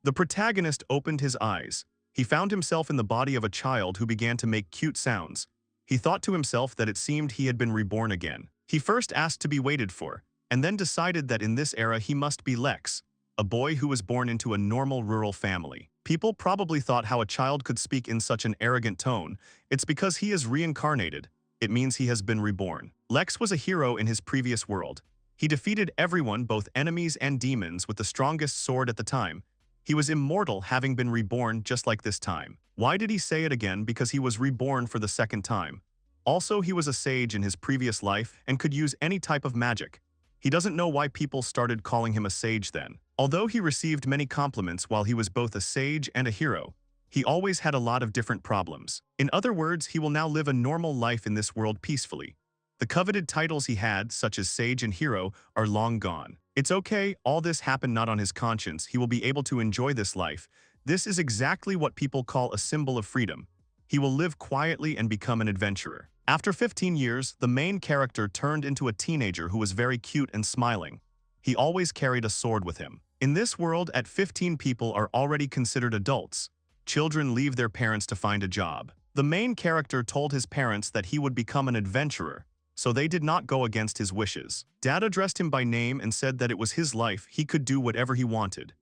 The protagonist opened his eyes. He found himself in the body of a child who began to make cute sounds. He thought to himself that it seemed he had been reborn again. He first asked to be waited for, and then decided that in this era he must be Lex, a boy who was born into a normal rural family. People probably thought how a child could speak in such an arrogant tone. It's because he is reincarnated. It means he has been reborn. Lex was a hero in his previous world. He defeated everyone, both enemies and demons, with the strongest sword at the time. He was immortal, having been reborn just like this time. Why did he say it again? Because he was reborn for the second time. Also, he was a sage in his previous life and could use any type of magic. He doesn't know why people started calling him a sage then. Although he received many compliments while he was both a sage and a hero, he always had a lot of different problems. In other words, he will now live a normal life in this world peacefully. The coveted titles he had, such as sage and hero, are long gone. It's okay, all this happened not on his conscience. He will be able to enjoy this life. This is exactly what people call a symbol of freedom. He will live quietly and become an adventurer. After 15 years, the main character turned into a teenager who was very cute and smiling. He always carried a sword with him. In this world, at 15 people are already considered adults. Children leave their parents to find a job. The main character told his parents that he would become an adventurer, so they did not go against his wishes. Dad addressed him by name and said that it was his life, he could do whatever he wanted.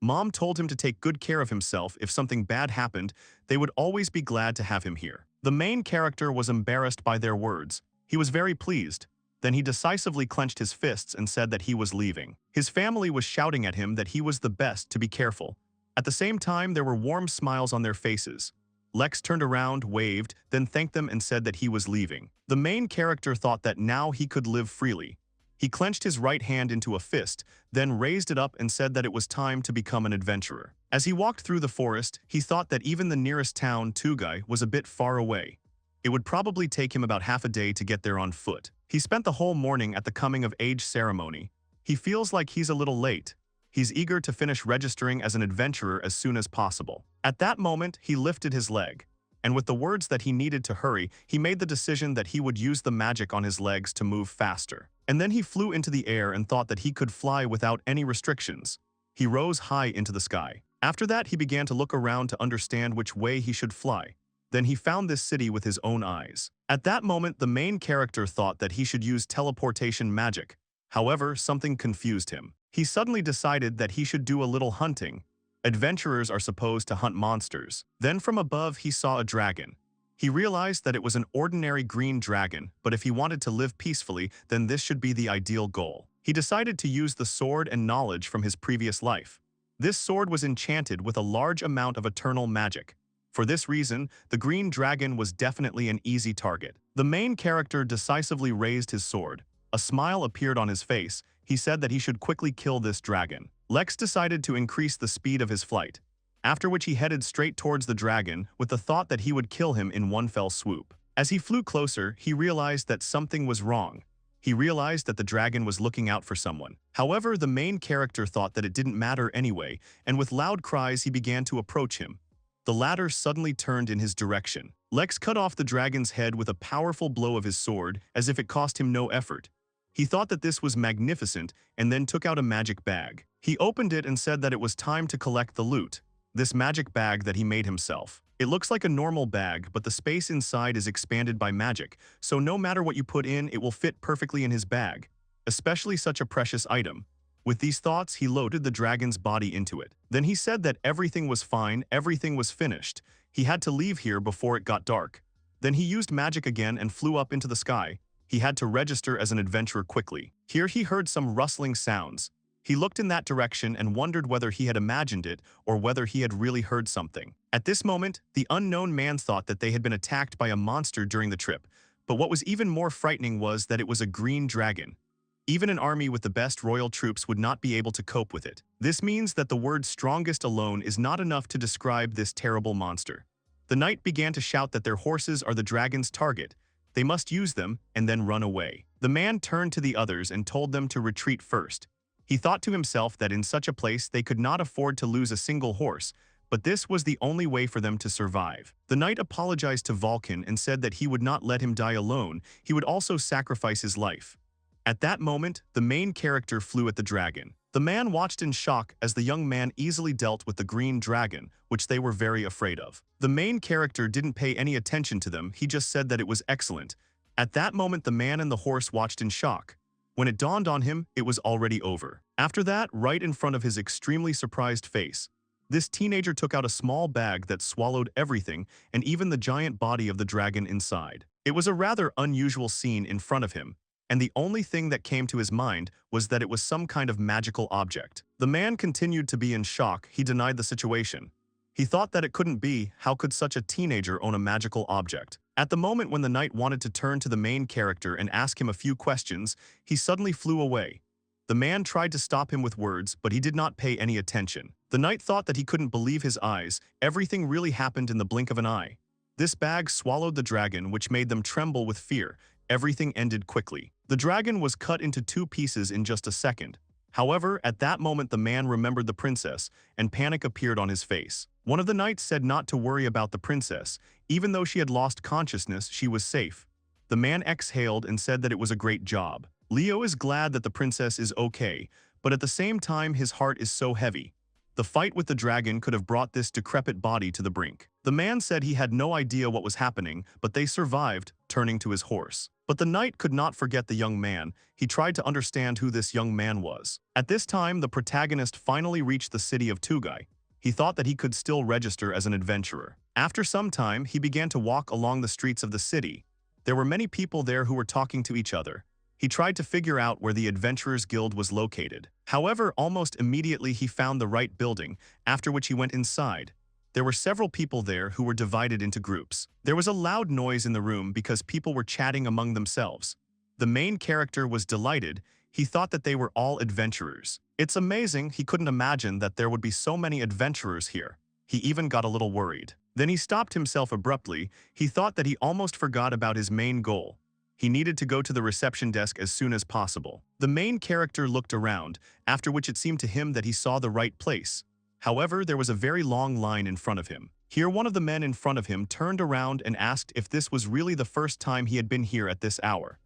Mom told him to take good care of himself. If something bad happened, they would always be glad to have him here. The main character was embarrassed by their words. He was very pleased. Then he decisively clenched his fists and said that he was leaving. His family was shouting at him that he was the best, to be careful. At the same time, there were warm smiles on their faces. Lex turned around, waved, then thanked them and said that he was leaving. The main character thought that now he could live freely. He clenched his right hand into a fist, then raised it up and said that it was time to become an adventurer. As he walked through the forest, he thought that even the nearest town, Tugai, was a bit far away. It would probably take him about half a day to get there on foot. He spent the whole morning at the coming-of-age ceremony. He feels like he's a little late. He's eager to finish registering as an adventurer as soon as possible. At that moment, he lifted his leg. And with the words that he needed to hurry, he made the decision that he would use the magic on his legs to move faster. And then he flew into the air and thought that he could fly without any restrictions. He rose high into the sky. After that, he began to look around to understand which way he should fly. Then he found this city with his own eyes. At that moment, the main character thought that he should use teleportation magic. However, something confused him. He suddenly decided that he should do a little hunting. Adventurers are supposed to hunt monsters. Then from above, he saw a dragon. He realized that it was an ordinary green dragon, but if he wanted to live peacefully, then this should be the ideal goal. He decided to use the sword and knowledge from his previous life. This sword was enchanted with a large amount of eternal magic. For this reason, the green dragon was definitely an easy target. The main character decisively raised his sword. A smile appeared on his face. He said that he should quickly kill this dragon. Lex decided to increase the speed of his flight, after which he headed straight towards the dragon with the thought that he would kill him in one fell swoop. As he flew closer, he realized that something was wrong. He realized that the dragon was looking out for someone. However, the main character thought that it didn't matter anyway, and with loud cries he began to approach him. The latter suddenly turned in his direction. Lex cut off the dragon's head with a powerful blow of his sword, as if it cost him no effort. He thought that this was magnificent and then took out a magic bag. He opened it and said that it was time to collect the loot. This magic bag that he made himself. It looks like a normal bag, but the space inside is expanded by magic, so no matter what you put in, it will fit perfectly in his bag, especially such a precious item. With these thoughts, he loaded the dragon's body into it. Then he said that everything was fine, everything was finished. He had to leave here before it got dark. Then he used magic again and flew up into the sky. He had to register as an adventurer quickly. Here he heard some rustling sounds. He looked in that direction and wondered whether he had imagined it or whether he had really heard something. At this moment, the unknown man thought that they had been attacked by a monster during the trip, but what was even more frightening was that it was a green dragon. Even an army with the best royal troops would not be able to cope with it. This means that the word strongest alone is not enough to describe this terrible monster. The knight began to shout that their horses are the dragon's target. They must use them and then run away. The man turned to the others and told them to retreat first. He thought to himself that in such a place they could not afford to lose a single horse, but this was the only way for them to survive. The knight apologized to Vulcan and said that he would not let him die alone, he would also sacrifice his life. At that moment, the main character flew at the dragon. The man watched in shock as the young man easily dealt with the green dragon, which they were very afraid of. The main character didn't pay any attention to them, he just said that it was excellent. At that moment the man and the horse watched in shock. When it dawned on him, it was already over. After that, right in front of his extremely surprised face, this teenager took out a small bag that swallowed everything and even the giant body of the dragon inside. It was a rather unusual scene in front of him, and the only thing that came to his mind was that it was some kind of magical object. The man continued to be in shock. He denied the situation. He thought that it couldn't be. How could such a teenager own a magical object? At the moment when the knight wanted to turn to the main character and ask him a few questions, he suddenly flew away. The man tried to stop him with words, but he did not pay any attention. The knight thought that he couldn't believe his eyes. Everything really happened in the blink of an eye. This bag swallowed the dragon, which made them tremble with fear. Everything ended quickly. The dragon was cut into 2 pieces in just a second. However, at that moment the man remembered the princess, and panic appeared on his face. One of the knights said not to worry about the princess. Even though she had lost consciousness, she was safe. The man exhaled and said that it was a great job. Leo is glad that the princess is okay, but at the same time his heart is so heavy. The fight with the dragon could have brought this decrepit body to the brink. The man said he had no idea what was happening, but they survived, turning to his horse. But the knight could not forget the young man. He tried to understand who this young man was. At this time, the protagonist finally reached the city of Tugai. He thought that he could still register as an adventurer. After some time, he began to walk along the streets of the city. There were many people there who were talking to each other. He tried to figure out where the Adventurers Guild was located. However, almost immediately he found the right building, after which he went inside. There were several people there who were divided into groups. There was a loud noise in the room because people were chatting among themselves. The main character was delighted. He thought that they were all adventurers. It's amazing, he couldn't imagine that there would be so many adventurers here. He even got a little worried. Then he stopped himself abruptly. He thought that he almost forgot about his main goal. He needed to go to the reception desk as soon as possible. The main character looked around, after which it seemed to him that he saw the right place. However, there was a very long line in front of him. Here, one of the men in front of him turned around and asked if this was really the first time he had been here at this hour.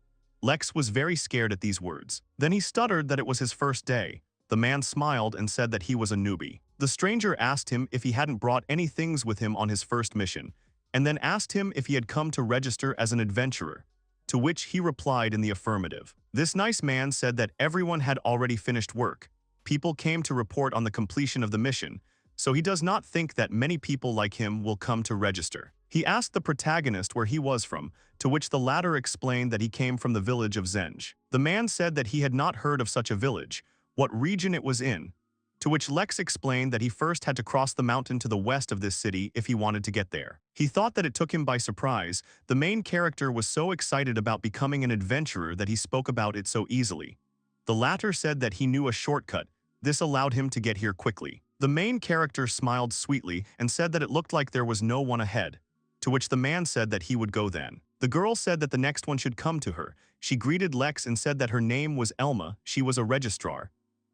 Lex was very scared at these words. Then he stuttered that it was his first day. The man smiled and said that he was a newbie. The stranger asked him if he hadn't brought any things with him on his first mission, and then asked him if he had come to register as an adventurer, to which he replied in the affirmative. This nice man said that everyone had already finished work. People came to report on the completion of the mission, so he does not think that many people like him will come to register. He asked the protagonist where he was from, to which the latter explained that he came from the village of Zenge. The man said that he had not heard of such a village, what region it was in, to which Lex explained that he first had to cross the mountain to the west of this city if he wanted to get there. He thought that it took him by surprise. The main character was so excited about becoming an adventurer that he spoke about it so easily. The latter said that he knew a shortcut. This allowed him to get here quickly. The main character smiled sweetly and said that it looked like there was no one ahead, to which the man said that he would go then. The girl said that the next one should come to her. She greeted Lex and said that her name was Elma. She was a registrar.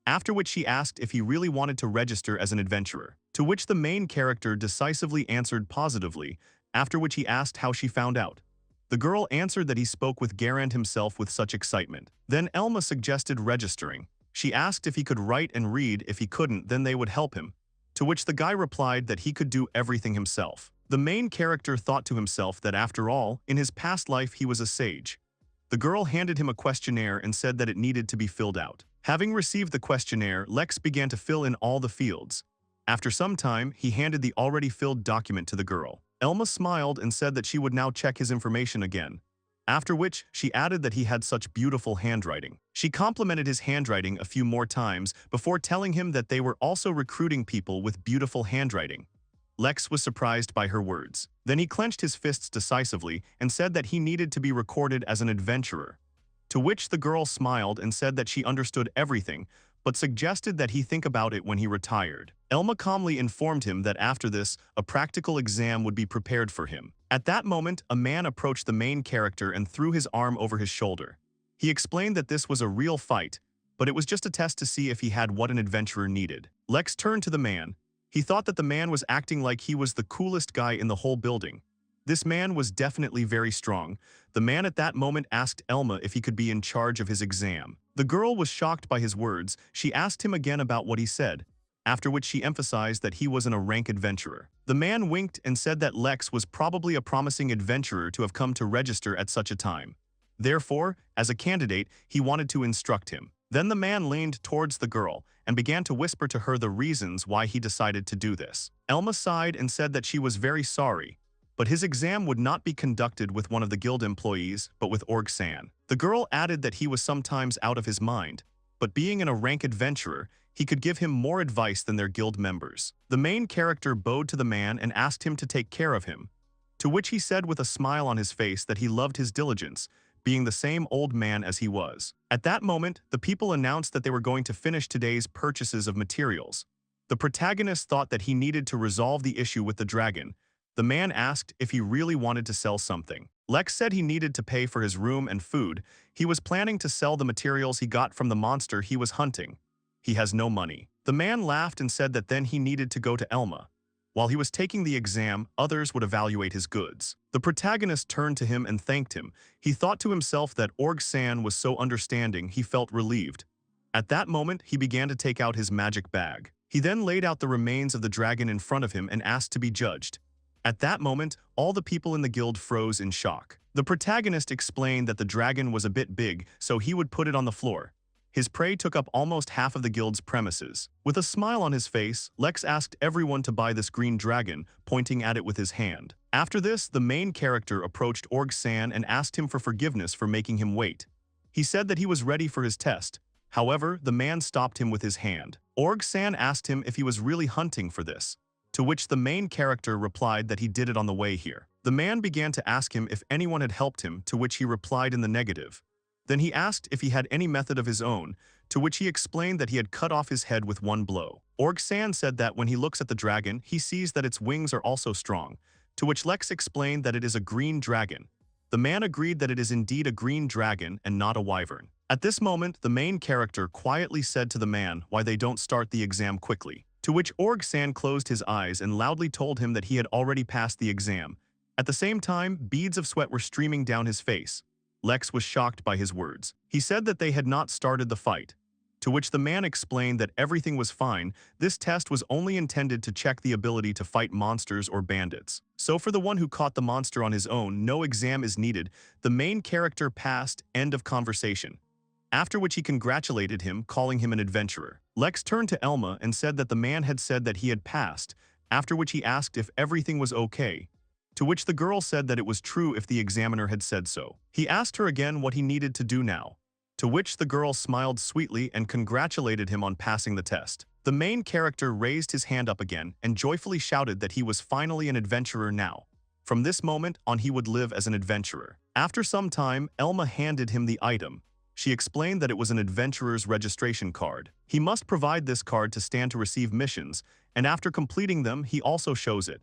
After which she asked if he really wanted to register as an adventurer, to which the main character decisively answered positively, after which he asked how she found out. The girl answered that he spoke with Garand himself with such excitement. Then Elma suggested registering. She asked if he could write and read. If he couldn't, then they would help him, to which the guy replied that he could do everything himself. The main character thought to himself that after all, in his past life he was a sage. The girl handed him a questionnaire and said that it needed to be filled out. Having received the questionnaire, Lex began to fill in all the fields. After some time, he handed the already filled document to the girl. Elma smiled and said that she would now check his information again. After which, she added that he had such beautiful handwriting. She complimented his handwriting a few more times before telling him that they were also recruiting people with beautiful handwriting. Lex was surprised by her words. Then he clenched his fists decisively and said that he needed to be recorded as an adventurer. To which the girl smiled and said that she understood everything, but suggested that he think about it when he retired. Elma calmly informed him that after this, a practical exam would be prepared for him. At that moment, a man approached the main character and threw his arm over his shoulder. He explained that this was a real fight, but it was just a test to see if he had what an adventurer needed. Lex turned to the man. He thought that the man was acting like he was the coolest guy in the whole building. This man was definitely very strong. The man at that moment asked Elma if he could be in charge of his exam. The girl was shocked by his words. She asked him again about what he said, after which she emphasized that he wasn't a rank adventurer. The man winked and said that Lex was probably a promising adventurer to have come to register at such a time. Therefore, as a candidate, he wanted to instruct him. Then the man leaned towards the girl and began to whisper to her the reasons why he decided to do this. Elma sighed and said that she was very sorry, but his exam would not be conducted with one of the guild employees, but with Org-san. The girl added that he was sometimes out of his mind, but being a rank adventurer, he could give him more advice than their guild members. The main character bowed to the man and asked him to take care of him, to which he said with a smile on his face that he loved his diligence, being the same old man as he was. At that moment, the people announced that they were going to finish today's purchases of materials. The protagonist thought that he needed to resolve the issue with the dragon. The man asked if he really wanted to sell something. Lex said he needed to pay for his room and food. He was planning to sell the materials he got from the monster he was hunting. He has no money. The man laughed and said that then he needed to go to Elma. While he was taking the exam, others would evaluate his goods. The protagonist turned to him and thanked him. He thought to himself that Org-san was so understanding he felt relieved. At that moment, he began to take out his magic bag. He then laid out the remains of the dragon in front of him and asked to be judged. At that moment, all the people in the guild froze in shock. The protagonist explained that the dragon was a bit big, so he would put it on the floor. His prey took up almost half of the guild's premises. With a smile on his face, Lex asked everyone to buy this green dragon, pointing at it with his hand. After this, the main character approached Org-san and asked him for forgiveness for making him wait. He said that he was ready for his test. However, the man stopped him with his hand. Org-san asked him if he was really hunting for this, to which the main character replied that he did it on the way here. The man began to ask him if anyone had helped him, to which he replied in the negative. Then he asked if he had any method of his own, to which he explained that he had cut off his head with one blow. Org-san said that when he looks at the dragon, he sees that its wings are also strong, to which Lex explained that it is a green dragon. The man agreed that it is indeed a green dragon and not a wyvern. At this moment, the main character quietly said to the man why they don't start the exam quickly, to which Org-san closed his eyes and loudly told him that he had already passed the exam. At the same time, beads of sweat were streaming down his face. Lex was shocked by his words. He said that they had not started the fight, to which the man explained that everything was fine. This test was only intended to check the ability to fight monsters or bandits. So for the one who caught the monster on his own, no exam is needed. The main character passed. End of conversation. After which he congratulated him, calling him an adventurer. Lex turned to Elma and said that the man had said that he had passed, after which he asked if everything was okay, to which the girl said that it was true if the examiner had said so. He asked her again what he needed to do now, to which the girl smiled sweetly and congratulated him on passing the test. The main character raised his hand up again and joyfully shouted that he was finally an adventurer now. From this moment on, he would live as an adventurer. After some time, Elma handed him the item. She explained that it was an adventurer's registration card. He must provide this card to stand to receive missions, and after completing them, he also shows it.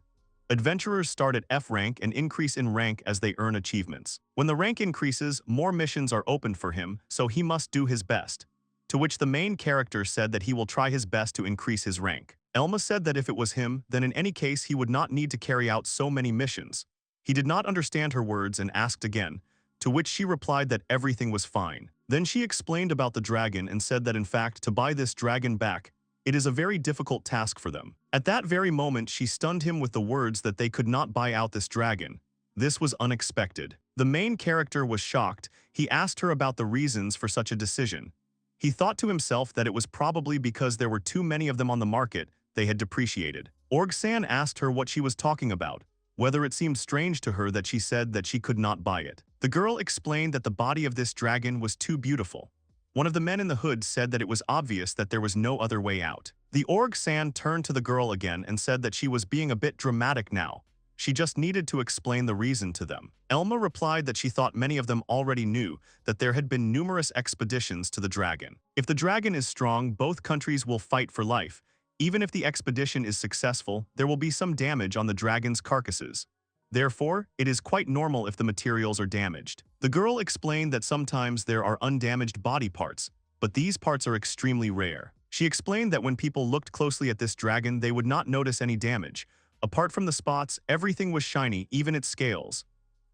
Adventurers start at F rank and increase in rank as they earn achievements. When the rank increases, more missions are opened for him, so he must do his best. To which the main character said that he will try his best to increase his rank. Elma said that if it was him, then in any case he would not need to carry out so many missions. He did not understand her words and asked again, to which she replied that everything was fine. Then she explained about the dragon and said that in fact to buy this dragon back, it is a very difficult task for them. At that very moment, she stunned him with the words that they could not buy out this dragon. This was unexpected. The main character was shocked. He asked her about the reasons for such a decision. He thought to himself that it was probably because there were too many of them on the market, they had depreciated. Org-san asked her what she was talking about, whether it seemed strange to her that she said that she could not buy it. The girl explained that the body of this dragon was too beautiful. One of the men in the hood said that it was obvious that there was no other way out. The Org-san turned to the girl again and said that she was being a bit dramatic now. She just needed to explain the reason to them. Elma replied that she thought many of them already knew that there had been numerous expeditions to the dragon. If the dragon is strong, both countries will fight for life. Even if the expedition is successful, there will be some damage on the dragon's carcasses. Therefore, it is quite normal if the materials are damaged. The girl explained that sometimes there are undamaged body parts, but these parts are extremely rare. She explained that when people looked closely at this dragon, they would not notice any damage. Apart from the spots, everything was shiny, even its scales.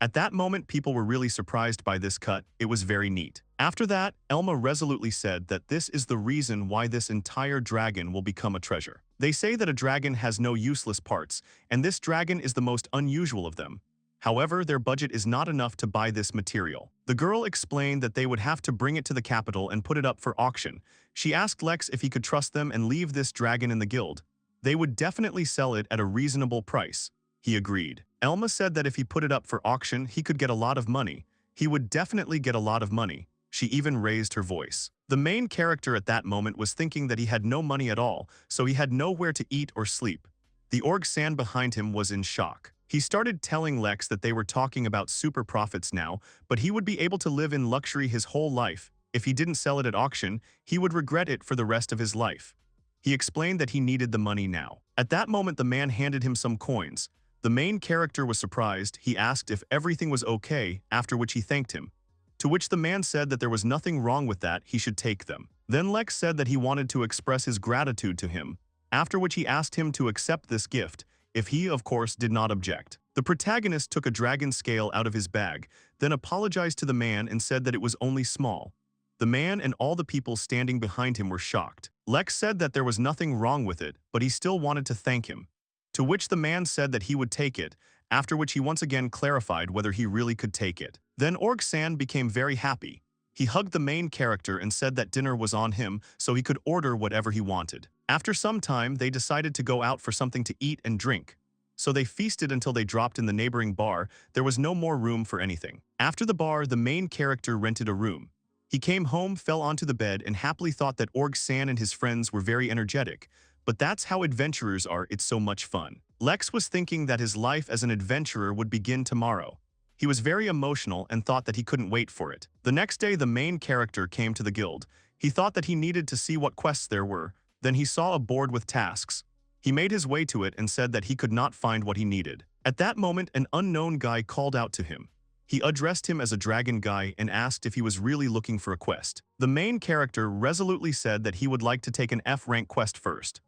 At that moment, people were really surprised by this cut. It was very neat. After that, Elma resolutely said that this is the reason why this entire dragon will become a treasure. They say that a dragon has no useless parts, and this dragon is the most unusual of them. However, their budget is not enough to buy this material. The girl explained that they would have to bring it to the capital and put it up for auction. She asked Lex if he could trust them and leave this dragon in the guild. They would definitely sell it at a reasonable price. He agreed. Elma said that if he put it up for auction, he could get a lot of money. He would definitely get a lot of money. She even raised her voice. The main character at that moment was thinking that he had no money at all, so he had nowhere to eat or sleep. The Org-san behind him was in shock. He started telling Lex that they were talking about super profits now, but he would be able to live in luxury his whole life. If he didn't sell it at auction, he would regret it for the rest of his life. He explained that he needed the money now. At that moment, the man handed him some coins. The main character was surprised. He asked if everything was okay, after which he thanked him. To which the man said that there was nothing wrong with that, he should take them. Then Lex said that he wanted to express his gratitude to him, after which he asked him to accept this gift, if he, of course, did not object. The protagonist took a dragon scale out of his bag, then apologized to the man and said that it was only small. The man and all the people standing behind him were shocked. Lex said that there was nothing wrong with it, but he still wanted to thank him. To which the man said that he would take it, after which he once again clarified whether he really could take it. Then Org-san became very happy. He hugged the main character and said that dinner was on him so he could order whatever he wanted. After some time, they decided to go out for something to eat and drink. So they feasted until they dropped in the neighboring bar. There was no more room for anything. After the bar, the main character rented a room. He came home, fell onto the bed, and happily thought that Org-san and his friends were very energetic. But that's how adventurers are, it's so much fun. Lex was thinking that his life as an adventurer would begin tomorrow. He was very emotional and thought that he couldn't wait for it. The next day, the main character came to the guild. He thought that he needed to see what quests there were. Then he saw a board with tasks. He made his way to it and said that he could not find what he needed. At that moment, an unknown guy called out to him. He addressed him as a dragon guy and asked if he was really looking for a quest. The main character resolutely said that he would like to take an F-rank quest first.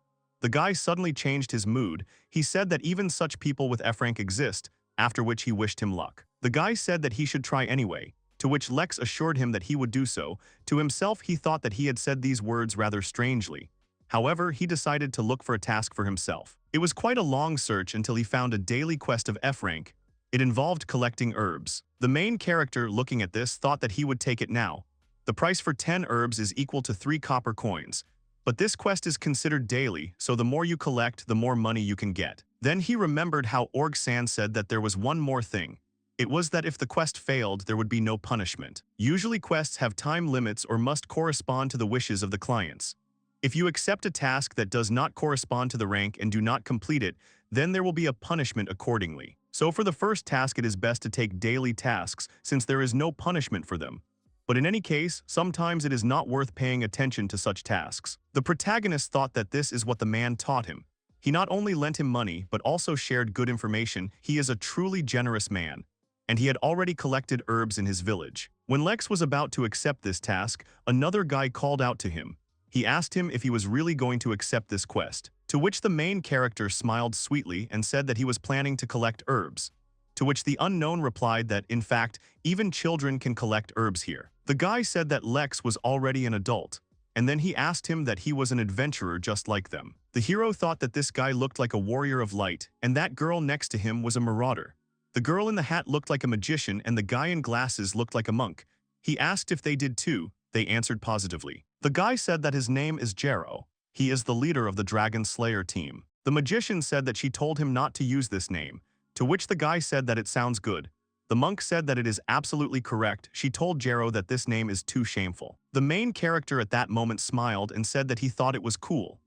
The guy suddenly changed his mood. He said that even such people with F-rank exist, after which he wished him luck. The guy said that he should try anyway, to which Lex assured him that he would do so. To himself, he thought that he had said these words rather strangely. However, he decided to look for a task for himself. It was quite a long search until he found a daily quest of F-rank. It involved collecting herbs. The main character, looking at this, thought that he would take it now. The price for 10 herbs is equal to 3 copper coins. But this quest is considered daily, so the more you collect, the more money you can get. Then he remembered how Org-san said that there was one more thing. It was that if the quest failed, there would be no punishment. Usually quests have time limits or must correspond to the wishes of the clients. If you accept a task that does not correspond to the rank and do not complete it, then there will be a punishment accordingly. So for the first task, it is best to take daily tasks since there is no punishment for them. But in any case, sometimes it is not worth paying attention to such tasks. The protagonist thought that this is what the man taught him. He not only lent him money, but also shared good information. He is a truly generous man. And he had already collected herbs in his village. When Lex was about to accept this task, another guy called out to him. He asked him if he was really going to accept this quest, to which the main character smiled sweetly and said that he was planning to collect herbs. To which the unknown replied that, in fact, even children can collect herbs here. The guy said that Lex was already an adult, and then he asked him that he was an adventurer just like them. The hero thought that this guy looked like a warrior of light, and that girl next to him was a marauder. The girl in the hat looked like a magician, and the guy in glasses looked like a monk. He asked if they did too. They answered positively. The guy said that his name is Jero. He is the leader of the Dragon Slayer team. The magician said that she told him not to use this name, to which the guy said that it sounds good. The monk said that it is absolutely correct. She told Jero that this name is too shameful. The main character at that moment smiled and said that he thought it was cool.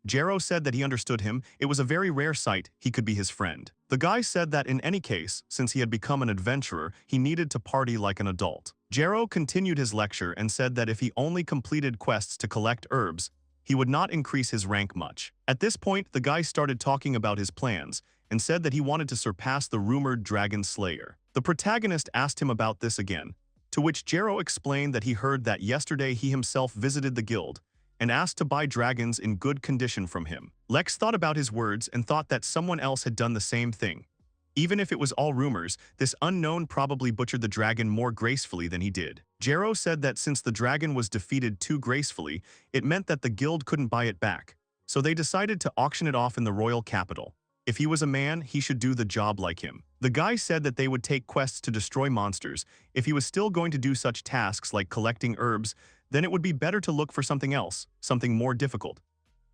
Jero said that he understood him. It was a very rare sight. He could be his friend. The guy said that in any case, since he had become an adventurer, he needed to party like an adult. Jero continued his lecture and said that if he only completed quests to collect herbs, he would not increase his rank much. At this point, the guy started talking about his plans and said that he wanted to surpass the rumored Dragon Slayer. The protagonist asked him about this again, to which Jero explained that he heard that yesterday he himself visited the guild, and asked to buy dragons in good condition from him. Lex thought about his words and thought that someone else had done the same thing. Even if it was all rumors, this unknown probably butchered the dragon more gracefully than he did. Jero said that since the dragon was defeated too gracefully, it meant that the guild couldn't buy it back. So they decided to auction it off in the royal capital. If he was a man, he should do the job like him. The guy said that they would take quests to destroy monsters. If he was still going to do such tasks like collecting herbs, then it would be better to look for something else, something more difficult.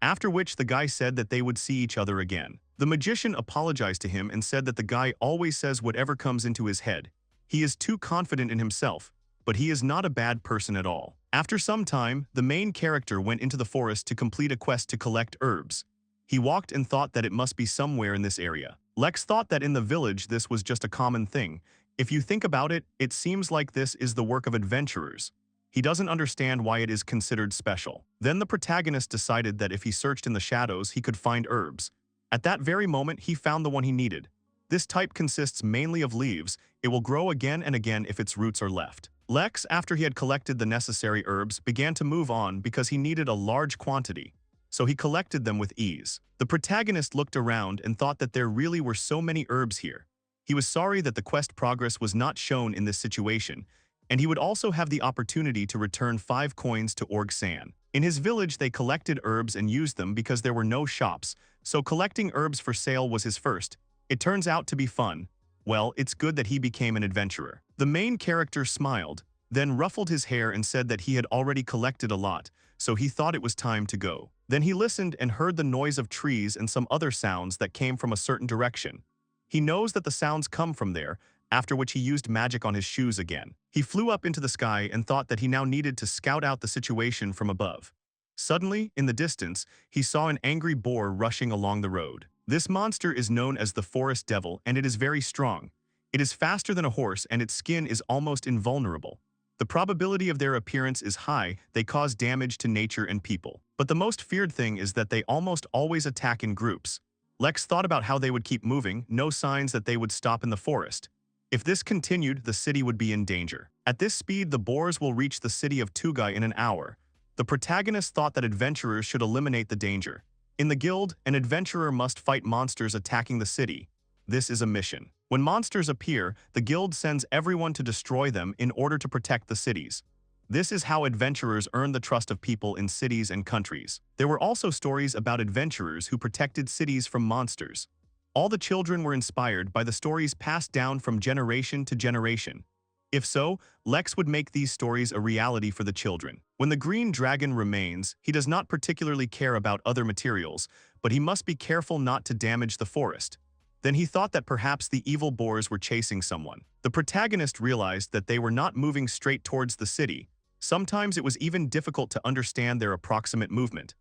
After which the guy said that they would see each other again. The magician apologized to him and said that the guy always says whatever comes into his head. He is too confident in himself, but he is not a bad person at all. After some time, the main character went into the forest to complete a quest to collect herbs. He walked and thought that it must be somewhere in this area. Lex thought that in the village this was just a common thing. If you think about it, it seems like this is the work of adventurers. He doesn't understand why it is considered special. Then the protagonist decided that if he searched in the shadows, he could find herbs. At that very moment, he found the one he needed. This type consists mainly of leaves. It will grow again and again if its roots are left. Lex, after he had collected the necessary herbs, began to move on because he needed a large quantity. So he collected them with ease. The protagonist looked around and thought that there really were so many herbs here. He was sorry that the quest progress was not shown in this situation, and he would also have the opportunity to return 5 coins to Org-san. In his village, they collected herbs and used them because there were no shops, so collecting herbs for sale was his first. It turns out to be fun. Well, it's good that he became an adventurer. The main character smiled, then ruffled his hair and said that he had already collected a lot, so he thought it was time to go. Then he listened and heard the noise of trees and some other sounds that came from a certain direction. He knows that the sounds come from there, after which he used magic on his shoes again. He flew up into the sky and thought that he now needed to scout out the situation from above. Suddenly, in the distance, he saw an angry boar rushing along the road. This monster is known as the Forest Devil, and it is very strong. It is faster than a horse and its skin is almost invulnerable. The probability of their appearance is high. They cause damage to nature and people. But the most feared thing is that they almost always attack in groups. Lex thought about how they would keep moving, no signs that they would stop in the forest. If this continued, the city would be in danger. At this speed, the boars will reach the city of Tugai in an hour. The protagonist thought that adventurers should eliminate the danger. In the guild, an adventurer must fight monsters attacking the city. This is a mission. When monsters appear, the guild sends everyone to destroy them in order to protect the cities. This is how adventurers earn the trust of people in cities and countries. There were also stories about adventurers who protected cities from monsters. All the children were inspired by the stories passed down from generation to generation. If so, Lex would make these stories a reality for the children. When the green dragon remains, he does not particularly care about other materials, but he must be careful not to damage the forest. Then he thought that perhaps the evil boars were chasing someone. The protagonist realized that they were not moving straight towards the city. Sometimes it was even difficult to understand their approximate movement.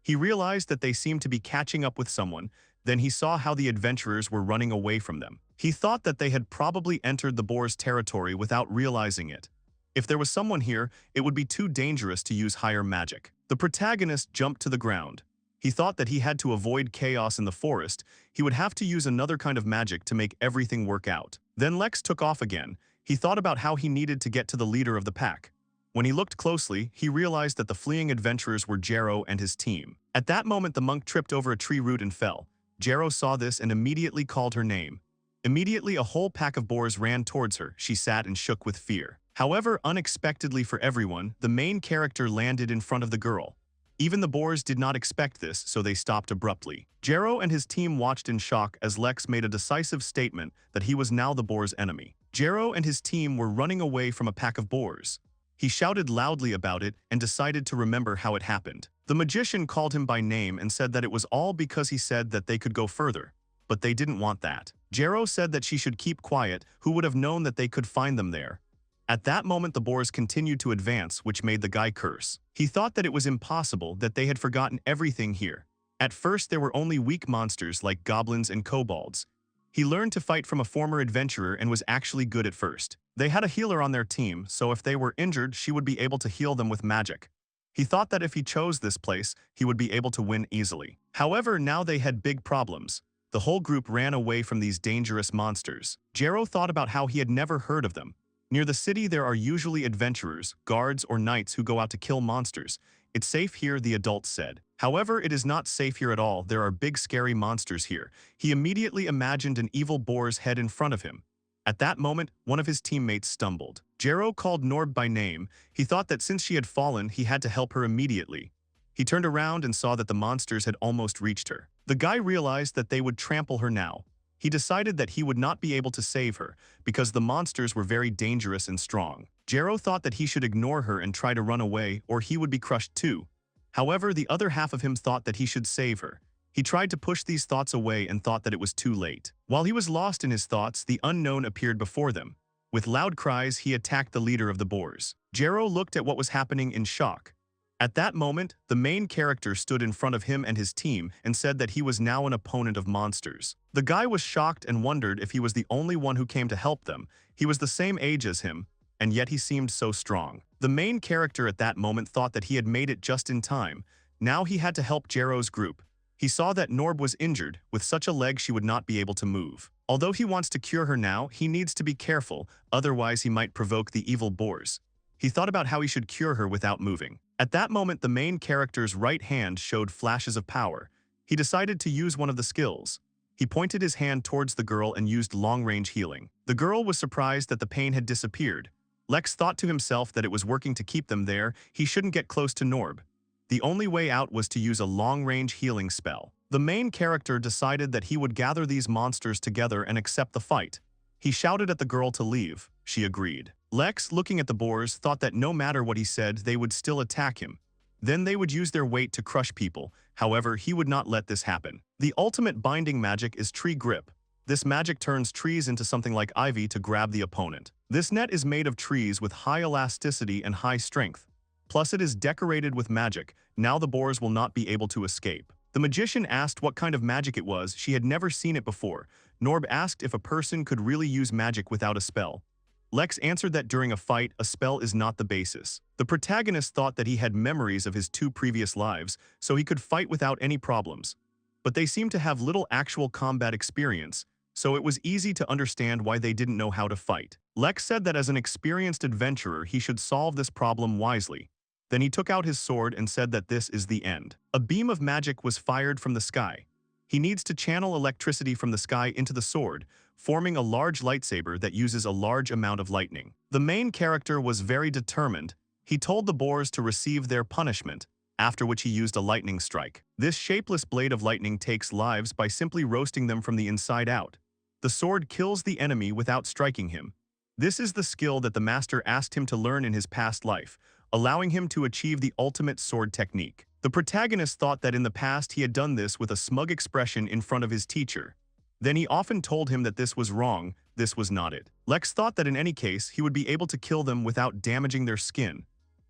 He realized that they seemed to be catching up with someone. Then he saw how the adventurers were running away from them. He thought that they had probably entered the boar's territory without realizing it. If there was someone here, it would be too dangerous to use higher magic. The protagonist jumped to the ground. He thought that he had to avoid chaos in the forest. He would have to use another kind of magic to make everything work out. Then Lex took off again. He thought about how he needed to get to the leader of the pack. When he looked closely, he realized that the fleeing adventurers were Jero and his team. At that moment, the monk tripped over a tree root and fell. Jero saw this and immediately called her name. Immediately, a whole pack of boars ran towards her. She sat and shook with fear. However, unexpectedly for everyone, the main character landed in front of the girl. Even the boars did not expect this, so they stopped abruptly. Jero and his team watched in shock as Lex made a decisive statement that he was now the boar's enemy. Jero and his team were running away from a pack of boars. He shouted loudly about it and decided to remember how it happened. The magician called him by name and said that it was all because he said that they could go further. But they didn't want that. Jero said that she should keep quiet. Who would have known that they could find them there? At that moment, the boars continued to advance, which made the guy curse. He thought that it was impossible, that they had forgotten everything here. At first, there were only weak monsters like goblins and kobolds. He learned to fight from a former adventurer and was actually good at first. They had a healer on their team, so if they were injured, she would be able to heal them with magic. He thought that if he chose this place, he would be able to win easily. However, now they had big problems. The whole group ran away from these dangerous monsters. Jero thought about how he had never heard of them. Near the city there are usually adventurers, guards, or knights who go out to kill monsters. It's safe here, the adult said. However, it is not safe here at all. There are big scary monsters here. He immediately imagined an evil boar's head in front of him. At that moment, one of his teammates stumbled. Jero called Norb by name. He thought that since she had fallen, he had to help her immediately. He turned around and saw that the monsters had almost reached her. The guy realized that they would trample her now. He decided that he would not be able to save her, because the monsters were very dangerous and strong. Jero thought that he should ignore her and try to run away, or he would be crushed too. However, the other half of him thought that he should save her. He tried to push these thoughts away and thought that it was too late. While he was lost in his thoughts, the unknown appeared before them. With loud cries, he attacked the leader of the boars. Jero looked at what was happening in shock. At that moment, the main character stood in front of him and his team and said that he was now an opponent of monsters. The guy was shocked and wondered if he was the only one who came to help them. He was the same age as him, and yet he seemed so strong. The main character at that moment thought that he had made it just in time. Now he had to help Jero's group. He saw that Norb was injured. With such a leg, she would not be able to move. Although he wants to cure her now, he needs to be careful, otherwise he might provoke the evil boars. He thought about how he should cure her without moving. At that moment, the main character's right hand showed flashes of power. He decided to use one of the skills. He pointed his hand towards the girl and used long-range healing. The girl was surprised that the pain had disappeared. Lex thought to himself that it was working to keep them there. He shouldn't get close to Norb. The only way out was to use a long-range healing spell. The main character decided that he would gather these monsters together and accept the fight. He shouted at the girl to leave. She agreed. Lex, looking at the boars, thought that no matter what he said, they would still attack him. Then they would use their weight to crush people. However, he would not let this happen. The ultimate binding magic is tree grip. This magic turns trees into something like ivy to grab the opponent. This net is made of trees with high elasticity and high strength. Plus, it is decorated with magic. Now the boars will not be able to escape. The magician asked what kind of magic it was. She had never seen it before. Norb asked if a person could really use magic without a spell. Lex answered that during a fight, a spell is not the basis. The protagonist thought that he had memories of his 2 previous lives, so he could fight without any problems. But they seemed to have little actual combat experience, so it was easy to understand why they didn't know how to fight. Lex said that as an experienced adventurer, he should solve this problem wisely. Then he took out his sword and said that this is the end. A beam of magic was fired from the sky. He needs to channel electricity from the sky into the sword, forming a large lightsaber that uses a large amount of lightning. The main character was very determined. He told the boars to receive their punishment, after which he used a lightning strike. This shapeless blade of lightning takes lives by simply roasting them from the inside out. The sword kills the enemy without striking him. This is the skill that the master asked him to learn in his past life, allowing him to achieve the ultimate sword technique. The protagonist thought that in the past he had done this with a smug expression in front of his teacher. Then he often told him that this was wrong, this was not it. Lex thought that in any case he would be able to kill them without damaging their skin.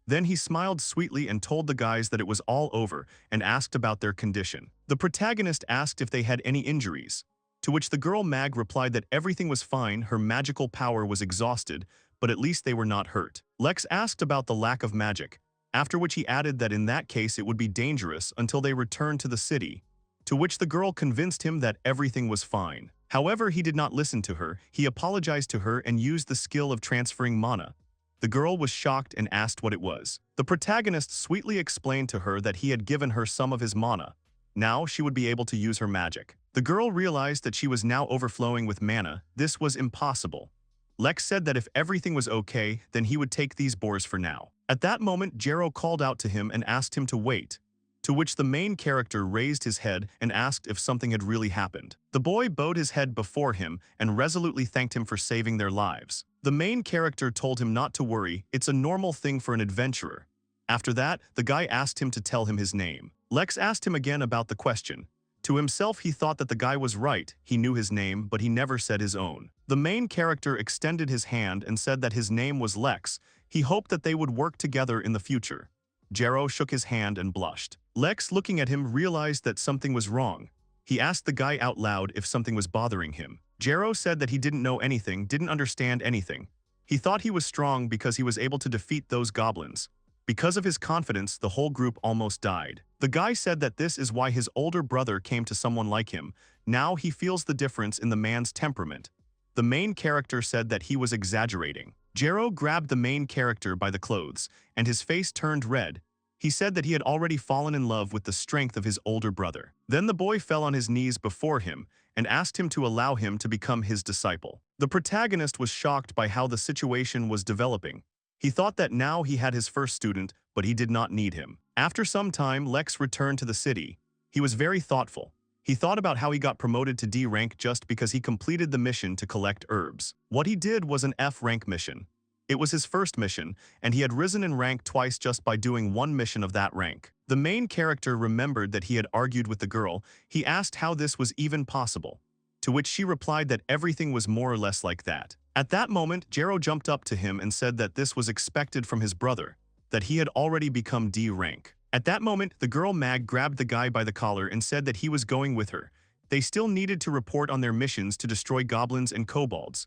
Then he smiled sweetly and told the guys that it was all over and asked about their condition. The protagonist asked if they had any injuries, to which the girl Mag replied that everything was fine, her magical power was exhausted, but at least they were not hurt. Lex asked about the lack of magic, after which he added that in that case it would be dangerous until they returned to the city, to which the girl convinced him that everything was fine. However, he did not listen to her. He apologized to her and used the skill of transferring mana. The girl was shocked and asked what it was. The protagonist sweetly explained to her that he had given her some of his mana. Now she would be able to use her magic. The girl realized that she was now overflowing with mana. This was impossible. Lex said that if everything was okay, then he would take these boars for now. At that moment, Jero called out to him and asked him to wait, to which the main character raised his head and asked if something had really happened. The boy bowed his head before him and resolutely thanked him for saving their lives. The main character told him not to worry, it's a normal thing for an adventurer. After that, the guy asked him to tell him his name. Lex asked him again about the question. To himself, he thought that the guy was right. He knew his name, but he never said his own. The main character extended his hand and said that his name was Lex. He hoped that they would work together in the future. Jero shook his hand and blushed. Lex, looking at him, realized that something was wrong. He asked the guy out loud if something was bothering him. Jero said that he didn't know anything, didn't understand anything. He thought he was strong because he was able to defeat those goblins. Because of his confidence, the whole group almost died. The guy said that this is why his older brother came to someone like him. Now he feels the difference in the man's temperament. The main character said that he was exaggerating. Jero grabbed the main character by the clothes, and his face turned red. He said that he had already fallen in love with the strength of his older brother. Then the boy fell on his knees before him and asked him to allow him to become his disciple. The protagonist was shocked by how the situation was developing. He thought that now he had his first student, but he did not need him. After some time, Lex returned to the city. He was very thoughtful. He thought about how he got promoted to D rank just because he completed the mission to collect herbs. What he did was an F rank mission. It was his first mission, and he had risen in rank twice just by doing one mission of that rank. The main character remembered that he had argued with the girl. He asked how this was even possible, to which she replied that everything was more or less like that. At that moment, Jero jumped up to him and said that this was expected from his brother, that he had already become D rank. At that moment, the girl Mag grabbed the guy by the collar and said that he was going with her. They still needed to report on their missions to destroy goblins and kobolds.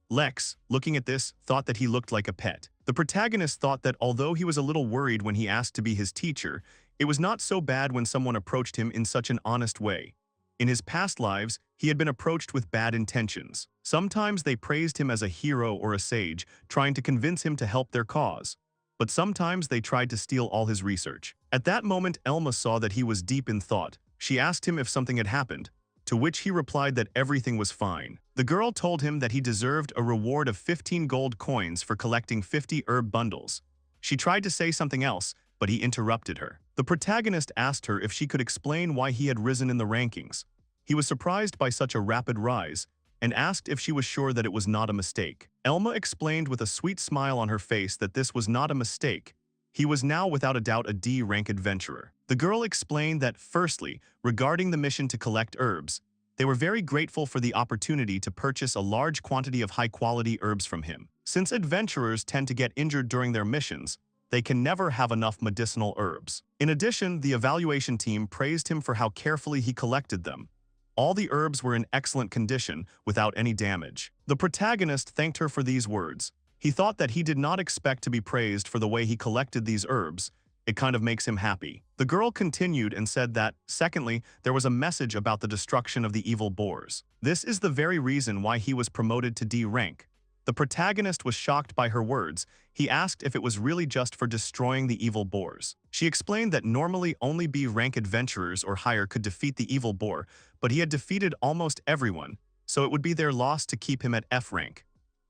Lex, looking at this, thought that he looked like a pet. The protagonist thought that although he was a little worried when he asked to be his teacher, it was not so bad when someone approached him in such an honest way. In his past lives, he had been approached with bad intentions. Sometimes they praised him as a hero or a sage, trying to convince him to help their cause. But sometimes they tried to steal all his research. At that moment, Elma saw that he was deep in thought. She asked him if something had happened, to which he replied that everything was fine. The girl told him that he deserved a reward of 15 gold coins for collecting 50 herb bundles. She tried to say something else, but he interrupted her. The protagonist asked her if she could explain why he had risen in the rankings. He was surprised by such a rapid rise, and asked if she was sure that it was not a mistake. Elma explained with a sweet smile on her face that this was not a mistake. He was now without a doubt a D-rank adventurer. The girl explained that, firstly, regarding the mission to collect herbs, they were very grateful for the opportunity to purchase a large quantity of high-quality herbs from him. Since adventurers tend to get injured during their missions, they can never have enough medicinal herbs. In addition, the evaluation team praised him for how carefully he collected them. All the herbs were in excellent condition, without any damage. The protagonist thanked her for these words. He thought that he did not expect to be praised for the way he collected these herbs. It kind of makes him happy. The girl continued and said that, secondly, there was a message about the destruction of the evil boars. This is the very reason why he was promoted to D rank. The protagonist was shocked by her words. He asked if it was really just for destroying the evil boars. She explained that normally only B rank adventurers or higher could defeat the evil boar, but he had defeated almost everyone, so it would be their loss to keep him at F rank.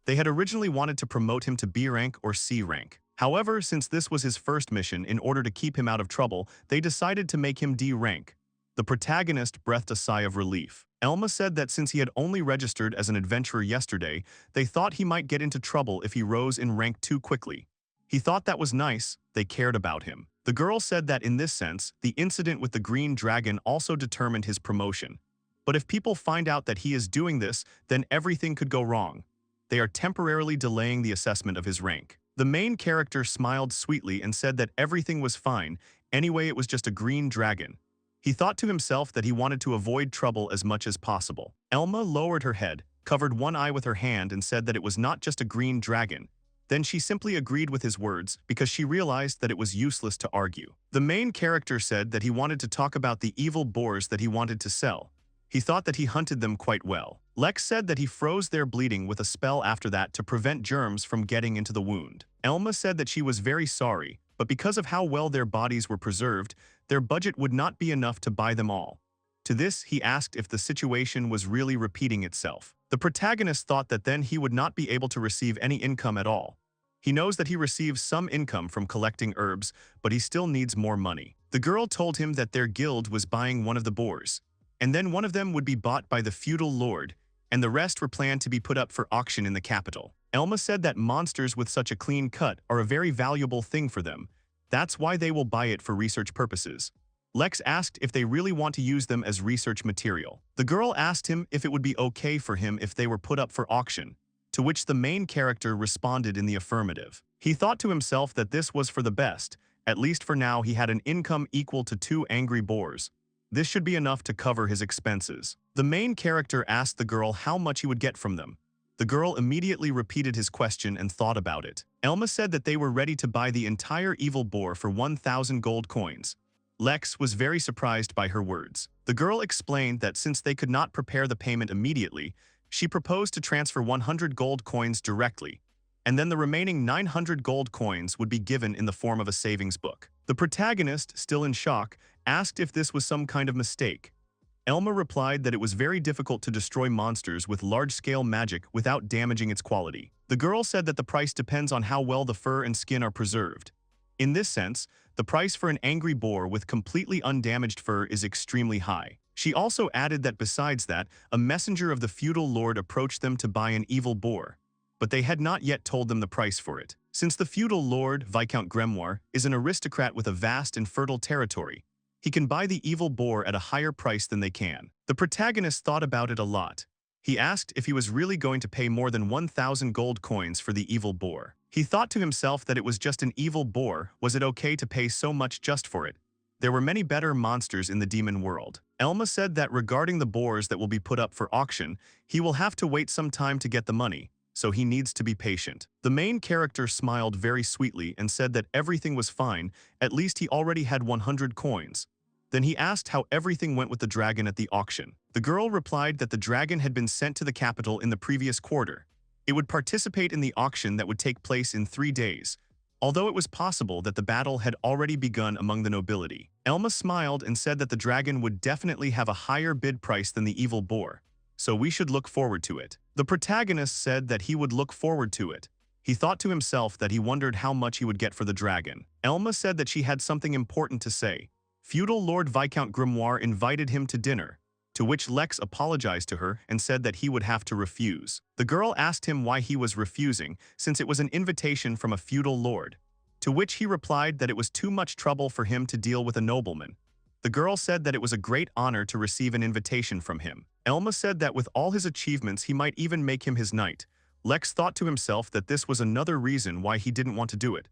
They had originally wanted to promote him to B rank or C rank. However, since this was his first mission, in order to keep him out of trouble, they decided to make him D rank. The protagonist breathed a sigh of relief. Elma said that since he had only registered as an adventurer yesterday, they thought he might get into trouble if he rose in rank too quickly. He thought that was nice, they cared about him. The girl said that in this sense, the incident with the green dragon also determined his promotion. But if people find out that he is doing this, then everything could go wrong. They are temporarily delaying the assessment of his rank. The main character smiled sweetly and said that everything was fine, anyway it was just a green dragon. He thought to himself that he wanted to avoid trouble as much as possible. Elma lowered her head, covered one eye with her hand and said that it was not just a green dragon. Then she simply agreed with his words because she realized that it was useless to argue. The main character said that he wanted to talk about the evil boars that he wanted to sell. He thought that he hunted them quite well. Lex said that he froze their bleeding with a spell after that to prevent germs from getting into the wound. Elma said that she was very sorry, but because of how well their bodies were preserved, their budget would not be enough to buy them all. To this, he asked if the situation was really repeating itself. The protagonist thought that then he would not be able to receive any income at all. He knows that he receives some income from collecting herbs, but he still needs more money. The girl told him that their guild was buying one of the boars, and then one of them would be bought by the feudal lord, and the rest were planned to be put up for auction in the capital. Elma said that monsters with such a clean cut are a very valuable thing for them. That's why they will buy it for research purposes. Lex asked if they really want to use them as research material. The girl asked him if it would be okay for him if they were put up for auction, to which the main character responded in the affirmative. He thought to himself that this was for the best. At least for now he had an income equal to 2 angry boars. This should be enough to cover his expenses. The main character asked the girl how much he would get from them. The girl immediately repeated his question and thought about it. Elma said that they were ready to buy the entire evil boar for 1,000 gold coins. Lex was very surprised by her words. The girl explained that since they could not prepare the payment immediately, she proposed to transfer 100 gold coins directly, and then the remaining 900 gold coins would be given in the form of a savings book. The protagonist, still in shock, asked if this was some kind of mistake. Elma replied that it was very difficult to destroy monsters with large-scale magic without damaging its quality. The girl said that the price depends on how well the fur and skin are preserved. In this sense, the price for an angry boar with completely undamaged fur is extremely high. She also added that besides that, a messenger of the feudal lord approached them to buy an evil boar, but they had not yet told them the price for it. Since the feudal lord, Viscount Grimoire, is an aristocrat with a vast and fertile territory, he can buy the evil boar at a higher price than they can. The protagonist thought about it a lot. He asked if he was really going to pay more than 1,000 gold coins for the evil boar. He thought to himself that it was just an evil boar. Was it okay to pay so much just for it? There were many better monsters in the demon world. Elma said that regarding the boars that will be put up for auction, he will have to wait some time to get the money, so he needs to be patient. The main character smiled very sweetly and said that everything was fine, at least he already had 100 coins. Then he asked how everything went with the dragon at the auction. The girl replied that the dragon had been sent to the capital in the previous quarter. It would participate in the auction that would take place in 3 days, although it was possible that the battle had already begun among the nobility. Elma smiled and said that the dragon would definitely have a higher bid price than the evil boar, so we should look forward to it. The protagonist said that he would look forward to it. He thought to himself that he wondered how much he would get for the dragon. Elma said that she had something important to say. Feudal Lord Viscount Grimoire invited him to dinner, to which Lex apologized to her and said that he would have to refuse. The girl asked him why he was refusing, since it was an invitation from a feudal lord, to which he replied that it was too much trouble for him to deal with a nobleman. The girl said that it was a great honor to receive an invitation from him. Elma said that with all his achievements he might even make him his knight. Lex thought to himself that this was another reason why he didn't want to do it.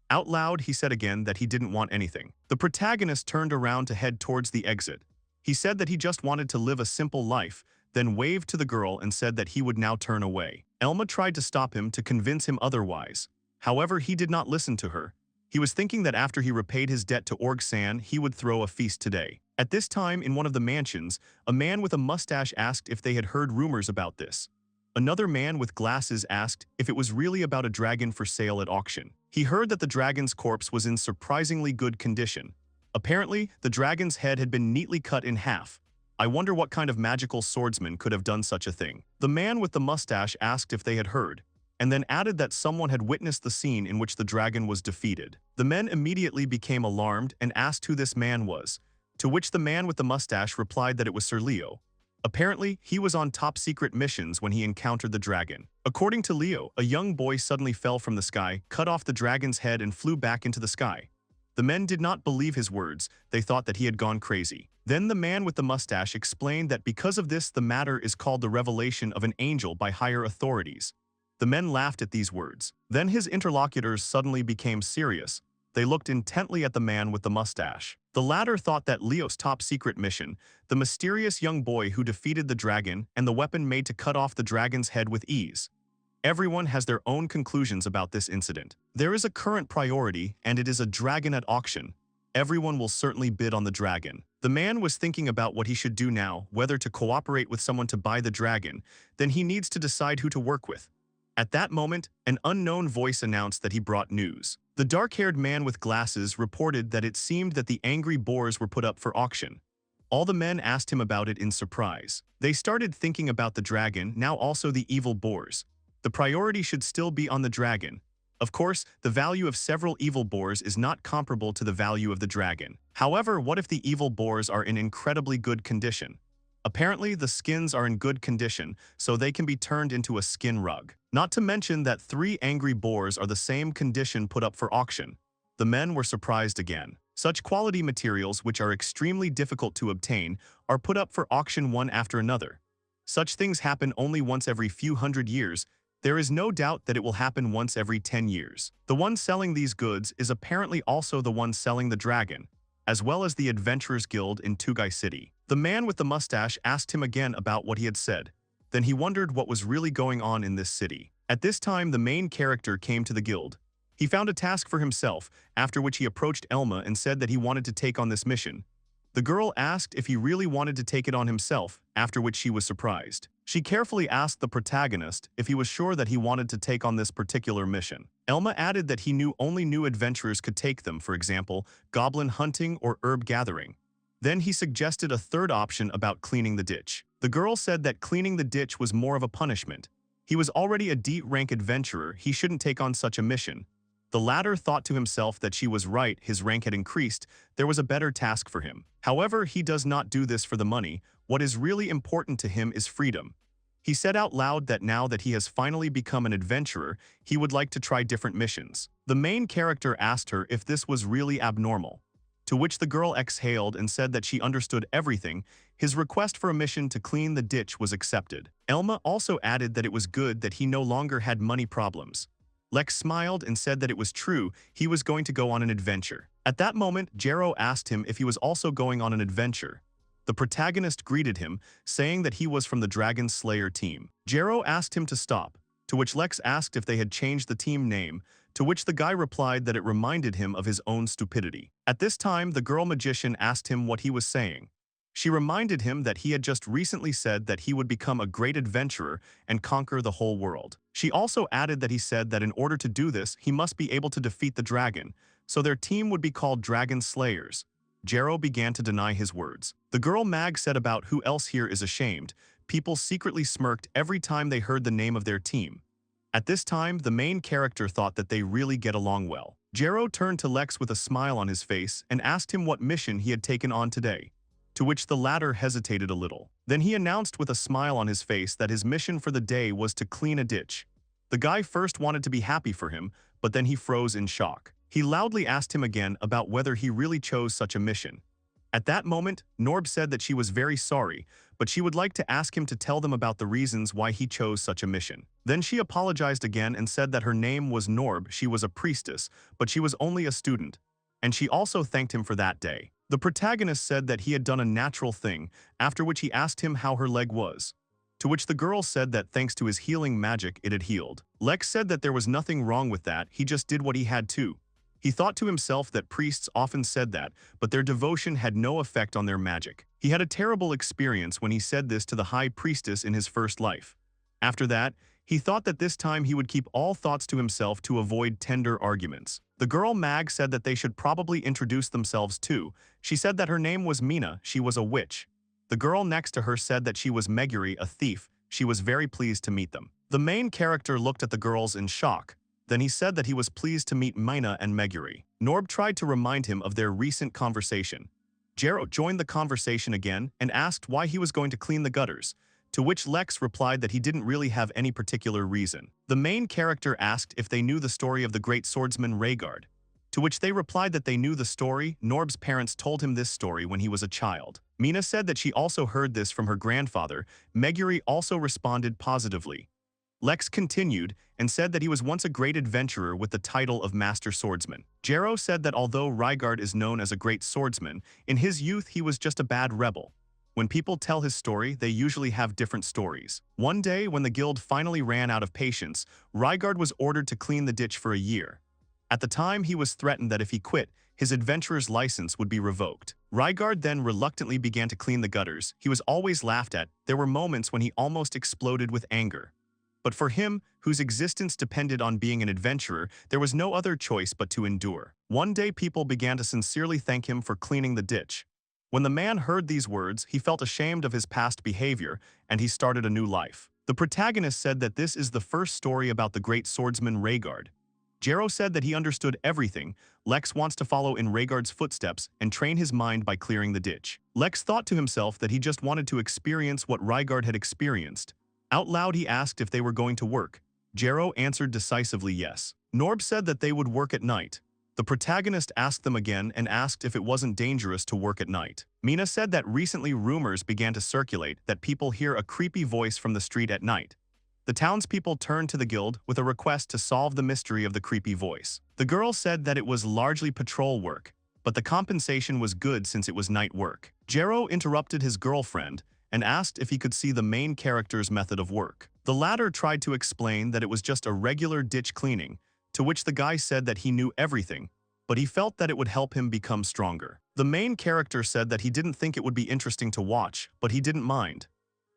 Out loud he said again that he didn't want anything. The protagonist turned around to head towards the exit. He said that he just wanted to live a simple life, then waved to the girl and said that he would now turn away. Elma tried to stop him to convince him otherwise. However, he did not listen to her. He was thinking that after he repaid his debt to Org-san, he would throw a feast today. At this time, in one of the mansions, a man with a mustache asked if they had heard rumors about this. Another man with glasses asked if it was really about a dragon for sale at auction. He heard that the dragon's corpse was in surprisingly good condition. Apparently, the dragon's head had been neatly cut in half. I wonder what kind of magical swordsman could have done such a thing. The man with the mustache asked if they had heard, and then added that someone had witnessed the scene in which the dragon was defeated. The men immediately became alarmed and asked who this man was, to which the man with the mustache replied that it was Sir Leo. Apparently, he was on top-secret missions when he encountered the dragon. According to Leo, a young boy suddenly fell from the sky, cut off the dragon's head and flew back into the sky. The men did not believe his words. They thought that he had gone crazy. Then the man with the mustache explained that because of this the matter is called the revelation of an angel by higher authorities. The men laughed at these words. Then his interlocutors suddenly became serious. They looked intently at the man with the mustache. The latter thought that Leo's top-secret mission, the mysterious young boy who defeated the dragon, and the weapon made to cut off the dragon's head with ease. Everyone has their own conclusions about this incident. There is a current priority, and it is a dragon at auction. Everyone will certainly bid on the dragon. The man was thinking about what he should do now, whether to cooperate with someone to buy the dragon. Then he needs to decide who to work with. At that moment, an unknown voice announced that he brought news. The dark-haired man with glasses reported that it seemed that the angry boars were put up for auction. All the men asked him about it in surprise. They started thinking about the dragon, now also the evil boars. The priority should still be on the dragon. Of course, the value of several evil boars is not comparable to the value of the dragon. However, what if the evil boars are in incredibly good condition? Apparently, the skins are in good condition, so they can be turned into a skin rug. Not to mention that 3 angry boars are the same condition put up for auction. The men were surprised again. Such quality materials, which are extremely difficult to obtain, are put up for auction one after another. Such things happen only once every few hundred years. There is no doubt that it will happen once every 10 years. The one selling these goods is apparently also the one selling the dragon, as well as the Adventurers Guild in Tugai City. The man with the mustache asked him again about what he had said. Then he wondered what was really going on in this city. At this time, the main character came to the guild. He found a task for himself, after which he approached Elma and said that he wanted to take on this mission. The girl asked if he really wanted to take it on himself, after which she was surprised. She carefully asked the protagonist if he was sure that he wanted to take on this particular mission. Elma added that he knew only new adventurers could take them, for example, goblin hunting or herb gathering. Then he suggested a third option about cleaning the ditch. The girl said that cleaning the ditch was more of a punishment. He was already a D-rank adventurer, he shouldn't take on such a mission. The latter thought to himself that she was right, his rank had increased, there was a better task for him. However, he does not do this for the money, what is really important to him is freedom. He said out loud that now that he has finally become an adventurer, he would like to try different missions. The main character asked her if this was really abnormal, to which the girl exhaled and said that she understood everything. His request for a mission to clean the ditch was accepted. Elma also added that it was good that he no longer had money problems. Lex smiled and said that it was true, he was going to go on an adventure. At that moment, Jero asked him if he was also going on an adventure. The protagonist greeted him, saying that he was from the Dragon Slayer team. Jero asked him to stop, to which Lex asked if they had changed the team name, to which the guy replied that it reminded him of his own stupidity. At this time, the girl magician asked him what he was saying. She reminded him that he had just recently said that he would become a great adventurer and conquer the whole world. She also added that he said that in order to do this, he must be able to defeat the dragon, so their team would be called Dragon Slayers. Jero began to deny his words. The girl Mag said about who else here is ashamed. People secretly smirked every time they heard the name of their team. At this time, the main character thought that they really get along well. Jero turned to Lex with a smile on his face and asked him what mission he had taken on today, to which the latter hesitated a little. Then he announced with a smile on his face that his mission for the day was to clean a ditch. The guy first wanted to be happy for him, but then he froze in shock. He loudly asked him again about whether he really chose such a mission. At that moment, Norb said that she was very sorry, but she would like to ask him to tell them about the reasons why he chose such a mission. Then she apologized again and said that her name was Norb, she was a priestess, but she was only a student. And she also thanked him for that day. The protagonist said that he had done a natural thing, after which he asked him how her leg was, to which the girl said that thanks to his healing magic it had healed. Lex said that there was nothing wrong with that, he just did what he had to. He thought to himself that priests often said that, but their devotion had no effect on their magic. He had a terrible experience when he said this to the high priestess in his first life. After that, he thought that this time he would keep all thoughts to himself to avoid tender arguments. The girl Mag said that they should probably introduce themselves too. She said that her name was Mina, she was a witch. The girl next to her said that she was Meguri, a thief. She was very pleased to meet them. The main character looked at the girls in shock. Then he said that he was pleased to meet Mina and Meguri. Norb tried to remind him of their recent conversation. Jero joined the conversation again and asked why he was going to clean the gutters, to which Lex replied that he didn't really have any particular reason. The main character asked if they knew the story of the great swordsman Rhaegar, to which they replied that they knew the story. Norb's parents told him this story when he was a child. Mina said that she also heard this from her grandfather. Meguri also responded positively. Lex continued and said that he was once a great adventurer with the title of Master Swordsman. Jero said that although Rhaegar is known as a great swordsman, in his youth he was just a bad rebel. When people tell his story, they usually have different stories. One day, when the guild finally ran out of patience, Rhaegar was ordered to clean the ditch for a year. At the time, he was threatened that if he quit, his adventurer's license would be revoked. Rhaegar then reluctantly began to clean the gutters. He was always laughed at. There were moments when he almost exploded with anger. But for him, whose existence depended on being an adventurer, there was no other choice but to endure. One day people began to sincerely thank him for cleaning the ditch. When the man heard these words, he felt ashamed of his past behavior, and he started a new life. The protagonist said that this is the first story about the great swordsman Rhaegar. Jero said that he understood everything. Lex wants to follow in Rhaegar's footsteps and train his mind by clearing the ditch. Lex thought to himself that he just wanted to experience what Rhaegar had experienced. Out loud he asked if they were going to work. Jero answered decisively yes. Norb said that they would work at night. The protagonist asked them again and asked if it wasn't dangerous to work at night. Mina said that recently rumors began to circulate that people hear a creepy voice from the street at night. The townspeople turned to the guild with a request to solve the mystery of the creepy voice. The girl said that it was largely patrol work, but the compensation was good since it was night work. Jero interrupted his girlfriend and asked if he could see the main character's method of work. The latter tried to explain that it was just a regular ditch cleaning, to which the guy said that he knew everything. but he felt that it would help him become stronger. The main character said that he didn't think it would be interesting to watch, but he didn't mind.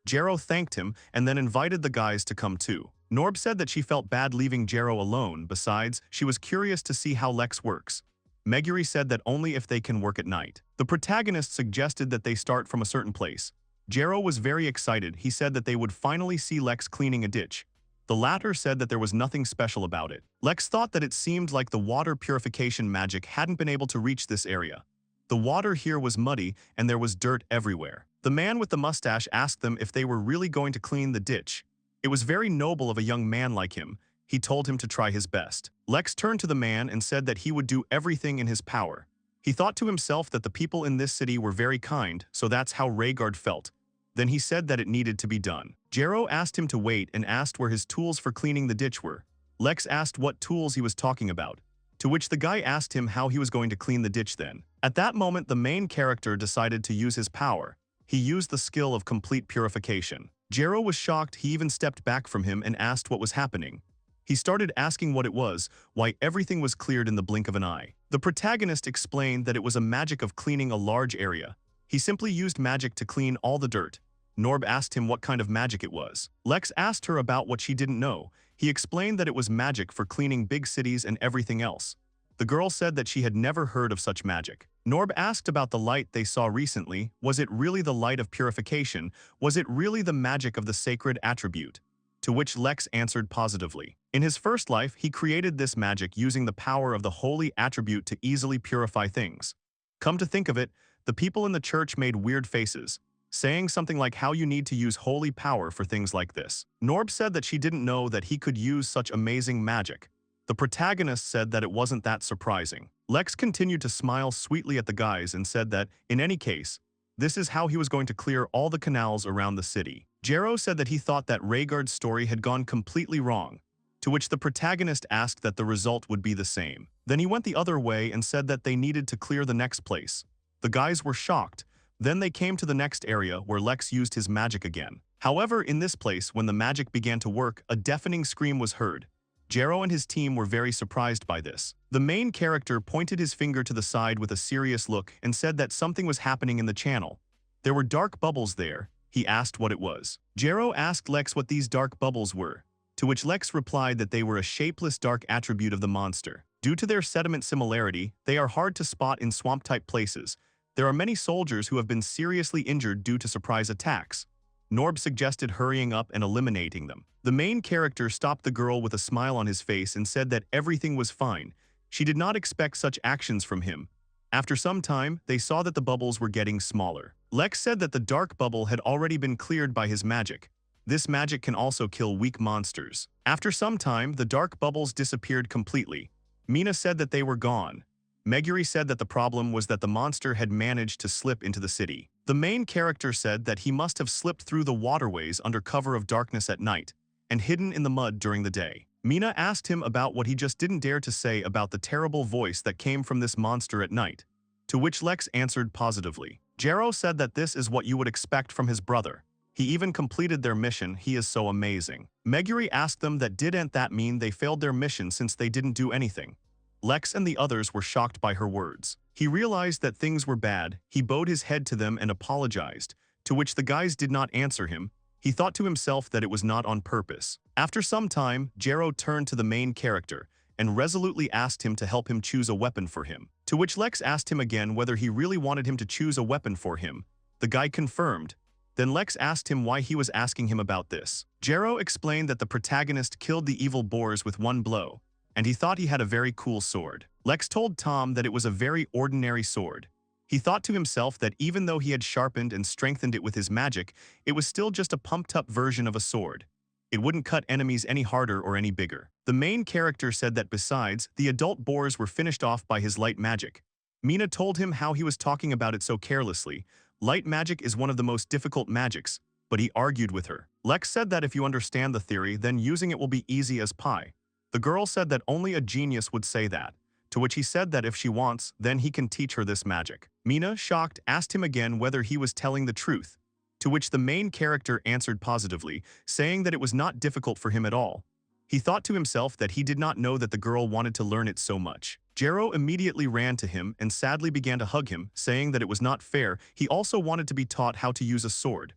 Jero thanked him and then invited the guys to come too. Norb said that she felt bad leaving Jero alone, besides, she was curious to see how Lex works. Meguri said that only if they can work at night. The protagonist suggested that they start from a certain place. Jero was very excited. He said that they would finally see Lex cleaning a ditch. The latter said that there was nothing special about it. Lex thought that it seemed like the water purification magic hadn't been able to reach this area. The water here was muddy and there was dirt everywhere. The man with the mustache asked them if they were really going to clean the ditch. It was very noble of a young man like him. He told him to try his best. Lex turned to the man and said that he would do everything in his power. He thought to himself that the people in this city were very kind, so that's how Rhaegar felt. Then he said that it needed to be done. Jero asked him to wait and asked where his tools for cleaning the ditch were. Lex asked what tools he was talking about, to which the guy asked him how he was going to clean the ditch then. At that moment, the main character decided to use his power. He used the skill of complete purification. Jero was shocked. He even stepped back from him and asked what was happening. He started asking what it was, why everything was cleared in the blink of an eye. The protagonist explained that it was a magic of cleaning a large area. He simply used magic to clean all the dirt. Norb asked him what kind of magic it was. Lex asked her about what she didn't know. He explained that it was magic for cleaning big cities and everything else. The girl said that she had never heard of such magic. Norb asked about the light they saw recently. Was it really the light of purification? Was it really the magic of the sacred attribute? To which Lex answered positively. In his first life, he created this magic using the power of the holy attribute to easily purify things. Come to think of it, the people in the church made weird faces, saying something like how you need to use holy power for things like this. Norb said that she didn't know that he could use such amazing magic. The protagonist said that it wasn't that surprising. Lex continued to smile sweetly at the guys and said that, in any case, this is how he was going to clear all the canals around the city. Jero said that he thought that Rhaegar's story had gone completely wrong, to which the protagonist asked that the result would be the same. Then he went the other way and said that they needed to clear the next place. The guys were shocked. Then they came to the next area where Lex used his magic again. However, in this place, when the magic began to work, a deafening scream was heard. Jero and his team were very surprised by this. The main character pointed his finger to the side with a serious look and said that something was happening in the channel. There were dark bubbles there. He asked what it was. Jero asked Lex what these dark bubbles were, to which Lex replied that they were a shapeless dark attribute of the monster. Due to their sediment similarity, they are hard to spot in swamp-type places. There are many soldiers who have been seriously injured due to surprise attacks. Norb suggested hurrying up and eliminating them. The main character stopped the girl with a smile on his face and said that everything was fine. She did not expect such actions from him. After some time, they saw that the bubbles were getting smaller. Lex said that the dark bubble had already been cleared by his magic. This magic can also kill weak monsters. After some time, the dark bubbles disappeared completely. Mina said that they were gone. Meguri said that the problem was that the monster had managed to slip into the city. The main character said that he must have slipped through the waterways under cover of darkness at night and hidden in the mud during the day. Mina asked him about what he just didn't dare to say about the terrible voice that came from this monster at night, to which Lex answered positively. Jero said that this is what you would expect from his brother. He even completed their mission. He is so amazing. Meguri asked them that didn't that mean they failed their mission since they didn't do anything. Lex and the others were shocked by her words. He realized that things were bad. He bowed his head to them and apologized, to which the guys did not answer him. He thought to himself that it was not on purpose. After some time, Jero turned to the main character and resolutely asked him to help him choose a weapon for him, to which Lex asked him again whether he really wanted him to choose a weapon for him. The guy confirmed. Then Lex asked him why he was asking him about this. Jero explained that the protagonist killed the evil boars with one blow, and he thought he had a very cool sword. Lex told Tom that it was a very ordinary sword. He thought to himself that even though he had sharpened and strengthened it with his magic, it was still just a pumped-up version of a sword. It wouldn't cut enemies any harder or any bigger. The main character said that besides, the adult boars were finished off by his light magic. Mina told him how he was talking about it so carelessly. Light magic is one of the most difficult magics, but he argued with her. Lex said that if you understand the theory, then using it will be easy as pie. The girl said that only a genius would say that, to which he said that if she wants, then he can teach her this magic. Mina, shocked, asked him again whether he was telling the truth, to which the main character answered positively, saying that it was not difficult for him at all. He thought to himself that he did not know that the girl wanted to learn it so much. Jero immediately ran to him and sadly began to hug him, saying that it was not fair. He also wanted to be taught how to use a sword.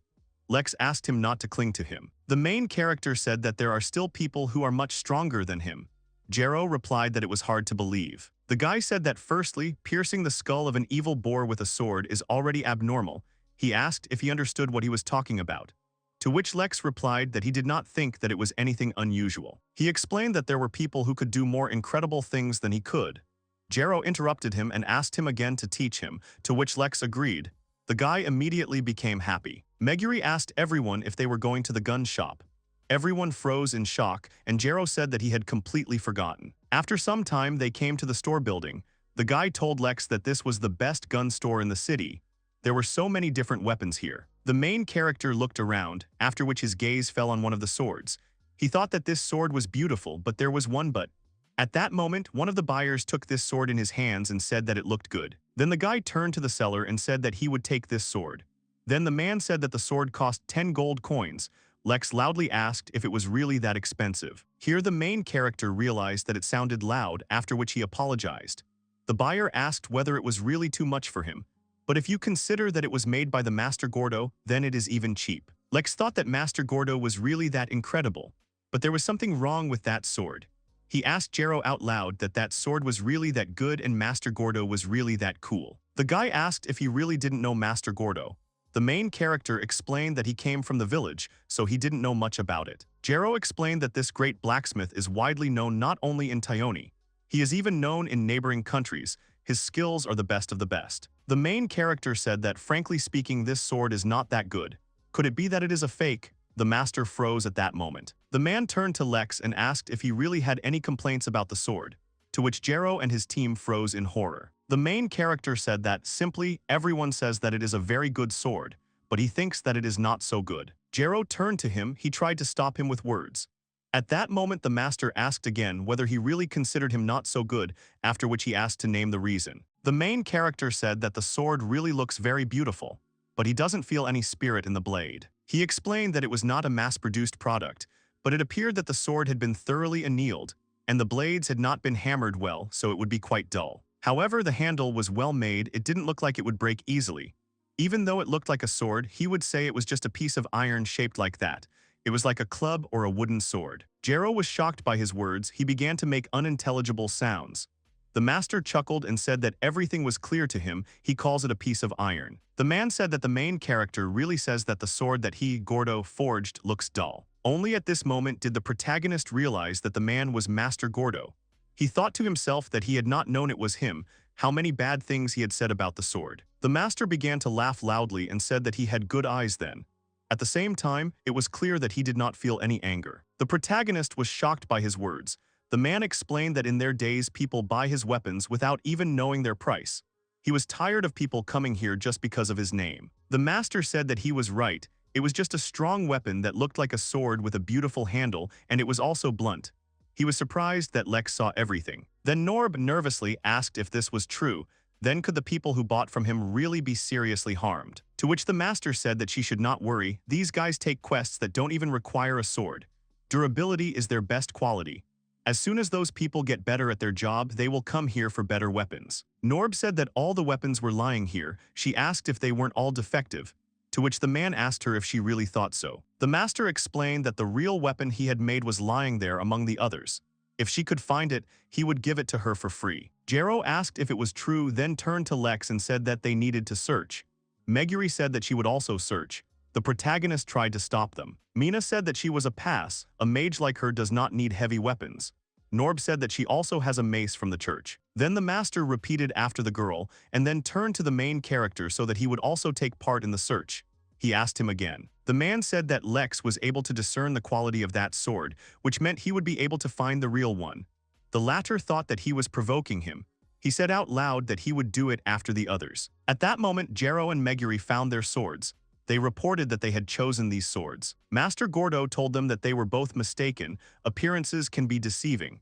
Lex asked him not to cling to him. The main character said that there are still people who are much stronger than him. Jero replied that it was hard to believe. The guy said that firstly, piercing the skull of an evil boar with a sword is already abnormal. He asked if he understood what he was talking about. To which Lex replied that he did not think that it was anything unusual. He explained that there were people who could do more incredible things than he could. Jero interrupted him and asked him again to teach him, to which Lex agreed. The guy immediately became happy. Meguri asked everyone if they were going to the gun shop. Everyone froze in shock, and Jero said that he had completely forgotten. After some time, they came to the store building. The guy told Lex that this was the best gun store in the city. There were so many different weapons here. The main character looked around, after which his gaze fell on one of the swords. He thought that this sword was beautiful, but there was one but. At that moment, one of the buyers took this sword in his hands and said that it looked good. Then the guy turned to the seller and said that he would take this sword. Then the man said that the sword cost 10 gold coins. Lex loudly asked if it was really that expensive. Here the main character realized that it sounded loud, after which he apologized. The buyer asked whether it was really too much for him. But if you consider that it was made by the Master Gordo, then it is even cheap. Lex thought that Master Gordo was really that incredible. But there was something wrong with that sword. He asked Jero out loud that that sword was really that good and Master Gordo was really that cool. The guy asked if he really didn't know Master Gordo. The main character explained that he came from the village, so he didn't know much about it. Jero explained that this great blacksmith is widely known not only in Taioni. He is even known in neighboring countries. His skills are the best of the best. The main character said that frankly speaking this sword is not that good. Could it be that it is a fake? The master froze at that moment. The man turned to Lex and asked if he really had any complaints about the sword, to which Jero and his team froze in horror. The main character said that, simply, everyone says that it is a very good sword, but he thinks that it is not so good. Jero turned to him, he tried to stop him with words. At that moment the master asked again whether he really considered him not so good, after which he asked to name the reason. The main character said that the sword really looks very beautiful, but he doesn't feel any spirit in the blade. He explained that it was not a mass-produced product, but it appeared that the sword had been thoroughly annealed, and the blades had not been hammered well, so it would be quite dull. However, the handle was well made, it didn't look like it would break easily. Even though it looked like a sword, he would say it was just a piece of iron shaped like that. It was like a club or a wooden sword. Jero was shocked by his words, he began to make unintelligible sounds. The master chuckled and said that everything was clear to him, he calls it a piece of iron. The man said that the main character really says that the sword that he, Gordo, forged looks dull. Only at this moment did the protagonist realize that the man was Master Gordo. He thought to himself that he had not known it was him, how many bad things he had said about the sword. The master began to laugh loudly and said that he had good eyes then. At the same time, it was clear that he did not feel any anger. The protagonist was shocked by his words. The man explained that in their days people buy his weapons without even knowing their price. He was tired of people coming here just because of his name. The master said that he was right. It was just a strong weapon that looked like a sword with a beautiful handle, and it was also blunt. He was surprised that Lex saw everything. Then Norb nervously asked if this was true. Then could the people who bought from him really be seriously harmed? To which the master said that she should not worry, these guys take quests that don't even require a sword. Durability is their best quality. As soon as those people get better at their job, they will come here for better weapons. Norb said that all the weapons were lying here. She asked if they weren't all defective, to which the man asked her if she really thought so. The master explained that the real weapon he had made was lying there among the others. If she could find it, he would give it to her for free. Jero asked if it was true, then turned to Lex and said that they needed to search. Meguri said that she would also search. The protagonist tried to stop them. Mina said that she was a pass, a mage like her does not need heavy weapons. Norb said that she also has a mace from the church. Then the master repeated after the girl, and then turned to the main character so that he would also take part in the search. He asked him again. The man said that Lex was able to discern the quality of that sword, which meant he would be able to find the real one. The latter thought that he was provoking him. He said out loud that he would do it after the others. At that moment, Jero and Meguri found their swords. They reported that they had chosen these swords. Master Gordo told them that they were both mistaken. Appearances can be deceiving.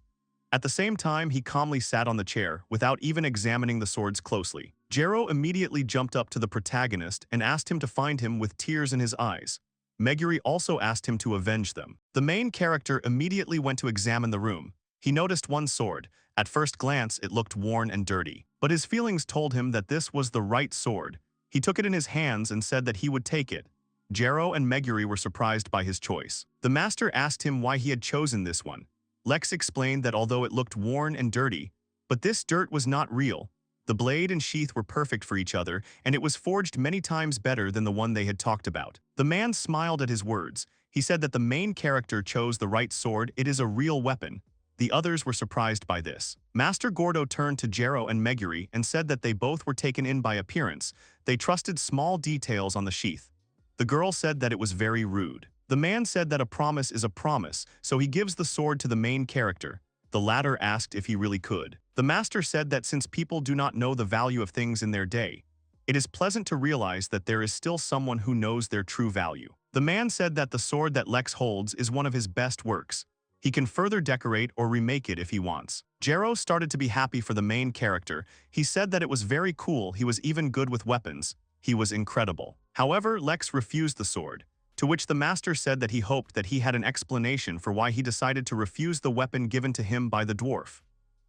At the same time, he calmly sat on the chair, without even examining the swords closely. Jero immediately jumped up to the protagonist and asked him to find him with tears in his eyes. Meguri also asked him to avenge them. The main character immediately went to examine the room. He noticed one sword. At first glance, it looked worn and dirty, but his feelings told him that this was the right sword. He took it in his hands and said that he would take it. Jero and Meguri were surprised by his choice. The master asked him why he had chosen this one. Lex explained that although it looked worn and dirty, but this dirt was not real. The blade and sheath were perfect for each other, and it was forged many times better than the one they had talked about. The man smiled at his words. He said that the main character chose the right sword. It is a real weapon. The others were surprised by this. Master Gordo turned to Jero and Meguri and said that they both were taken in by appearance. They trusted small details on the sheath. The girl said that it was very rude. The man said that a promise is a promise, so he gives the sword to the main character. The latter asked if he really could. The master said that since people do not know the value of things in their day, it is pleasant to realize that there is still someone who knows their true value. The man said that the sword that Lex holds is one of his best works. He can further decorate or remake it if he wants. Jero started to be happy for the main character. He said that it was very cool. He was even good with weapons. He was incredible. However, Lex refused the sword, to which the master said that he hoped that he had an explanation for why he decided to refuse the weapon given to him by the dwarf.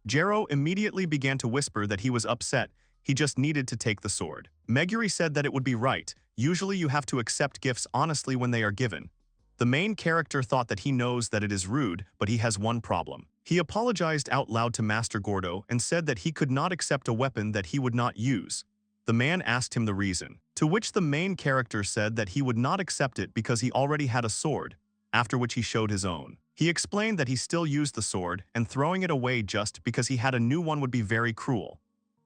Jero immediately began to whisper that he was upset. He just needed to take the sword. Meguri said that it would be right. Usually you have to accept gifts honestly when they are given. The main character thought that he knows that it is rude, but he has one problem. He apologized out loud to Master Gordo and said that he could not accept a weapon that he would not use. The man asked him the reason, to which the main character said that he would not accept it because he already had a sword, after which he showed his own. He explained that he still used the sword, and throwing it away just because he had a new one would be very cruel.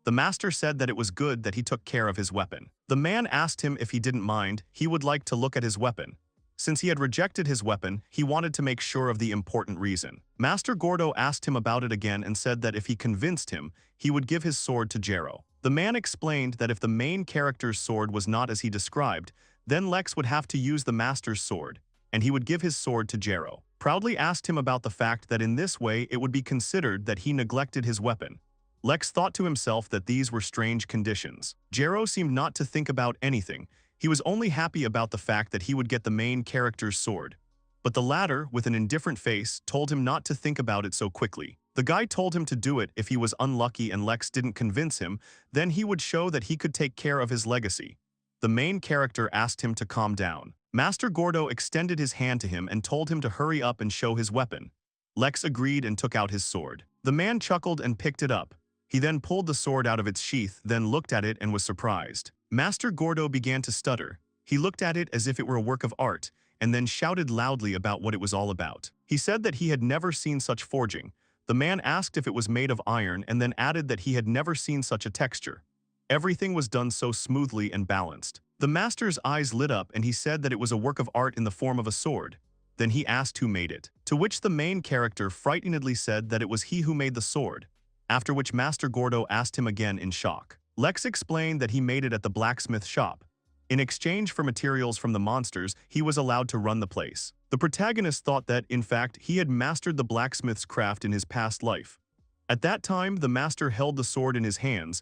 The master said that it was good that he took care of his weapon. The man asked him if he didn't mind. He would like to look at his weapon. Since he had rejected his weapon, he wanted to make sure of the important reason. Master Gordo asked him about it again and said that if he convinced him, he would give his sword to Jero. The man explained that if the main character's sword was not as he described, then Lex would have to use the master's sword, and he would give his sword to Jero. Proudly asked him about the fact that in this way it would be considered that he neglected his weapon. Lex thought to himself that these were strange conditions. Jero seemed not to think about anything. He was only happy about the fact that he would get the main character's sword. But the latter, with an indifferent face, told him not to think about it so quickly. The guy told him to do it if he was unlucky and Lex didn't convince him, then he would show that he could take care of his legacy. The main character asked him to calm down. Master Gordo extended his hand to him and told him to hurry up and show his weapon. Lex agreed and took out his sword. The man chuckled and picked it up. He then pulled the sword out of its sheath, then looked at it and was surprised. Master Gordo began to stutter. He looked at it as if it were a work of art, and then shouted loudly about what it was all about. He said that he had never seen such forging. The man asked if it was made of iron and then added that he had never seen such a texture. Everything was done so smoothly and balanced. The master's eyes lit up and he said that it was a work of art in the form of a sword. Then he asked who made it, to which the main character frightenedly said that it was he who made the sword, after which Master Gordo asked him again in shock. Lex explained that he made it at the blacksmith shop. In exchange for materials from the monsters, he was allowed to run the place. The protagonist thought that, in fact, he had mastered the blacksmith's craft in his past life. At that time, the master held the sword in his hands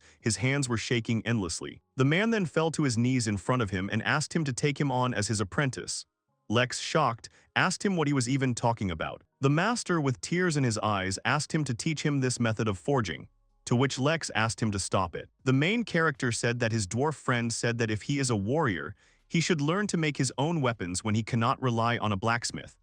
were shaking endlessly. The man then fell to his knees in front of him and asked him to take him on as his apprentice. Lex, shocked, asked him what he was even talking about. The master, with tears in his eyes, asked him to teach him this method of forging, to which Lex asked him to stop it. The main character said that his dwarf friend said that if he is a warrior, he should learn to make his own weapons when he cannot rely on a blacksmith,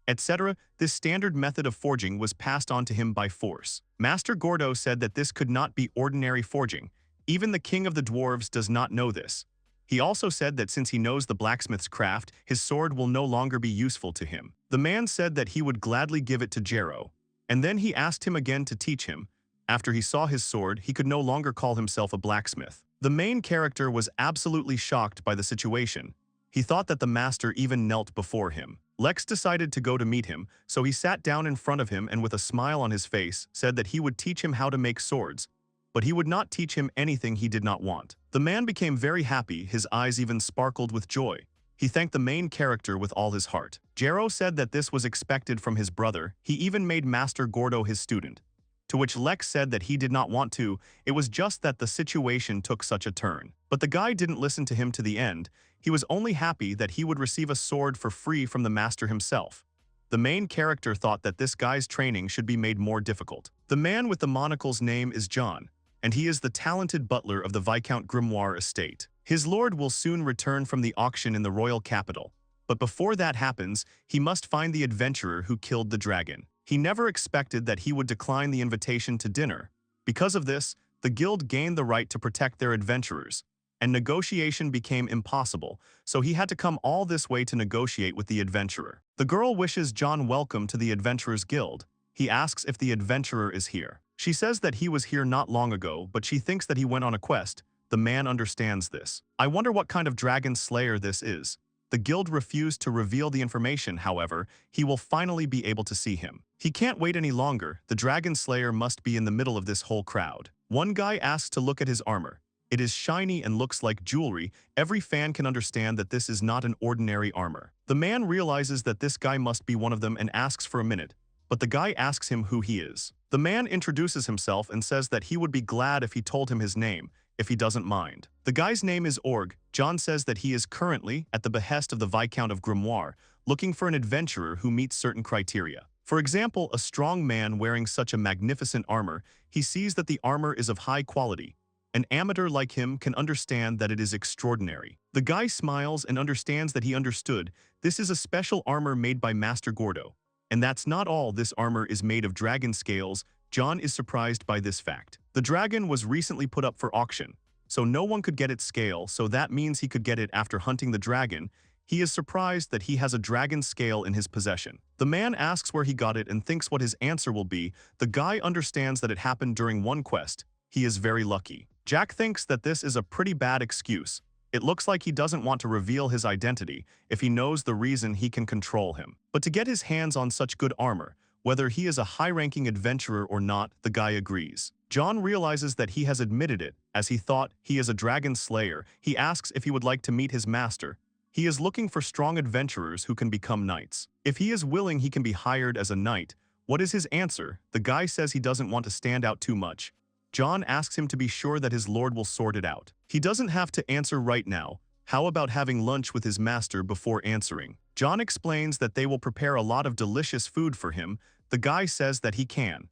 etc. This standard method of forging was passed on to him by force. Master Gordo said that this could not be ordinary forging. Even the king of the dwarves does not know this. He also said that since he knows the blacksmith's craft, his sword will no longer be useful to him. The man said that he would gladly give it to Jero, and then he asked him again to teach him. After he saw his sword, he could no longer call himself a blacksmith. The main character was absolutely shocked by the situation. He thought that the master even knelt before him. Lex decided to go to meet him, so he sat down in front of him and with a smile on his face said that he would teach him how to make swords, but he would not teach him anything he did not want. The man became very happy, his eyes even sparkled with joy. He thanked the main character with all his heart. Jero said that this was expected from his brother. He even made Master Gordo his student, to which Lex said that he did not want to, it was just that the situation took such a turn. But the guy didn't listen to him to the end. He was only happy that he would receive a sword for free from the master himself. The main character thought that this guy's training should be made more difficult. The man with the monocle's name is John, and he is the talented butler of the Viscount Grimoire estate. His lord will soon return from the auction in the royal capital, but before that happens, he must find the adventurer who killed the dragon. He never expected that he would decline the invitation to dinner. Because of this, the guild gained the right to protect their adventurers, and negotiation became impossible, so he had to come all this way to negotiate with the adventurer. The girl wishes John welcome to the Adventurers Guild. He asks if the adventurer is here. She says that he was here not long ago, but she thinks that he went on a quest. The man understands this. I wonder what kind of dragon slayer this is. The guild refused to reveal the information, however, he will finally be able to see him. He can't wait any longer. The dragon slayer must be in the middle of this whole crowd. One guy asks to look at his armor. It is shiny and looks like jewelry. Every fan can understand that this is not an ordinary armor. The man realizes that this guy must be one of them and asks for a minute, but the guy asks him who he is. The man introduces himself and says that he would be glad if he told him his name, if he doesn't mind. The guy's name is Org. John says that he is currently, at the behest of the Viscount of Grimoire, looking for an adventurer who meets certain criteria. For example, a strong man wearing such a magnificent armor, he sees that the armor is of high quality. An amateur like him can understand that it is extraordinary. The guy smiles and understands that he understood. This is a special armor made by Master Gordo. And that's not all. This armor is made of dragon scales. John is surprised by this fact. The dragon was recently put up for auction, so no one could get its scale, so that means he could get it after hunting the dragon. He is surprised that he has a dragon scale in his possession. The man asks where he got it and thinks what his answer will be. The guy understands that it happened during one quest. He is very lucky. Jack thinks that this is a pretty bad excuse. It looks like he doesn't want to reveal his identity. If he knows the reason, he can control him. But to get his hands on such good armor, whether he is a high-ranking adventurer or not, the guy agrees. John realizes that he has admitted it, as he thought he is a dragon slayer. He asks if he would like to meet his master. He is looking for strong adventurers who can become knights. If he is willing, he can be hired as a knight. What is his answer? The guy says he doesn't want to stand out too much. John asks him to be sure that his lord will sort it out. He doesn't have to answer right now. How about having lunch with his master before answering? John explains that they will prepare a lot of delicious food for him. The guy says that he can.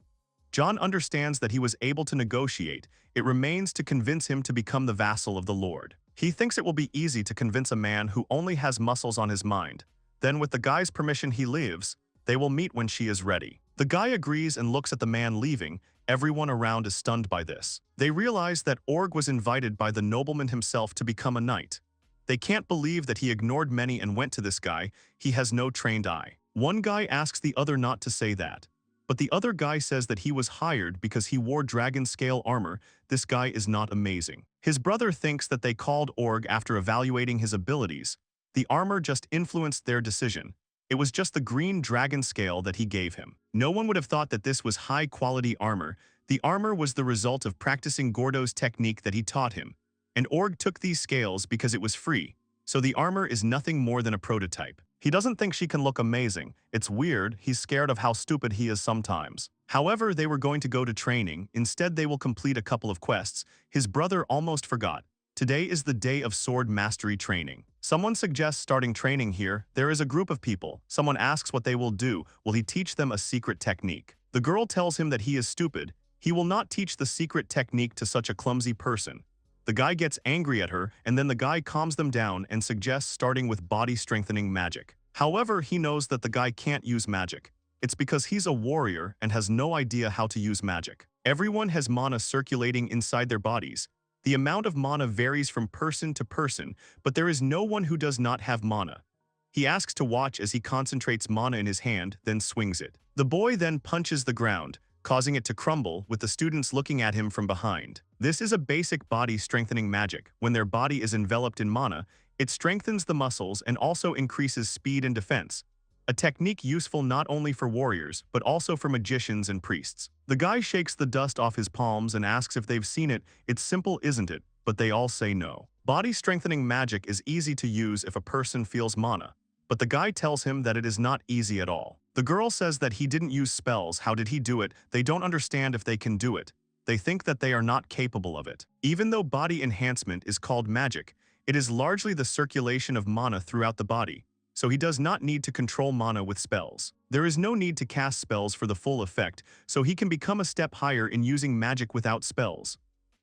John understands that he was able to negotiate. It remains to convince him to become the vassal of the lord. He thinks it will be easy to convince a man who only has muscles on his mind. Then with the guy's permission he leaves. They will meet when she is ready. The guy agrees and looks at the man leaving. Everyone around is stunned by this. They realize that Org was invited by the nobleman himself to become a knight. They can't believe that he ignored many and went to this guy. He has no trained eye. One guy asks the other not to say that. But the other guy says that he was hired because he wore dragon scale armor. This guy is not amazing. His brother thinks that they called Org after evaluating his abilities. The armor just influenced their decision. It was just the green dragon scale that he gave him. No one would have thought that this was high-quality armor. The armor was the result of practicing Gordo's technique that he taught him. And Org took these scales because it was free. So the armor is nothing more than a prototype. He doesn't think she can look amazing. It's weird. He's scared of how stupid he is sometimes. However, they were going to go to training. Instead, they will complete a couple of quests. His brother almost forgot. Today is the day of sword mastery training. Someone suggests starting training here. There is a group of people. Someone asks what they will do. Will he teach them a secret technique? The girl tells him that he is stupid. He will not teach the secret technique to such a clumsy person. The guy gets angry at her, and then the guy calms them down and suggests starting with body-strengthening magic. However, he knows that the guy can't use magic. It's because he's a warrior and has no idea how to use magic. Everyone has mana circulating inside their bodies. The amount of mana varies from person to person, but there is no one who does not have mana. He asks to watch as he concentrates mana in his hand, then swings it. The boy then punches the ground, causing it to crumble, with the students looking at him from behind. This is a basic body-strengthening magic. When their body is enveloped in mana, it strengthens the muscles and also increases speed and defense. A technique useful not only for warriors, but also for magicians and priests. The guy shakes the dust off his palms and asks if they've seen it. It's simple, isn't it? But they all say no. Body-strengthening magic is easy to use if a person feels mana. But the guy tells him that it is not easy at all. The girl says that he didn't use spells. How did he do it? They don't understand if they can do it. They think that they are not capable of it. Even though body enhancement is called magic, it is largely the circulation of mana throughout the body. so he does not need to control mana with spells. There is no need to cast spells for the full effect, so he can become a step higher in using magic without spells.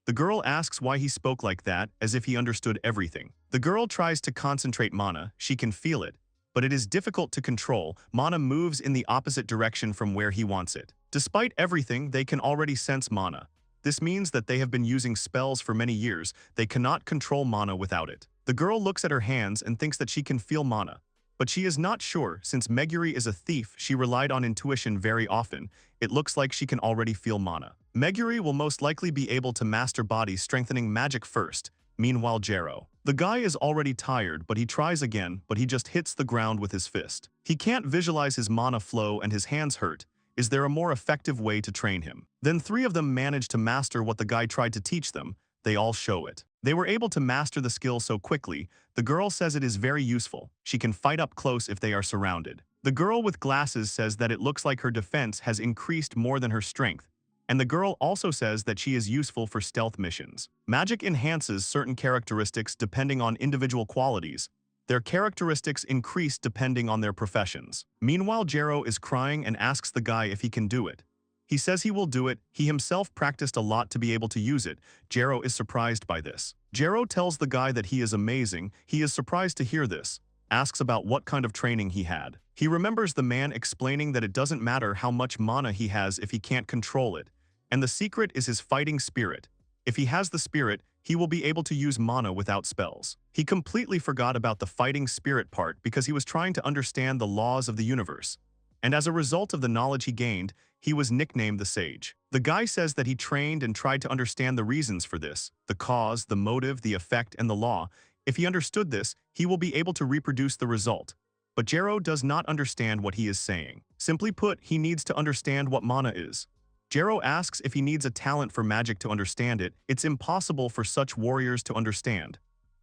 The girl asks why he spoke like that, as if he understood everything. The girl tries to concentrate mana, she can feel it, but it is difficult to control. Mana moves in the opposite direction from where he wants it. Despite everything, they can already sense mana. This means that they have been using spells for many years. They cannot control mana without it. The girl looks at her hands and thinks that she can feel mana. But she is not sure. Since Meguri is a thief, she relied on intuition very often. It looks like she can already feel mana. Meguri will most likely be able to master body strengthening magic first. Meanwhile, Jero. The guy is already tired, but he tries again, but he just hits the ground with his fist. He can't visualize his mana flow and his hands hurt. Is there a more effective way to train him? Then three of them manage to master what the guy tried to teach them. They all show it. They were able to master the skill so quickly. The girl says it is very useful. She can fight up close if they are surrounded. The girl with glasses says that it looks like her defense has increased more than her strength. And the girl also says that she is useful for stealth missions. Magic enhances certain characteristics depending on individual qualities. Their characteristics increase depending on their professions. Meanwhile, Jero is crying and asks the guy if he can do it. He says he will do it. He himself practiced a lot to be able to use it. Jero is surprised by this. Jero tells the guy that he is amazing. He is surprised to hear this. Asks about what kind of training he had. He remembers the man explaining that it doesn't matter how much mana he has if he can't control it. And the secret is his fighting spirit. If he has the spirit, he will be able to use mana without spells. He completely forgot about the fighting spirit part because he was trying to understand the laws of the universe. And as a result of the knowledge he gained, he was nicknamed the Sage. The guy says that he trained and tried to understand the reasons for this, the cause, the motive, the effect, and the law. If he understood this, he will be able to reproduce the result. But Jero does not understand what he is saying. Simply put, he needs to understand what mana is. Jero asks if he needs a talent for magic to understand it. It's impossible for such warriors to understand.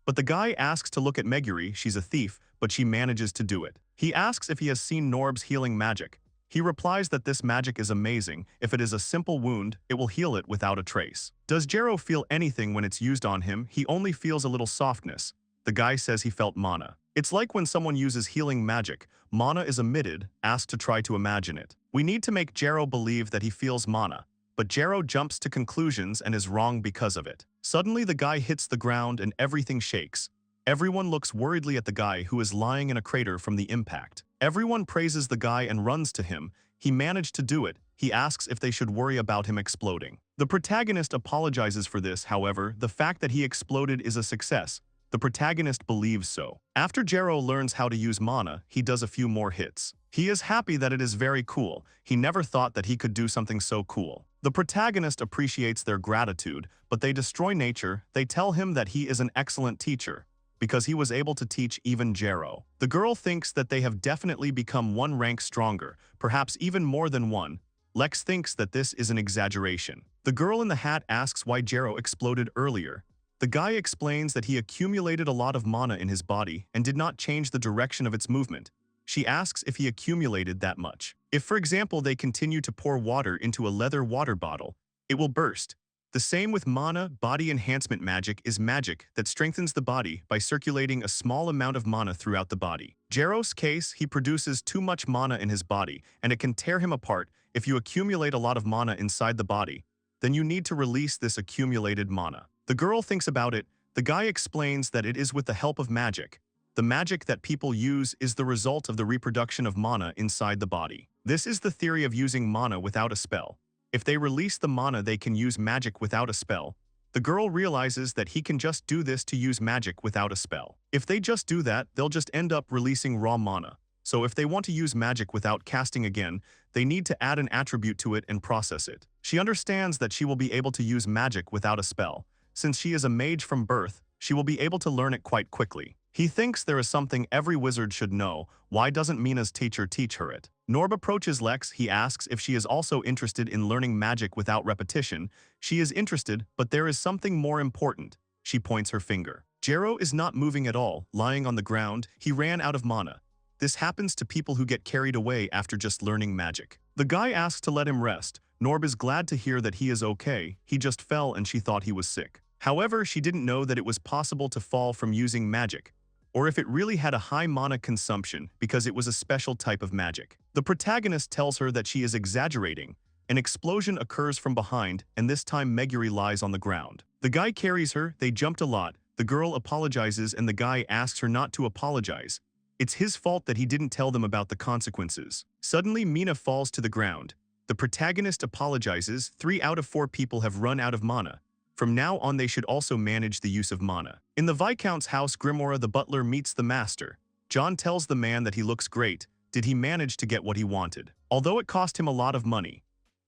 But the guy asks to look at Meguri. She's a thief, but she manages to do it. He asks if he has seen Norb's healing magic. He replies that this magic is amazing. If it is a simple wound, it will heal it without a trace. Does Jero feel anything when it's used on him? He only feels a little softness. The guy says he felt mana. It's like when someone uses healing magic. Mana is emitted, asked to try to imagine it. We need to make Jero believe that he feels mana. But Jero jumps to conclusions and is wrong because of it. Suddenly the guy hits the ground and everything shakes. Everyone looks worriedly at the guy who is lying in a crater from the impact. Everyone praises the guy and runs to him. He managed to do it. He asks if they should worry about him exploding. The protagonist apologizes for this, however, the fact that he exploded is a success. The protagonist believes so. After Jero learns how to use mana, he does a few more hits. He is happy that it is very cool. He never thought that he could do something so cool. The protagonist appreciates their gratitude, but they destroy nature. They tell him that he is an excellent teacher, because he was able to teach even Jero. The girl thinks that they have definitely become one rank stronger, perhaps even more than one. Lex thinks that this is an exaggeration. The girl in the hat asks why Jero exploded earlier. The guy explains that he accumulated a lot of mana in his body and did not change the direction of its movement. She asks if he accumulated that much. If, for example, they continue to pour water into a leather water bottle, it will burst. The same with mana. Body enhancement magic is magic that strengthens the body by circulating a small amount of mana throughout the body. Jero's case, he produces too much mana in his body, and it can tear him apart. If you accumulate a lot of mana inside the body, then you need to release this accumulated mana. The girl thinks about it. The guy explains that it is with the help of magic. The magic that people use is the result of the reproduction of mana inside the body. This is the theory of using mana without a spell. If they release the mana, they can use magic without a spell. The girl realizes that he can just do this to use magic without a spell. If they just do that, they'll just end up releasing raw mana. So if they want to use magic without casting again, they need to add an attribute to it and process it. She understands that she will be able to use magic without a spell. Since she is a mage from birth, she will be able to learn it quite quickly. He thinks there is something every wizard should know. Why doesn't Mina's teacher teach her it? Norb approaches Lex. He asks if she is also interested in learning magic without repetition. She is interested, but there is something more important. She points her finger. Jero is not moving at all, lying on the ground. He ran out of mana. This happens to people who get carried away after just learning magic. The guy asks to let him rest. Norb is glad to hear that he is okay. He just fell and she thought he was sick. However, she didn't know that it was possible to fall from using magic. or if it really had a high mana consumption because it was a special type of magic. The protagonist tells her that she is exaggerating. An explosion occurs from behind, and this time Meguri lies on the ground. The guy carries her, they jumped a lot, the girl apologizes and the guy asks her not to apologize. It's his fault that he didn't tell them about the consequences. Suddenly Mina falls to the ground. The protagonist apologizes, 3 out of 4 people have run out of mana. From now on they should also manage the use of mana. In the Viscount's house, Grimora the butler meets the master. John tells the man that he looks great. Did he manage to get what he wanted? Although it cost him a lot of money.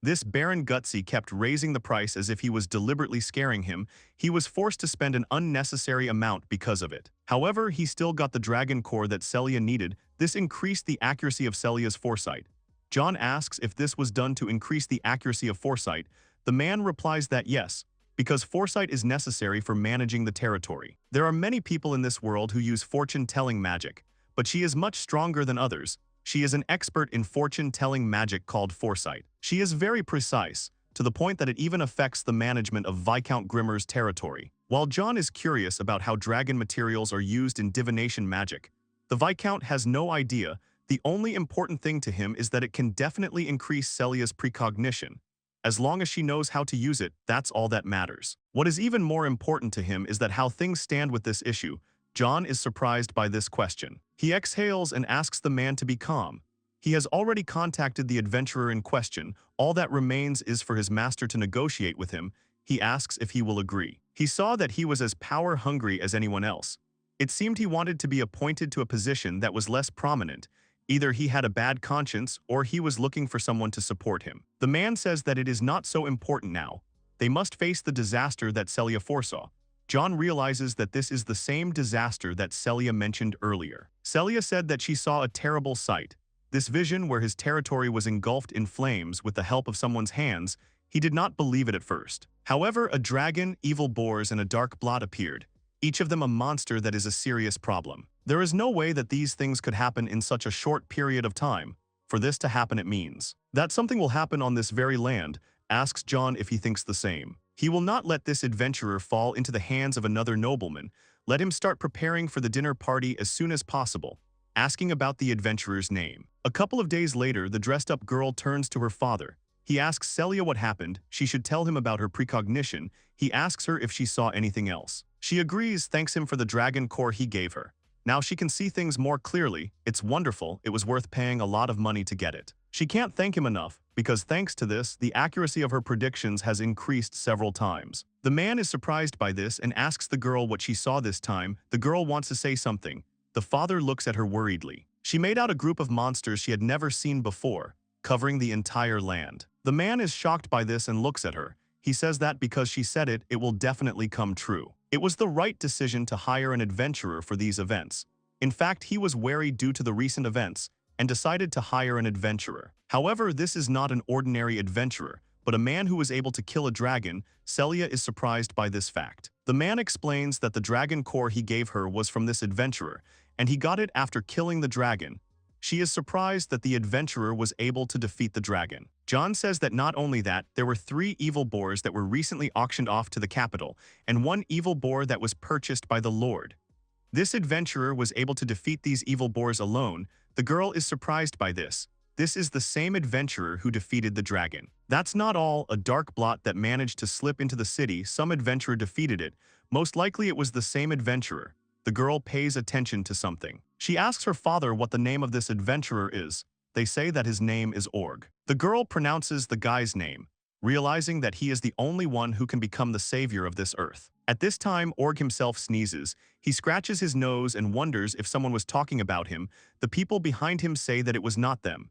This Baron Gutsy kept raising the price as if he was deliberately scaring him. He was forced to spend an unnecessary amount because of it. However, he still got the dragon core that Celia needed. This increased the accuracy of Celia's foresight. John asks if this was done to increase the accuracy of foresight. The man replies that yes, because foresight is necessary for managing the territory. There are many people in this world who use fortune-telling magic, but she is much stronger than others. She is an expert in fortune-telling magic called foresight. She is very precise, to the point that it even affects the management of Viscount Grimmer's territory. While John is curious about how dragon materials are used in divination magic, the Viscount has no idea. The only important thing to him is that it can definitely increase Celia's precognition. As long as she knows how to use it, that's all that matters. What is even more important to him is that how things stand with this issue. John is surprised by this question. He exhales and asks the man to be calm. He has already contacted the adventurer in question. All that remains is for his master to negotiate with him. He asks if he will agree. He saw that he was as power-hungry as anyone else. It seemed he wanted to be appointed to a position that was less prominent. Either he had a bad conscience or he was looking for someone to support him. The man says that it is not so important now. They must face the disaster that Celia foresaw. John realizes that this is the same disaster that Celia mentioned earlier. Celia said that she saw a terrible sight. This vision where his territory was engulfed in flames with the help of someone's hands. He did not believe it at first. However, a dragon, evil boars, and a dark blot appeared, each of them a monster that is a serious problem. There is no way that these things could happen in such a short period of time. For this to happen, it means that something will happen on this very land. Asks John if he thinks the same. He will not let this adventurer fall into the hands of another nobleman. Let him start preparing for the dinner party as soon as possible. Asking about the adventurer's name. A couple of days later, the dressed-up girl turns to her father. He asks Celia what happened. She should tell him about her precognition. He asks her if she saw anything else. She agrees, thanks him for the dragon core he gave her. Now she can see things more clearly. It's wonderful. It was worth paying a lot of money to get it. She can't thank him enough, because thanks to this, the accuracy of her predictions has increased several times. The man is surprised by this and asks the girl what she saw this time. The girl wants to say something. The father looks at her worriedly. She made out a group of monsters she had never seen before, covering the entire land. The man is shocked by this and looks at her. He says that because she said it, it will definitely come true. It was the right decision to hire an adventurer for these events. In fact, he was wary due to the recent events and decided to hire an adventurer. However, this is not an ordinary adventurer, but a man who was able to kill a dragon. Celia is surprised by this fact. The man explains that the dragon core he gave her was from this adventurer, and he got it after killing the dragon. She is surprised that the adventurer was able to defeat the dragon. John says that not only that, there were 3 evil boars that were recently auctioned off to the capital, and 1 evil boar that was purchased by the Lord. This adventurer was able to defeat these evil boars alone. The girl is surprised by this. This is the same adventurer who defeated the dragon. That's not all. A dark blot that managed to slip into the city. Some adventurer defeated it. Most likely it was the same adventurer. The girl pays attention to something. She asks her father what the name of this adventurer is. They say that his name is Org. The girl pronounces the guy's name, realizing that he is the only one who can become the savior of this earth. At this time, Org himself sneezes. He scratches his nose and wonders if someone was talking about him. The people behind him say that it was not them.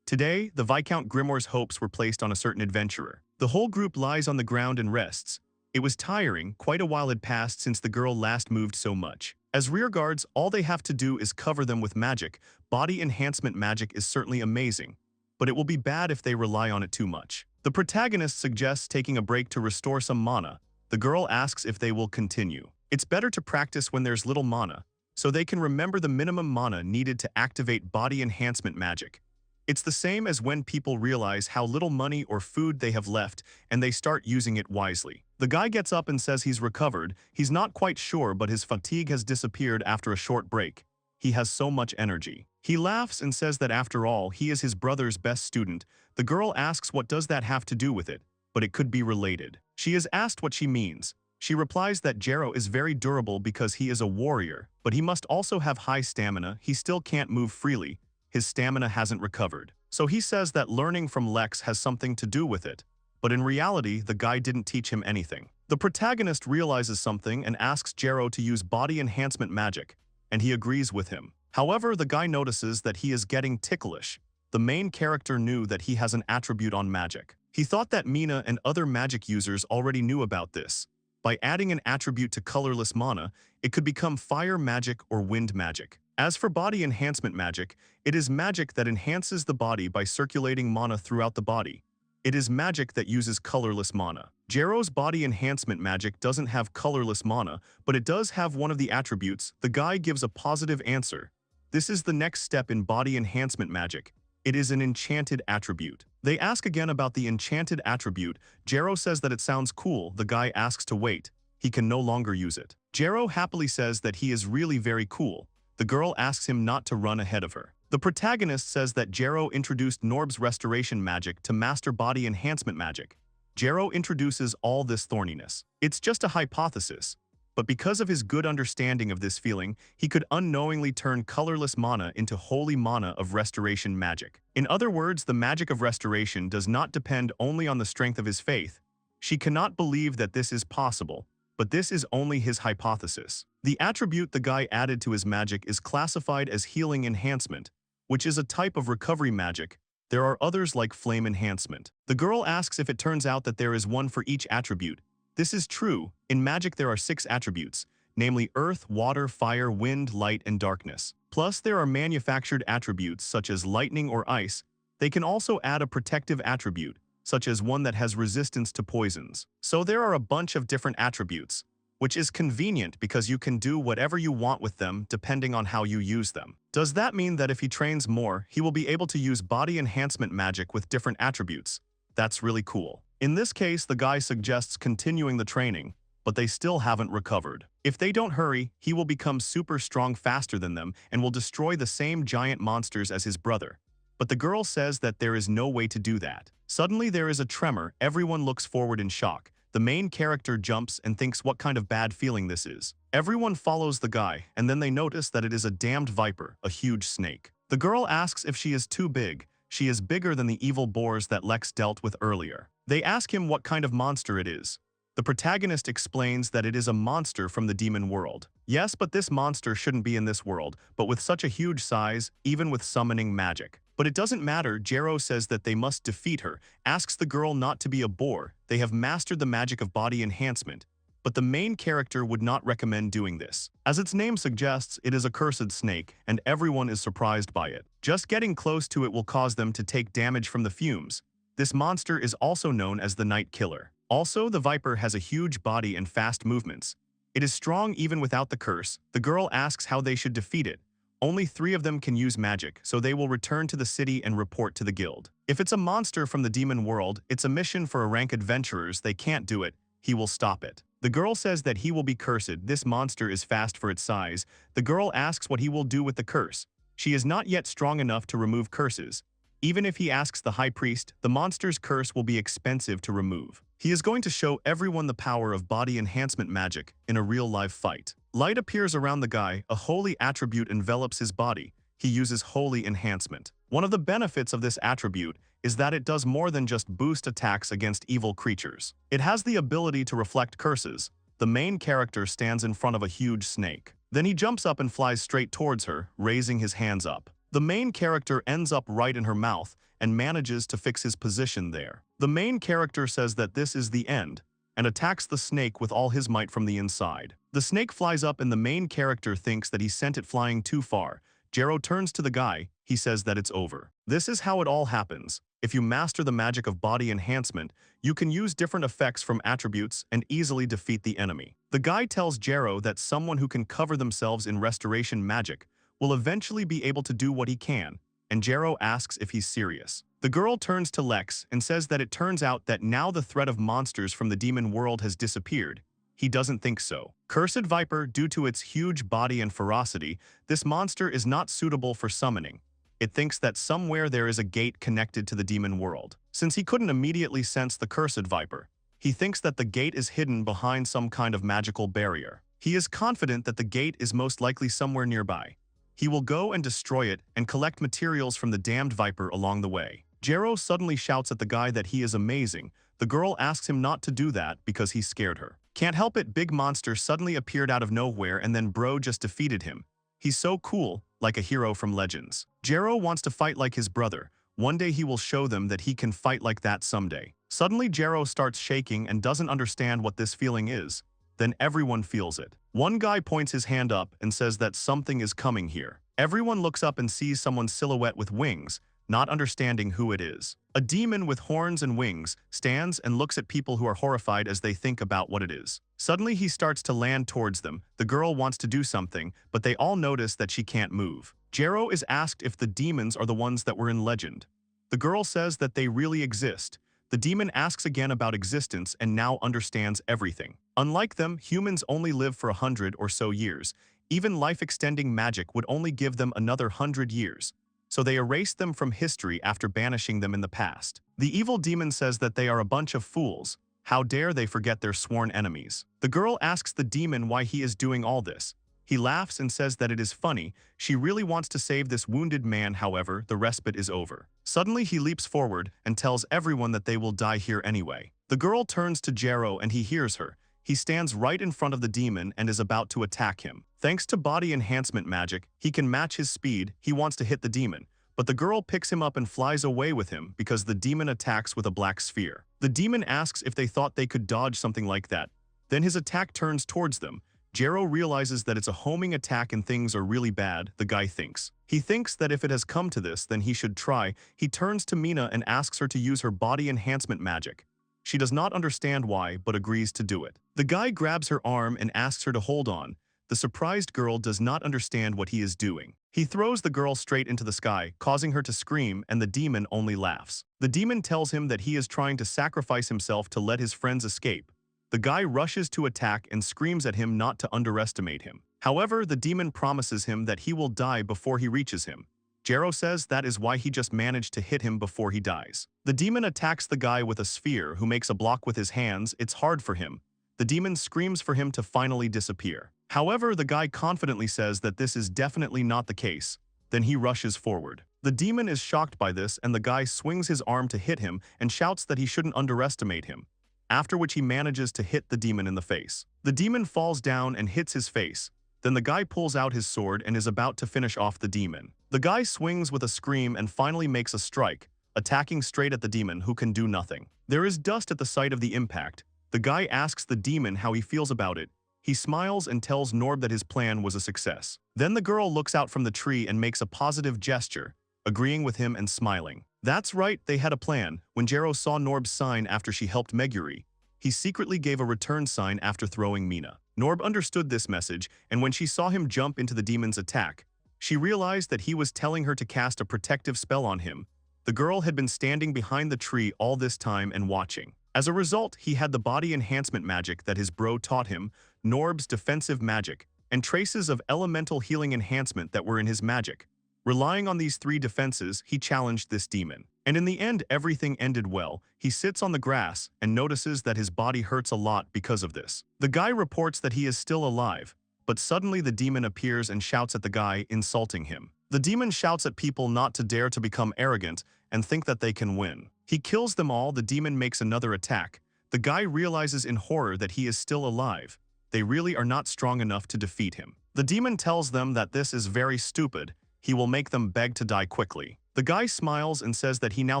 Today, the Viscount Grimoire's hopes were placed on a certain adventurer. The whole group lies on the ground and rests. It was tiring. Quite a while had passed since the girl last moved so much. As rearguards, all they have to do is cover them with magic. Body enhancement magic is certainly amazing, but it will be bad if they rely on it too much. The protagonist suggests taking a break to restore some mana. The girl asks if they will continue. It's better to practice when there's little mana, so they can remember the minimum mana needed to activate body enhancement magic. It's the same as when people realize how little money or food they have left and they start using it wisely. The guy gets up and says he's recovered. He's not quite sure, but his fatigue has disappeared after a short break. He has so much energy. He laughs and says that after all, he is his brother's best student. The girl asks what does that have to do with it, but it could be related. She is asked what she means. She replies that Jero is very durable because he is a warrior, but he must also have high stamina. He still can't move freely. His stamina hasn't recovered. So he says that learning from Lex has something to do with it. But in reality, the guy didn't teach him anything. The protagonist realizes something and asks Jero to use body enhancement magic, and he agrees with him. However, the guy notices that he is getting ticklish. The main character knew that he has an attribute on magic. He thought that Mina and other magic users already knew about this. By adding an attribute to colorless mana, it could become fire magic or wind magic. As for body enhancement magic, it is magic that enhances the body by circulating mana throughout the body. It is magic that uses colorless mana. Jero's body enhancement magic doesn't have colorless mana, but it does have one of the attributes. The guy gives a positive answer. This is the next step in body enhancement magic. It is an enchanted attribute. They ask again about the enchanted attribute. Jero says that it sounds cool. The guy asks to wait. He can no longer use it. Jero happily says that he is really very cool. The girl asks him not to run ahead of her. The protagonist says that Jero introduced Norb's restoration magic to master body enhancement magic. Jero introduces all this thorniness. It's just a hypothesis. But because of his good understanding of this feeling, he could unknowingly turn colorless mana into holy mana of restoration magic. In other words, the magic of restoration does not depend only on the strength of his faith. She cannot believe that this is possible, but this is only his hypothesis. The attribute the guy added to his magic is classified as healing enhancement, which is a type of recovery magic. There are others like flame enhancement. The girl asks if it turns out that there is one for each attribute. This is true. In magic there are 6 attributes, namely earth, water, fire, wind, light, and darkness. Plus there are manufactured attributes such as lightning or ice. They can also add a protective attribute, such as one that has resistance to poisons. So there are a bunch of different attributes, which is convenient because you can do whatever you want with them depending on how you use them. Does that mean that if he trains more, he will be able to use body enhancement magic with different attributes? That's really cool. In this case, the guy suggests continuing the training, but they still haven't recovered. If they don't hurry, he will become super strong faster than them and will destroy the same giant monsters as his brother. But the girl says that there is no way to do that. Suddenly there is a tremor. Everyone looks forward in shock. The main character jumps and thinks what kind of bad feeling this is. Everyone follows the guy, and then they notice that it is a damned viper, a huge snake. The girl asks if she is too big. She is bigger than the evil boars that Lex dealt with earlier. They ask him what kind of monster it is. The protagonist explains that it is a monster from the demon world. Yes, but this monster shouldn't be in this world, but with such a huge size, even with summoning magic. But it doesn't matter. Jero says that they must defeat her, asks the girl not to be a boar. They have mastered the magic of body enhancement, but the main character would not recommend doing this. As its name suggests, it is a cursed snake, and everyone is surprised by it. Just getting close to it will cause them to take damage from the fumes. This monster is also known as the Night Killer. Also, the viper has a huge body and fast movements. It is strong even without the curse. The girl asks how they should defeat it. Only 3 of them can use magic, so they will return to the city and report to the guild. If it's a monster from the demon world, it's a mission for a rank adventurers. They can't do it. He will stop it. The girl says that he will be cursed. This monster is fast for its size. The girl asks what he will do with the curse. She is not yet strong enough to remove curses. Even if he asks the high priest, the monster's curse will be expensive to remove. He is going to show everyone the power of body enhancement magic in a real-life fight. Light appears around the guy. A holy attribute envelops his body. He uses holy enhancement. One of the benefits of this attribute is that it does more than just boost attacks against evil creatures. It has the ability to reflect curses. The main character stands in front of a huge snake. Then he jumps up and flies straight towards her, raising his hands up. The main character ends up right in her mouth and manages to fix his position there. The main character says that this is the end and attacks the snake with all his might from the inside. The snake flies up and the main character thinks that he sent it flying too far. Jero turns to the guy. He says that it's over. This is how it all happens. If you master the magic of body enhancement, you can use different effects from attributes and easily defeat the enemy. The guy tells Jero that someone who can cover themselves in restoration magic will eventually be able to do what he can. and Jero asks if he's serious. The girl turns to Lex and says that it turns out that now the threat of monsters from the demon world has disappeared. He doesn't think so. Cursed Viper, due to its huge body and ferocity, this monster is not suitable for summoning. It thinks that somewhere there is a gate connected to the demon world. Since he couldn't immediately sense the Cursed Viper, he thinks that the gate is hidden behind some kind of magical barrier. He is confident that the gate is most likely somewhere nearby. He will go and destroy it and collect materials from the damned Viper along the way. Jero suddenly shouts at the guy that he is amazing. The girl asks him not to do that because he scared her. Can't help it, big monster suddenly appeared out of nowhere and then bro just defeated him. He's so cool, like a hero from Legends. Jero wants to fight like his brother. One day he will show them that he can fight like that someday. Suddenly Jero starts shaking and doesn't understand what this feeling is. Then everyone feels it. One guy points his hand up and says that something is coming here. Everyone looks up and sees someone's silhouette with wings, not understanding who it is. A demon with horns and wings stands and looks at people who are horrified as they think about what it is. Suddenly he starts to land towards them. The girl wants to do something, but they all notice that she can't move. Jero is asked if the demons are the ones that were in Legend. The girl says that they really exist. The demon asks again about existence and now understands everything. Unlike them, humans only live for 100 or so years. Even life-extending magic would only give them another 100 years. So they erased them from history after banishing them in the past. The evil demon says that they are a bunch of fools. How dare they forget their sworn enemies? The girl asks the demon why he is doing all this. He laughs and says that it is funny. She really wants to save this wounded man, however, the respite is over. Suddenly he leaps forward and tells everyone that they will die here anyway. The girl turns to Jero and he hears her. He stands right in front of the demon and is about to attack him. Thanks to body enhancement magic, he can match his speed. He wants to hit the demon, but the girl picks him up and flies away with him because the demon attacks with a black sphere. The demon asks if they thought they could dodge something like that. Then his attack turns towards them. Jero realizes that it's a homing attack and things are really bad, the guy thinks. He thinks that if it has come to this, then he should try. He turns to Mina and asks her to use her body enhancement magic. She does not understand why, but agrees to do it. The guy grabs her arm and asks her to hold on. The surprised girl does not understand what he is doing. He throws the girl straight into the sky, causing her to scream, and the demon only laughs. The demon tells him that he is trying to sacrifice himself to let his friends escape. The guy rushes to attack and screams at him not to underestimate him. However, the demon promises him that he will die before he reaches him. Jero says that is why he just managed to hit him before he dies. The demon attacks the guy with a sphere who makes a block with his hands. It's hard for him. The demon screams for him to finally disappear. However, the guy confidently says that this is definitely not the case. Then he rushes forward. The demon is shocked by this and the guy swings his arm to hit him and shouts that he shouldn't underestimate him. After which he manages to hit the demon in the face. The demon falls down and hits his face. Then the guy pulls out his sword and is about to finish off the demon. The guy swings with a scream and finally makes a strike, attacking straight at the demon who can do nothing. There is dust at the site of the impact. The guy asks the demon how he feels about it. He smiles and tells Norb that his plan was a success. Then the girl looks out from the tree and makes a positive gesture, agreeing with him and smiling. That's right, they had a plan. When Jero saw Norb's sign after she helped Meguri, he secretly gave a return sign after throwing Mina. Norb understood this message, and when she saw him jump into the demon's attack, she realized that he was telling her to cast a protective spell on him. The girl had been standing behind the tree all this time and watching. As a result, he had the body enhancement magic that his bro taught him, Norb's defensive magic, and traces of elemental healing enhancement that were in his magic. Relying on these three defenses, he challenged this demon. And in the end, everything ended well. He sits on the grass and notices that his body hurts a lot because of this. The guy reports that he is still alive, but suddenly the demon appears and shouts at the guy, insulting him. The demon shouts at people not to dare to become arrogant and think that they can win. He kills them all. The demon makes another attack. The guy realizes in horror that he is still alive. They really are not strong enough to defeat him. The demon tells them that this is very stupid. He will make them beg to die quickly. The guy smiles and says that he now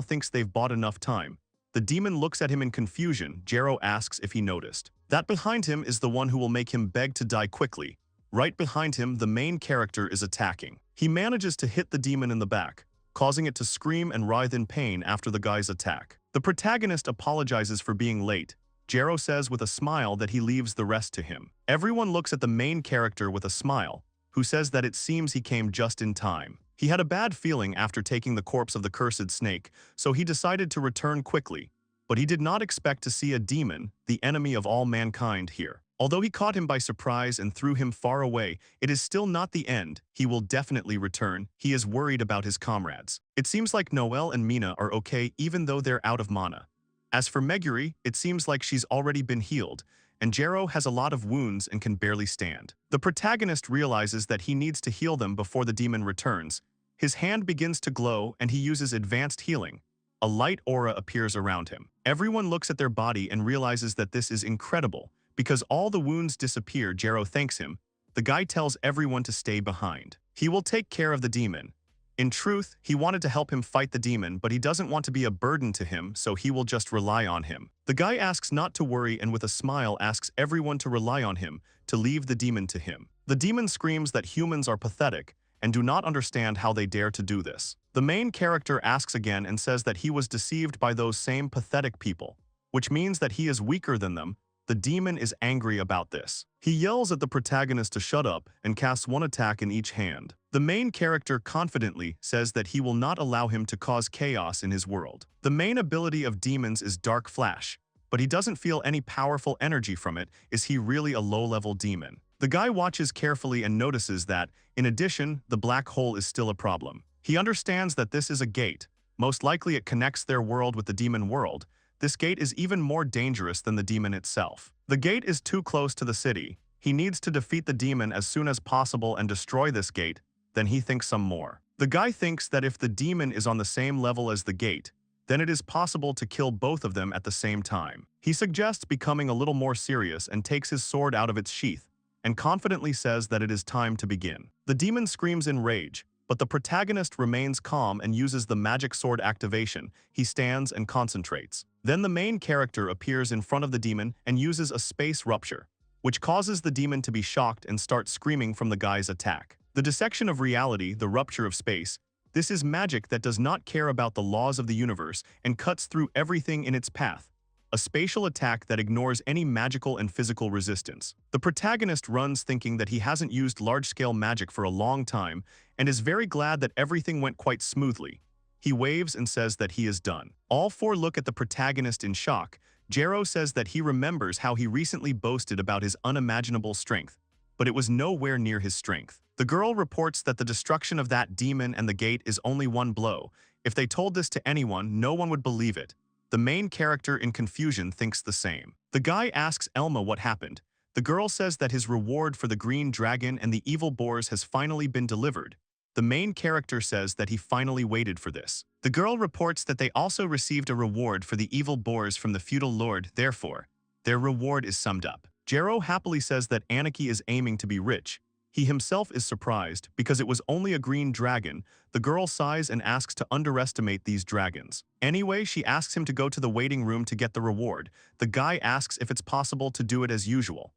thinks they've bought enough time. The demon looks at him in confusion. Jero asks if he noticed that behind him is the one who will make him beg to die quickly. Right behind him, the main character is attacking. He manages to hit the demon in the back, causing it to scream and writhe in pain after the guy's attack. The protagonist apologizes for being late. Jero says with a smile that he leaves the rest to him. Everyone looks at the main character with a smile, who says that it seems he came just in time. He had a bad feeling after taking the corpse of the cursed snake, so he decided to return quickly. But he did not expect to see a demon, the enemy of all mankind, here. Although he caught him by surprise and threw him far away, it is still not the end. He will definitely return. He is worried about his comrades. It seems like Noelle and Mina are okay even though they're out of mana. As for Meguri, it seems like she's already been healed, and Jero has a lot of wounds and can barely stand. The protagonist realizes that he needs to heal them before the demon returns. His hand begins to glow and he uses advanced healing. A light aura appears around him. Everyone looks at their body and realizes that this is incredible. Because all the wounds disappear, Jero thanks him. The guy tells everyone to stay behind. He will take care of the demon. In truth, he wanted to help him fight the demon, but he doesn't want to be a burden to him, so he will just rely on him. The guy asks not to worry and with a smile asks everyone to rely on him, to leave the demon to him. The demon screams that humans are pathetic and do not understand how they dare to do this. The main character asks again and says that he was deceived by those same pathetic people, which means that he is weaker than them. The demon is angry about this. He yells at the protagonist to shut up and casts one attack in each hand. The main character confidently says that he will not allow him to cause chaos in his world. The main ability of demons is Dark Flash, but he doesn't feel any powerful energy from it. Is he really a low-level demon? The guy watches carefully and notices that, in addition, the black hole is still a problem. He understands that this is a gate. Most likely it connects their world with the demon world. This gate is even more dangerous than the demon itself. The gate is too close to the city. He needs to defeat the demon as soon as possible and destroy this gate. Then he thinks some more. The guy thinks that if the demon is on the same level as the gate, then it is possible to kill both of them at the same time. He suggests becoming a little more serious and takes his sword out of its sheath, and confidently says that it is time to begin. The demon screams in rage, but the protagonist remains calm and uses the magic sword activation. He stands and concentrates. Then the main character appears in front of the demon and uses a space rupture, which causes the demon to be shocked and start screaming from the guy's attack. The dissection of reality, the rupture of space, this is magic that does not care about the laws of the universe and cuts through everything in its path. A spatial attack that ignores any magical and physical resistance. The protagonist runs thinking that he hasn't used large-scale magic for a long time and is very glad that everything went quite smoothly. He waves and says that he is done. All four look at the protagonist in shock. Jero says that he remembers how he recently boasted about his unimaginable strength, but it was nowhere near his strength. The girl reports that the destruction of that demon and the gate is only one blow. If they told this to anyone, no one would believe it. The main character in confusion thinks the same. The guy asks Elma what happened. The girl says that his reward for the green dragon and the evil boars has finally been delivered. The main character says that he finally waited for this. The girl reports that they also received a reward for the evil boars from the feudal lord, therefore, their reward is summed up. Jero happily says that Aniki is aiming to be rich. He himself is surprised because it was only a green dragon. The girl sighs and asks to underestimate these dragons. Anyway, she asks him to go to the waiting room to get the reward. The guy asks if it's possible to do it as usual.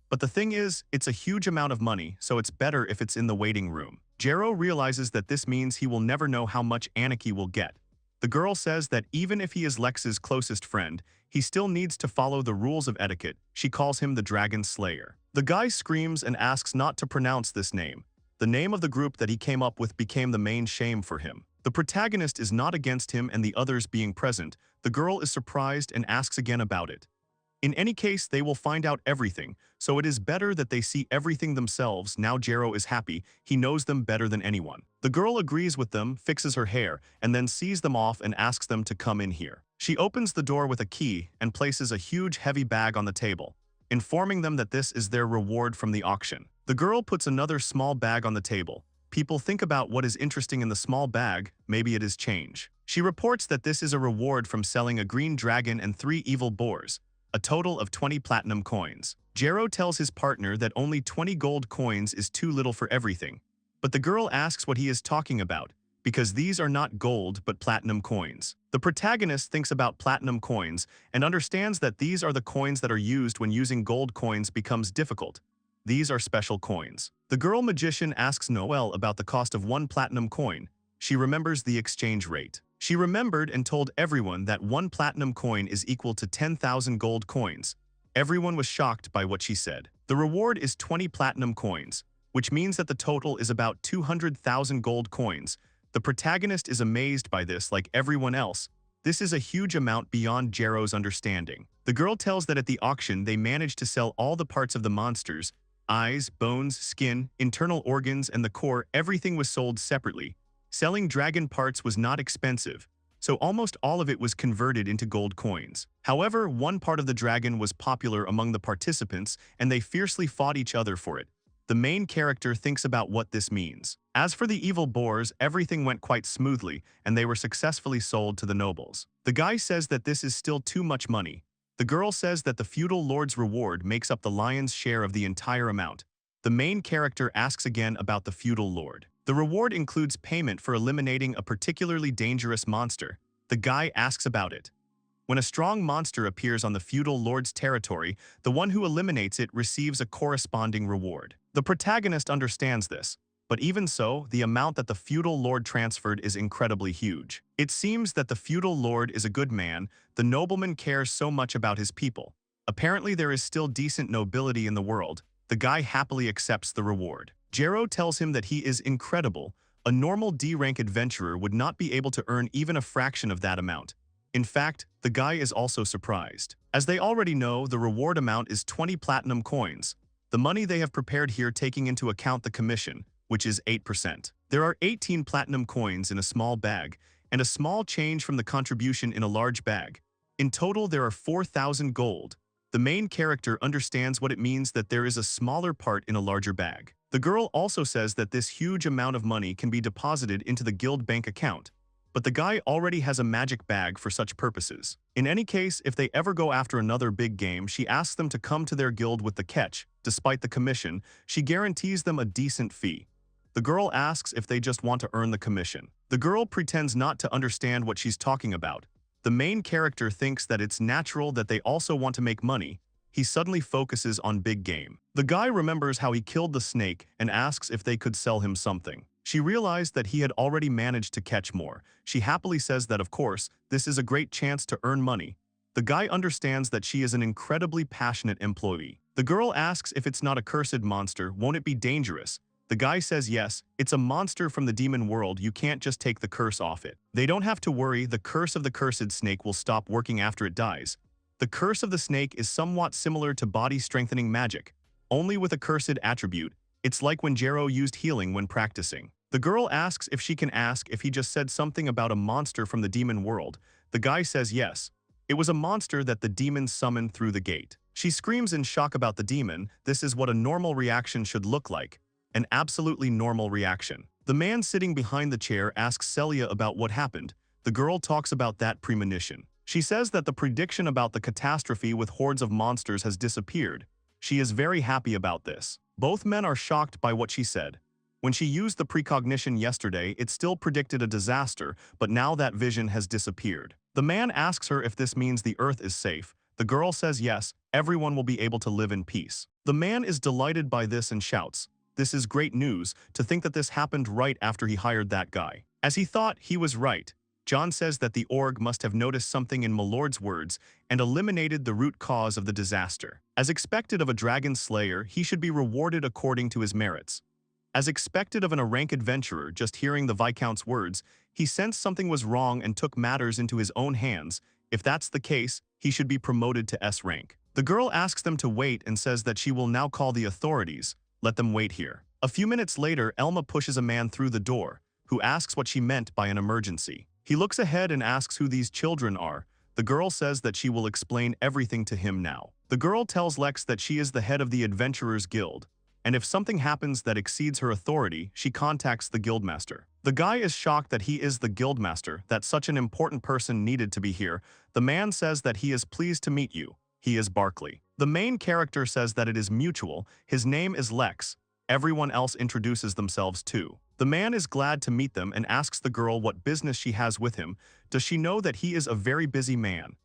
But the thing is, it's a huge amount of money, so it's better if it's in the waiting room. Jero realizes that this means he will never know how much Aniki will get. The girl says that even if he is Lex's closest friend, he still needs to follow the rules of etiquette. She calls him the Dragon Slayer. The guy screams and asks not to pronounce this name. The name of the group that he came up with became the main shame for him. The protagonist is not against him and the others being present. The girl is surprised and asks again about it. In any case, they will find out everything, so it is better that they see everything themselves. Now Jero is happy. He knows them better than anyone. The girl agrees with them, fixes her hair, and then sees them off and asks them to come in here. She opens the door with a key and places a huge heavy bag on the table, informing them that this is their reward from the auction. The girl puts another small bag on the table. People think about what is interesting in the small bag. Maybe it is change. She reports that this is a reward from selling a green dragon and 3 evil boars, a total of 20 platinum coins. Jero tells his partner that only 20 gold coins is too little for everything. But the girl asks what he is talking about, because these are not gold but platinum coins. The protagonist thinks about platinum coins and understands that these are the coins that are used when using gold coins becomes difficult. These are special coins. The girl magician asks Noelle about the cost of 1 platinum coin. She remembers the exchange rate. She remembered and told everyone that 1 platinum coin is equal to 10,000 gold coins. Everyone was shocked by what she said. The reward is 20 platinum coins. which means that the total is about 200,000 gold coins. The protagonist is amazed by this like everyone else. This is a huge amount beyond Jiro's understanding. The girl tells that at the auction they managed to sell all the parts of the monsters, eyes, bones, skin, internal organs, and the core. Everything was sold separately. Selling dragon parts was not expensive, so almost all of it was converted into gold coins. However, one part of the dragon was popular among the participants, and they fiercely fought each other for it. The main character thinks about what this means. As for the evil boars, everything went quite smoothly, and they were successfully sold to the nobles. The guy says that this is still too much money. The girl says that the feudal lord's reward makes up the lion's share of the entire amount. The main character asks again about the feudal lord. The reward includes payment for eliminating a particularly dangerous monster. The guy asks about it. When a strong monster appears on the feudal lord's territory, the one who eliminates it receives a corresponding reward. The protagonist understands this, but even so, the amount that the feudal lord transferred is incredibly huge. It seems that the feudal lord is a good man. The nobleman cares so much about his people. Apparently there is still decent nobility in the world. The guy happily accepts the reward. Jiro tells him that he is incredible. A normal D-rank adventurer would not be able to earn even a fraction of that amount. In fact, the guy is also surprised. As they already know, the reward amount is 20 platinum coins. The money they have prepared here taking into account the commission, which is 8%. There are 18 platinum coins in a small bag, and a small change from the contribution in a large bag. In total, there are 4,000 gold. The main character understands what it means that there is a smaller part in a larger bag. The girl also says that this huge amount of money can be deposited into the guild bank account, but the guy already has a magic bag for such purposes. In any case, if they ever go after another big game, she asks them to come to their guild with the catch. Despite the commission, she guarantees them a decent fee. The girl asks if they just want to earn the commission. The girl pretends not to understand what she's talking about. The main character thinks that it's natural that they also want to make money. He suddenly focuses on big game. The guy remembers how he killed the snake and asks if they could sell him something. She realized that he had already managed to catch more. She happily says that of course, this is a great chance to earn money. The guy understands that she is an incredibly passionate employee. The girl asks if it's not a cursed monster, won't it be dangerous? The guy says yes, it's a monster from the demon world, you can't just take the curse off it. They don't have to worry, the curse of the cursed snake will stop working after it dies. The curse of the snake is somewhat similar to body-strengthening magic, only with a cursed attribute. It's like when Jiro used healing when practicing. The girl asks if she can ask if he just said something about a monster from the demon world. The guy says yes. It was a monster that the demons summoned through the gate. She screams in shock about the demon. This is what a normal reaction should look like. An absolutely normal reaction. The man sitting behind the chair asks Celia about what happened. The girl talks about that premonition. She says that the prediction about the catastrophe with hordes of monsters has disappeared. She is very happy about this. Both men are shocked by what she said. When she used the precognition yesterday, it still predicted a disaster, but now that vision has disappeared. The man asks her if this means the earth is safe. The girl says yes, everyone will be able to live in peace. The man is delighted by this and shouts, "This is great news, to think that this happened right after he hired that guy." As he thought, he was right. John says that the org must have noticed something in Milord's words and eliminated the root cause of the disaster. As expected of a dragon slayer, he should be rewarded according to his merits. As expected of a rank adventurer, just hearing the Viscount's words, he sensed something was wrong and took matters into his own hands. If that's the case, he should be promoted to S rank. The girl asks them to wait and says that she will now call the authorities. Let them wait here. A few minutes later, Elma pushes a man through the door, who asks what she meant by an emergency. He looks ahead and asks who these children are. The girl says that she will explain everything to him now. The girl tells Lex that she is the head of the Adventurers Guild, and if something happens that exceeds her authority, she contacts the guildmaster. The guy is shocked that he is the guildmaster, that such an important person needed to be here. The man says that he is pleased to meet you. He is Barkley. The main character says that it is mutual. His name is Lex. Everyone else introduces themselves too. The man is glad to meet them and asks the girl what business she has with him. Does she know that he is a very busy man?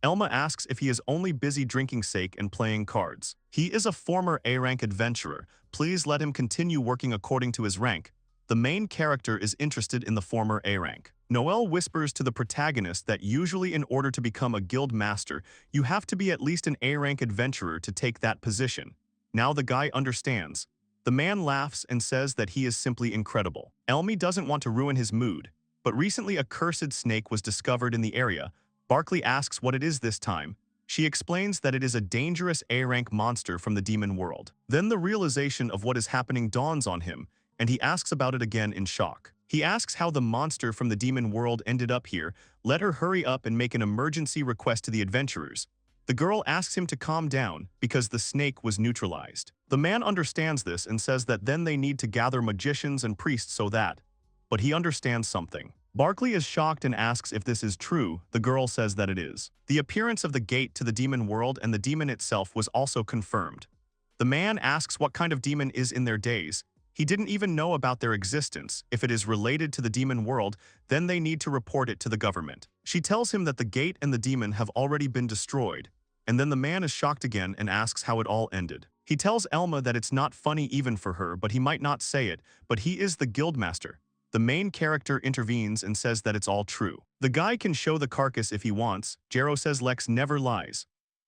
Elma asks if he is only busy drinking sake and playing cards. He is a former A-rank adventurer. Please let him continue working according to his rank. The main character is interested in the former A-rank. Noelle whispers to the protagonist that usually in order to become a guild master, you have to be at least an A-rank adventurer to take that position. Now the guy understands. The man laughs and says that he is simply incredible. Elmi doesn't want to ruin his mood, but recently a cursed snake was discovered in the area. Barkley asks what it is this time. She explains that it is a dangerous A-rank monster from the demon world. Then the realization of what is happening dawns on him, and he asks about it again in shock. He asks how the monster from the demon world ended up here. Let her hurry up and make an emergency request to the adventurers. The girl asks him to calm down because the snake was neutralized. The man understands this and says that then they need to gather magicians and priests so that. But he understands something. Barkley is shocked and asks if this is true. The girl says that it is. The appearance of the gate to the demon world and the demon itself was also confirmed. The man asks what kind of demon is in their days. He didn't even know about their existence. If it is related to the demon world, then they need to report it to the government. She tells him that the gate and the demon have already been destroyed. And then the man is shocked again and asks how it all ended. He tells Elma that it's not funny even for her, but he might not say it, but he is the guildmaster. The main character intervenes and says that it's all true. The guy can show the carcass if he wants. Jero says Lex never lies.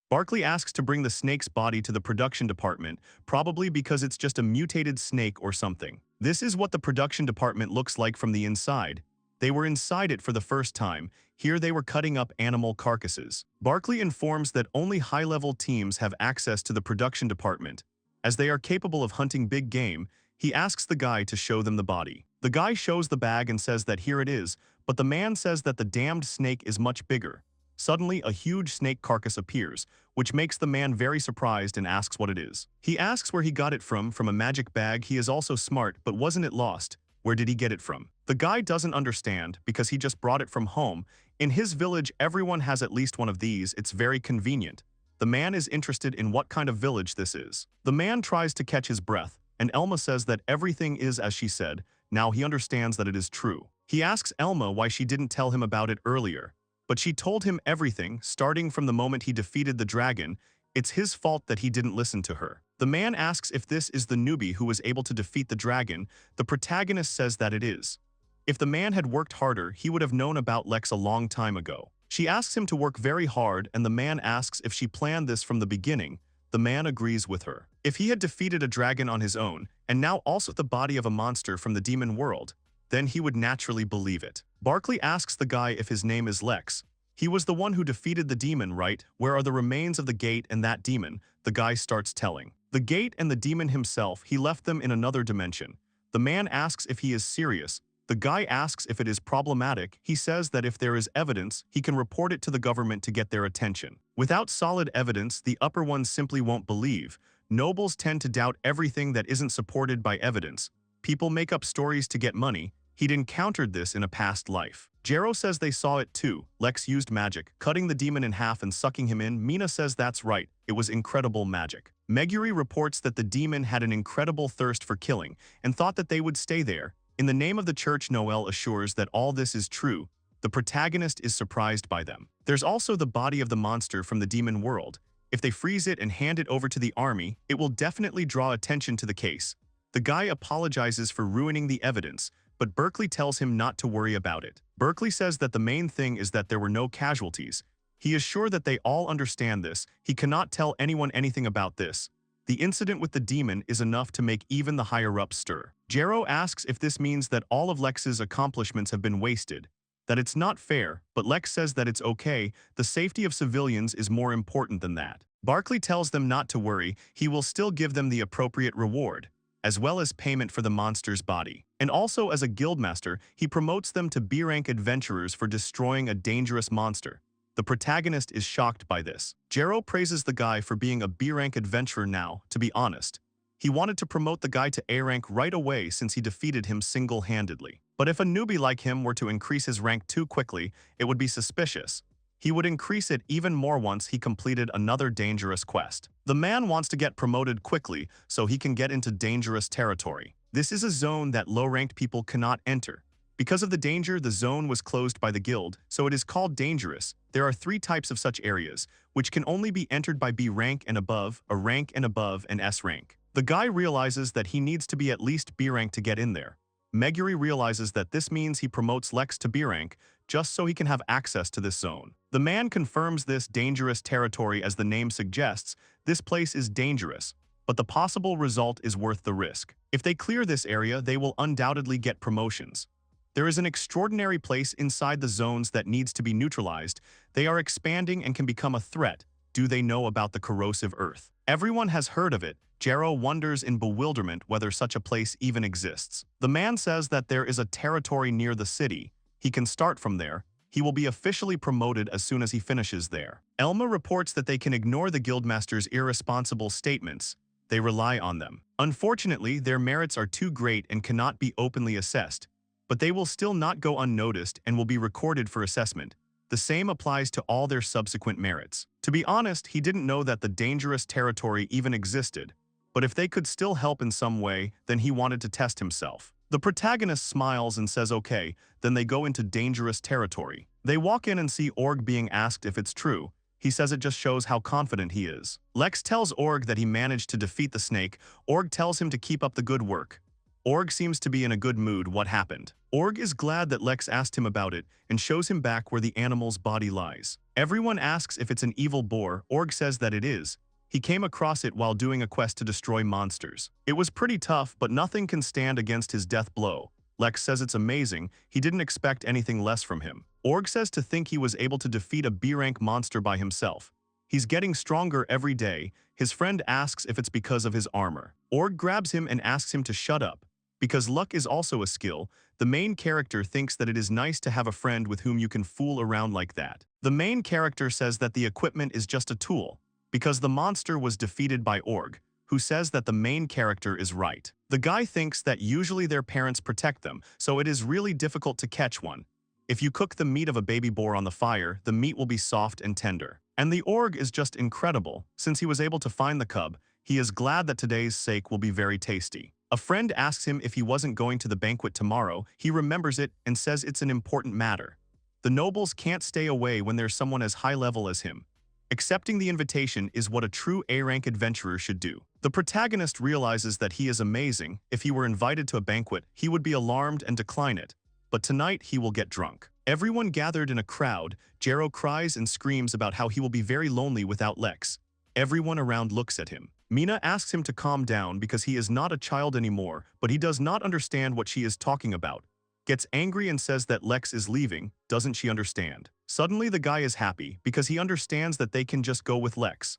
Barkley asks to bring the snake's body to the production department, probably because it's just a mutated snake or something. This is what the production department looks like from the inside. They were inside it for the first time. Here they were cutting up animal carcasses. Barkley informs that only high-level teams have access to the production department. As they are capable of hunting big game, he asks the guy to show them the body. The guy shows the bag and says that here it is, but the man says that the damned snake is much bigger. Suddenly, a huge snake carcass appears, which makes the man very surprised and asks what it is. He asks where he got it from a magic bag. He is also smart, but wasn't it lost? Where did he get it from? The guy doesn't understand because he just brought it from home. In his village, everyone has at least one of these. It's very convenient. The man is interested in what kind of village this is. The man tries to catch his breath, and Elma says that everything is as she said. Now he understands that it is true. He asks Elma why she didn't tell him about it earlier. But she told him everything, starting from the moment he defeated the dragon. It's his fault that he didn't listen to her. The man asks if this is the newbie who was able to defeat the dragon. The protagonist says that it is. If the man had worked harder, he would have known about Lex a long time ago. She asks him to work very hard, and the man asks if she planned this from the beginning. The man agrees with her. If he had defeated a dragon on his own, and now also the body of a monster from the demon world, then he would naturally believe it. Barkley asks the guy if his name is Lex. He was the one who defeated the demon, right? Where are the remains of the gate and that demon? The guy starts telling. The gate and the demon himself, he left them in another dimension. The man asks if he is serious. The guy asks if it is problematic. He says that if there is evidence, he can report it to the government to get their attention. Without solid evidence, the upper ones simply won't believe. Nobles tend to doubt everything that isn't supported by evidence. People make up stories to get money. He'd encountered this in a past life. Jero says they saw it too. Lex used magic, cutting the demon in half and sucking him in. Mina says that's right. It was incredible magic. Meguri reports that the demon had an incredible thirst for killing and thought that they would stay there. In the name of the church, Noel assures that all this is true. The protagonist is surprised by them. There's also the body of the monster from the demon world. If they freeze it and hand it over to the army, it will definitely draw attention to the case. The guy apologizes for ruining the evidence, but Berkeley tells him not to worry about it. Berkeley says that the main thing is that there were no casualties. He is sure that they all understand this. He cannot tell anyone anything about this. The incident with the demon is enough to make even the higher-ups stir. Jero asks if this means that all of Lex's accomplishments have been wasted, that it's not fair, but Lex says that it's okay. The safety of civilians is more important than that. Barkley tells them not to worry. He will still give them the appropriate reward, as well as payment for the monster's body. And also as a guildmaster, he promotes them to B-rank adventurers for destroying a dangerous monster. The protagonist is shocked by this. Jero praises the guy for being a B-rank adventurer now, to be honest. He wanted to promote the guy to A-rank right away since he defeated him single-handedly. But if a newbie like him were to increase his rank too quickly, it would be suspicious. He would increase it even more once he completed another dangerous quest. The man wants to get promoted quickly so he can get into dangerous territory. This is a zone that low-ranked people cannot enter. Because of the danger, the zone was closed by the guild, so it is called dangerous. There are 3 types of such areas, which can only be entered by B rank and above, A rank and above, and S rank. The guy realizes that he needs to be at least B rank to get in there. Meguri realizes that this means he promotes Lex to B rank, just so he can have access to this zone. The man confirms this dangerous territory as the name suggests. This place is dangerous, but the possible result is worth the risk. If they clear this area, they will undoubtedly get promotions. There is an extraordinary place inside the zones that needs to be neutralized. They are expanding and can become a threat. Do they know about the corrosive earth? Everyone has heard of it. Jero wonders in bewilderment whether such a place even exists. The man says that there is a territory near the city. He can start from there. He will be officially promoted as soon as he finishes there. Elma reports that they can ignore the guildmaster's irresponsible statements. They rely on them. Unfortunately, their merits are too great and cannot be openly assessed, but they will still not go unnoticed and will be recorded for assessment. The same applies to all their subsequent merits. To be honest, he didn't know that the dangerous territory even existed, but if they could still help in some way, then he wanted to test himself. The protagonist smiles and says okay, then they go into dangerous territory. They walk in and see Org being asked if it's true. He says it just shows how confident he is. Lex tells Org that he managed to defeat the snake. Org tells him to keep up the good work. Org seems to be in a good mood. What happened? Org is glad that Lex asked him about it and shows him back where the animal's body lies. Everyone asks if it's an evil boar. Org says that it is. He came across it while doing a quest to destroy monsters. It was pretty tough, but nothing can stand against his death blow. Lex says it's amazing. He didn't expect anything less from him. Org says to think he was able to defeat a B-rank monster by himself. He's getting stronger every day. His friend asks if it's because of his armor. Org grabs him and asks him to shut up. Because luck is also a skill, the main character thinks that it is nice to have a friend with whom you can fool around like that. The main character says that the equipment is just a tool, because the monster was defeated by Org, who says that the main character is right. The guy thinks that usually their parents protect them, so it is really difficult to catch one. If you cook the meat of a baby boar on the fire, the meat will be soft and tender. And the Org is just incredible. Since he was able to find the cub, he is glad that today's steak will be very tasty. A friend asks him if he wasn't going to the banquet tomorrow. He remembers it and says it's an important matter. The nobles can't stay away when there's someone as high level as him. Accepting the invitation is what a true A-rank adventurer should do. The protagonist realizes that he is amazing. If he were invited to a banquet, he would be alarmed and decline it. But tonight he will get drunk. Everyone gathered in a crowd. Jero cries and screams about how he will be very lonely without Lex. Everyone around looks at him. Mina asks him to calm down because he is not a child anymore, but he does not understand what she is talking about. Gets angry and says that Lex is leaving. Doesn't she understand? Suddenly the guy is happy because he understands that they can just go with Lex.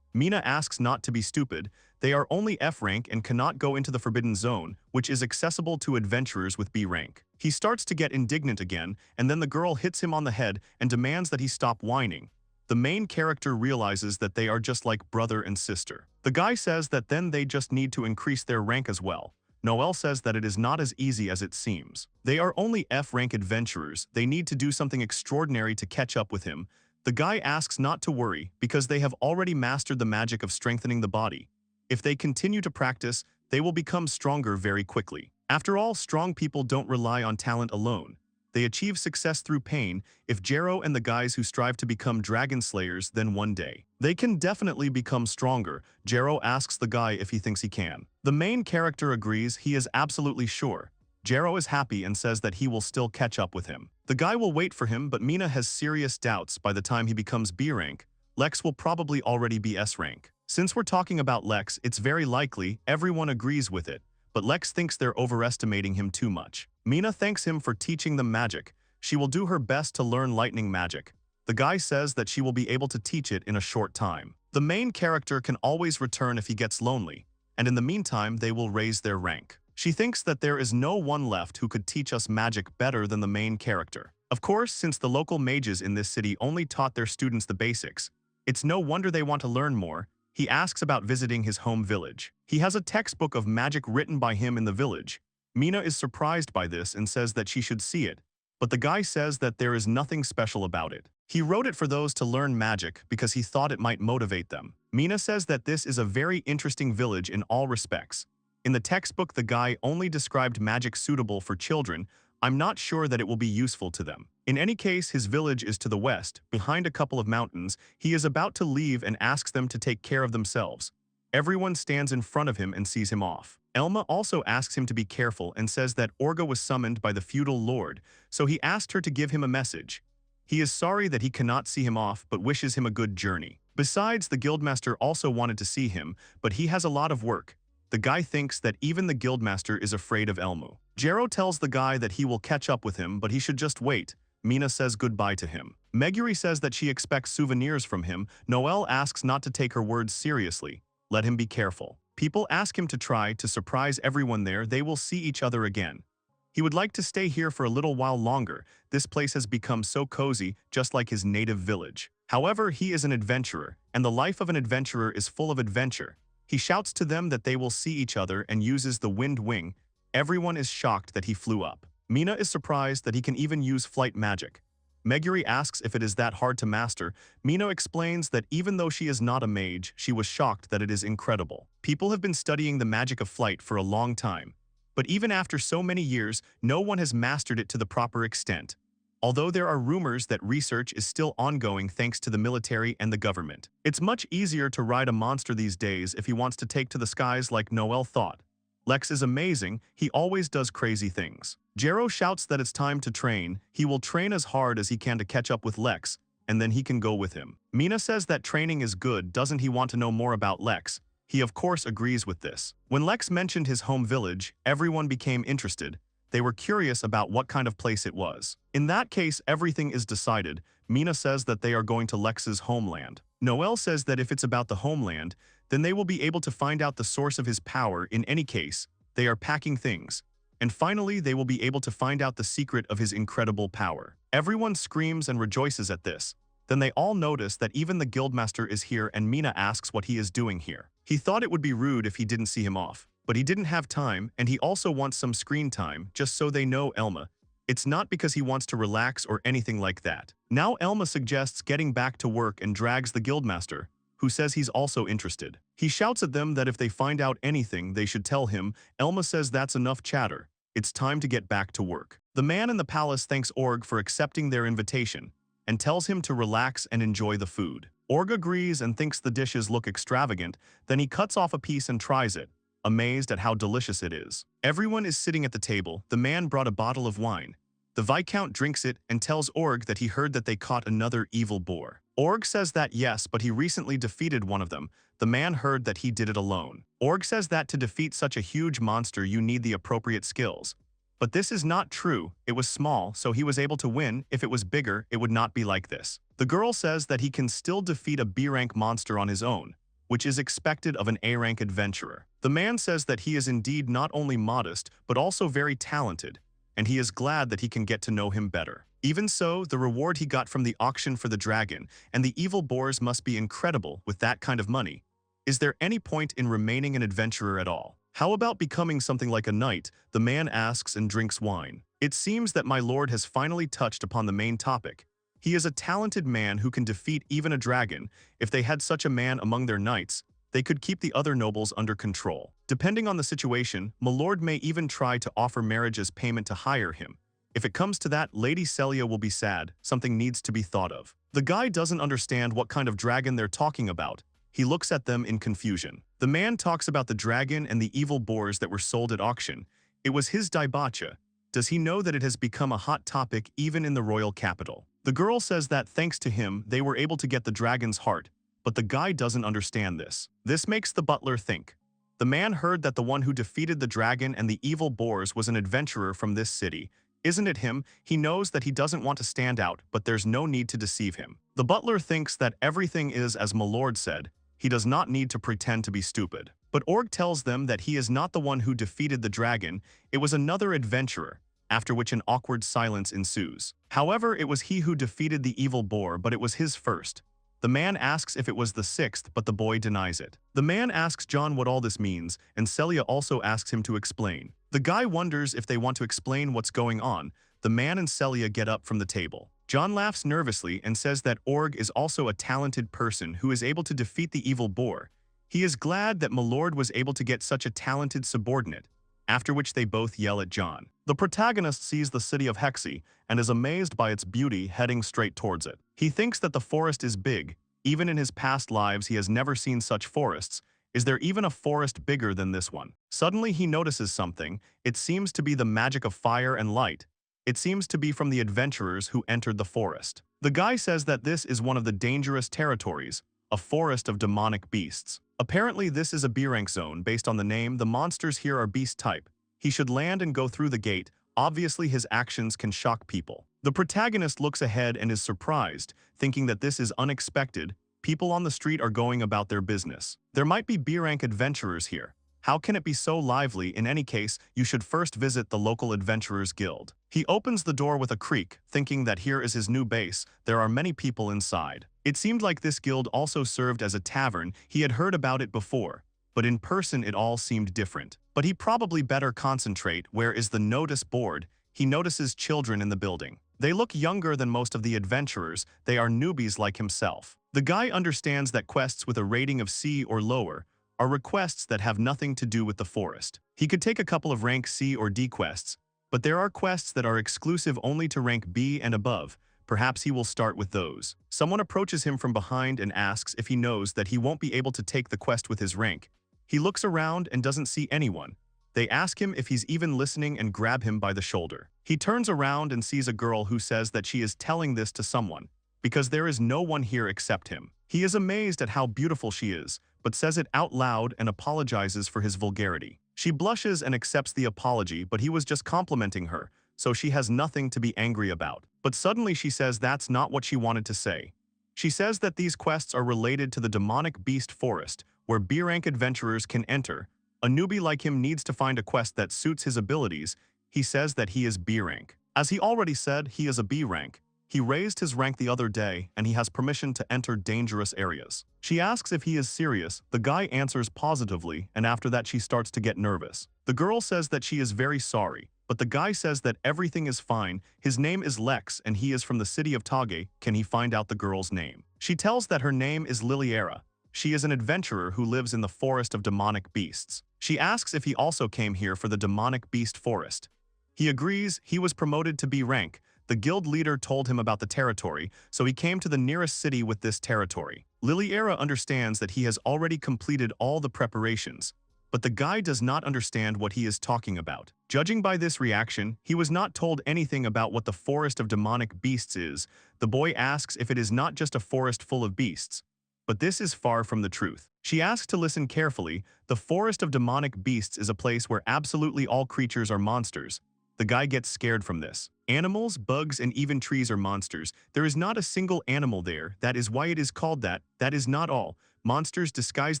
Mina asks not to be stupid. They are only F rank and cannot go into the Forbidden Zone, which is accessible to adventurers with B rank. He starts to get indignant again, and then the girl hits him on the head and demands that he stop whining. The main character realizes that they are just like brother and sister. The guy says that then they just need to increase their rank as well. Noelle says that it is not as easy as it seems. They are only F-rank adventurers. They need to do something extraordinary to catch up with him. The guy asks not to worry because they have already mastered the magic of strengthening the body. If they continue to practice, they will become stronger very quickly. After all, strong people don't rely on talent alone. They achieve success through pain. If Jero and the guys who strive to become dragon slayers, then one day they can definitely become stronger. Jero asks the guy if he thinks he can. The main character agrees. He is absolutely sure. Jero is happy and says that he will still catch up with him. The guy will wait for him, but Mina has serious doubts. By the time he becomes B rank, Lex will probably already be S rank. Since we're talking about Lex, it's very likely everyone agrees with it, but Lex thinks they're overestimating him too much. Mina thanks him for teaching them magic. She will do her best to learn lightning magic. The guy says that she will be able to teach it in a short time. The main character can always return if he gets lonely, and in the meantime they will raise their rank. She thinks that there is no one left who could teach us magic better than the main character. Of course, since the local mages in this city only taught their students the basics, it's no wonder they want to learn more. He asks about visiting his home village. He has a textbook of magic written by him in the village. Mina is surprised by this and says that she should see it, but the guy says that there is nothing special about it. He wrote it for those to learn magic because he thought it might motivate them. Mina says that this is a very interesting village in all respects. In the textbook, the guy only described magic suitable for children. I'm not sure that it will be useful to them. In any case, his village is to the west, behind a couple of mountains. He is about to leave and asks them to take care of themselves. Everyone stands in front of him and sees him off. Elma also asks him to be careful and says that Orga was summoned by the feudal lord, so he asked her to give him a message. He is sorry that he cannot see him off but wishes him a good journey. Besides, the guildmaster also wanted to see him, but he has a lot of work. The guy thinks that even the guildmaster is afraid of Elmu. Jero tells the guy that he will catch up with him, but he should just wait. Mina says goodbye to him. Meguri says that she expects souvenirs from him. Noelle asks not to take her words seriously. Let him be careful. People ask him to try to surprise everyone there. They will see each other again. He would like to stay here for a little while longer. This place has become so cozy, just like his native village. However, he is an adventurer, and the life of an adventurer is full of adventure. He shouts to them that they will see each other and uses the wind wing. Everyone is shocked that he flew up. Mina is surprised that he can even use flight magic. Meguri asks if it is that hard to master. Mina explains that even though she is not a mage, she was shocked that it is incredible. People have been studying the magic of flight for a long time. But even after so many years, no one has mastered it to the proper extent. Although there are rumors that research is still ongoing thanks to the military and the government. It's much easier to ride a monster these days if he wants to take to the skies like Noelle thought. Lex is amazing, he always does crazy things. Jero shouts that it's time to train. He will train as hard as he can to catch up with Lex, and then he can go with him. Mina says that training is good. Doesn't he want to know more about Lex? He of course agrees with this. When Lex mentioned his home village, everyone became interested. They were curious about what kind of place it was. In that case, everything is decided. Mina says that they are going to Lex's homeland. Noelle says that if it's about the homeland, then they will be able to find out the source of his power. In any case, they are packing things. And finally, they will be able to find out the secret of his incredible power. Everyone screams and rejoices at this. Then they all notice that even the guildmaster is here, and Mina asks what he is doing here. He thought it would be rude if he didn't see him off, but he didn't have time, and he also wants some screen time, just so they know Elma. It's not because he wants to relax or anything like that. Now Elma suggests getting back to work and drags the guildmaster, who says he's also interested. He shouts at them that if they find out anything, they should tell him. Elma says that's enough chatter. It's time to get back to work. The man in the palace thanks Org for accepting their invitation and tells him to relax and enjoy the food. Org agrees and thinks the dishes look extravagant, then he cuts off a piece and tries it, amazed at how delicious it is. Everyone is sitting at the table. The man brought a bottle of wine. The Viscount drinks it and tells Org that he heard that they caught another evil boar. Org says that yes, but he recently defeated one of them. The man heard that he did it alone. Org says that to defeat such a huge monster you need the appropriate skills. But this is not true. It was small, so he was able to win. If it was bigger, it would not be like this. The girl says that he can still defeat a B-rank monster on his own, which is expected of an A-rank adventurer. The man says that he is indeed not only modest, but also very talented, and he is glad that he can get to know him better. Even so, the reward he got from the auction for the dragon and the evil boars must be incredible with that kind of money. Is there any point in remaining an adventurer at all? How about becoming something like a knight? The man asks and drinks wine. It seems that my lord has finally touched upon the main topic. He is a talented man who can defeat even a dragon. If they had such a man among their knights, they could keep the other nobles under control. Depending on the situation, my lord may even try to offer marriage as payment to hire him. If it comes to that, Lady Celia will be sad. Something needs to be thought of. The guy doesn't understand what kind of dragon they're talking about. He looks at them in confusion. The man talks about the dragon and the evil boars that were sold at auction. It was his daibacha. Does he know that it has become a hot topic even in the royal capital? The girl says that thanks to him, they were able to get the dragon's heart, but the guy doesn't understand this. This makes the butler think. The man heard that the one who defeated the dragon and the evil boars was an adventurer from this city. Isn't it him? He knows that he doesn't want to stand out, but there's no need to deceive him. The butler thinks that everything is as my lord said. He does not need to pretend to be stupid. But Org tells them that he is not the one who defeated the dragon, it was another adventurer, after which an awkward silence ensues. However, it was he who defeated the evil boar, but it was his first. The man asks if it was the sixth, but the boy denies it. The man asks John what all this means, and Celia also asks him to explain. The guy wonders if they want to explain what's going on. The man and Celia get up from the table. John laughs nervously and says that Org is also a talented person who is able to defeat the evil boar. He is glad that my lord was able to get such a talented subordinate, after which they both yell at John. The protagonist sees the city of Hexy and is amazed by its beauty, heading straight towards it. He thinks that the forest is big. Even in his past lives, he has never seen such forests. Is there even a forest bigger than this one? Suddenly he notices something. It seems to be the magic of fire and light. It seems to be from the adventurers who entered the forest. The guy says that this is one of the dangerous territories. a forest of demonic beasts. Apparently this is a B-rank zone based on the name. The monsters here are beast type. He should land and go through the gate. Obviously his actions can shock people. The protagonist looks ahead and is surprised, thinking that this is unexpected. People on the street are going about their business. There might be B-rank adventurers here. How can it be so lively? In any case, you should first visit the local adventurers guild. He opens the door with a creak, thinking that here is his new base. There are many people inside. It seemed like this guild also served as a tavern. He had heard about it before, but in person it all seemed different. But he probably better concentrate. Where is the notice board? He notices children in the building. They look younger than most of the adventurers. They are newbies like himself. The guy understands that quests with a rating of C or lower are requests that have nothing to do with the forest. He could take a couple of rank C or D quests, but there are quests that are exclusive only to rank B and above. Perhaps he will start with those. Someone approaches him from behind and asks if he knows that he won't be able to take the quest with his rank. He looks around and doesn't see anyone. They ask him if he's even listening and grab him by the shoulder. He turns around and sees a girl who says that she is telling this to someone, because there is no one here except him. He is amazed at how beautiful she is, but says it out loud and apologizes for his vulgarity. She blushes and accepts the apology, but he was just complimenting her, so she has nothing to be angry about. But suddenly she says that's not what she wanted to say. She says that these quests are related to the demonic beast forest, where B-rank adventurers can enter. A newbie like him needs to find a quest that suits his abilities. He says that he is B-rank. As he already said, he is a B-rank. He raised his rank the other day, and he has permission to enter dangerous areas. She asks if he is serious. The guy answers positively, and after that she starts to get nervous. The girl says that she is very sorry, but the guy says that everything is fine. His name is Lex, and he is from the city of Tage. Can he find out the girl's name? She tells that her name is Liliera. She is an adventurer who lives in the forest of demonic beasts. She asks if he also came here for the demonic beast forest. He agrees. He was promoted to B-rank. The guild leader told him about the territory, so he came to the nearest city with this territory. Liliera understands that he has already completed all the preparations, but the guy does not understand what he is talking about. Judging by this reaction, he was not told anything about what the forest of demonic beasts is. The boy asks if it is not just a forest full of beasts, but this is far from the truth. She asks to listen carefully. The forest of demonic beasts is a place where absolutely all creatures are monsters. The guy gets scared from this. Animals, bugs, and even trees are monsters. There is not a single animal there. That is why it is called that. That is not all. Monsters disguise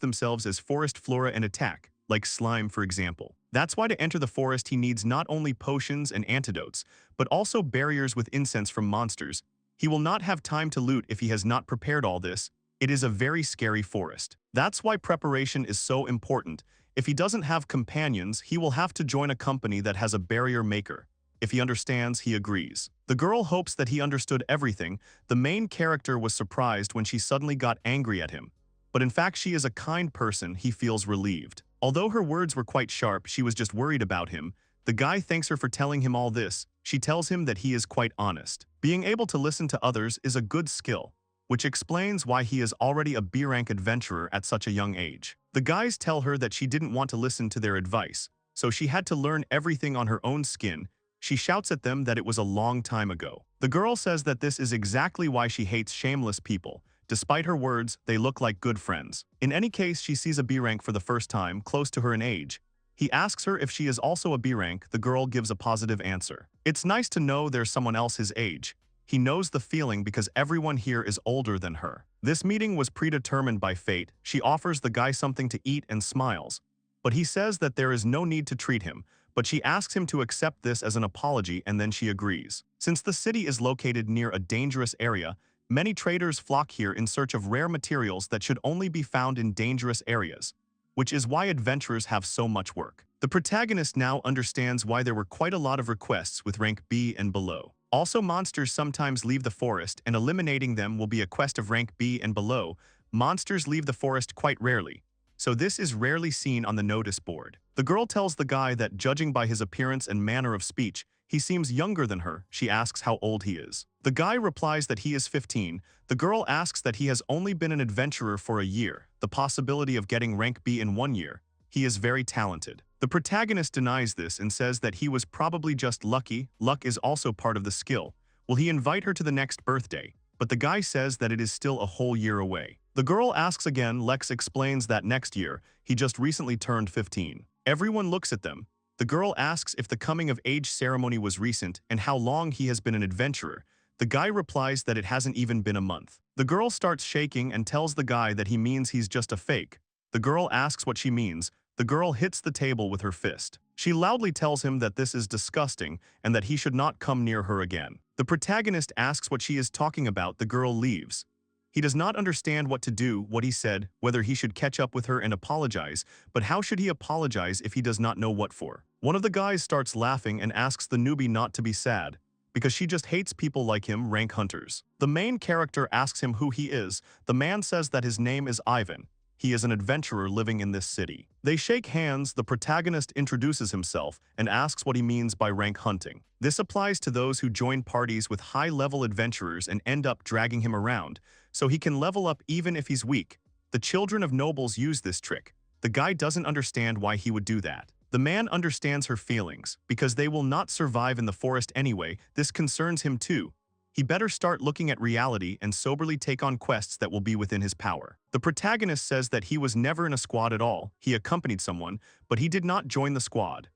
themselves as forest flora and attack, like slime, for example. That's why to enter the forest he needs not only potions and antidotes, but also barriers with incense from monsters. He will not have time to loot if he has not prepared all this. It is a very scary forest. That's why preparation is so important. If he doesn't have companions, he will have to join a company that has a barrier maker. If he understands, he agrees. The girl hopes that he understood everything. The main character was surprised when she suddenly got angry at him. But in fact, she is a kind person. He feels relieved. Although her words were quite sharp, she was just worried about him. The guy thanks her for telling him all this. She tells him that he is quite honest. Being able to listen to others is a good skill, which explains why he is already a B-rank adventurer at such a young age. The guys tell her that she didn't want to listen to their advice, so she had to learn everything on her own skin. She shouts at them that it was a long time ago. The girl says that this is exactly why she hates shameless people. Despite her words, they look like good friends. In any case, she sees a B-rank for the first time, close to her in age. He asks her if she is also a B-rank. The girl gives a positive answer. It's nice to know there's someone else his age. He knows the feeling because everyone here is older than her. This meeting was predetermined by fate. She offers the guy something to eat and smiles, but he says that there is no need to treat him, but she asks him to accept this as an apology and then she agrees. Since the city is located near a dangerous area, many traders flock here in search of rare materials that should only be found in dangerous areas, which is why adventurers have so much work. The protagonist now understands why there were quite a lot of requests with rank B and below. Also, monsters sometimes leave the forest, and eliminating them will be a quest of rank B and below. Monsters leave the forest quite rarely, so this is rarely seen on the notice board. The girl tells the guy that judging by his appearance and manner of speech, he seems younger than her. She asks how old he is. The guy replies that he is 15. The girl asks that he has only been an adventurer for a year, the possibility of getting rank B in 1 year. He is very talented. The protagonist denies this and says that he was probably just lucky. Luck is also part of the skill. Will he invite her to the next birthday? But the guy says that it is still a whole year away. The girl asks again. Lex explains that next year, he just recently turned 15. Everyone looks at them. The girl asks if the coming-of-age ceremony was recent and how long he has been an adventurer. The guy replies that it hasn't even been a month. The girl starts shaking and tells the guy that he means he's just a fake. The girl asks what she means. The girl hits the table with her fist. She loudly tells him that this is disgusting and that he should not come near her again. The protagonist asks what she is talking about. The girl leaves. He does not understand what to do, what he said, whether he should catch up with her and apologize, but how should he apologize if he does not know what for? One of the guys starts laughing and asks the newbie not to be sad, because she just hates people like him, rank hunters. The main character asks him who he is. The man says that his name is Ivan. He is an adventurer living in this city. They shake hands. The protagonist introduces himself and asks what he means by rank hunting. This applies to those who join parties with high-level adventurers and end up dragging him around, so he can level up even if he's weak. The children of nobles use this trick. The guy doesn't understand why he would do that. The man understands her feelings, because they will not survive in the forest anyway. This concerns him too. He better start looking at reality and soberly take on quests that will be within his power. The protagonist says that he was never in a squad at all. He accompanied someone, but he did not join the squad.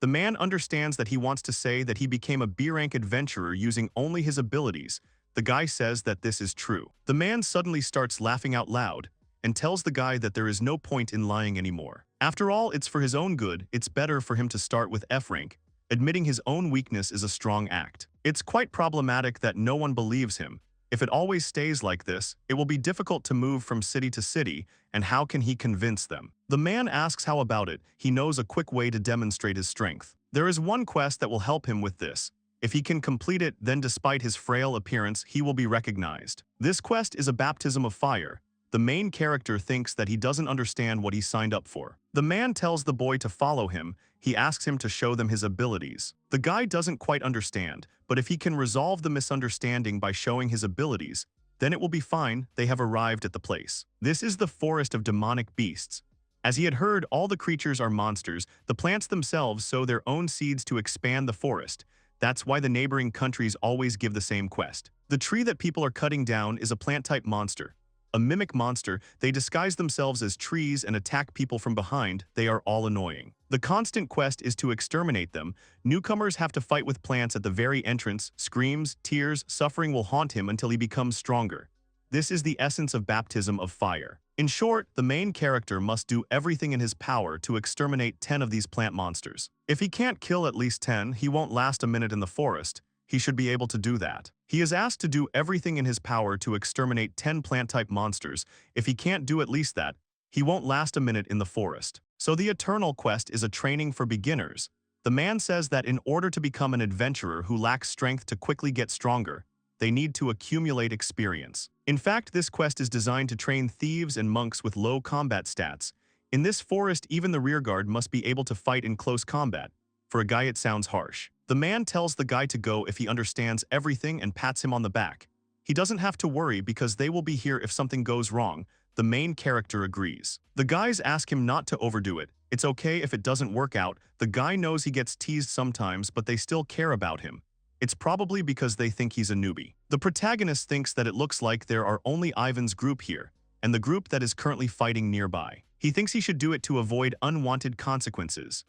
The man understands that he wants to say that he became a B-rank adventurer using only his abilities. The guy says that this is true. The man suddenly starts laughing out loud and tells the guy that there is no point in lying anymore. After all, it's for his own good. It's better for him to start with F rank. Admitting his own weakness is a strong act. It's quite problematic that no one believes him. If it always stays like this, it will be difficult to move from city to city, and how can he convince them? The man asks how about it. He knows a quick way to demonstrate his strength. There is one quest that will help him with this. If he can complete it, then despite his frail appearance, he will be recognized. This quest is a baptism of fire. The main character thinks that he doesn't understand what he signed up for. The man tells the boy to follow him. He asks him to show them his abilities. The guy doesn't quite understand, but if he can resolve the misunderstanding by showing his abilities, then it will be fine. They have arrived at the place. This is the forest of demonic beasts. As he had heard, all the creatures are monsters. The plants themselves sow their own seeds to expand the forest. That's why the neighboring countries always give the same quest. The tree that people are cutting down is a plant-type monster. A mimic monster. They disguise themselves as trees and attack people from behind. They are all annoying. The constant quest is to exterminate them. Newcomers have to fight with plants at the very entrance. Screams, tears, suffering will haunt him until he becomes stronger. This is the essence of baptism of fire. In short, the main character must do everything in his power to exterminate 10 of these plant monsters. If he can't kill at least 10, he won't last a minute in the forest. He should be able to do that. He is asked to do everything in his power to exterminate 10 plant-type monsters. If he can't do at least that, he won't last a minute in the forest. So the Eternal Quest is a training for beginners. The man says that in order to become an adventurer who lacks strength to quickly get stronger, they need to accumulate experience. In fact, this quest is designed to train thieves and monks with low combat stats. In this forest, even the rearguard must be able to fight in close combat. For a guy, it sounds harsh. The man tells the guy to go if he understands everything and pats him on the back. He doesn't have to worry because they will be here if something goes wrong. The main character agrees. The guys ask him not to overdo it. It's okay if it doesn't work out. The guy knows he gets teased sometimes, but they still care about him. It's probably because they think he's a newbie. The protagonist thinks that it looks like there are only Ivan's group here, and the group that is currently fighting nearby. He thinks he should do it to avoid unwanted consequences.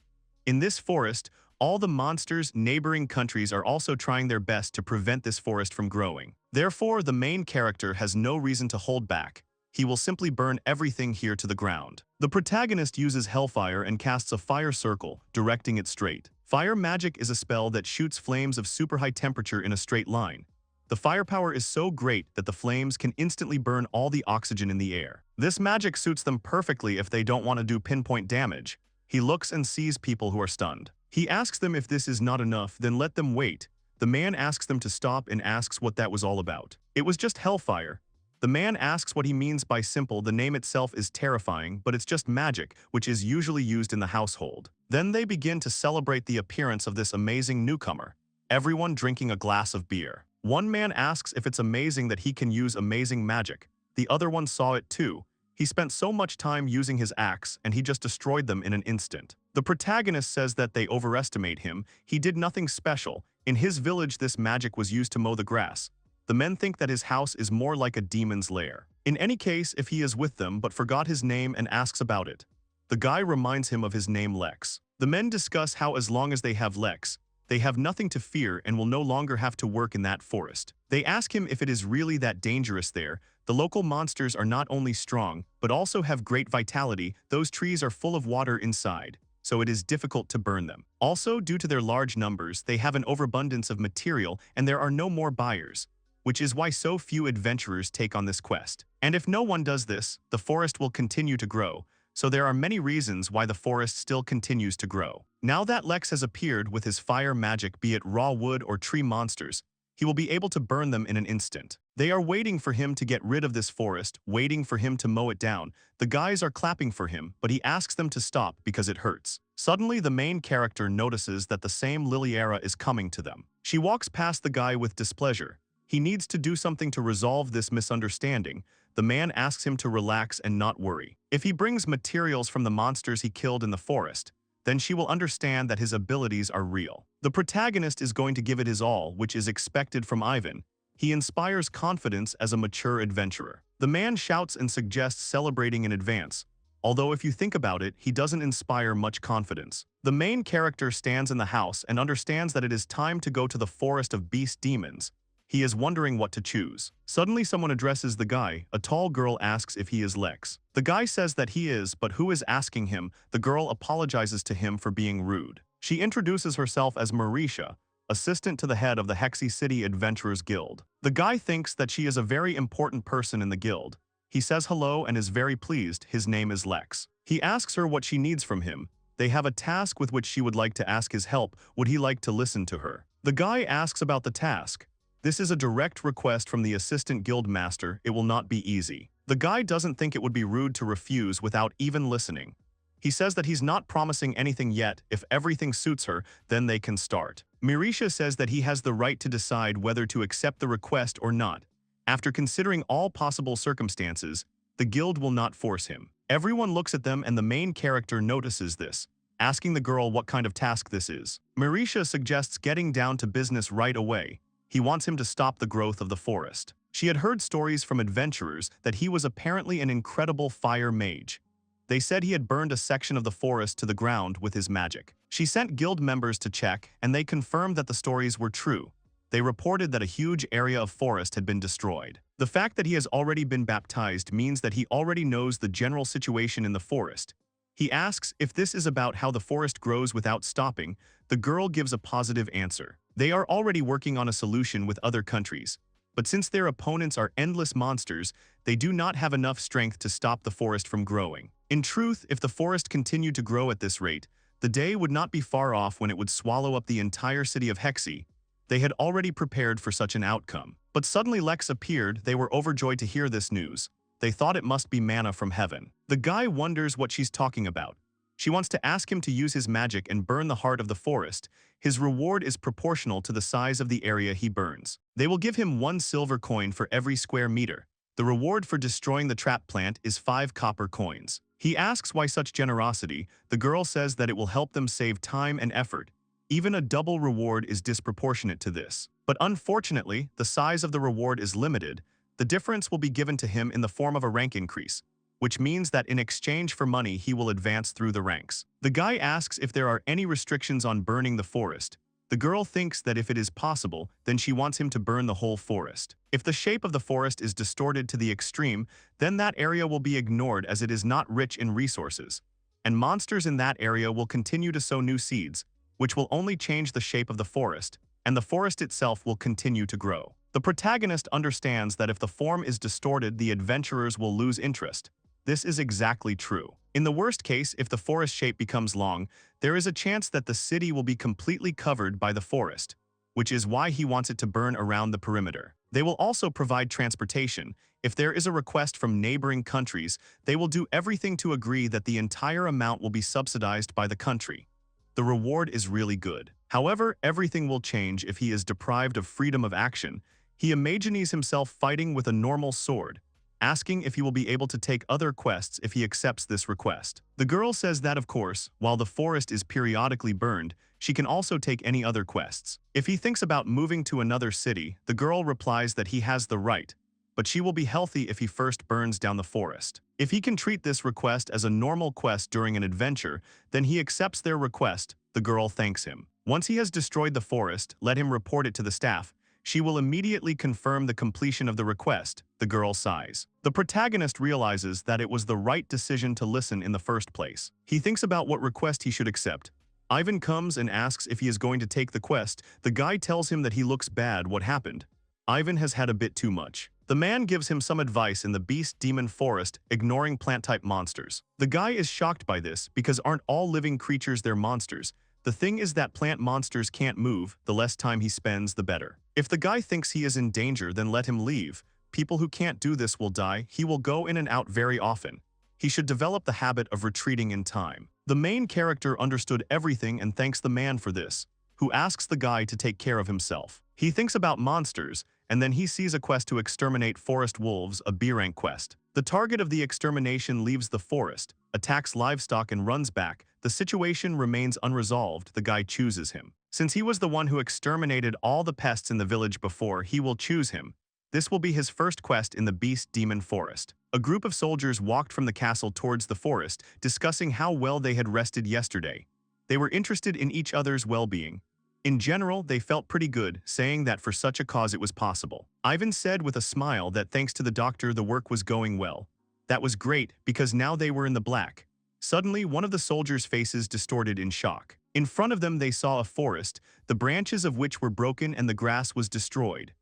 In this forest, all the monsters, neighboring countries are also trying their best to prevent this forest from growing. Therefore, the main character has no reason to hold back. He will simply burn everything here to the ground. The protagonist uses hellfire and casts a fire circle, directing it straight. Fire magic is a spell that shoots flames of super high temperature in a straight line. The firepower is so great that the flames can instantly burn all the oxygen in the air. This magic suits them perfectly if they don't want to do pinpoint damage. He looks and sees people who are stunned. He asks them if this is not enough, then let them wait. The man asks them to stop and asks what that was all about. It was just hellfire. The man asks what he means by simple. The name itself is terrifying, but it's just magic, which is usually used in the household. Then they begin to celebrate the appearance of this amazing newcomer, everyone drinking a glass of beer. One man asks if it's amazing that he can use amazing magic. The other one saw it too. He spent so much time using his axe, and he just destroyed them in an instant. The protagonist says that they overestimate him. He did nothing special. In his village, this magic was used to mow the grass. The men think that his house is more like a demon's lair. In any case, if he is with them but forgot his name and asks about it, the guy reminds him of his name Lex. The men discuss how as long as they have Lex, they have nothing to fear and will no longer have to work in that forest. They ask him if it is really that dangerous there. The local monsters are not only strong, but also have great vitality. Those trees are full of water inside, so it is difficult to burn them. Also, due to their large numbers, they have an overabundance of material and there are no more buyers, which is why so few adventurers take on this quest. And if no one does this, the forest will continue to grow. So there are many reasons why the forest still continues to grow. Now that Lex has appeared with his fire magic, be it raw wood or tree monsters, he will be able to burn them in an instant. They are waiting for him to get rid of this forest, waiting for him to mow it down. The guys are clapping for him, but he asks them to stop because it hurts. Suddenly, the main character notices that the same Liliera is coming to them. She walks past the guy with displeasure. He needs to do something to resolve this misunderstanding. The man asks him to relax and not worry. If he brings materials from the monsters he killed in the forest, then she will understand that his abilities are real. The protagonist is going to give it his all, which is expected from Ivan. He inspires confidence as a mature adventurer. The man shouts and suggests celebrating in advance, although if you think about it, he doesn't inspire much confidence. The main character stands in the house and understands that it is time to go to the forest of beast demons. He is wondering what to choose. Suddenly someone addresses the guy. A tall girl asks if he is Lex. The guy says that he is, but who is asking him? The girl apologizes to him for being rude. She introduces herself as Marisha, assistant to the head of the Hexy City Adventurers Guild. The guy thinks that she is a very important person in the guild. He says hello and is very pleased. His name is Lex. He asks her what she needs from him. They have a task with which she would like to ask his help. Would he like to listen to her? The guy asks about the task. This is a direct request from the assistant guild master. It will not be easy. The guy doesn't think it would be rude to refuse without even listening. He says that he's not promising anything yet. If everything suits her, then they can start. Mirisha says that he has the right to decide whether to accept the request or not. After considering all possible circumstances, the guild will not force him. Everyone looks at them and the main character notices this, asking the girl what kind of task this is. Mirisha suggests getting down to business right away. He wants him to stop the growth of the forest. She had heard stories from adventurers that he was apparently an incredible fire mage. They said he had burned a section of the forest to the ground with his magic. She sent guild members to check, and they confirmed that the stories were true. They reported that a huge area of forest had been destroyed. The fact that he has already been baptized means that he already knows the general situation in the forest. He asks if this is about how the forest grows without stopping. The girl gives a positive answer. They are already working on a solution with other countries, but since their opponents are endless monsters, they do not have enough strength to stop the forest from growing. In truth, if the forest continued to grow at this rate, the day would not be far off when it would swallow up the entire city of Hexy. They had already prepared for such an outcome. But suddenly Lex appeared. They were overjoyed to hear this news. They thought it must be manna from heaven. The guy wonders what she's talking about. She wants to ask him to use his magic and burn the heart of the forest. His reward is proportional to the size of the area he burns. They will give him 1 silver coin for every square meter. The reward for destroying the trap plant is 5 copper coins. He asks why such generosity. The girl says that it will help them save time and effort. Even a double reward is disproportionate to this. But unfortunately, the size of the reward is limited. The difference will be given to him in the form of a rank increase, which means that in exchange for money he will advance through the ranks. The guy asks if there are any restrictions on burning the forest. The girl thinks that if it is possible, then she wants him to burn the whole forest. If the shape of the forest is distorted to the extreme, then that area will be ignored as it is not rich in resources. And monsters in that area will continue to sow new seeds, which will only change the shape of the forest, and the forest itself will continue to grow. The protagonist understands that if the form is distorted, the adventurers will lose interest. This is exactly true. In the worst case, if the forest shape becomes long, there is a chance that the city will be completely covered by the forest, which is why he wants it to burn around the perimeter. They will also provide transportation. If there is a request from neighboring countries, they will do everything to agree that the entire amount will be subsidized by the country. The reward is really good. However, everything will change if he is deprived of freedom of action. He imagines himself fighting with a normal sword, asking if he will be able to take other quests if he accepts this request. The girl says that of course, while the forest is periodically burned, she can also take any other quests. If he thinks about moving to another city, the girl replies that he has the right. but she will be healthy if he first burns down the forest. If he can treat this request as a normal quest during an adventure, then he accepts their request. The girl thanks him. Once he has destroyed the forest, let him report it to the staff. She will immediately confirm the completion of the request. The girl sighs. The protagonist realizes that it was the right decision to listen in the first place. He thinks about what request he should accept. Ivan comes and asks if he is going to take the quest. The guy tells him that he looks bad. What happened? Ivan has had a bit too much. The man gives him some advice in the beast demon forest, ignoring plant-type monsters. The guy is shocked by this because aren't all living creatures they're monsters. The thing is that plant monsters can't move. The less time he spends, the better. If the guy thinks he is in danger, then let him leave. People who can't do this will die. He will go in and out very often. He should develop the habit of retreating in time. The main character understood everything and thanks the man for this, who asks the guy to take care of himself. He thinks about monsters, and then he sees a quest to exterminate forest wolves, a B-rank quest. The target of the extermination leaves the forest, attacks livestock and runs back. The situation remains unresolved. The guy chooses him. Since he was the one who exterminated all the pests in the village before, he will choose him. This will be his first quest in the beast demon forest. A group of soldiers walked from the castle towards the forest, discussing how well they had rested yesterday. They were interested in each other's well-being. In general, they felt pretty good, saying that for such a cause it was possible. Ivan said with a smile that thanks to the doctor the work was going well. That was great, because now they were in the black. Suddenly, one of the soldiers' faces distorted in shock. In front of them they saw a forest, the branches of which were broken and the grass was destroyed.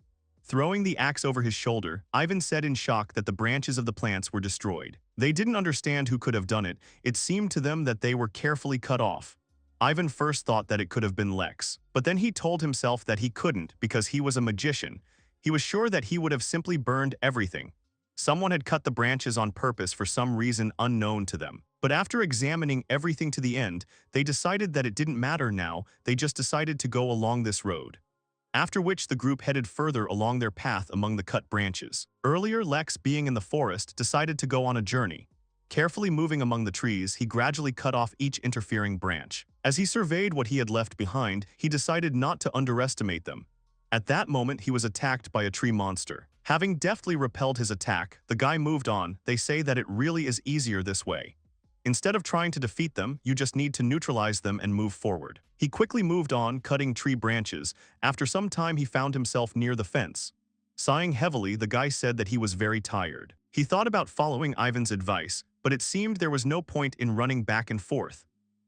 Throwing the axe over his shoulder, Ivan said in shock that the branches of the plants were destroyed. They didn't understand who could have done it. It seemed to them that they were carefully cut off. Ivan first thought that it could have been Lex, but then he told himself that he couldn't because he was a magician. He was sure that he would have simply burned everything. Someone had cut the branches on purpose for some reason unknown to them. But after examining everything to the end, they decided that it didn't matter now. They just decided to go along this road. After which the group headed further along their path among the cut branches. Earlier, Lex, being in the forest, decided to go on a journey. Carefully moving among the trees, he gradually cut off each interfering branch. As he surveyed what he had left behind, he decided not to underestimate them. At that moment, he was attacked by a tree monster. Having deftly repelled his attack, the guy moved on. They say that it really is easier this way. Instead of trying to defeat them, you just need to neutralize them and move forward. He quickly moved on, cutting tree branches. After some time, he found himself near the fence. Sighing heavily, the guy said that he was very tired. He thought about following Ivan's advice, but it seemed there was no point in running back and forth.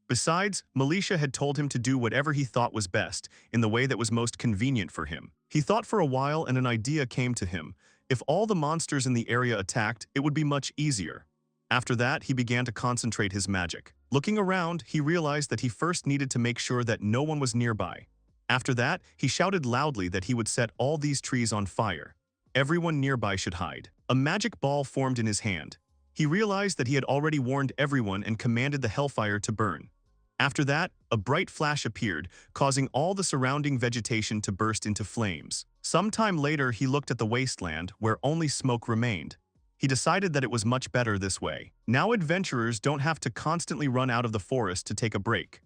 Besides, Militia had told him to do whatever he thought was best, in the way that was most convenient for him. He thought for a while and an idea came to him. If all the monsters in the area attacked, it would be much easier. After that, he began to concentrate his magic. Looking around, he realized that he first needed to make sure that no one was nearby. After that, he shouted loudly that he would set all these trees on fire. Everyone nearby should hide. A magic ball formed in his hand. He realized that he had already warned everyone and commanded the hellfire to burn. After that, a bright flash appeared, causing all the surrounding vegetation to burst into flames. Sometime later, he looked at the wasteland, where only smoke remained. He decided that it was much better this way. Now adventurers don't have to constantly run out of the forest to take a break.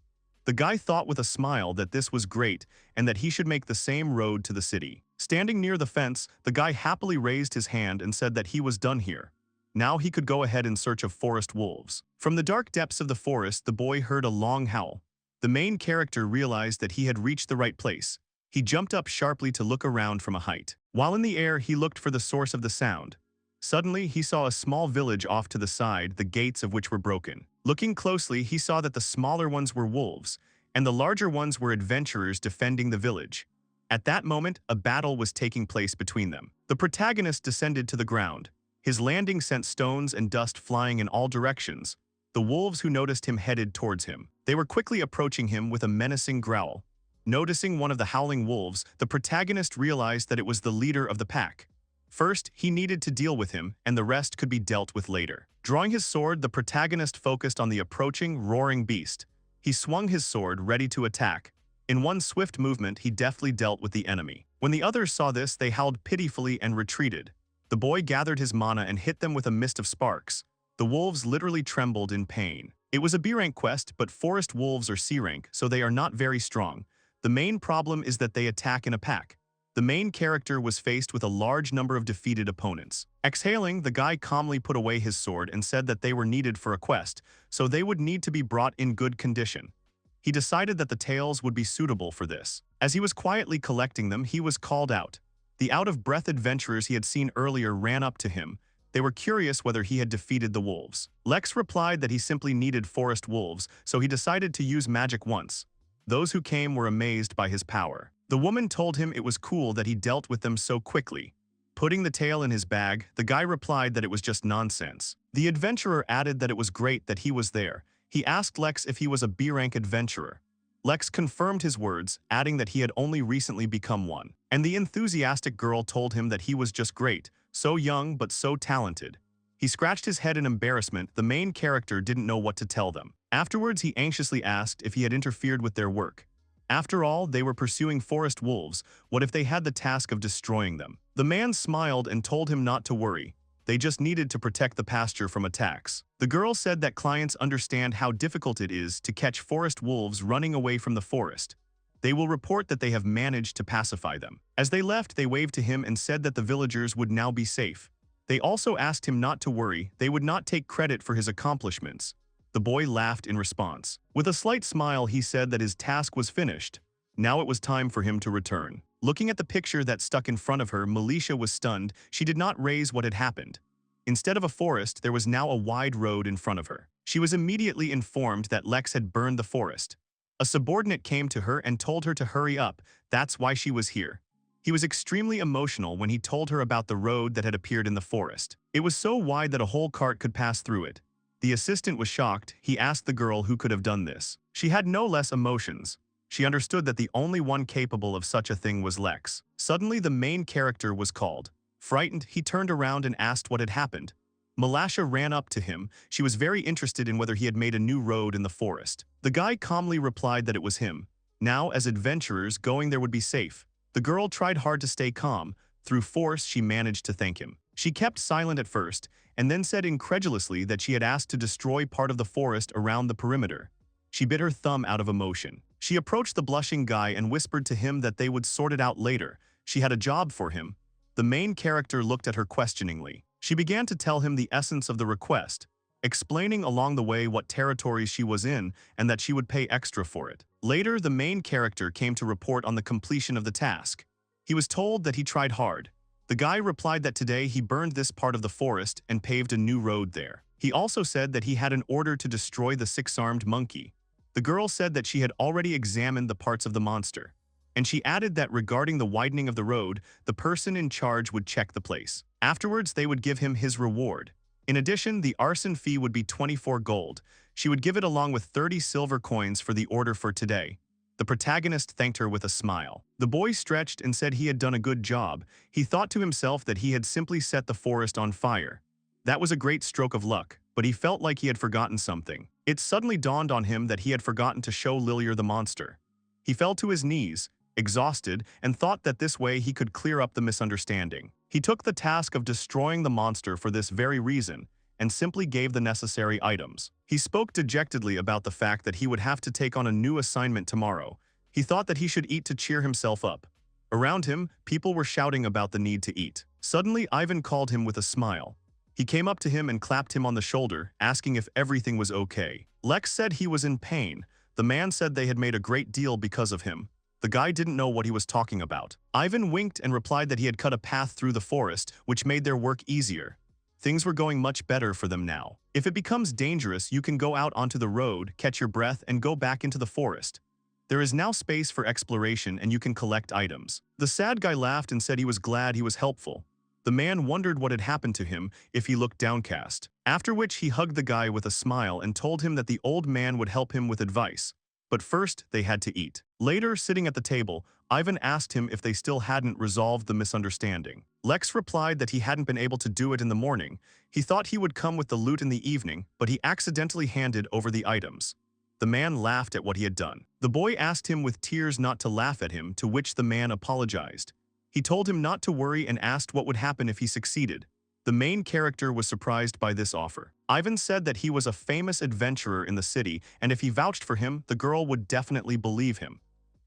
The guy thought with a smile that this was great and that he should make the same road to the city. Standing near the fence, the guy happily raised his hand and said that he was done here. Now he could go ahead in search of forest wolves. From the dark depths of the forest, the boy heard a long howl. The main character realized that he had reached the right place. He jumped up sharply to look around from a height. While in the air, he looked for the source of the sound. Suddenly, he saw a small village off to the side, the gates of which were broken. Looking closely, he saw that the smaller ones were wolves, and the larger ones were adventurers defending the village. At that moment, a battle was taking place between them. The protagonist descended to the ground. His landing sent stones and dust flying in all directions. The wolves who noticed him headed towards him. They were quickly approaching him with a menacing growl. Noticing one of the howling wolves, the protagonist realized that it was the leader of the pack. First, he needed to deal with him, and the rest could be dealt with later. Drawing his sword, the protagonist focused on the approaching, roaring beast. He swung his sword, ready to attack. In one swift movement, he deftly dealt with the enemy. When the others saw this, they howled pitifully and retreated. The boy gathered his mana and hit them with a mist of sparks. The wolves literally trembled in pain. It was a B-rank quest, but forest wolves are C-rank, so they are not very strong. The main problem is that they attack in a pack. The The main character was faced with a large number of defeated opponents. Exhaling, the guy calmly put away his sword and said that they were needed for a quest, so they would need to be brought in good condition. He decided that the tails would be suitable for this. As he was quietly collecting them, he was called out. The out-of-breath adventurers he had seen earlier ran up to him. They were curious whether he had defeated the wolves. Lex replied that he simply needed forest wolves, so he decided to use magic once. Those who came were amazed by his power. The woman told him it was cool that he dealt with them so quickly. Putting the tail in his bag, the guy replied that it was just nonsense. The adventurer added that it was great that he was there. He asked Lex if he was a B-rank adventurer. Lex confirmed his words, adding that he had only recently become one. And the enthusiastic girl told him that he was just great, so young but so talented. He scratched his head in embarrassment. The main character didn't know what to tell them. Afterwards, he anxiously asked if he had interfered with their work. After all, they were pursuing forest wolves. What if they had the task of destroying them? The man smiled and told him not to worry. They just needed to protect the pasture from attacks. The girl said that clients understand how difficult it is to catch forest wolves running away from the forest. They will report that they have managed to pacify them. As they left, they waved to him and said that the villagers would now be safe. They also asked him not to worry. They would not take credit for his accomplishments. The boy laughed in response. With a slight smile, he said that his task was finished. Now it was time for him to return. Looking at the picture that stuck in front of her, Militia was stunned. She did not raise what had happened. Instead of a forest, there was now a wide road in front of her. She was immediately informed that Lex had burned the forest. A subordinate came to her and told her to hurry up. That's why she was here. He was extremely emotional when he told her about the road that had appeared in the forest. It was so wide that a whole cart could pass through it. The assistant was shocked. He asked the girl who could have done this. She had no less emotions. She understood that the only one capable of such a thing was Lex. Suddenly, the main character was called. Frightened, he turned around and asked what had happened. Militia ran up to him. She was very interested in whether he had made a new road in the forest. The guy calmly replied that it was him. Now, as adventurers, going there would be safe. The girl tried hard to stay calm. Through force, she managed to thank him. She kept silent at first, and then said incredulously that she had asked to destroy part of the forest around the perimeter. She bit her thumb out of emotion. She approached the blushing guy and whispered to him that they would sort it out later. She had a job for him. The main character looked at her questioningly. She began to tell him the essence of the request, explaining along the way what territories she was in and that she would pay extra for it. Later, the main character came to report on the completion of the task. He was told that he tried hard. The guy replied that today he burned this part of the forest and paved a new road there. He also said that he had an order to destroy the six-armed monkey. The girl said that she had already examined the parts of the monster. And she added that regarding the widening of the road, the person in charge would check the place. Afterwards, they would give him his reward. In addition, the arson fee would be 24 gold. She would give it along with 30 silver coins for the order for today. The protagonist thanked her with a smile. The boy stretched and said he had done a good job. He thought to himself that he had simply set the forest on fire. That was a great stroke of luck, but he felt like he had forgotten something. It suddenly dawned on him that he had forgotten to show Lilier the monster. He fell to his knees, exhausted, and thought that this way he could clear up the misunderstanding. He took the task of destroying the monster for this very reason, and simply gave the necessary items. He spoke dejectedly about the fact that he would have to take on a new assignment tomorrow. He thought that he should eat to cheer himself up. Around him, people were shouting about the need to eat. Suddenly, Ivan called him with a smile. He came up to him and clapped him on the shoulder, asking if everything was okay. Lex said he was in pain. The man said they had made a great deal because of him. The guy didn't know what he was talking about. Ivan winked and replied that he had cut a path through the forest, which made their work easier. Things were going much better for them now. If it becomes dangerous, you can go out onto the road, catch your breath, and go back into the forest. There is now space for exploration and you can collect items. The sad guy laughed and said he was glad he was helpful. The man wondered what had happened to him if he looked downcast. After which he hugged the guy with a smile and told him that the old man would help him with advice. But first, they had to eat. Later, sitting at the table, Ivan asked him if they still hadn't resolved the misunderstanding. Lex replied that he hadn't been able to do it in the morning. He thought he would come with the loot in the evening, but he accidentally handed over the items. The man laughed at what he had done. The boy asked him with tears not to laugh at him, to which the man apologized. He told him not to worry and asked what would happen if he succeeded. The main character was surprised by this offer. Ivan said that he was a famous adventurer in the city, and if he vouched for him, the girl would definitely believe him.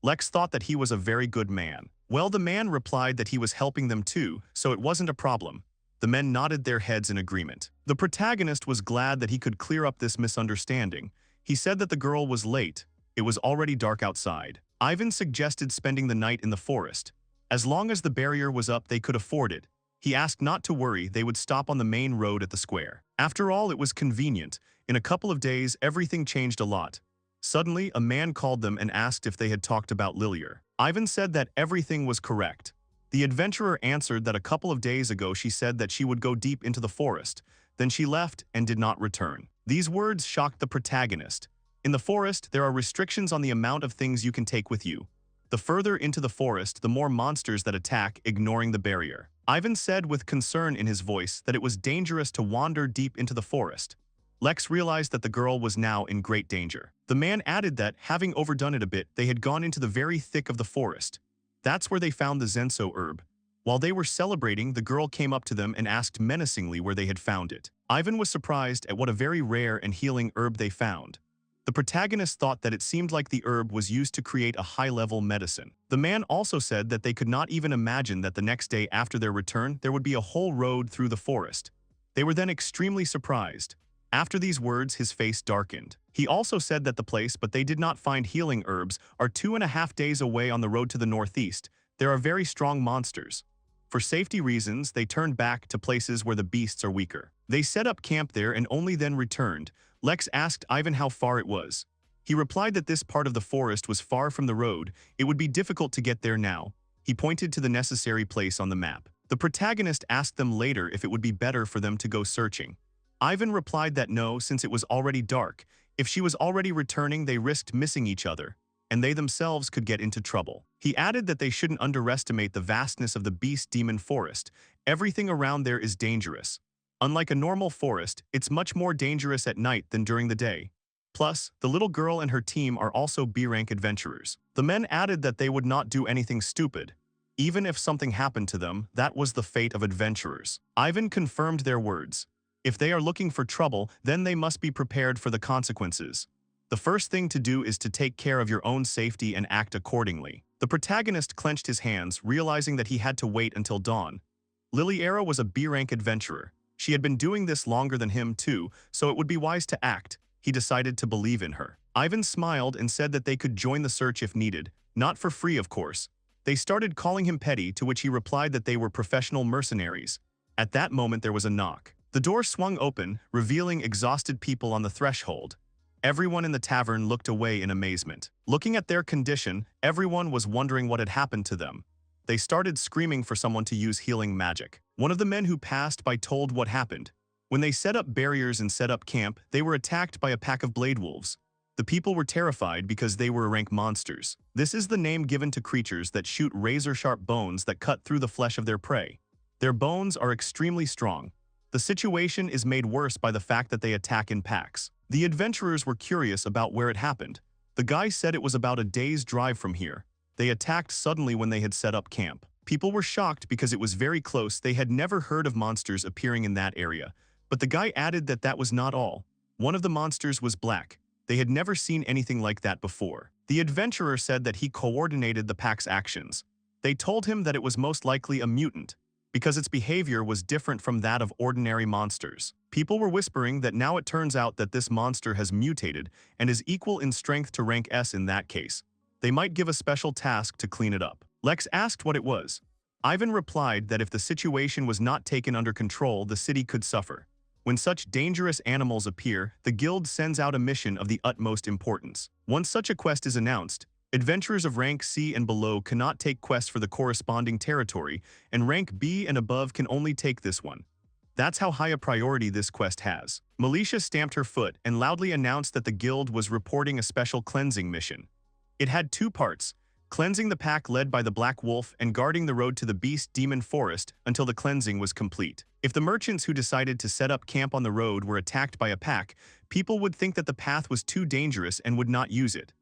Lex thought that he was a very good man. Well, the man replied that he was helping them too, so it wasn't a problem. The men nodded their heads in agreement. The protagonist was glad that he could clear up this misunderstanding. He said that the girl was late. It was already dark outside. Ivan suggested spending the night in the forest. As long as the barrier was up, they could afford it. He asked not to worry, they would stop on the main road at the square. After all, it was convenient. In a couple of days, everything changed a lot. Suddenly, a man called them and asked if they had talked about Lilier. Ivan said that everything was correct. The adventurer answered that a couple of days ago she said that she would go deep into the forest. Then she left and did not return. These words shocked the protagonist. In the forest, there are restrictions on the amount of things you can take with you. The further into the forest, the more monsters that attack, ignoring the barrier. Ivan said with concern in his voice that it was dangerous to wander deep into the forest. Lex realized that the girl was now in great danger. The man added that, having overdone it a bit, they had gone into the very thick of the forest. That's where they found the Zenso herb. While they were celebrating, the girl came up to them and asked menacingly where they had found it. Ivan was surprised at what a very rare and healing herb they found. The protagonist thought that it seemed like the herb was used to create a high-level medicine. The man also said that they could not even imagine that the next day after their return, there would be a whole road through the forest. They were then extremely surprised. After these words, his face darkened. He also said that the place, but they did not find healing herbs, are 2.5 days away on the road to the northeast. There are very strong monsters. For safety reasons, they turned back to places where the beasts are weaker. They set up camp there and only then returned. Lex asked Ivan how far it was. He replied that this part of the forest was far from the road. It would be difficult to get there now. He pointed to the necessary place on the map. The protagonist asked them later if it would be better for them to go searching. Ivan replied that no, since it was already dark. If she was already returning, they risked missing each other, and they themselves could get into trouble. He added that they shouldn't underestimate the vastness of the beast demon forest. Everything around there is dangerous. Unlike a normal forest, it's much more dangerous at night than during the day. Plus, the little girl and her team are also B-rank adventurers. The men added that they would not do anything stupid. Even if something happened to them, that was the fate of adventurers. Ivan confirmed their words. If they are looking for trouble, then they must be prepared for the consequences. The first thing to do is to take care of your own safety and act accordingly. The protagonist clenched his hands, realizing that he had to wait until dawn. Liliera was a B-rank adventurer. She had been doing this longer than him too, so it would be wise to act. He decided to believe in her. Ivan smiled and said that they could join the search if needed. Not for free, of course. They started calling him petty, to which he replied that they were professional mercenaries. At that moment there was a knock. The door swung open, revealing exhausted people on the threshold. Everyone in the tavern looked away in amazement. Looking at their condition, everyone was wondering what had happened to them. They started screaming for someone to use healing magic. One of the men who passed by told what happened. When they set up barriers and set up camp, they were attacked by a pack of blade wolves. The people were terrified because they were rank monsters. This is the name given to creatures that shoot razor-sharp bones that cut through the flesh of their prey. Their bones are extremely strong. The situation is made worse by the fact that they attack in packs. The adventurers were curious about where it happened. The guy said it was about a day's drive from here. They attacked suddenly when they had set up camp. People were shocked because it was very close. They had never heard of monsters appearing in that area. But the guy added that that was not all. One of the monsters was black. They had never seen anything like that before. The adventurer said that he coordinated the pack's actions. They told him that it was most likely a mutant, because its behavior was different from that of ordinary monsters. People were whispering that now it turns out that this monster has mutated and is equal in strength to rank S in that case. They might give a special task to clean it up. Lex asked what it was. Ivan replied that if the situation was not taken under control, the city could suffer. When such dangerous animals appear, the guild sends out a mission of the utmost importance. Once such a quest is announced, adventurers of rank C and below cannot take quests for the corresponding territory, and rank B and above can only take this one. That's how high a priority this quest has. Militia stamped her foot and loudly announced that the guild was reporting a special cleansing mission. It had 2 parts, cleansing the pack led by the Black Wolf and guarding the road to the Beast Demon Forest until the cleansing was complete. If the merchants who decided to set up camp on the road were attacked by a pack, people would think that the path was too dangerous and would not use it.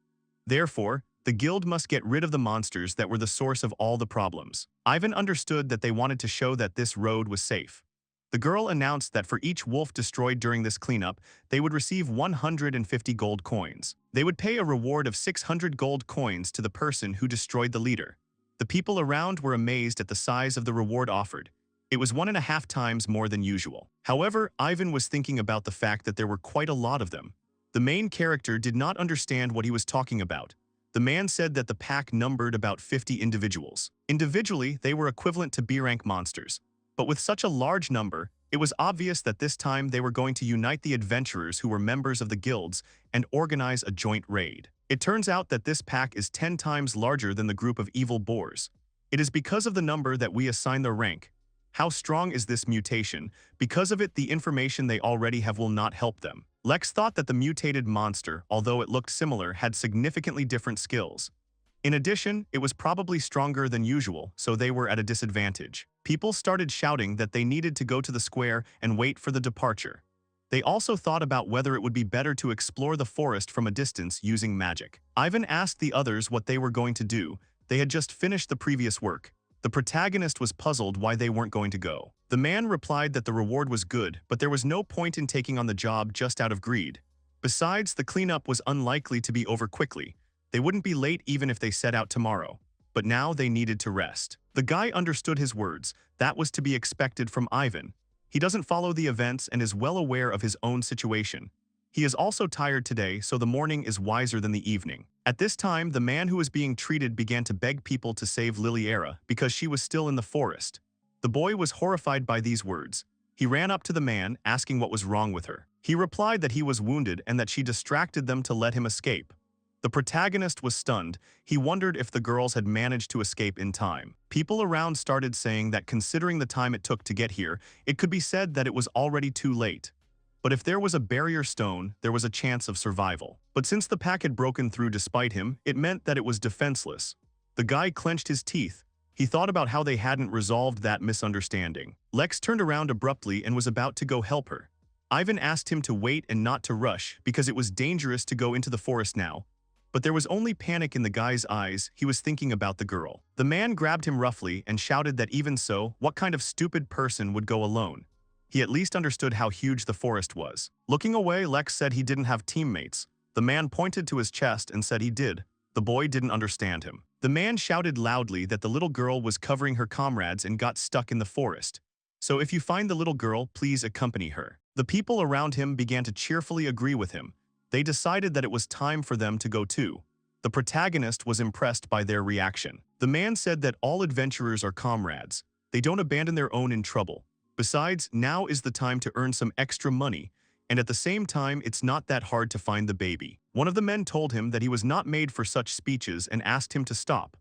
Therefore, the guild must get rid of the monsters that were the source of all the problems. Ivan understood that they wanted to show that this road was safe. The girl announced that for each wolf destroyed during this cleanup, they would receive 150 gold coins. They would pay a reward of 600 gold coins to the person who destroyed the leader. The people around were amazed at the size of the reward offered. It was 1.5 times more than usual. However, Ivan was thinking about the fact that there were quite a lot of them. The main character did not understand what he was talking about. The man said that the pack numbered about 50 individuals. Individually, they were equivalent to B-rank monsters. But with such a large number, it was obvious that this time they were going to unite the adventurers who were members of the guilds and organize a joint raid. It turns out that this pack is 10 times larger than the group of evil boars. It is because of the number that we assign their rank. How strong is this mutation? Because of it, the information they already have will not help them. Lex thought that the mutated monster, although it looked similar, had significantly different skills. In addition, it was probably stronger than usual, so they were at a disadvantage. People started shouting that they needed to go to the square and wait for the departure. They also thought about whether it would be better to explore the forest from a distance using magic. Ivan asked the others what they were going to do. They had just finished the previous work. The protagonist was puzzled why they weren't going to go. The man replied that the reward was good, but there was no point in taking on the job just out of greed. Besides, the cleanup was unlikely to be over quickly. They wouldn't be late even if they set out tomorrow. But now they needed to rest. The guy understood his words. That was to be expected from Ivan. He doesn't follow the events and is well aware of his own situation. He is also tired today, so the morning is wiser than the evening. At this time, the man who was being treated began to beg people to save Liliera because she was still in the forest. The boy was horrified by these words. He ran up to the man, asking what was wrong with her. He replied that he was wounded and that she distracted them to let him escape. The protagonist was stunned. He wondered if the girls had managed to escape in time. People around started saying that considering the time it took to get here, it could be said that it was already too late. But if there was a barrier stone, there was a chance of survival. But since the pack had broken through despite him, it meant that it was defenseless. The guy clenched his teeth. He thought about how they hadn't resolved that misunderstanding. Lex turned around abruptly and was about to go help her. Ivan asked him to wait and not to rush because it was dangerous to go into the forest now. But there was only panic in the guy's eyes. He was thinking about the girl. The man grabbed him roughly and shouted that even so, what kind of stupid person would go alone? He at least understood how huge the forest was. Looking away, Lex said he didn't have teammates. The man pointed to his chest and said he did. The boy didn't understand him. The man shouted loudly that the little girl was covering her comrades and got stuck in the forest. So if you find the little girl, please accompany her. The people around him began to cheerfully agree with him. They decided that it was time for them to go too. The protagonist was impressed by their reaction. The man said that all adventurers are comrades. They don't abandon their own in trouble. Besides, now is the time to earn some extra money, and at the same time, it's not that hard to find the baby. One of the men told him that he was not made for such speeches and asked him to stop.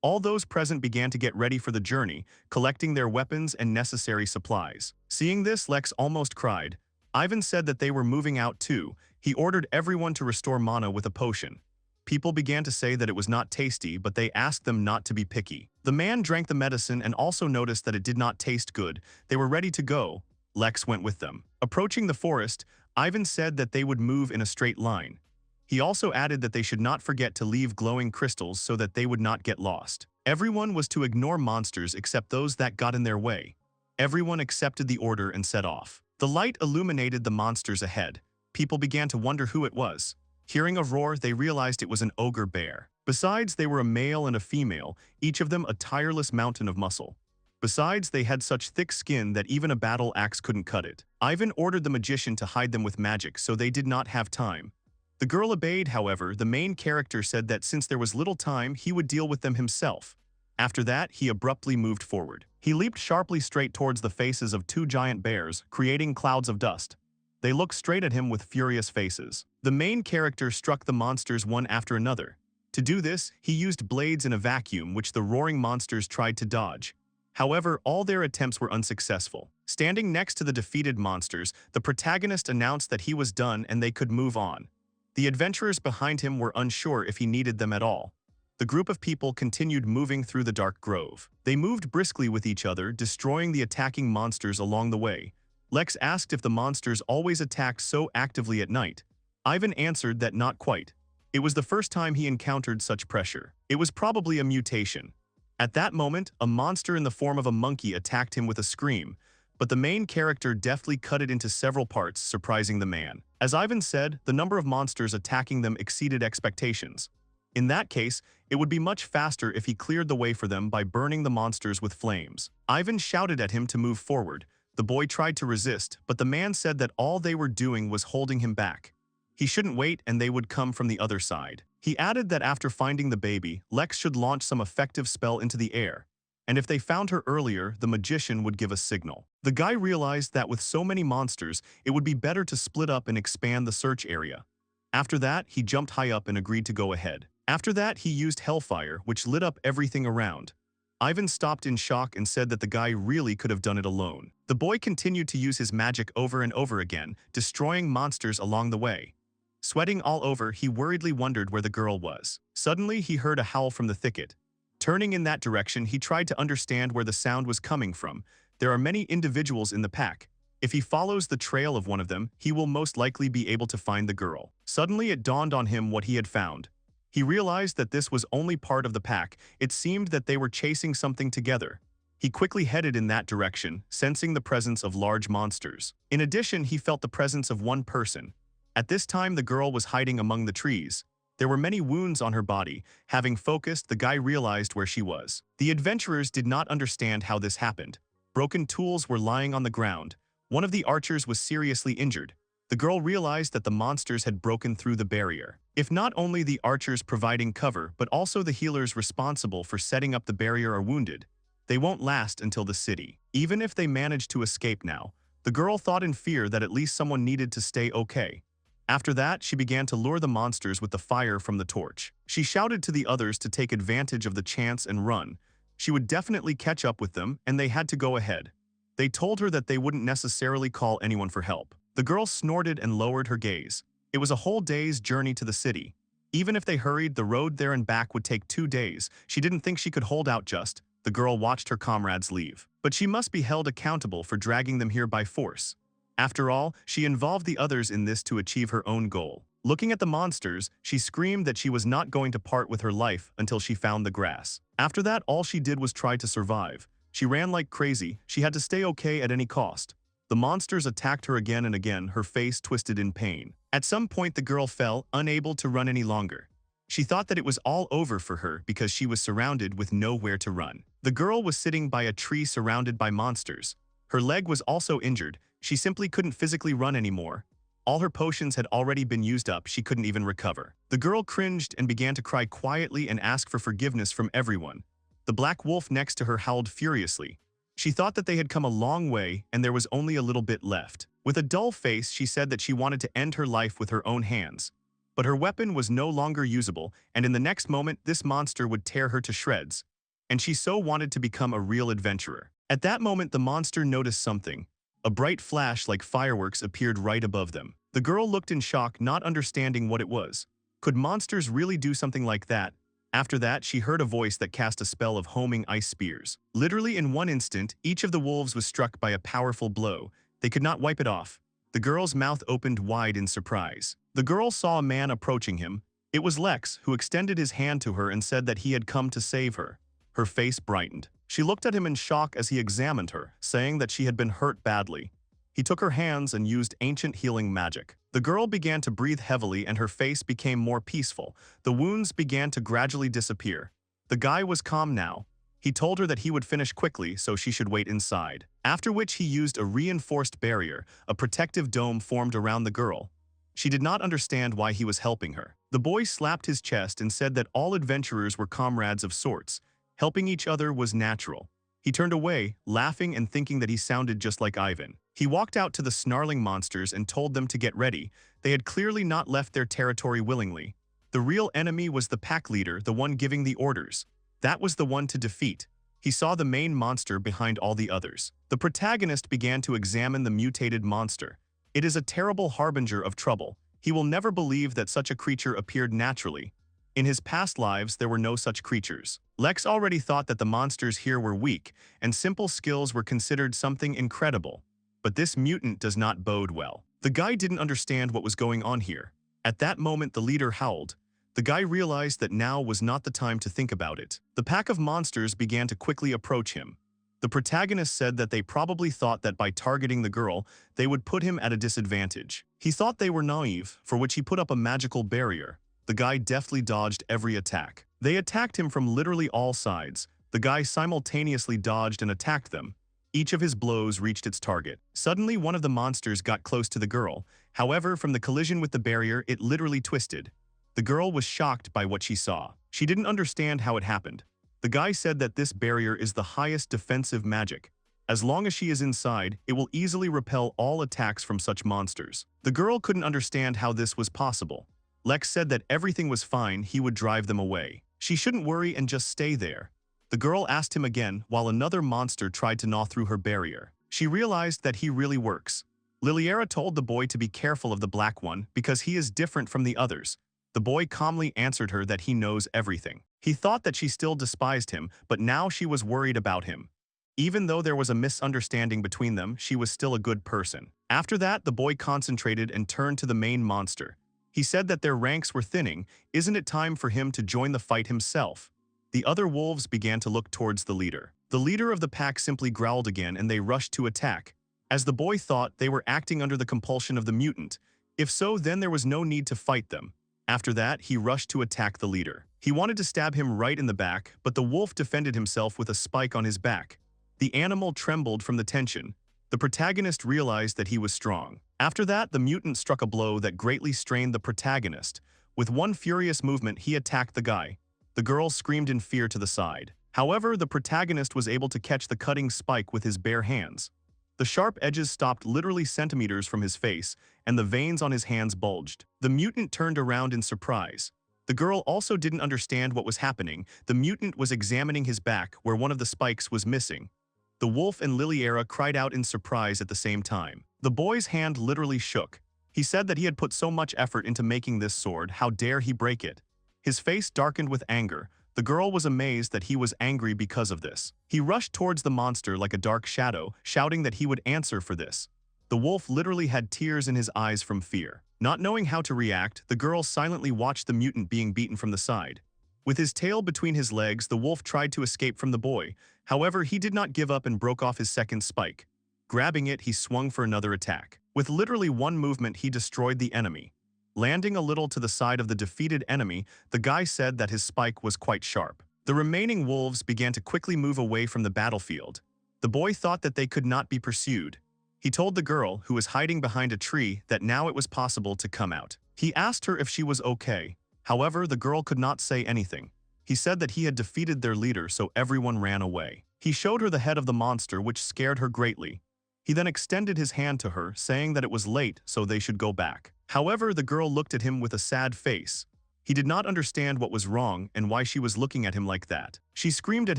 All those present began to get ready for the journey, collecting their weapons and necessary supplies. Seeing this, Lex almost cried. Ivan said that they were moving out too. He ordered everyone to restore mana with a potion. People began to say that it was not tasty, but they asked them not to be picky. The man drank the medicine and also noticed that it did not taste good. They were ready to go. Lex went with them. Approaching the forest, Ivan said that they would move in a straight line. He also added that they should not forget to leave glowing crystals so that they would not get lost. Everyone was to ignore monsters except those that got in their way. Everyone accepted the order and set off. The light illuminated the monsters ahead. People began to wonder who it was. Hearing a roar, they realized it was an ogre bear. Besides, they were a male and a female, each of them a tireless mountain of muscle. Besides, they had such thick skin that even a battle axe couldn't cut it. Ivan ordered the magician to hide them with magic, so they did not have time. The girl obeyed, however. The main character said that since there was little time, he would deal with them himself. After that, he abruptly moved forward. He leaped sharply straight towards the faces of 2 giant bears, creating clouds of dust. They looked straight at him with furious faces. The main character struck the monsters one after another. To do this, he used blades in a vacuum which the roaring monsters tried to dodge. However, all their attempts were unsuccessful. Standing next to the defeated monsters, the protagonist announced that he was done and they could move on. The adventurers behind him were unsure if he needed them at all. The group of people continued moving through the dark grove. They moved briskly with each other, destroying the attacking monsters along the way. Lex asked if the monsters always attacked so actively at night. Ivan answered that not quite. It was the first time he encountered such pressure. It was probably a mutation. At that moment, a monster in the form of a monkey attacked him with a scream, but the main character deftly cut it into several parts, surprising the man. As Ivan said, the number of monsters attacking them exceeded expectations. In that case, it would be much faster if he cleared the way for them by burning the monsters with flames. Ivan shouted at him to move forward. The boy tried to resist, but the man said that all they were doing was holding him back. He shouldn't wait and they would come from the other side. He added that after finding the baby, Lex should launch some effective spell into the air. And if they found her earlier, the magician would give a signal. The guy realized that with so many monsters, it would be better to split up and expand the search area. After that, he jumped high up and agreed to go ahead. After that, he used Hellfire, which lit up everything around. Ivan stopped in shock and said that the guy really could have done it alone. The boy continued to use his magic over and over again, destroying monsters along the way. Sweating all over, he worriedly wondered where the girl was. Suddenly, he heard a howl from the thicket. Turning in that direction, he tried to understand where the sound was coming from. There are many individuals in the pack. If he follows the trail of one of them, he will most likely be able to find the girl. Suddenly, it dawned on him what he had found. He realized that this was only part of the pack. It seemed that they were chasing something together. He quickly headed in that direction, sensing the presence of large monsters. In addition, he felt the presence of one person. At this time, the girl was hiding among the trees. There were many wounds on her body. Having focused, the guy realized where she was. The adventurers did not understand how this happened. Broken tools were lying on the ground. One of the archers was seriously injured. The girl realized that the monsters had broken through the barrier. If not only the archers providing cover, but also the healers responsible for setting up the barrier are wounded, they won't last until the city. Even if they manage to escape now, the girl thought in fear that at least someone needed to stay okay. After that, she began to lure the monsters with the fire from the torch. She shouted to the others to take advantage of the chance and run. She would definitely catch up with them, and they had to go ahead. They told her that they wouldn't necessarily call anyone for help. The girl snorted and lowered her gaze. It was a whole day's journey to the city. Even if they hurried, the road there and back would take 2 days. She didn't think she could hold out just. The girl watched her comrades leave. But she must be held accountable for dragging them here by force. After all, she involved the others in this to achieve her own goal. Looking at the monsters, she screamed that she was not going to part with her life until she found the grass. After that, all she did was try to survive. She ran like crazy. She had to stay okay at any cost. The monsters attacked her again and again, her face twisted in pain. At some point, the girl fell, unable to run any longer. She thought that it was all over for her because she was surrounded with nowhere to run. The girl was sitting by a tree surrounded by monsters. Her leg was also injured. She simply couldn't physically run anymore. All her potions had already been used up. She couldn't even recover. The girl cringed and began to cry quietly and ask for forgiveness from everyone. The black wolf next to her howled furiously. She thought that they had come a long way and there was only a little bit left. With a dull face, she said that she wanted to end her life with her own hands. But her weapon was no longer usable, and in the next moment, this monster would tear her to shreds. And she so wanted to become a real adventurer. At that moment, the monster noticed something. A bright flash like fireworks appeared right above them. The girl looked in shock, not understanding what it was. Could monsters really do something like that? After that, she heard a voice that cast a spell of homing ice spears. Literally in one instant, each of the wolves was struck by a powerful blow. They could not wipe it off. The girl's mouth opened wide in surprise. The girl saw a man approaching him. It was Lex, who extended his hand to her and said that he had come to save her. Her face brightened. She looked at him in shock as he examined her, saying that she had been hurt badly. He took her hands and used ancient healing magic. The girl began to breathe heavily and her face became more peaceful. The wounds began to gradually disappear. The guy was calm now. He told her that he would finish quickly, so she should wait inside. After which he used a reinforced barrier. A protective dome formed around the girl. She did not understand why he was helping her. The boy slapped his chest and said that all adventurers were comrades of sorts. Helping each other was natural. He turned away, laughing and thinking that he sounded just like Ivan. He walked out to the snarling monsters and told them to get ready. They had clearly not left their territory willingly. The real enemy was the pack leader, the one giving the orders. That was the one to defeat. He saw the main monster behind all the others. The protagonist began to examine the mutated monster. It is a terrible harbinger of trouble. He will never believe that such a creature appeared naturally. In his past lives, there were no such creatures. Lex already thought that the monsters here were weak, and simple skills were considered something incredible. But this mutant does not bode well. The guy didn't understand what was going on here. At that moment, the leader howled. The guy realized that now was not the time to think about it. The pack of monsters began to quickly approach him. The protagonist said that they probably thought that by targeting the girl, they would put him at a disadvantage. He thought they were naive, for which he put up a magical barrier. The guy deftly dodged every attack. They attacked him from literally all sides. The guy simultaneously dodged and attacked them. Each of his blows reached its target. Suddenly, one of the monsters got close to the girl. However, from the collision with the barrier, it literally twisted. The girl was shocked by what she saw. She didn't understand how it happened. The guy said that this barrier is the highest defensive magic. As long as she is inside, it will easily repel all attacks from such monsters. The girl couldn't understand how this was possible. Lex said that everything was fine, he would drive them away. She shouldn't worry and just stay there. The girl asked him again while another monster tried to gnaw through her barrier. She realized that he really works. Liliera told the boy to be careful of the black one because he is different from the others. The boy calmly answered her that he knows everything. He thought that she still despised him, but now she was worried about him. Even though there was a misunderstanding between them, she was still a good person. After that, the boy concentrated and turned to the main monster. He said that their ranks were thinning. Isn't it time for him to join the fight himself? The other wolves began to look towards the leader. The leader of the pack simply growled again and they rushed to attack. As the boy thought, they were acting under the compulsion of the mutant. If so, then there was no need to fight them. After that, he rushed to attack the leader. He wanted to stab him right in the back, but the wolf defended himself with a spike on his back. The animal trembled from the tension. The protagonist realized that he was strong. After that, the mutant struck a blow that greatly strained the protagonist. With one furious movement, he attacked the guy. The girl screamed in fear to the side. However, the protagonist was able to catch the cutting spike with his bare hands. The sharp edges stopped literally centimeters from his face, and the veins on his hands bulged. The mutant turned around in surprise. The girl also didn't understand what was happening. The mutant was examining his back, where one of the spikes was missing. The wolf and Liliera cried out in surprise at the same time. The boy's hand literally shook. He said that he had put so much effort into making this sword, how dare he break it? His face darkened with anger. The girl was amazed that he was angry because of this. He rushed towards the monster like a dark shadow, shouting that he would answer for this. The wolf literally had tears in his eyes from fear. Not knowing how to react, the girl silently watched the mutant being beaten from the side. With his tail between his legs, the wolf tried to escape from the boy. However, he did not give up and broke off his second spike. Grabbing it, he swung for another attack. With literally one movement, he destroyed the enemy. Landing a little to the side of the defeated enemy, the guy said that his spike was quite sharp. The remaining wolves began to quickly move away from the battlefield. The boy thought that they could not be pursued. He told the girl, who was hiding behind a tree, that now it was possible to come out. He asked her if she was okay. However, the girl could not say anything. He said that he had defeated their leader, so everyone ran away. He showed her the head of the monster, which scared her greatly. He then extended his hand to her, saying that it was late, so they should go back. However, the girl looked at him with a sad face. He did not understand what was wrong and why she was looking at him like that. She screamed at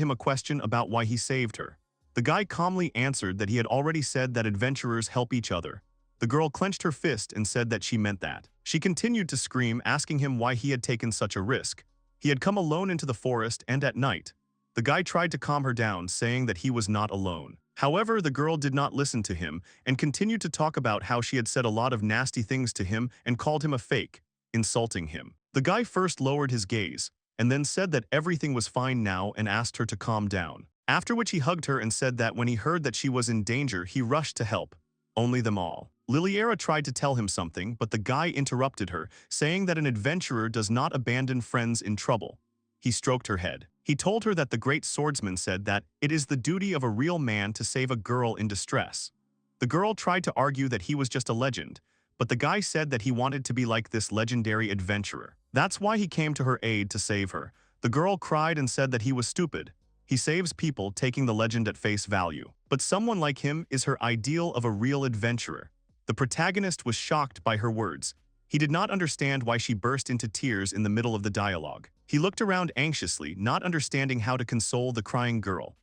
him a question about why he saved her. The guy calmly answered that he had already said that adventurers help each other. The girl clenched her fist and said that she meant that. She continued to scream, asking him why he had taken such a risk. He had come alone into the forest and at night. The guy tried to calm her down, saying that he was not alone. However, the girl did not listen to him and continued to talk about how she had said a lot of nasty things to him and called him a fake, insulting him. The guy first lowered his gaze and then said that everything was fine now and asked her to calm down. After which he hugged her and said that when he heard that she was in danger, he rushed to help. Only them all. Liliera tried to tell him something, but the guy interrupted her, saying that an adventurer does not abandon friends in trouble. He stroked her head. He told her that the great swordsman said that it is the duty of a real man to save a girl in distress. The girl tried to argue that he was just a legend, but the guy said that he wanted to be like this legendary adventurer. That's why he came to her aid to save her. The girl cried and said that he was stupid. He saves people taking the legend at face value. But someone like him is her ideal of a real adventurer. The protagonist was shocked by her words. He did not understand why she burst into tears in the middle of the dialogue. He looked around anxiously, not understanding how to console the crying girl.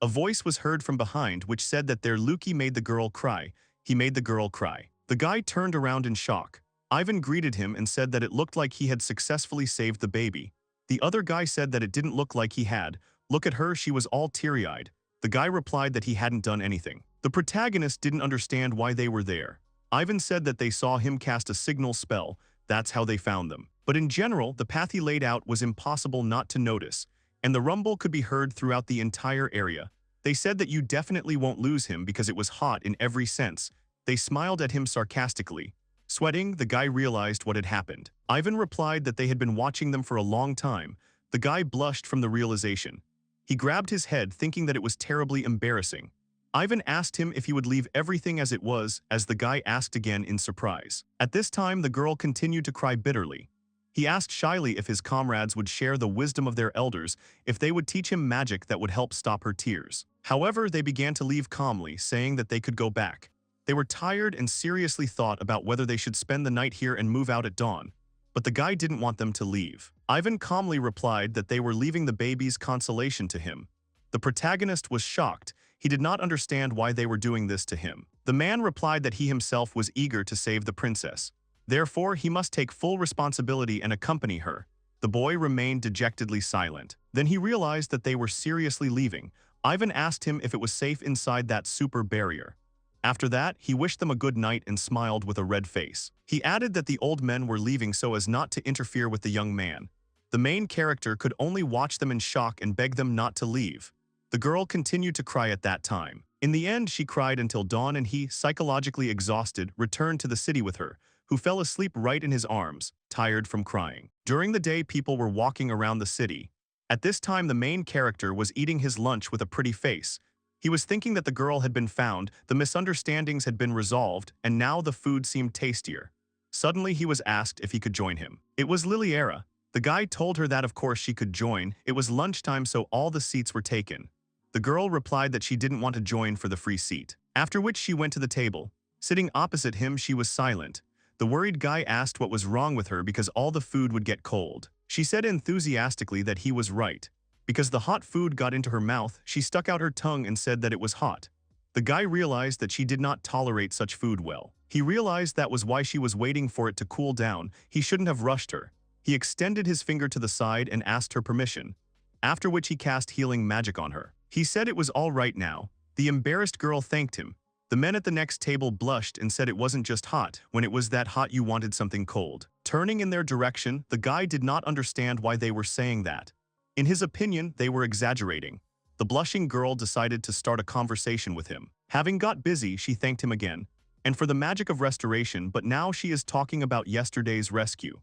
A voice was heard from behind which said that their Luki made the girl cry. He made the girl cry. The guy turned around in shock. Ivan greeted him and said that it looked like he had successfully saved the baby. The other guy said that it didn't look like he had. Look at her, she was all teary-eyed. The guy replied that he hadn't done anything. The protagonist didn't understand why they were there. Ivan said that they saw him cast a signal spell. That's how they found them. But in general, the path he laid out was impossible not to notice, and the rumble could be heard throughout the entire area. They said that you definitely won't lose him because it was hot in every sense. They smiled at him sarcastically. Sweating, the guy realized what had happened. Ivan replied that they had been watching them for a long time. The guy blushed from the realization. He grabbed his head, thinking that it was terribly embarrassing. Ivan asked him if he would leave everything as it was, as the guy asked again in surprise. At this time, the girl continued to cry bitterly. He asked shyly if his comrades would share the wisdom of their elders, if they would teach him magic that would help stop her tears. However, they began to leave calmly, saying that they could go back. They were tired and seriously thought about whether they should spend the night here and move out at dawn. But the guy didn't want them to leave. Ivan calmly replied that they were leaving the baby's consolation to him. The protagonist was shocked. He did not understand why they were doing this to him. The man replied that he himself was eager to save the princess. Therefore, he must take full responsibility and accompany her. The boy remained dejectedly silent. Then he realized that they were seriously leaving. Ivan asked him if it was safe inside that super barrier. After that, he wished them a good night and smiled with a red face. He added that the old men were leaving so as not to interfere with the young man. The main character could only watch them in shock and beg them not to leave. The girl continued to cry at that time. In the end, she cried until dawn and he, psychologically exhausted, returned to the city with her, who fell asleep right in his arms, tired from crying. During the day, people were walking around the city. At this time, the main character was eating his lunch with a pretty face. He was thinking that the girl had been found, the misunderstandings had been resolved, and now the food seemed tastier. Suddenly, he was asked if he could join him. It was Liliera. The guy told her that of course she could join. It was lunchtime, so all the seats were taken. The girl replied that she didn't want to join for the free seat. After which she went to the table. Sitting opposite him, she was silent. The worried guy asked what was wrong with her because all the food would get cold. She said enthusiastically that he was right. Because the hot food got into her mouth, she stuck out her tongue and said that it was hot. The guy realized that she did not tolerate such food well. He realized that was why she was waiting for it to cool down. He shouldn't have rushed her. He extended his finger to the side and asked her permission, after which he cast healing magic on her. He said it was all right now. The embarrassed girl thanked him. The men at the next table blushed and said it wasn't just hot. When it was that hot, you wanted something cold. Turning in their direction, the guy did not understand why they were saying that. In his opinion, they were exaggerating. The blushing girl decided to start a conversation with him. Having got busy, she thanked him again, and for the magic of restoration, but now she is talking about yesterday's rescue.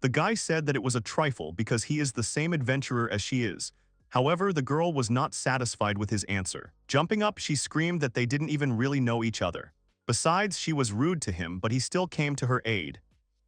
The guy said that it was a trifle because he is the same adventurer as she is. However, the girl was not satisfied with his answer. Jumping up, she screamed that they didn't even really know each other. Besides, she was rude to him, but he still came to her aid.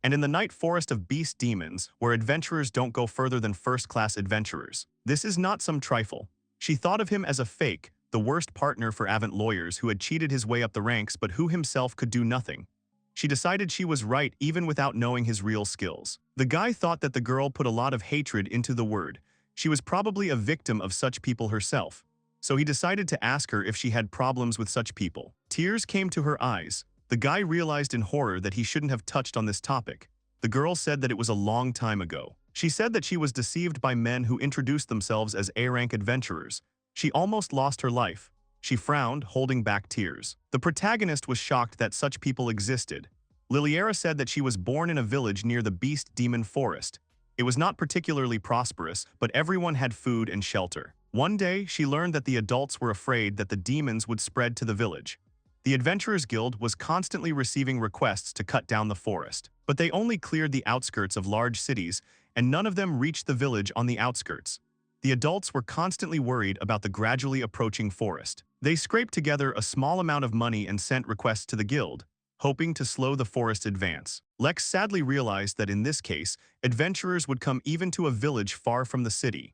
And in the night forest of beast demons, where adventurers don't go further than first-class adventurers. This is not some trifle. She thought of him as a fake, the worst partner for avant lawyers who had cheated his way up the ranks but who himself could do nothing. She decided she was right even without knowing his real skills. The guy thought that the girl put a lot of hatred into the word. She was probably a victim of such people herself. So he decided to ask her if she had problems with such people. Tears came to her eyes. The guy realized in horror that he shouldn't have touched on this topic. The girl said that it was a long time ago. She said that she was deceived by men who introduced themselves as A-rank adventurers. She almost lost her life. She frowned, holding back tears. The protagonist was shocked that such people existed. Liliera said that she was born in a village near the beast demon forest. It was not particularly prosperous, but everyone had food and shelter. One day, she learned that the adults were afraid that the demons would spread to the village. The Adventurers Guild was constantly receiving requests to cut down the forest, but they only cleared the outskirts of large cities, and none of them reached the village on the outskirts. The adults were constantly worried about the gradually approaching forest. They scraped together a small amount of money and sent requests to the guild, hoping to slow the forest advance. Lex sadly realized that in this case, adventurers would come even to a village far from the city.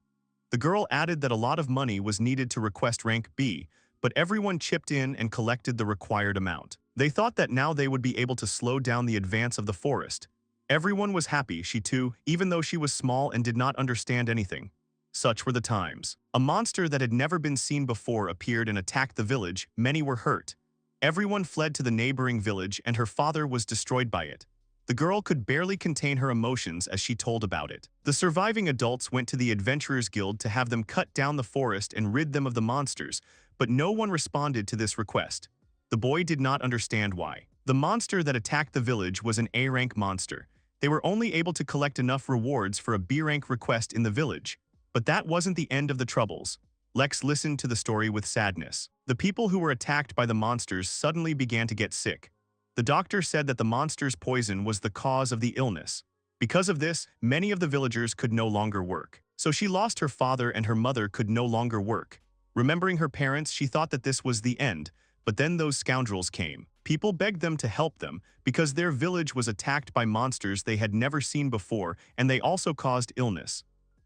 The girl added that a lot of money was needed to request rank B, but everyone chipped in and collected the required amount. They thought that now they would be able to slow down the advance of the forest. Everyone was happy, she too, even though she was small and did not understand anything. Such were the times. A monster that had never been seen before appeared and attacked the village. Many were hurt. Everyone fled to the neighboring village and her father was destroyed by it. The girl could barely contain her emotions as she told about it. The surviving adults went to the Adventurers Guild to have them cut down the forest and rid them of the monsters, but no one responded to this request. The boy did not understand why. The monster that attacked the village was an A-rank monster. They were only able to collect enough rewards for a B-rank request in the village. But that wasn't the end of the troubles. Lex listened to the story with sadness. The people who were attacked by the monsters suddenly began to get sick. The doctor said that the monster's poison was the cause of the illness. Because of this, many of the villagers could no longer work. So she lost her father and her mother could no longer work. Remembering her parents, she thought that this was the end, but then those scoundrels came. People begged them to help them because their village was attacked by monsters they had never seen before, and they also caused illness.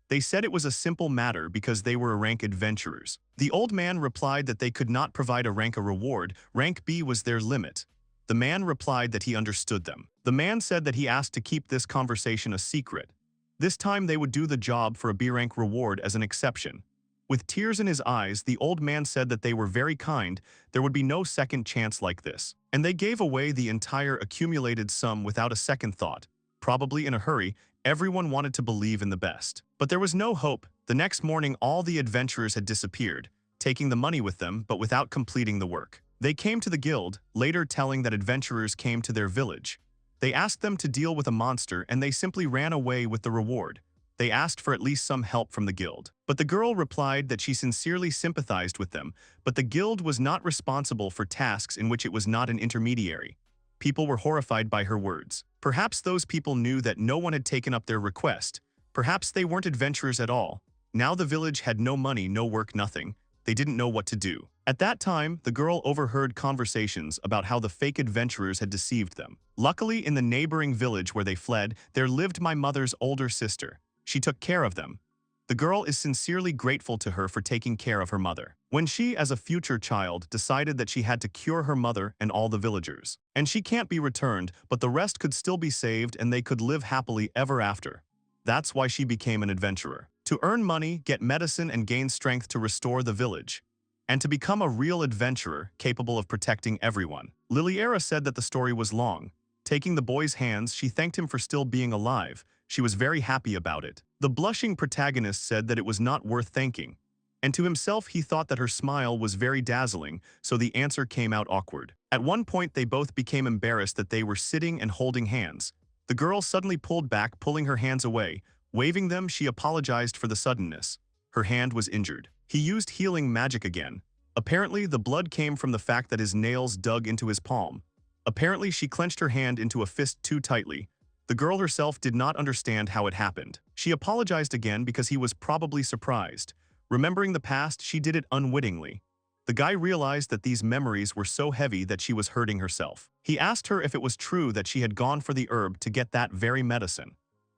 They said it was a simple matter because they were rank adventurers. The old man replied that they could not provide a rank reward. Rank B was their limit. The man replied that he understood them. The man said that he asked to keep this conversation a secret. This time they would do the job for a B rank reward as an exception. With tears in his eyes, the old man said that they were very kind, there would be no second chance like this. And they gave away the entire accumulated sum without a second thought. Probably in a hurry, everyone wanted to believe in the best. But there was no hope. The next morning all the adventurers had disappeared, taking the money with them but without completing the work. They came to the guild, later telling that adventurers came to their village. They asked them to deal with a monster and they simply ran away with the reward. They asked for at least some help from the guild. But the girl replied that she sincerely sympathized with them, but the guild was not responsible for tasks in which it was not an intermediary. People were horrified by her words. Perhaps those people knew that no one had taken up their request. Perhaps they weren't adventurers at all. Now the village had no money, no work, nothing. They didn't know what to do. At that time, the girl overheard conversations about how the fake adventurers had deceived them. Luckily, in the neighboring village where they fled, there lived my mother's older sister. She took care of them. The girl is sincerely grateful to her for taking care of her mother. When she, as a future child, decided that she had to cure her mother and all the villagers. And she can't be returned, but the rest could still be saved and they could live happily ever after. That's why she became an adventurer. To earn money, get medicine, and gain strength to restore the village. And to become a real adventurer capable of protecting everyone. Liliera said that the story was long. Taking the boy's hands, she thanked him for still being alive. She was very happy about it. The blushing protagonist said that it was not worth thanking. And to himself he thought that her smile was very dazzling, so the answer came out awkward. At one point they both became embarrassed that they were sitting and holding hands. The girl suddenly pulled back, pulling her hands away. Waving them, she apologized for the suddenness. Her hand was injured. He used healing magic again. Apparently the blood came from the fact that his nails dug into his palm. Apparently she clenched her hand into a fist too tightly. The girl herself did not understand how it happened. She apologized again because he was probably surprised. Remembering the past, she did it unwittingly. The guy realized that these memories were so heavy that she was hurting herself. He asked her if it was true that she had gone for the herb to get that very medicine.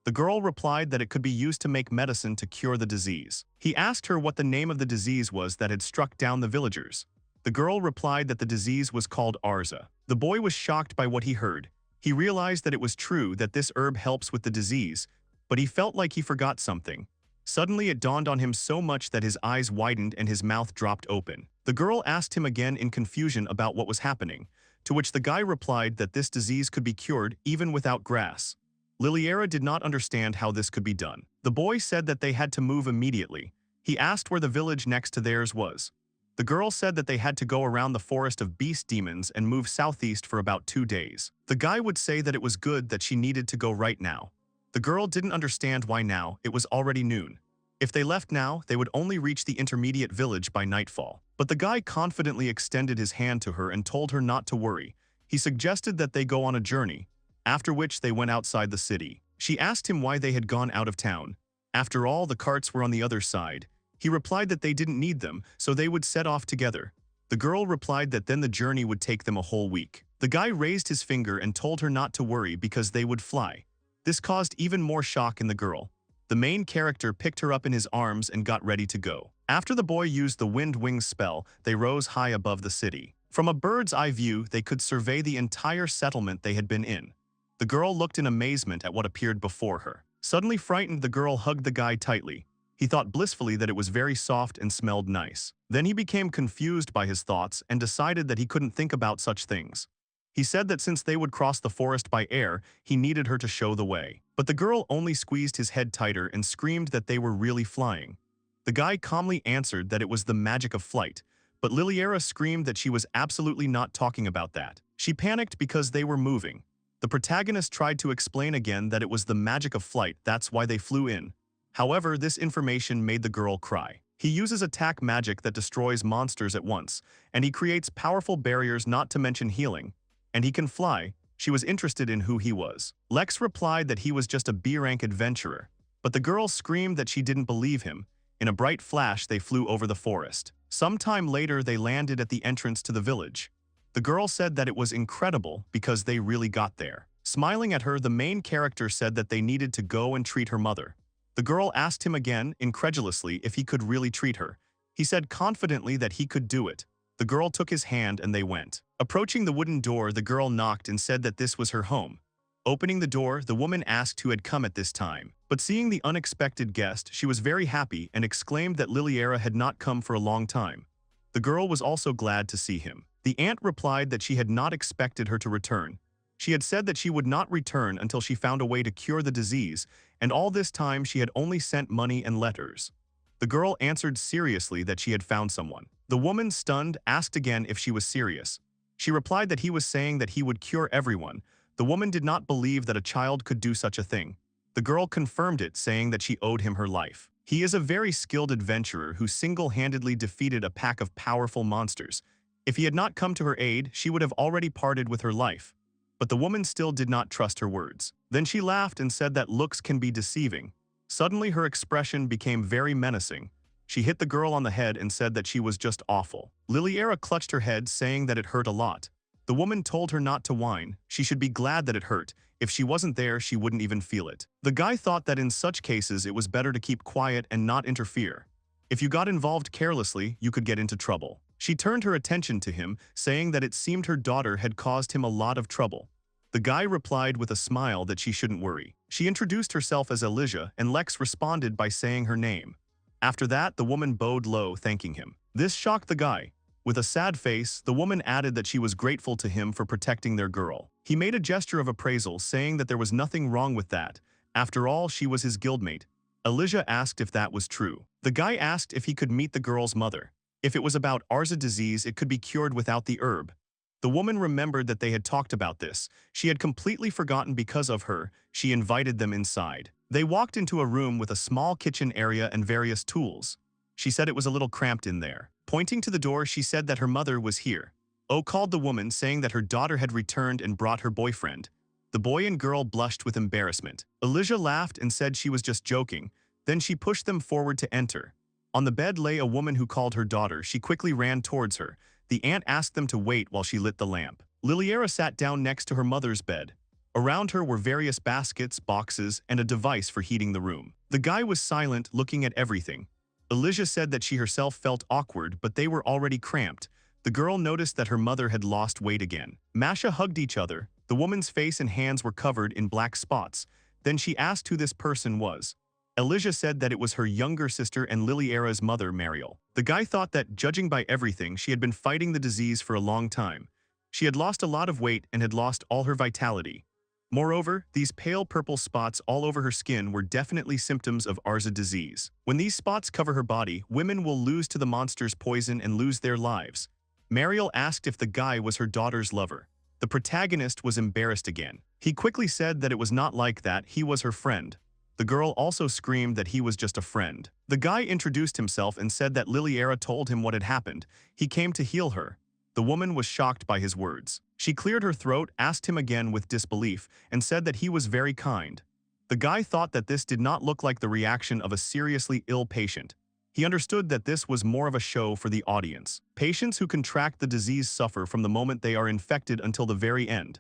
The girl replied that it could be used to make medicine to cure the disease. He asked her what the name of the disease was that had struck down the villagers. The girl replied that the disease was called Arza. The boy was shocked by what he heard. He realized that it was true that this herb helps with the disease, but he felt like he forgot something. Suddenly it dawned on him so much that his eyes widened and his mouth dropped open. The girl asked him again in confusion about what was happening, to which the guy replied that this disease could be cured even without grass. Liliera did not understand how this could be done. The boy said that they had to move immediately. He asked where the village next to theirs was. The girl said that they had to go around the forest of beast demons and move southeast for about 2 days. The guy would say that it was good that she needed to go right now. The girl didn't understand why now, it was already noon. If they left now, they would only reach the intermediate village by nightfall. But the guy confidently extended his hand to her and told her not to worry. He suggested that they go on a journey, after which they went outside the city. She asked him why they had gone out of town. After all, the carts were on the other side. He replied that they didn't need them, so they would set off together. The girl replied that then the journey would take them a whole week. The guy raised his finger and told her not to worry because they would fly. This caused even more shock in the girl. The main character picked her up in his arms and got ready to go. After the boy used the wind wings spell, they rose high above the city. From a bird's eye view, they could survey the entire settlement they had been in. The girl looked in amazement at what appeared before her. Suddenly frightened, the girl hugged the guy tightly. He thought blissfully that it was very soft and smelled nice. Then he became confused by his thoughts and decided that he couldn't think about such things. He said that since they would cross the forest by air, he needed her to show the way. But the girl only squeezed his head tighter and screamed that they were really flying. The guy calmly answered that it was the magic of flight, but Liliera screamed that she was absolutely not talking about that. She panicked because they were moving. The protagonist tried to explain again that it was the magic of flight, that's why they flew in. However, this information made the girl cry. He uses attack magic that destroys monsters at once, and he creates powerful barriers not to mention healing. And he can fly. She was interested in who he was. Lex replied that he was just a B-rank adventurer, but the girl screamed that she didn't believe him. In a bright flash, they flew over the forest. Sometime later, they landed at the entrance to the village. The girl said that it was incredible because they really got there. Smiling at her, the main character said that they needed to go and treat her mother. The girl asked him again, incredulously, if he could really treat her. He said confidently that he could do it. The girl took his hand and they went. Approaching the wooden door, the girl knocked and said that this was her home. Opening the door, the woman asked who had come at this time. But seeing the unexpected guest, she was very happy and exclaimed that Liliera had not come for a long time. The girl was also glad to see him. The aunt replied that she had not expected her to return. She had said that she would not return until she found a way to cure the disease, and all this time she had only sent money and letters. The girl answered seriously that she had found someone. The woman, stunned, asked again if she was serious. She replied that he was saying that he would cure everyone. The woman did not believe that a child could do such a thing. The girl confirmed it, saying that she owed him her life. He is a very skilled adventurer who single-handedly defeated a pack of powerful monsters. If he had not come to her aid, she would have already parted with her life. But the woman still did not trust her words. Then she laughed and said that looks can be deceiving. Suddenly her expression became very menacing. She hit the girl on the head and said that she was just awful. Liliera clutched her head, saying that it hurt a lot. The woman told her not to whine. She should be glad that it hurt. If she wasn't there, she wouldn't even feel it. The guy thought that in such cases it was better to keep quiet and not interfere. If you got involved carelessly, you could get into trouble. She turned her attention to him, saying that it seemed her daughter had caused him a lot of trouble. The guy replied with a smile that she shouldn't worry. She introduced herself as Elijah, and Lex responded by saying her name. After that, the woman bowed low, thanking him. This shocked the guy. With a sad face, the woman added that she was grateful to him for protecting their girl. He made a gesture of appraisal, saying that there was nothing wrong with that. After all, she was his guildmate. Elijah asked if that was true. The guy asked if he could meet the girl's mother. If it was about Arza disease, it could be cured without the herb. The woman remembered that they had talked about this. She had completely forgotten because of her. She invited them inside. They walked into a room with a small kitchen area and various tools. She said it was a little cramped in there. Pointing to the door, she said that her mother was here. Oh called the woman, saying that her daughter had returned and brought her boyfriend. The boy and girl blushed with embarrassment. Elijah laughed and said she was just joking. Then she pushed them forward to enter. On the bed lay a woman who called her daughter. She quickly ran towards her. The aunt asked them to wait while she lit the lamp. Liliera sat down next to her mother's bed. Around her were various baskets, boxes, and a device for heating the room. The guy was silent, looking at everything. Elijah said that she herself felt awkward, but they were already cramped. The girl noticed that her mother had lost weight again. Masha hugged each other. The woman's face and hands were covered in black spots. Then she asked who this person was. Elijah said that it was her younger sister and Liliera's mother, Mariel. The guy thought that, judging by everything, she had been fighting the disease for a long time. She had lost a lot of weight and had lost all her vitality. Moreover, these pale purple spots all over her skin were definitely symptoms of Arza disease. When these spots cover her body, women will lose to the monster's poison and lose their lives. Mariel asked if the guy was her daughter's lover. The protagonist was embarrassed again. He quickly said that it was not like that, he was her friend. The girl also screamed that he was just a friend. The guy introduced himself and said that Liliera told him what had happened. He came to heal her. The woman was shocked by his words. She cleared her throat, asked him again with disbelief, and said that he was very kind. The guy thought that this did not look like the reaction of a seriously ill patient. He understood that this was more of a show for the audience. Patients who contract the disease suffer from the moment they are infected until the very end.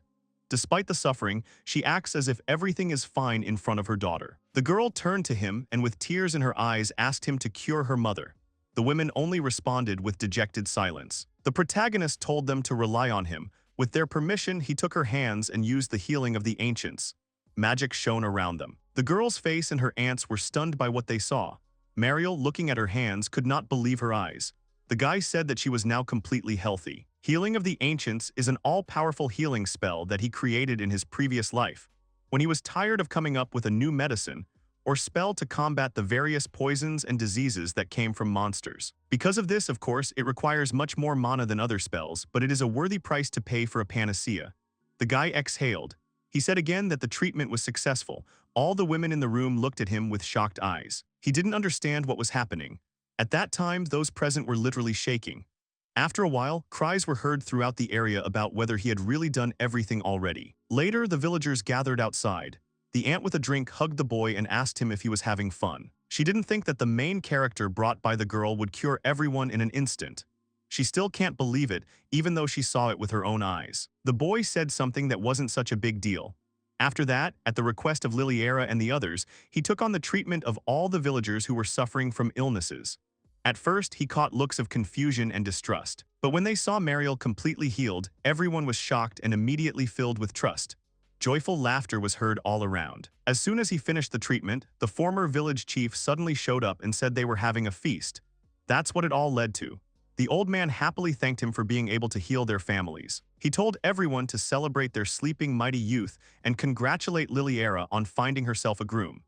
Despite the suffering, she acts as if everything is fine in front of her daughter. The girl turned to him and with tears in her eyes asked him to cure her mother. The women only responded with dejected silence. The protagonist told them to rely on him. With their permission, he took her hands and used the healing of the ancients. Magic shone around them. The girl's face and her aunts were stunned by what they saw. Mariel, looking at her hands, could not believe her eyes. The guy said that she was now completely healthy. Healing of the Ancients is an all-powerful healing spell that he created in his previous life. When he was tired of coming up with a new medicine or spell to combat the various poisons and diseases that came from monsters. Because of this, of course, it requires much more mana than other spells, but it is a worthy price to pay for a panacea. The guy exhaled. He said again that the treatment was successful. All the women in the room looked at him with shocked eyes. He didn't understand what was happening. At that time, those present were literally shaking. After a while, cries were heard throughout the area about whether he had really done everything already. Later, the villagers gathered outside. The aunt with a drink hugged the boy and asked him if he was having fun. She didn't think that the main character brought by the girl would cure everyone in an instant. She still can't believe it, even though she saw it with her own eyes. The boy said something that wasn't such a big deal. After that, at the request of Liliera and the others, he took on the treatment of all the villagers who were suffering from illnesses. At first, he caught looks of confusion and distrust. But when they saw Mariel completely healed, everyone was shocked and immediately filled with trust. Joyful laughter was heard all around. As soon as he finished the treatment, the former village chief suddenly showed up and said they were having a feast. That's what it all led to. The old man happily thanked him for being able to heal their families. He told everyone to celebrate their sleeping mighty youth and congratulate Liliera on finding herself a groom.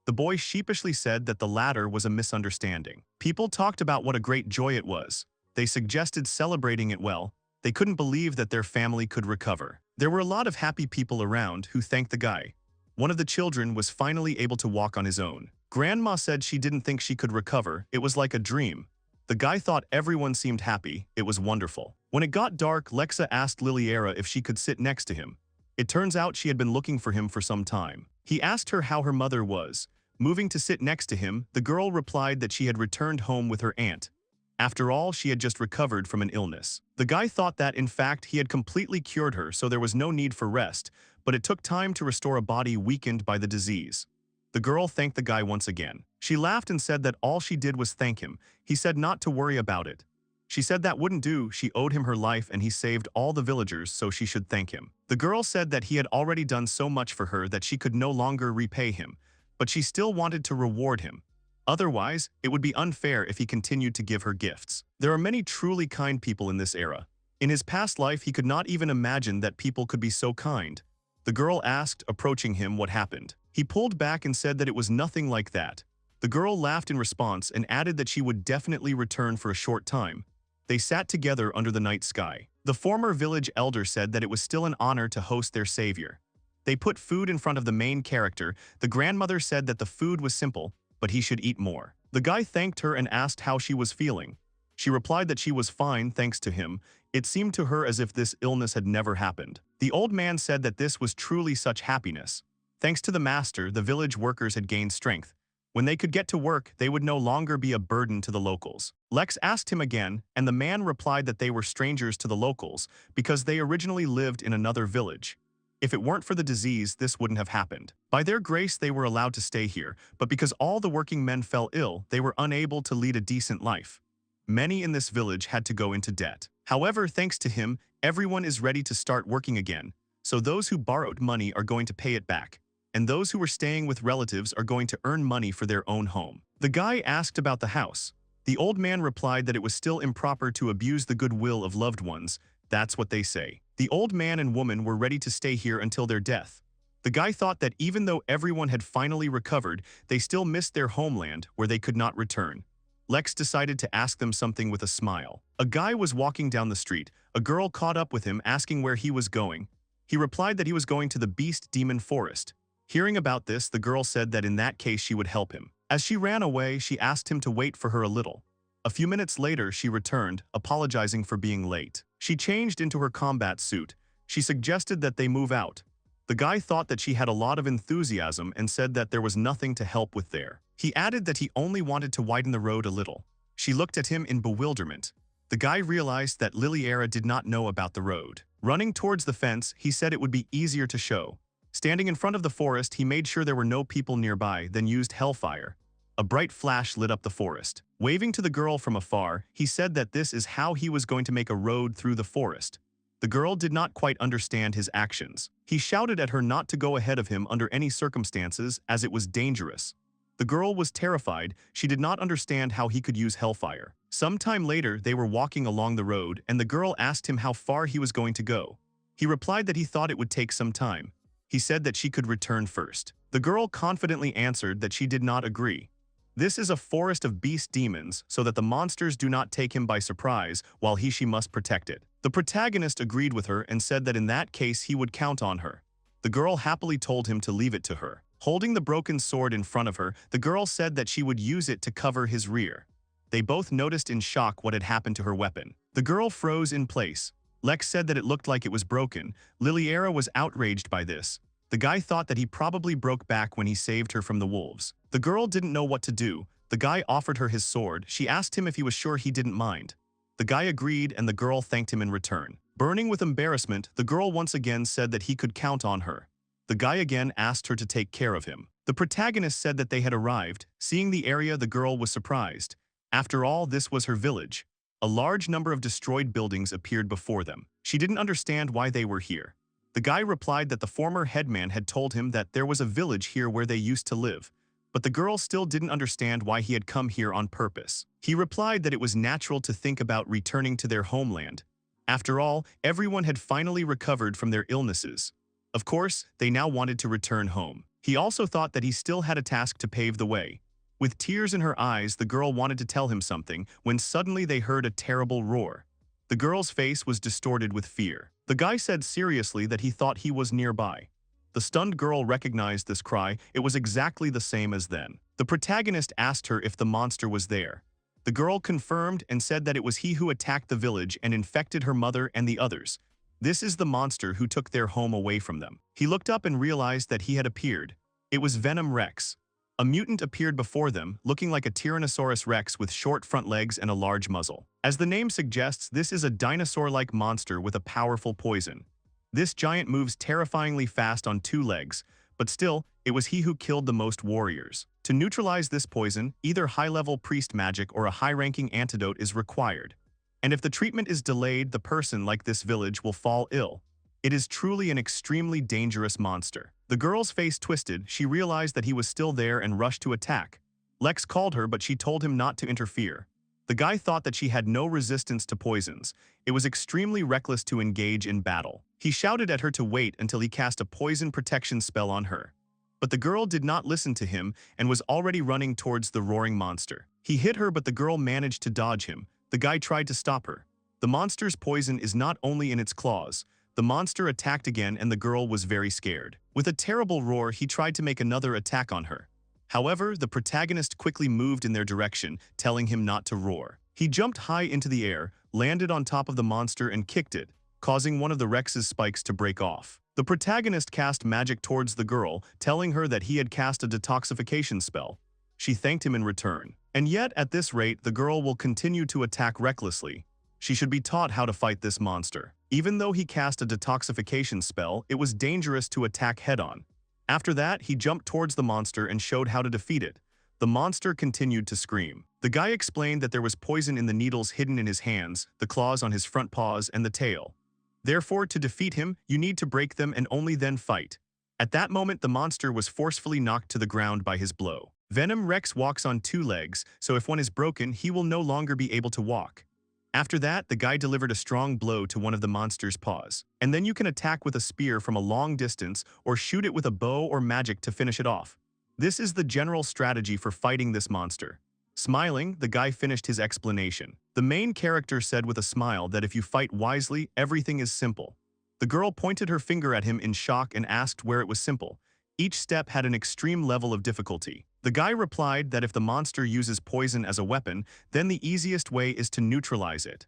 The boy sheepishly said that the latter was a misunderstanding. People talked about what a great joy it was. They suggested celebrating it well. They couldn't believe that their family could recover. There were a lot of happy people around who thanked the guy. One of the children was finally able to walk on his own. Grandma said she didn't think she could recover. It was like a dream. The guy thought everyone seemed happy. It was wonderful. When it got dark, Lexa asked Liliera if she could sit next to him. It turns out she had been looking for him for some time. He asked her how her mother was. Moving to sit next to him, the girl replied that she had returned home with her aunt. After all, she had just recovered from an illness. The guy thought that, in fact, he had completely cured her, so there was no need for rest, but it took time to restore a body weakened by the disease. The girl thanked the guy once again. She laughed and said that all she did was thank him. He said not to worry about it. She said that wouldn't do. She owed him her life and he saved all the villagers, so she should thank him. The girl said that he had already done so much for her that she could no longer repay him, but she still wanted to reward him. Otherwise, it would be unfair if he continued to give her gifts. There are many truly kind people in this era. In his past life, he could not even imagine that people could be so kind. The girl asked, approaching him, what happened. He pulled back and said that it was nothing like that. The girl laughed in response and added that she would definitely return for a short time. They sat together under the night sky. The former village elder said that it was still an honor to host their savior. They put food in front of the main character. The grandmother said that the food was simple, but he should eat more. The guy thanked her and asked how she was feeling. She replied that she was fine thanks to him. It seemed to her as if this illness had never happened. The old man said that this was truly such happiness. Thanks to the master, the village workers had gained strength. When they could get to work, they would no longer be a burden to the locals. Lex asked him again, and the man replied that they were strangers to the locals because they originally lived in another village. If it weren't for the disease, this wouldn't have happened. By their grace, they were allowed to stay here, but because all the working men fell ill, they were unable to lead a decent life. Many in this village had to go into debt. However, thanks to him, everyone is ready to start working again, so those who borrowed money are going to pay it back, and those who were staying with relatives are going to earn money for their own home. The guy asked about the house. The old man replied that it was still improper to abuse the goodwill of loved ones. That's what they say. The old man and woman were ready to stay here until their death. The guy thought that even though everyone had finally recovered, they still missed their homeland where they could not return. Lex decided to ask them something with a smile. A guy was walking down the street. A girl caught up with him asking where he was going. He replied that he was going to the Beast Demon Forest. Hearing about this, the girl said that in that case she would help him. As she ran away, she asked him to wait for her a little. A few minutes later, she returned, apologizing for being late. She changed into her combat suit. She suggested that they move out. The guy thought that she had a lot of enthusiasm and said that there was nothing to help with there. He added that he only wanted to widen the road a little. She looked at him in bewilderment. The guy realized that Liliera did not know about the road. Running towards the fence, he said it would be easier to show. Standing in front of the forest, he made sure there were no people nearby, then used hellfire. A bright flash lit up the forest. Waving to the girl from afar, he said that this is how he was going to make a road through the forest. The girl did not quite understand his actions. He shouted at her not to go ahead of him under any circumstances, as it was dangerous. The girl was terrified. She did not understand how he could use hellfire. Sometime later, they were walking along the road, and the girl asked him how far he was going to go. He replied that he thought it would take some time. He said that she could return first. The girl confidently answered that she did not agree. This is a forest of beast demons, so that the monsters do not take him by surprise, while she must protect it. The protagonist agreed with her and said that in that case he would count on her. The girl happily told him to leave it to her. Holding the broken sword in front of her, the girl said that she would use it to cover his rear. they both noticed in shock what had happened to her weapon. The girl froze in place. Lex said that it looked like it was broken. Liliera was outraged by this. The guy thought that he probably broke back when he saved her from the wolves. The girl didn't know what to do. The guy offered her his sword. She asked him if he was sure he didn't mind. The guy agreed and the girl thanked him in return. Burning with embarrassment, the girl once again said that he could count on her. The guy again asked her to take care of him. The protagonist said that they had arrived. Seeing the area, the girl was surprised. After all, this was her village. A large number of destroyed buildings appeared before them. She didn't understand why they were here. The guy replied that the former headman had told him that there was a village here where they used to live. But the girl still didn't understand why he had come here on purpose. He replied that it was natural to think about returning to their homeland. After all, everyone had finally recovered from their illnesses. Of course, they now wanted to return home. He also thought that he still had a task to pave the way. With tears in her eyes, the girl wanted to tell him something when suddenly they heard a terrible roar. The girl's face was distorted with fear. The guy said seriously that he thought he was nearby. The stunned girl recognized this cry. It was exactly the same as then. The protagonist asked her if the monster was there. The girl confirmed and said that it was he who attacked the village and infected her mother and the others. This is the monster who took their home away from them. He looked up and realized that he had appeared. It was Venom Rex. A mutant appeared before them, looking like a Tyrannosaurus Rex with short front legs and a large muzzle. As the name suggests, this is a dinosaur-like monster with a powerful poison. This giant moves terrifyingly fast on two legs, but still, it was he who killed the most warriors. To neutralize this poison, either high-level priest magic or a high-ranking antidote is required. And if the treatment is delayed, the person like this village will fall ill. It is truly an extremely dangerous monster. The girl's face twisted. She realized that he was still there and rushed to attack. Lex called her, but she told him not to interfere. The guy thought that she had no resistance to poisons. It was extremely reckless to engage in battle. He shouted at her to wait until he cast a poison protection spell on her. But the girl did not listen to him and was already running towards the roaring monster. He hit her, but the girl managed to dodge him. The guy tried to stop her. The monster's poison is not only in its claws. The monster attacked again and the girl was very scared. With a terrible roar, he tried to make another attack on her. However, the protagonist quickly moved in their direction, telling him not to roar. He jumped high into the air, landed on top of the monster and kicked it, causing one of the Rex's spikes to break off. The protagonist cast magic towards the girl, telling her that he had cast a detoxification spell. She thanked him in return. And yet, at this rate, the girl will continue to attack recklessly. She should be taught how to fight this monster. Even though he cast a detoxification spell, it was dangerous to attack head-on. After that, he jumped towards the monster and showed how to defeat it. The monster continued to scream. The guy explained that there was poison in the needles hidden in his hands, the claws on his front paws, and the tail. Therefore, to defeat him, you need to break them and only then fight. At that moment, the monster was forcefully knocked to the ground by his blow. Venom Rex walks on two legs, so if one is broken, he will no longer be able to walk. After that, the guy delivered a strong blow to one of the monster's paws. And then you can attack with a spear from a long distance or shoot it with a bow or magic to finish it off. This is the general strategy for fighting this monster. Smiling, the guy finished his explanation. The main character said with a smile that if you fight wisely, everything is simple. The girl pointed her finger at him in shock and asked where it was simple. Each step had an extreme level of difficulty. The guy replied that if the monster uses poison as a weapon, then the easiest way is to neutralize it.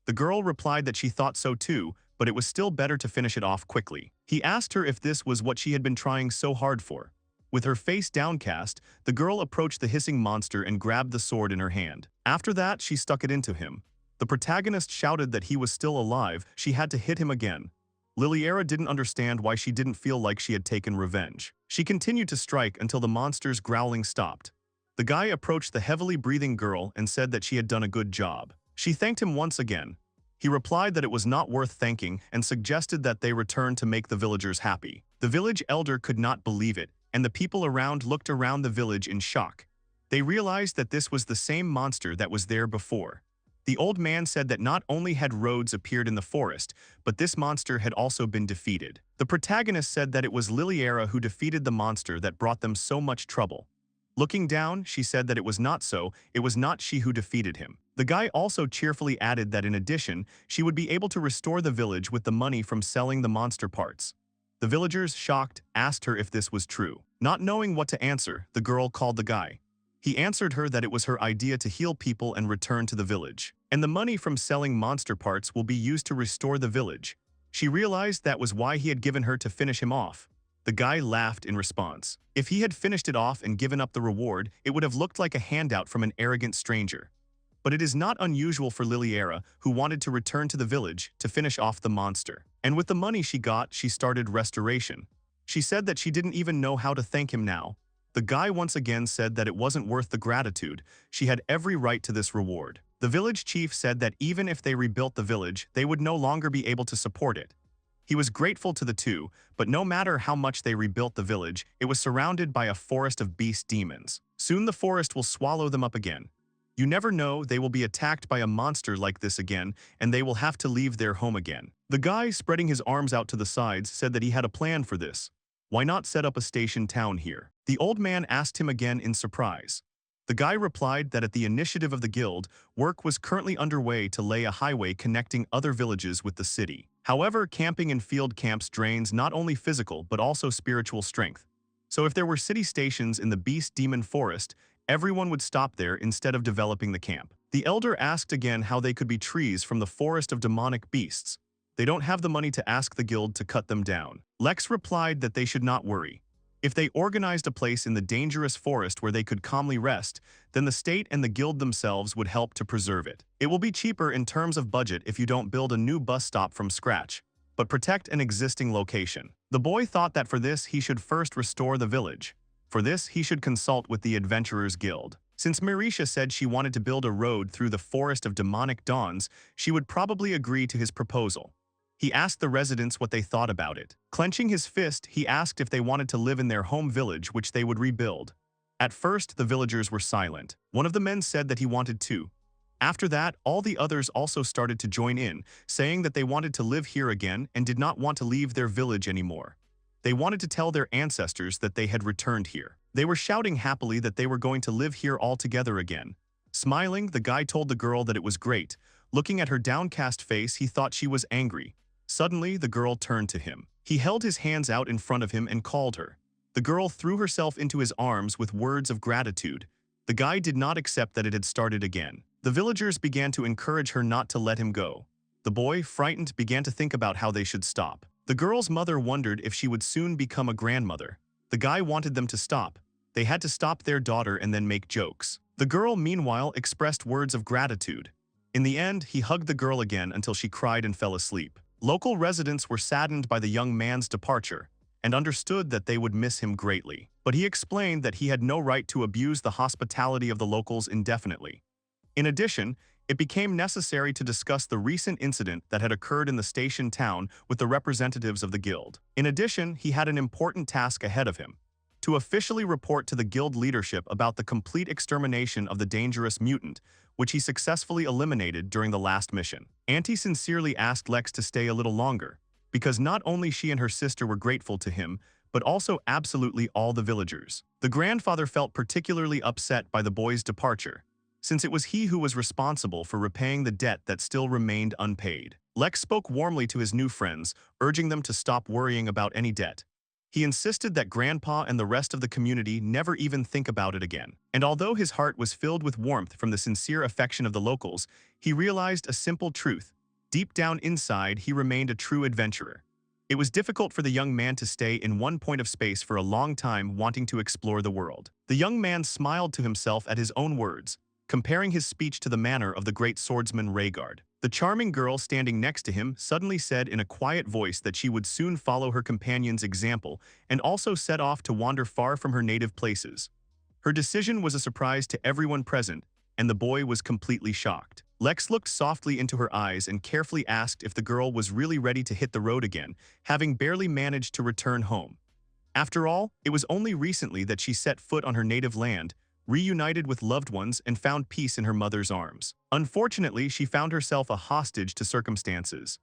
The girl replied that she thought so too, but it was still better to finish it off quickly. He asked her if this was what she had been trying so hard for. With her face downcast, the girl approached the hissing monster and grabbed the sword in her hand. After that, she stuck it into him. The protagonist shouted that he was still alive. She had to hit him again. Liliera didn't understand why she didn't feel like she had taken revenge. She continued to strike until the monster's growling stopped. The guy approached the heavily breathing girl and said that she had done a good job. She thanked him once again. He replied that it was not worth thanking and suggested that they return to make the villagers happy. The village elder could not believe it, and the people around looked around the village in shock. They realized that this was the same monster that was there before. The old man said that not only had roads appeared in the forest, but this monster had also been defeated. The protagonist said that it was Liliera who defeated the monster that brought them so much trouble. Looking down, she said that it was not so, it was not she who defeated him. The guy also cheerfully added that in addition, she would be able to restore the village with the money from selling the monster parts. The villagers, shocked, asked her if this was true. Not knowing what to answer, the girl called the guy. He answered her that it was her idea to heal people and return to the village. And the money from selling monster parts will be used to restore the village. She realized that was why he had given her to finish him off. The guy laughed in response. If he had finished it off and given up the reward, it would have looked like a handout from an arrogant stranger. But it is not unusual for Liliera, who wanted to return to the village, to finish off the monster. And with the money she got, she started restoration. She said that she didn't even know how to thank him now. The guy once again said that it wasn't worth the gratitude. She had every right to this reward. The village chief said that even if they rebuilt the village, they would no longer be able to support it. He was grateful to the two, but no matter how much they rebuilt the village, it was surrounded by a forest of beast demons. Soon the forest will swallow them up again. You never know, they will be attacked by a monster like this again, and they will have to leave their home again. The guy, spreading his arms out to the sides, said that he had a plan for this. Why not set up a station town here? The old man asked him again in surprise. The guy replied that at the initiative of the guild, work was currently underway to lay a highway connecting other villages with the city. However, camping in field camps drains not only physical but also spiritual strength. So if there were city stations in the beast demon forest, everyone would stop there instead of developing the camp. The elder asked again how they could be trees from the forest of demonic beasts. They don't have the money to ask the guild to cut them down. Lex replied that they should not worry. If they organized a place in the dangerous forest where they could calmly rest, then the state and the guild themselves would help to preserve it. It will be cheaper in terms of budget if you don't build a new bus stop from scratch, but protect an existing location. The boy thought that for this he should first restore the village. For this he should consult with the Adventurers Guild. Since Marisha said she wanted to build a road through the forest of demonic dawns, she would probably agree to his proposal. He asked the residents what they thought about it. Clenching his fist, he asked if they wanted to live in their home village, which they would rebuild. At first, the villagers were silent. One of the men said that he wanted to. After that, all the others also started to join in, saying that they wanted to live here again and did not want to leave their village anymore. They wanted to tell their ancestors that they had returned here. They were shouting happily that they were going to live here all together again. Smiling, the guy told the girl that it was great. Looking at her downcast face, he thought she was angry. Suddenly, the girl turned to him. He held his hands out in front of him and called her. The girl threw herself into his arms with words of gratitude. The guy did not accept that it had started again. The villagers began to encourage her not to let him go. The boy, frightened, began to think about how they should stop. The girl's mother wondered if she would soon become a grandmother. The guy wanted them to stop. They had to stop their daughter and then make jokes. The girl, meanwhile, expressed words of gratitude. In the end, he hugged the girl again until she cried and fell asleep. Local residents were saddened by the young man's departure and understood that they would miss him greatly. But he explained that he had no right to abuse the hospitality of the locals indefinitely. In addition, it became necessary to discuss the recent incident that had occurred in the station town with the representatives of the guild. In addition, he had an important task ahead of him: to officially report to the guild leadership about the complete extermination of the dangerous mutant, which he successfully eliminated during the last mission. Auntie sincerely asked Lex to stay a little longer, because not only she and her sister were grateful to him, but also absolutely all the villagers. The grandfather felt particularly upset by the boy's departure, since it was he who was responsible for repaying the debt that still remained unpaid. Lex spoke warmly to his new friends, urging them to stop worrying about any debt. He insisted that Grandpa and the rest of the community never even think about it again. And although his heart was filled with warmth from the sincere affection of the locals, he realized a simple truth. Deep down inside, he remained a true adventurer. It was difficult for the young man to stay in one point of space for a long time, wanting to explore the world. The young man smiled to himself at his own words, comparing his speech to the manner of the great swordsman Rhaegar. The charming girl standing next to him suddenly said in a quiet voice that she would soon follow her companion's example and also set off to wander far from her native places. Her decision was a surprise to everyone present, and the boy was completely shocked. Lex looked softly into her eyes and carefully asked if the girl was really ready to hit the road again, having barely managed to return home. After all, it was only recently that she set foot on her native land, reunited with loved ones, and found peace in her mother's arms. Unfortunately, she found herself a hostage to circumstances.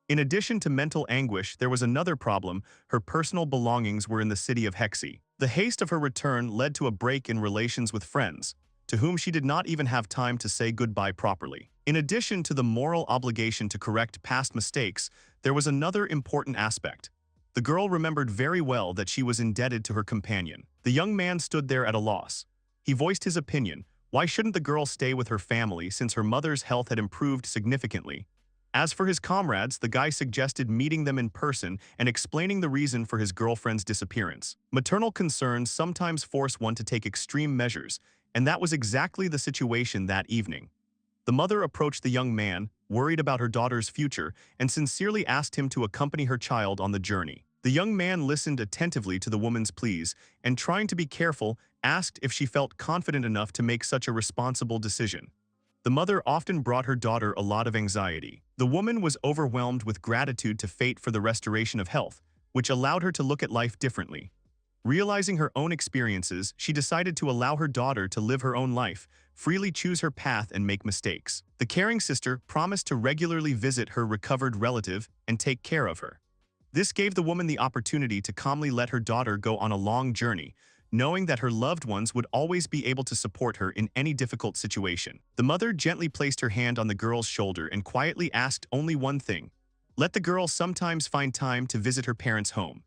In addition to mental anguish, there was another problem: her personal belongings were in the city of Hexy. The haste of her return led to a break in relations with friends, to whom she did not even have time to say goodbye properly. In addition to the moral obligation to correct past mistakes, there was another important aspect. The girl remembered very well that she was indebted to her companion. The young man stood there at a loss. He voiced his opinion. Why shouldn't the girl stay with her family since her mother's health had improved significantly? As for his comrades, the guy suggested meeting them in person and explaining the reason for his girlfriend's disappearance. Maternal concerns sometimes force one to take extreme measures, and that was exactly the situation that evening. The mother approached the young man, worried about her daughter's future, and sincerely asked him to accompany her child on the journey. The young man listened attentively to the woman's pleas and, trying to be careful, asked if she felt confident enough to make such a responsible decision. The mother often brought her daughter a lot of anxiety. The woman was overwhelmed with gratitude to fate for the restoration of health, which allowed her to look at life differently. Realizing her own experiences, she decided to allow her daughter to live her own life, freely choose her path and make mistakes. The caring sister promised to regularly visit her recovered relative and take care of her. This gave the woman the opportunity to calmly let her daughter go on a long journey, knowing that her loved ones would always be able to support her in any difficult situation. The mother gently placed her hand on the girl's shoulder and quietly asked only one thing: let the girl sometimes find time to visit her parents' home.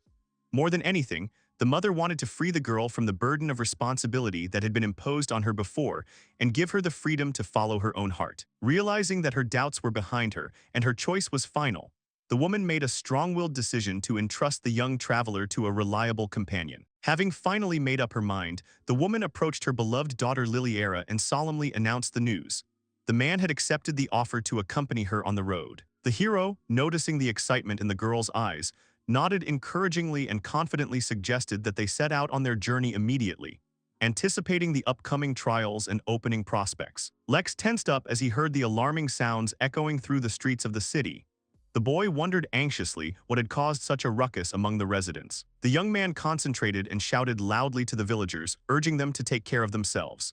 More than anything, the mother wanted to free the girl from the burden of responsibility that had been imposed on her before and give her the freedom to follow her own heart. Realizing that her doubts were behind her and her choice was final, the woman made a strong-willed decision to entrust the young traveler to a reliable companion. Having finally made up her mind, the woman approached her beloved daughter Liliera and solemnly announced the news. The man had accepted the offer to accompany her on the road. The hero, noticing the excitement in the girl's eyes, nodded encouragingly and confidently suggested that they set out on their journey immediately, anticipating the upcoming trials and opening prospects. Lex tensed up as he heard the alarming sounds echoing through the streets of the city. The boy wondered anxiously what had caused such a ruckus among the residents. The young man concentrated and shouted loudly to the villagers, urging them to take care of themselves.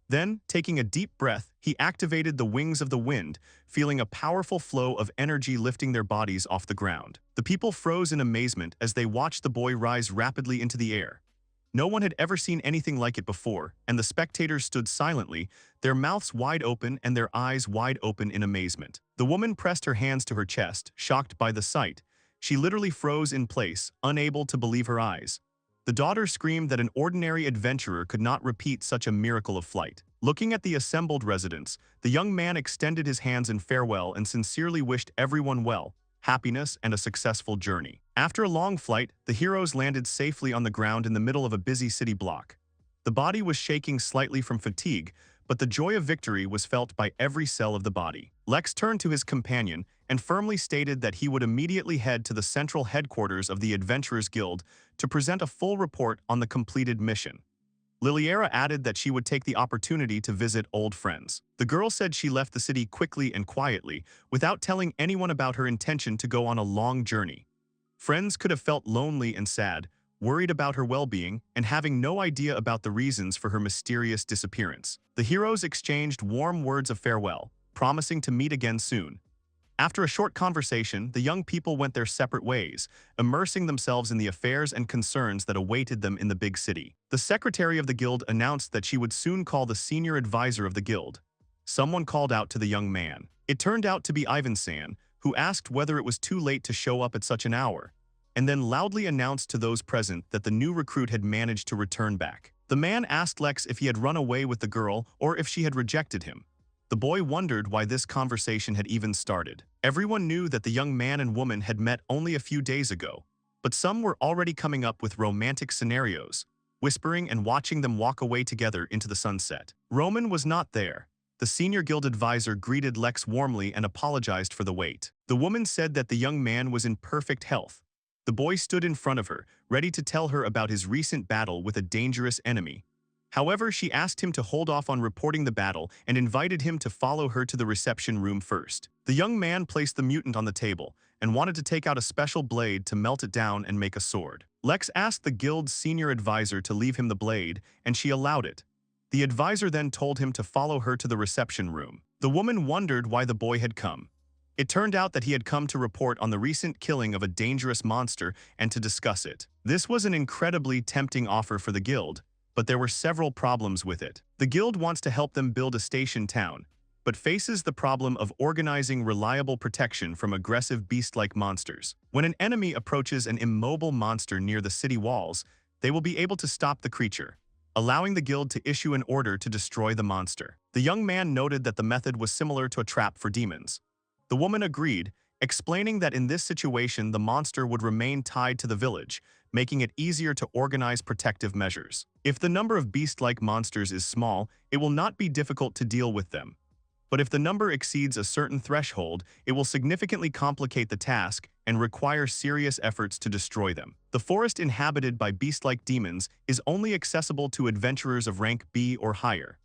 Then, taking a deep breath, he activated the wings of the wind, feeling a powerful flow of energy lifting their bodies off the ground. The people froze in amazement as they watched the boy rise rapidly into the air. No one had ever seen anything like it before, and the spectators stood silently, their mouths wide open and their eyes wide open in amazement. The woman pressed her hands to her chest, shocked by the sight. She literally froze in place, unable to believe her eyes. The daughter screamed that an ordinary adventurer could not repeat such a miracle of flight. Looking at the assembled residents, the young man extended his hands in farewell and sincerely wished everyone well, happiness, and a successful journey. After a long flight, the heroes landed safely on the ground in the middle of a busy city block. The body was shaking slightly from fatigue, but the joy of victory was felt by every cell of the body. Lex turned to his companion and firmly stated that he would immediately head to the central headquarters of the Adventurers Guild to present a full report on the completed mission. Liliera added that she would take the opportunity to visit old friends. The girl said she left the city quickly and quietly, without telling anyone about her intention to go on a long journey. Friends could have felt lonely and sad, worried about her well-being, and having no idea about the reasons for her mysterious disappearance. The heroes exchanged warm words of farewell, promising to meet again soon. After a short conversation, the young people went their separate ways, immersing themselves in the affairs and concerns that awaited them in the big city. The secretary of the guild announced that she would soon call the senior advisor of the guild. Someone called out to the young man. It turned out to be Ivan-san, who asked whether it was too late to show up at such an hour, and then loudly announced to those present that the new recruit had managed to return back. The man asked Lex if he had run away with the girl or if she had rejected him. The boy wondered why this conversation had even started. Everyone knew that the young man and woman had met only a few days ago, but some were already coming up with romantic scenarios, whispering and watching them walk away together into the sunset. Roman was not there. The senior guild advisor greeted Lex warmly and apologized for the wait. The woman said that the young man was in perfect health. The boy stood in front of her, ready to tell her about his recent battle with a dangerous enemy. However, she asked him to hold off on reporting the battle and invited him to follow her to the reception room first. The young man placed the mutant on the table and wanted to take out a special blade to melt it down and make a sword. Lex asked the guild's senior advisor to leave him the blade, and she allowed it. The advisor then told him to follow her to the reception room. The woman wondered why the boy had come. It turned out that he had come to report on the recent killing of a dangerous monster and to discuss it. This was an incredibly tempting offer for the guild, but there were several problems with it. The guild wants to help them build a station town, but faces the problem of organizing reliable protection from aggressive beast-like monsters. When an enemy approaches an immobile monster near the city walls, they will be able to stop the creature. allowing the guild to issue an order to destroy the monster. The young man noted that the method was similar to a trap for demons. The woman agreed, explaining that in this situation the monster would remain tied to the village, making it easier to organize protective measures. If the number of beast-like monsters is small, it will not be difficult to deal with them. But if the number exceeds a certain threshold, it will significantly complicate the task and require serious efforts to destroy them. The forest inhabited by beast-like demons is only accessible to adventurers of rank B or higher.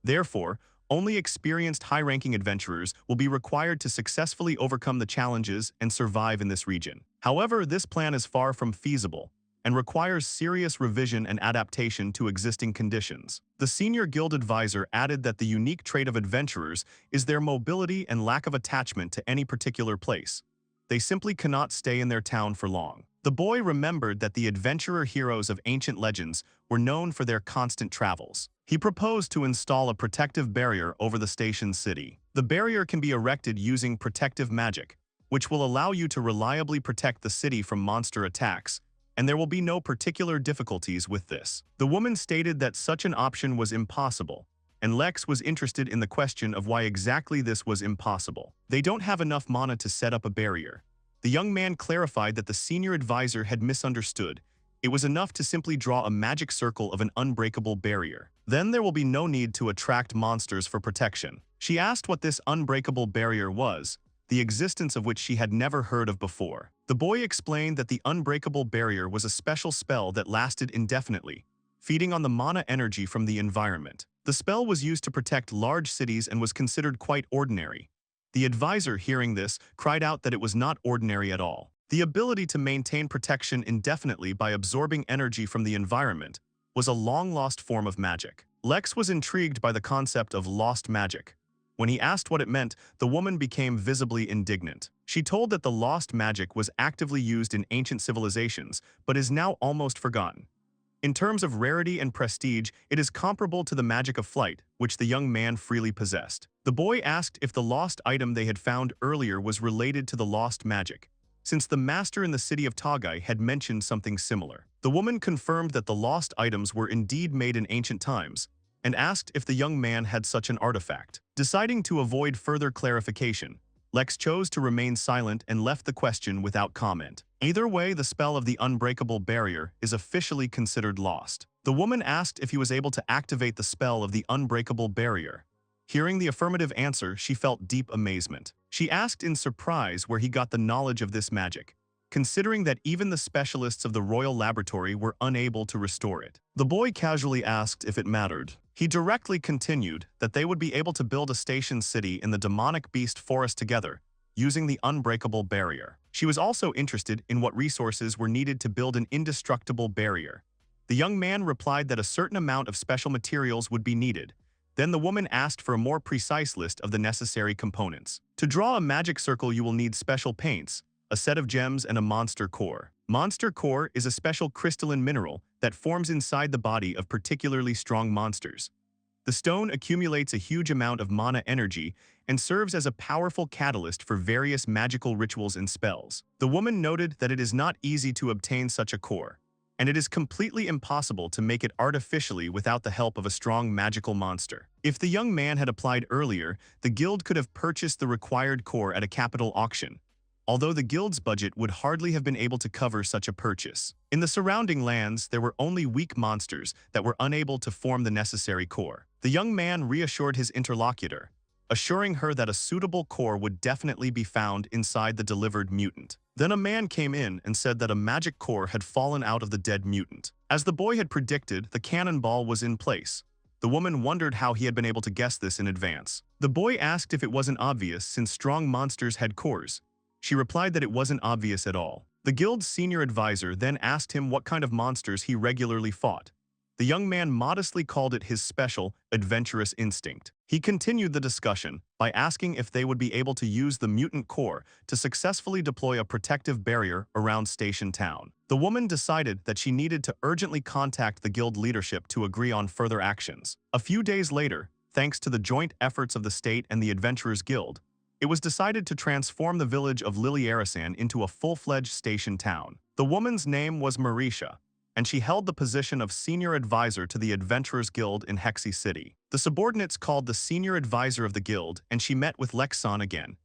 Therefore, only experienced high-ranking adventurers will be required to successfully overcome the challenges and survive in this region. However, this plan is far from feasible and requires serious revision and adaptation to existing conditions. The senior guild advisor added that the unique trait of adventurers is their mobility and lack of attachment to any particular place. They simply cannot stay in their town for long. The boy remembered that the adventurer heroes of ancient legends were known for their constant travels. He proposed to install a protective barrier over the station city. The barrier can be erected using protective magic, which will allow you to reliably protect the city from monster attacks, and there will be no particular difficulties with this. The woman stated that such an option was impossible, and Lex was interested in the question of why exactly this was impossible. They don't have enough mana to set up a barrier. The young man clarified that the senior advisor had misunderstood. It was enough to simply draw a magic circle of an unbreakable barrier. Then there will be no need to attract monsters for protection. She asked what this unbreakable barrier was, the existence of which she had never heard of before. The boy explained that the unbreakable barrier was a special spell that lasted indefinitely, feeding on the mana energy from the environment. The spell was used to protect large cities and was considered quite ordinary. The advisor, hearing this, cried out that it was not ordinary at all. The ability to maintain protection indefinitely by absorbing energy from the environment was a long-lost form of magic. Lex was intrigued by the concept of lost magic. When he asked what it meant, the woman became visibly indignant. She told that the lost magic was actively used in ancient civilizations, but is now almost forgotten. In terms of rarity and prestige, it is comparable to the magic of flight, which the young man freely possessed. The boy asked if the lost item they had found earlier was related to the lost magic, since the master in the city of Tagai had mentioned something similar. The woman confirmed that the lost items were indeed made in ancient times, and asked if the young man had such an artifact. Deciding to avoid further clarification, Lex chose to remain silent and left the question without comment. Either way, the spell of the unbreakable barrier is officially considered lost. The woman asked if he was able to activate the spell of the unbreakable barrier. Hearing the affirmative answer, she felt deep amazement. She asked in surprise where he got the knowledge of this magic, considering that even the specialists of the Royal Laboratory were unable to restore it. The boy casually asked if it mattered. He directly continued that they would be able to build a station city in the demonic beast forest together, using the unbreakable barrier. She was also interested in what resources were needed to build an indestructible barrier. The young man replied that a certain amount of special materials would be needed. Then the woman asked for a more precise list of the necessary components. To draw a magic circle, you will need special paints, a set of gems, and a monster core. Monster core is a special crystalline mineral that forms inside the body of particularly strong monsters. The stone accumulates a huge amount of mana energy and serves as a powerful catalyst for various magical rituals and spells. The woman noted that it is not easy to obtain such a core, and it is completely impossible to make it artificially without the help of a strong magical monster. If the young man had applied earlier, the guild could have purchased the required core at a capital auction, although the guild's budget would hardly have been able to cover such a purchase. In the surrounding lands, there were only weak monsters that were unable to form the necessary core. The young man reassured his interlocutor, assuring her that a suitable core would definitely be found inside the delivered mutant. Then a man came in and said that a magic core had fallen out of the dead mutant. As the boy had predicted, the cannonball was in place. The woman wondered how he had been able to guess this in advance. The boy asked if it wasn't obvious since strong monsters had cores. She replied that it wasn't obvious at all. The guild's senior advisor then asked him what kind of monsters he regularly fought. The young man modestly called it his special, adventurous instinct. He continued the discussion by asking if they would be able to use the mutant core to successfully deploy a protective barrier around Station Town. The woman decided that she needed to urgently contact the guild leadership to agree on further actions. A few days later, thanks to the joint efforts of the state and the Adventurers Guild, it was decided to transform the village of Liliarasan into a full-fledged station town. The woman's name was Marisha, and she held the position of senior advisor to the Adventurers Guild in Hexy City. The subordinates called the senior advisor of the guild, and she met with Lex-san again.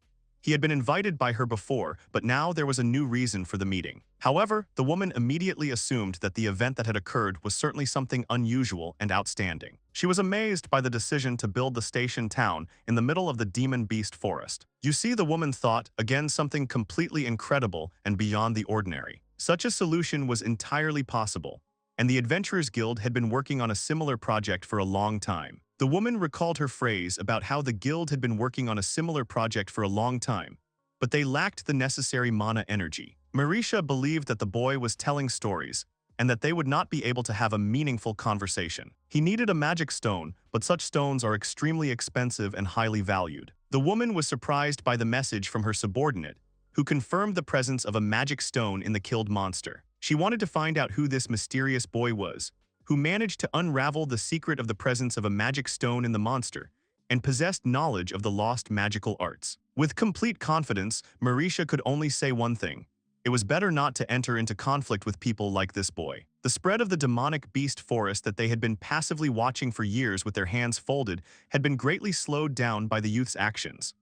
He had been invited by her before, but now there was a new reason for the meeting. However, the woman immediately assumed that the event that had occurred was certainly something unusual and outstanding. She was amazed by the decision to build the station town in the middle of the demon beast forest. You see, the woman thought, again, something completely incredible and beyond the ordinary. Such a solution was entirely possible, and the Adventurers Guild had been working on a similar project for a long time. The woman recalled her phrase about how the guild had been working on a similar project for a long time, but they lacked the necessary mana energy. Marisha believed that the boy was telling stories, and that they would not be able to have a meaningful conversation. He needed a magic stone, but such stones are extremely expensive and highly valued. The woman was surprised by the message from her subordinate, who confirmed the presence of a magic stone in the killed monster. She wanted to find out who this mysterious boy was, who managed to unravel the secret of the presence of a magic stone in the monster, and possessed knowledge of the lost magical arts. With complete confidence, Marisha could only say one thing. It was better not to enter into conflict with people like this boy. The spread of the demonic beast forest that they had been passively watching for years with their hands folded had been greatly slowed down by the youth's actions.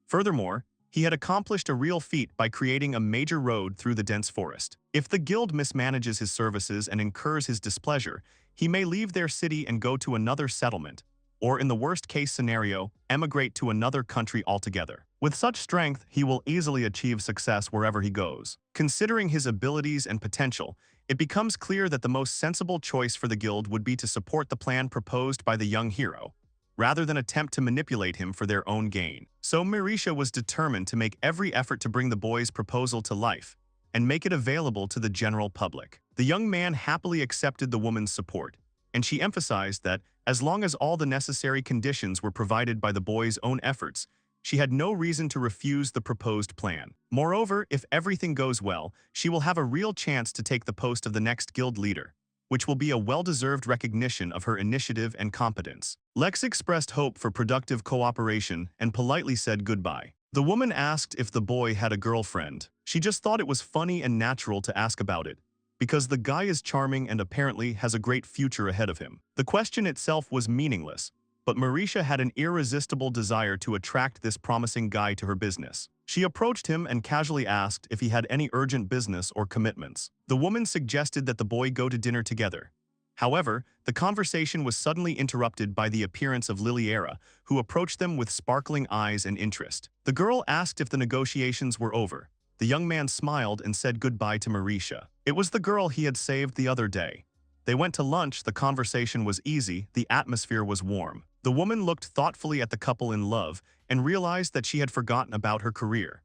Furthermore, he had accomplished a real feat by creating a major road through the dense forest. If the guild mismanages his services and incurs his displeasure, he may leave their city and go to another settlement, or in the worst-case scenario, emigrate to another country altogether. With such strength, he will easily achieve success wherever he goes. Considering his abilities and potential, it becomes clear that the most sensible choice for the guild would be to support the plan proposed by the young hero, rather than attempt to manipulate him for their own gain. So Marisha was determined to make every effort to bring the boy's proposal to life and make it available to the general public. The young man happily accepted the woman's support, and she emphasized that, as long as all the necessary conditions were provided by the boy's own efforts, she had no reason to refuse the proposed plan. Moreover, if everything goes well, she will have a real chance to take the post of the next guild leader, which will be a well-deserved recognition of her initiative and competence. Lex expressed hope for productive cooperation and politely said goodbye. The woman asked if the boy had a girlfriend. She just thought it was funny and natural to ask about it, because the guy is charming and apparently has a great future ahead of him. The question itself was meaningless, but Marisha had an irresistible desire to attract this promising guy to her business. She approached him and casually asked if he had any urgent business or commitments. The woman suggested that the boy go to dinner together. However, the conversation was suddenly interrupted by the appearance of Liliera, who approached them with sparkling eyes and interest. The girl asked if the negotiations were over. The young man smiled and said goodbye to Marisha. It was the girl he had saved the other day. They went to lunch, the conversation was easy, the atmosphere was warm. The woman looked thoughtfully at the couple in love and realized that she had forgotten about her career.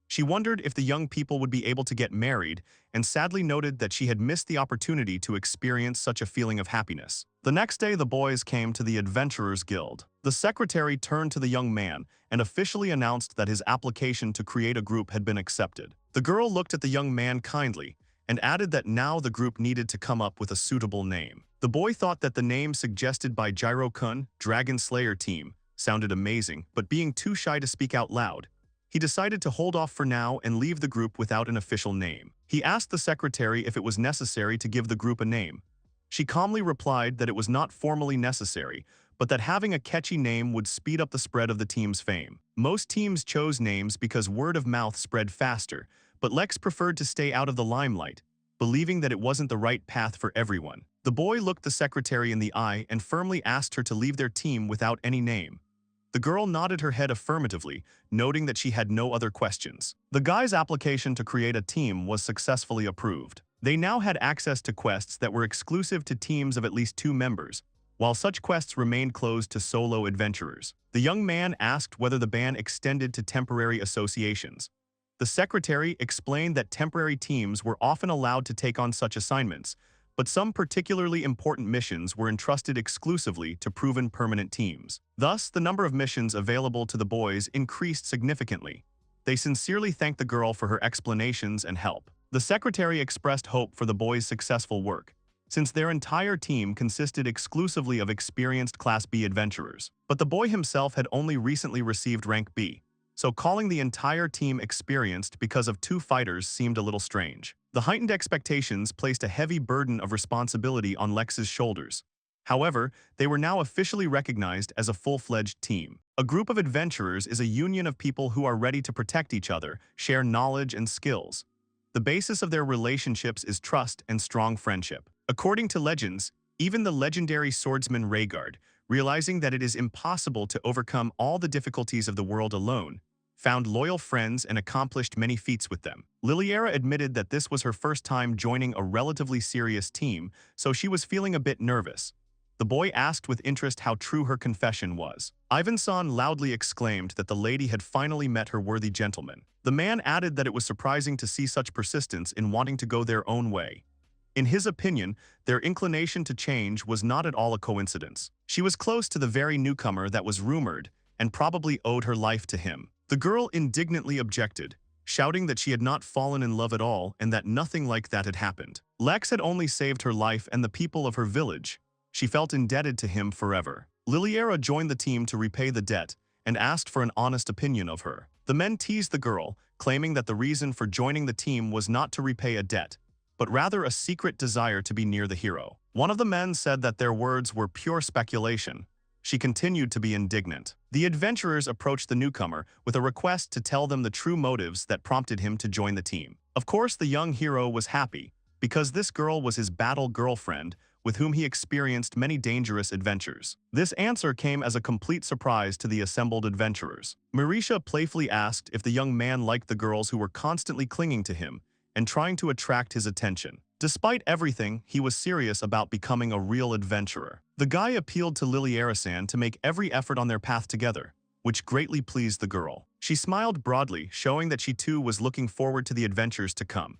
She wondered if the young people would be able to get married, and sadly noted that she had missed the opportunity to experience such a feeling of happiness. The next day, the boys came to the Adventurers Guild. The secretary turned to the young man and officially announced that his application to create a group had been accepted. The girl looked at the young man kindly and added that now the group needed to come up with a suitable name. The boy thought that the name suggested by Gyro-kun, Dragon Slayer Team, sounded amazing, but being too shy to speak out loud, he decided to hold off for now and leave the group without an official name. He asked the secretary if it was necessary to give the group a name. She calmly replied that it was not formally necessary, but that having a catchy name would speed up the spread of the team's fame. Most teams chose names because word of mouth spread faster, but Lex preferred to stay out of the limelight, believing that it wasn't the right path for everyone. The boy looked the secretary in the eye and firmly asked her to leave their team without any name. The girl nodded her head affirmatively, noting that she had no other questions. The guy's application to create a team was successfully approved. They now had access to quests that were exclusive to teams of at least 2 members, while such quests remained closed to solo adventurers. The young man asked whether the ban extended to temporary associations. The secretary explained that temporary teams were often allowed to take on such assignments, but some particularly important missions were entrusted exclusively to proven permanent teams. Thus, the number of missions available to the boys increased significantly. They sincerely thanked the girl for her explanations and help. The secretary expressed hope for the boys' successful work, since their entire team consisted exclusively of experienced Class B adventurers. But the boy himself had only recently received rank B, so calling the entire team experienced because of 2 fighters seemed a little strange. The heightened expectations placed a heavy burden of responsibility on Lex's shoulders. However, they were now officially recognized as a full-fledged team. A group of adventurers is a union of people who are ready to protect each other, share knowledge and skills. The basis of their relationships is trust and strong friendship. According to legends, even the legendary swordsman Rhaegar, realizing that it is impossible to overcome all the difficulties of the world alone, found loyal friends and accomplished many feats with them. Liliera admitted that this was her first time joining a relatively serious team, so she was feeling a bit nervous. The boy asked with interest how true her confession was. Ivanson loudly exclaimed that the lady had finally met her worthy gentleman. The man added that it was surprising to see such persistence in wanting to go their own way. In his opinion, their inclination to change was not at all a coincidence. She was close to the very newcomer that was rumored, and probably owed her life to him. The girl indignantly objected, shouting that she had not fallen in love at all and that nothing like that had happened. Lex had only saved her life and the people of her village. She felt indebted to him forever. Liliera joined the team to repay the debt and asked for an honest opinion of her. The men teased the girl, claiming that the reason for joining the team was not to repay a debt, but rather a secret desire to be near the hero. One of the men said that their words were pure speculation. She continued to be indignant. The adventurers approached the newcomer with a request to tell them the true motives that prompted him to join the team. Of course, the young hero was happy, because this girl was his battle girlfriend, with whom he experienced many dangerous adventures. This answer came as a complete surprise to the assembled adventurers. Marisha playfully asked if the young man liked the girls who were constantly clinging to him and trying to attract his attention. Despite everything, he was serious about becoming a real adventurer. The guy appealed to Liliera-san to make every effort on their path together, which greatly pleased the girl. She smiled broadly, showing that she too was looking forward to the adventures to come.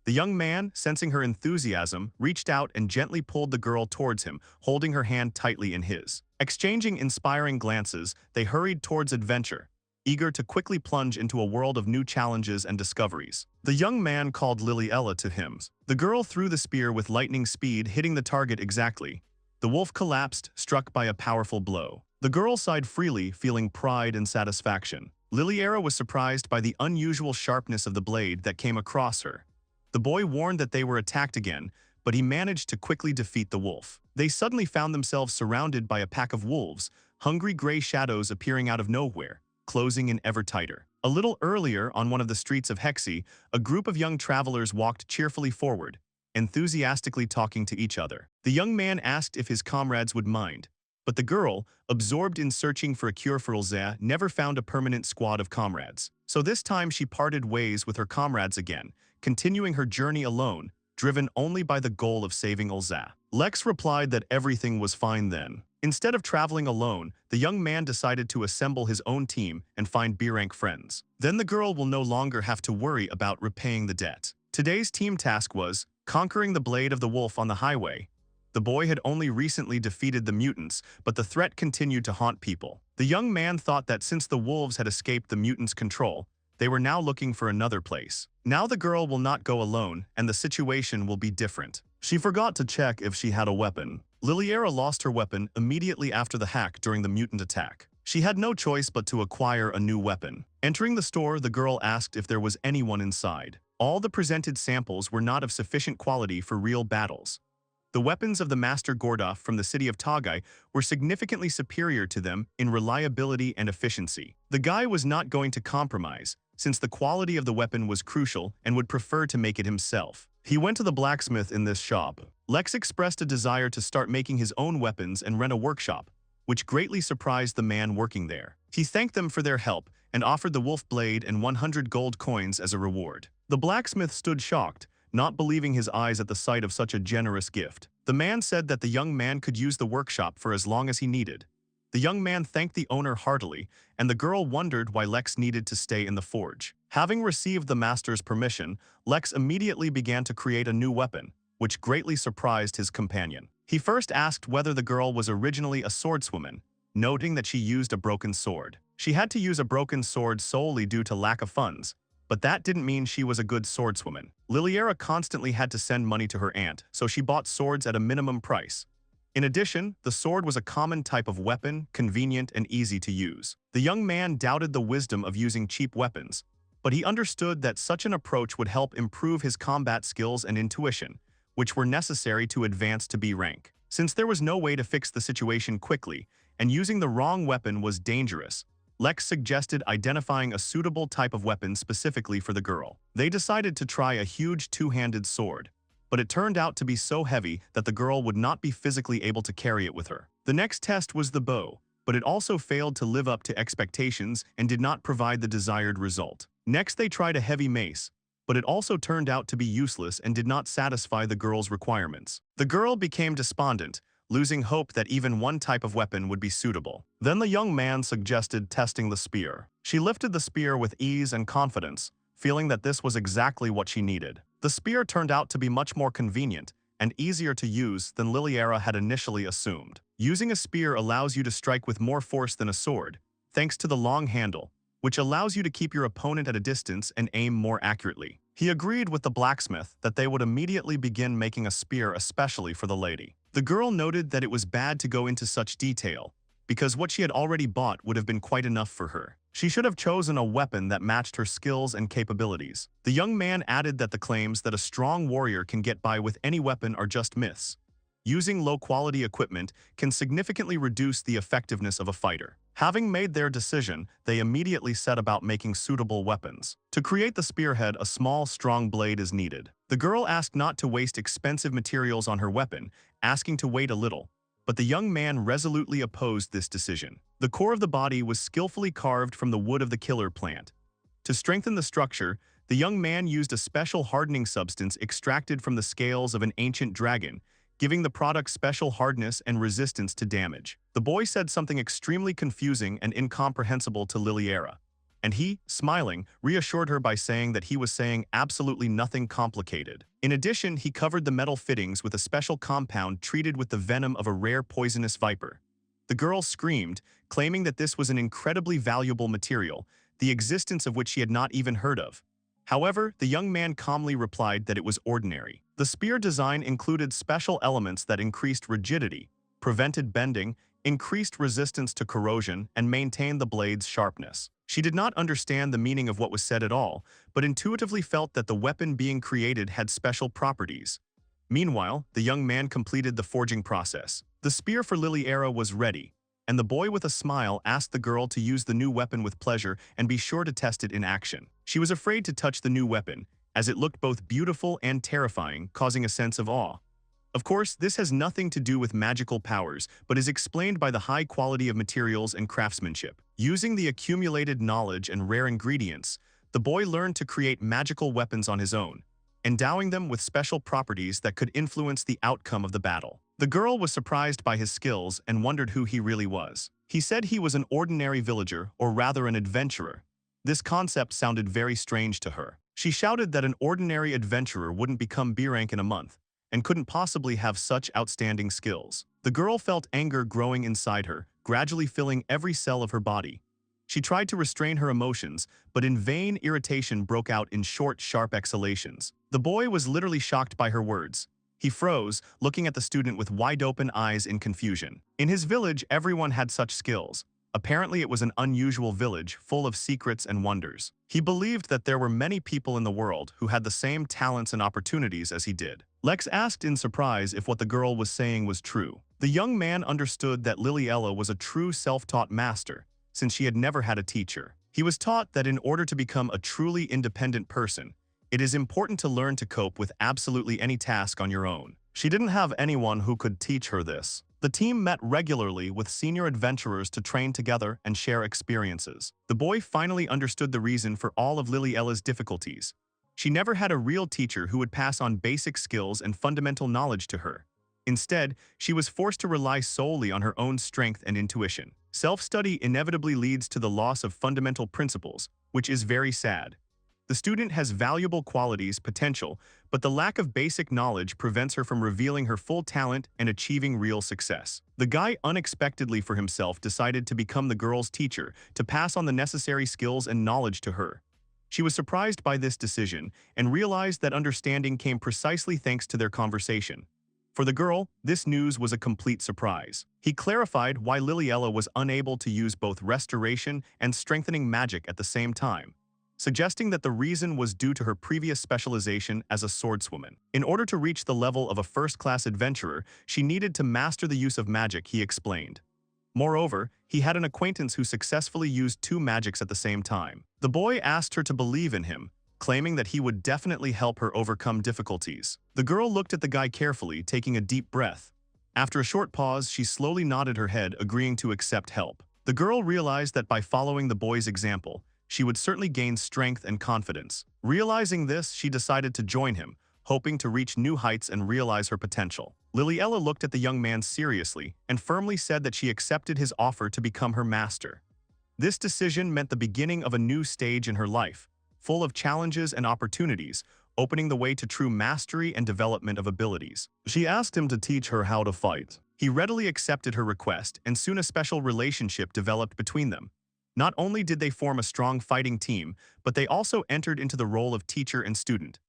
The young man, sensing her enthusiasm, reached out and gently pulled the girl towards him, holding her hand tightly in his. Exchanging inspiring glances, they hurried towards adventure, eager to quickly plunge into a world of new challenges and discoveries. The young man called Liliella to him. The girl threw the spear with lightning speed, hitting the target exactly. The wolf collapsed, struck by a powerful blow. The girl sighed freely, feeling pride and satisfaction. Liliera was surprised by the unusual sharpness of the blade that came across her. The boy warned that they were attacked again, but he managed to quickly defeat the wolf. They suddenly found themselves surrounded by a pack of wolves, hungry gray shadows appearing out of nowhere, closing in ever tighter. A little earlier, on one of the streets of Hexi, a group of young travelers walked cheerfully forward, enthusiastically talking to each other. The young man asked if his comrades would mind, but the girl, absorbed in searching for a cure for Ilza, never found a permanent squad of comrades. So this time she parted ways with her comrades again, continuing her journey alone, driven only by the goal of saving Ilza. Lex replied that everything was fine then. Instead of traveling alone, the young man decided to assemble his own team and find B-rank friends. Then the girl will no longer have to worry about repaying the debt. Today's team task was conquering the blade of the wolf on the highway. The boy had only recently defeated the mutants, but the threat continued to haunt people. The young man thought that since the wolves had escaped the mutants' control, they were now looking for another place. Now the girl will not go alone, and the situation will be different. She forgot to check if she had a weapon. Liliera lost her weapon immediately after the hack during the mutant attack. She had no choice but to acquire a new weapon. Entering the store, the girl asked if there was anyone inside. All the presented samples were not of sufficient quality for real battles. The weapons of the Master Gordov from the city of Tagai were significantly superior to them in reliability and efficiency. The guy was not going to compromise, since the quality of the weapon was crucial and would prefer to make it himself. He went to the blacksmith in this shop. Lex expressed a desire to start making his own weapons and rent a workshop, which greatly surprised the man working there. He thanked them for their help and offered the wolf blade and 100 gold coins as a reward. The blacksmith stood shocked, not believing his eyes at the sight of such a generous gift. The man said that the young man could use the workshop for as long as he needed. The young man thanked the owner heartily, and the girl wondered why Lex needed to stay in the forge. Having received the master's permission, Lex immediately began to create a new weapon, which greatly surprised his companion. He first asked whether the girl was originally a swordswoman, noting that she used a broken sword. She had to use a broken sword solely due to lack of funds, but that didn't mean she was a good swordswoman. Liliera constantly had to send money to her aunt, so she bought swords at a minimum price. In addition, the sword was a common type of weapon, convenient and easy to use. The young man doubted the wisdom of using cheap weapons, but he understood that such an approach would help improve his combat skills and intuition, which were necessary to advance to B rank. Since there was no way to fix the situation quickly, and using the wrong weapon was dangerous, Lex suggested identifying a suitable type of weapon specifically for the girl. They decided to try a huge two-handed sword, but it turned out to be so heavy that the girl would not be physically able to carry it with her. The next test was the bow, but it also failed to live up to expectations and did not provide the desired result. Next, they tried a heavy mace, but it also turned out to be useless and did not satisfy the girl's requirements. The girl became despondent, losing hope that even one type of weapon would be suitable. Then the young man suggested testing the spear. She lifted the spear with ease and confidence, feeling that this was exactly what she needed. The spear turned out to be much more convenient and easier to use than Liliera had initially assumed. Using a spear allows you to strike with more force than a sword, thanks to the long handle, which allows you to keep your opponent at a distance and aim more accurately. He agreed with the blacksmith that they would immediately begin making a spear especially for the lady. The girl noted that it was bad to go into such detail, because what she had already bought would have been quite enough for her. She should have chosen a weapon that matched her skills and capabilities. The young man added that the claims that a strong warrior can get by with any weapon are just myths. Using low-quality equipment can significantly reduce the effectiveness of a fighter. Having made their decision, they immediately set about making suitable weapons. To create the spearhead, a small, strong blade is needed. The girl asked not to waste expensive materials on her weapon, asking to wait a little, but the young man resolutely opposed this decision. The core of the body was skillfully carved from the wood of the killer plant. To strengthen the structure, the young man used a special hardening substance extracted from the scales of an ancient dragon, giving the product special hardness and resistance to damage. The boy said something extremely confusing and incomprehensible to Liliera, and he, smiling, reassured her by saying that he was saying absolutely nothing complicated. In addition, he covered the metal fittings with a special compound treated with the venom of a rare poisonous viper. The girl screamed, claiming that this was an incredibly valuable material, the existence of which she had not even heard of. However, the young man calmly replied that it was ordinary. The spear design included special elements that increased rigidity, prevented bending, increased resistance to corrosion, and maintained the blade's sharpness. She did not understand the meaning of what was said at all, but intuitively felt that the weapon being created had special properties. Meanwhile, the young man completed the forging process. The spear for Liliera was ready, and the boy with a smile asked the girl to use the new weapon with pleasure and be sure to test it in action. She was afraid to touch the new weapon, as it looked both beautiful and terrifying, causing a sense of awe. Of course, this has nothing to do with magical powers, but is explained by the high quality of materials and craftsmanship. Using the accumulated knowledge and rare ingredients, the boy learned to create magical weapons on his own, endowing them with special properties that could influence the outcome of the battle. The girl was surprised by his skills and wondered who he really was. He said he was an ordinary villager, or rather an adventurer. This concept sounded very strange to her. She shouted that an ordinary adventurer wouldn't become B rank in a month, and couldn't possibly have such outstanding skills. The girl felt anger growing inside her, gradually filling every cell of her body. She tried to restrain her emotions, but in vain. Irritation broke out in short, sharp exhalations. The boy was literally shocked by her words. He froze, looking at the student with wide-open eyes in confusion. In his village, everyone had such skills. Apparently, it was an unusual village, full of secrets and wonders. He believed that there were many people in the world who had the same talents and opportunities as he did. Lex asked in surprise if what the girl was saying was true. The young man understood that Liliella was a true self-taught master, since she had never had a teacher. He was taught that in order to become a truly independent person, it is important to learn to cope with absolutely any task on your own. She didn't have anyone who could teach her this. The team met regularly with senior adventurers to train together and share experiences. The boy finally understood the reason for all of Liliella's difficulties. She never had a real teacher who would pass on basic skills and fundamental knowledge to her. Instead, she was forced to rely solely on her own strength and intuition. Self-study inevitably leads to the loss of fundamental principles, which is very sad. The student has valuable qualities, potential, but the lack of basic knowledge prevents her from revealing her full talent and achieving real success. The guy unexpectedly for himself decided to become the girl's teacher, to pass on the necessary skills and knowledge to her. She was surprised by this decision and realized that understanding came precisely thanks to their conversation. For the girl, this news was a complete surprise. He clarified why Liliella was unable to use both restoration and strengthening magic at the same time. suggesting that the reason was due to her previous specialization as a swordswoman. In order to reach the level of a first-class adventurer, she needed to master the use of magic, he explained. Moreover, he had an acquaintance who successfully used two magics at the same time. The boy asked her to believe in him, claiming that he would definitely help her overcome difficulties. The girl looked at the guy carefully, taking a deep breath. After a short pause, she slowly nodded her head, agreeing to accept help. The girl realized that by following the boy's example, she would certainly gain strength and confidence. Realizing this, she decided to join him, hoping to reach new heights and realize her potential. Liliella looked at the young man seriously and firmly said that she accepted his offer to become her master. This decision meant the beginning of a new stage in her life, full of challenges and opportunities, opening the way to true mastery and development of abilities. She asked him to teach her how to fight. He readily accepted her request, and soon a special relationship developed between them. Not only did they form a strong fighting team, but they also entered into the role of teacher and student.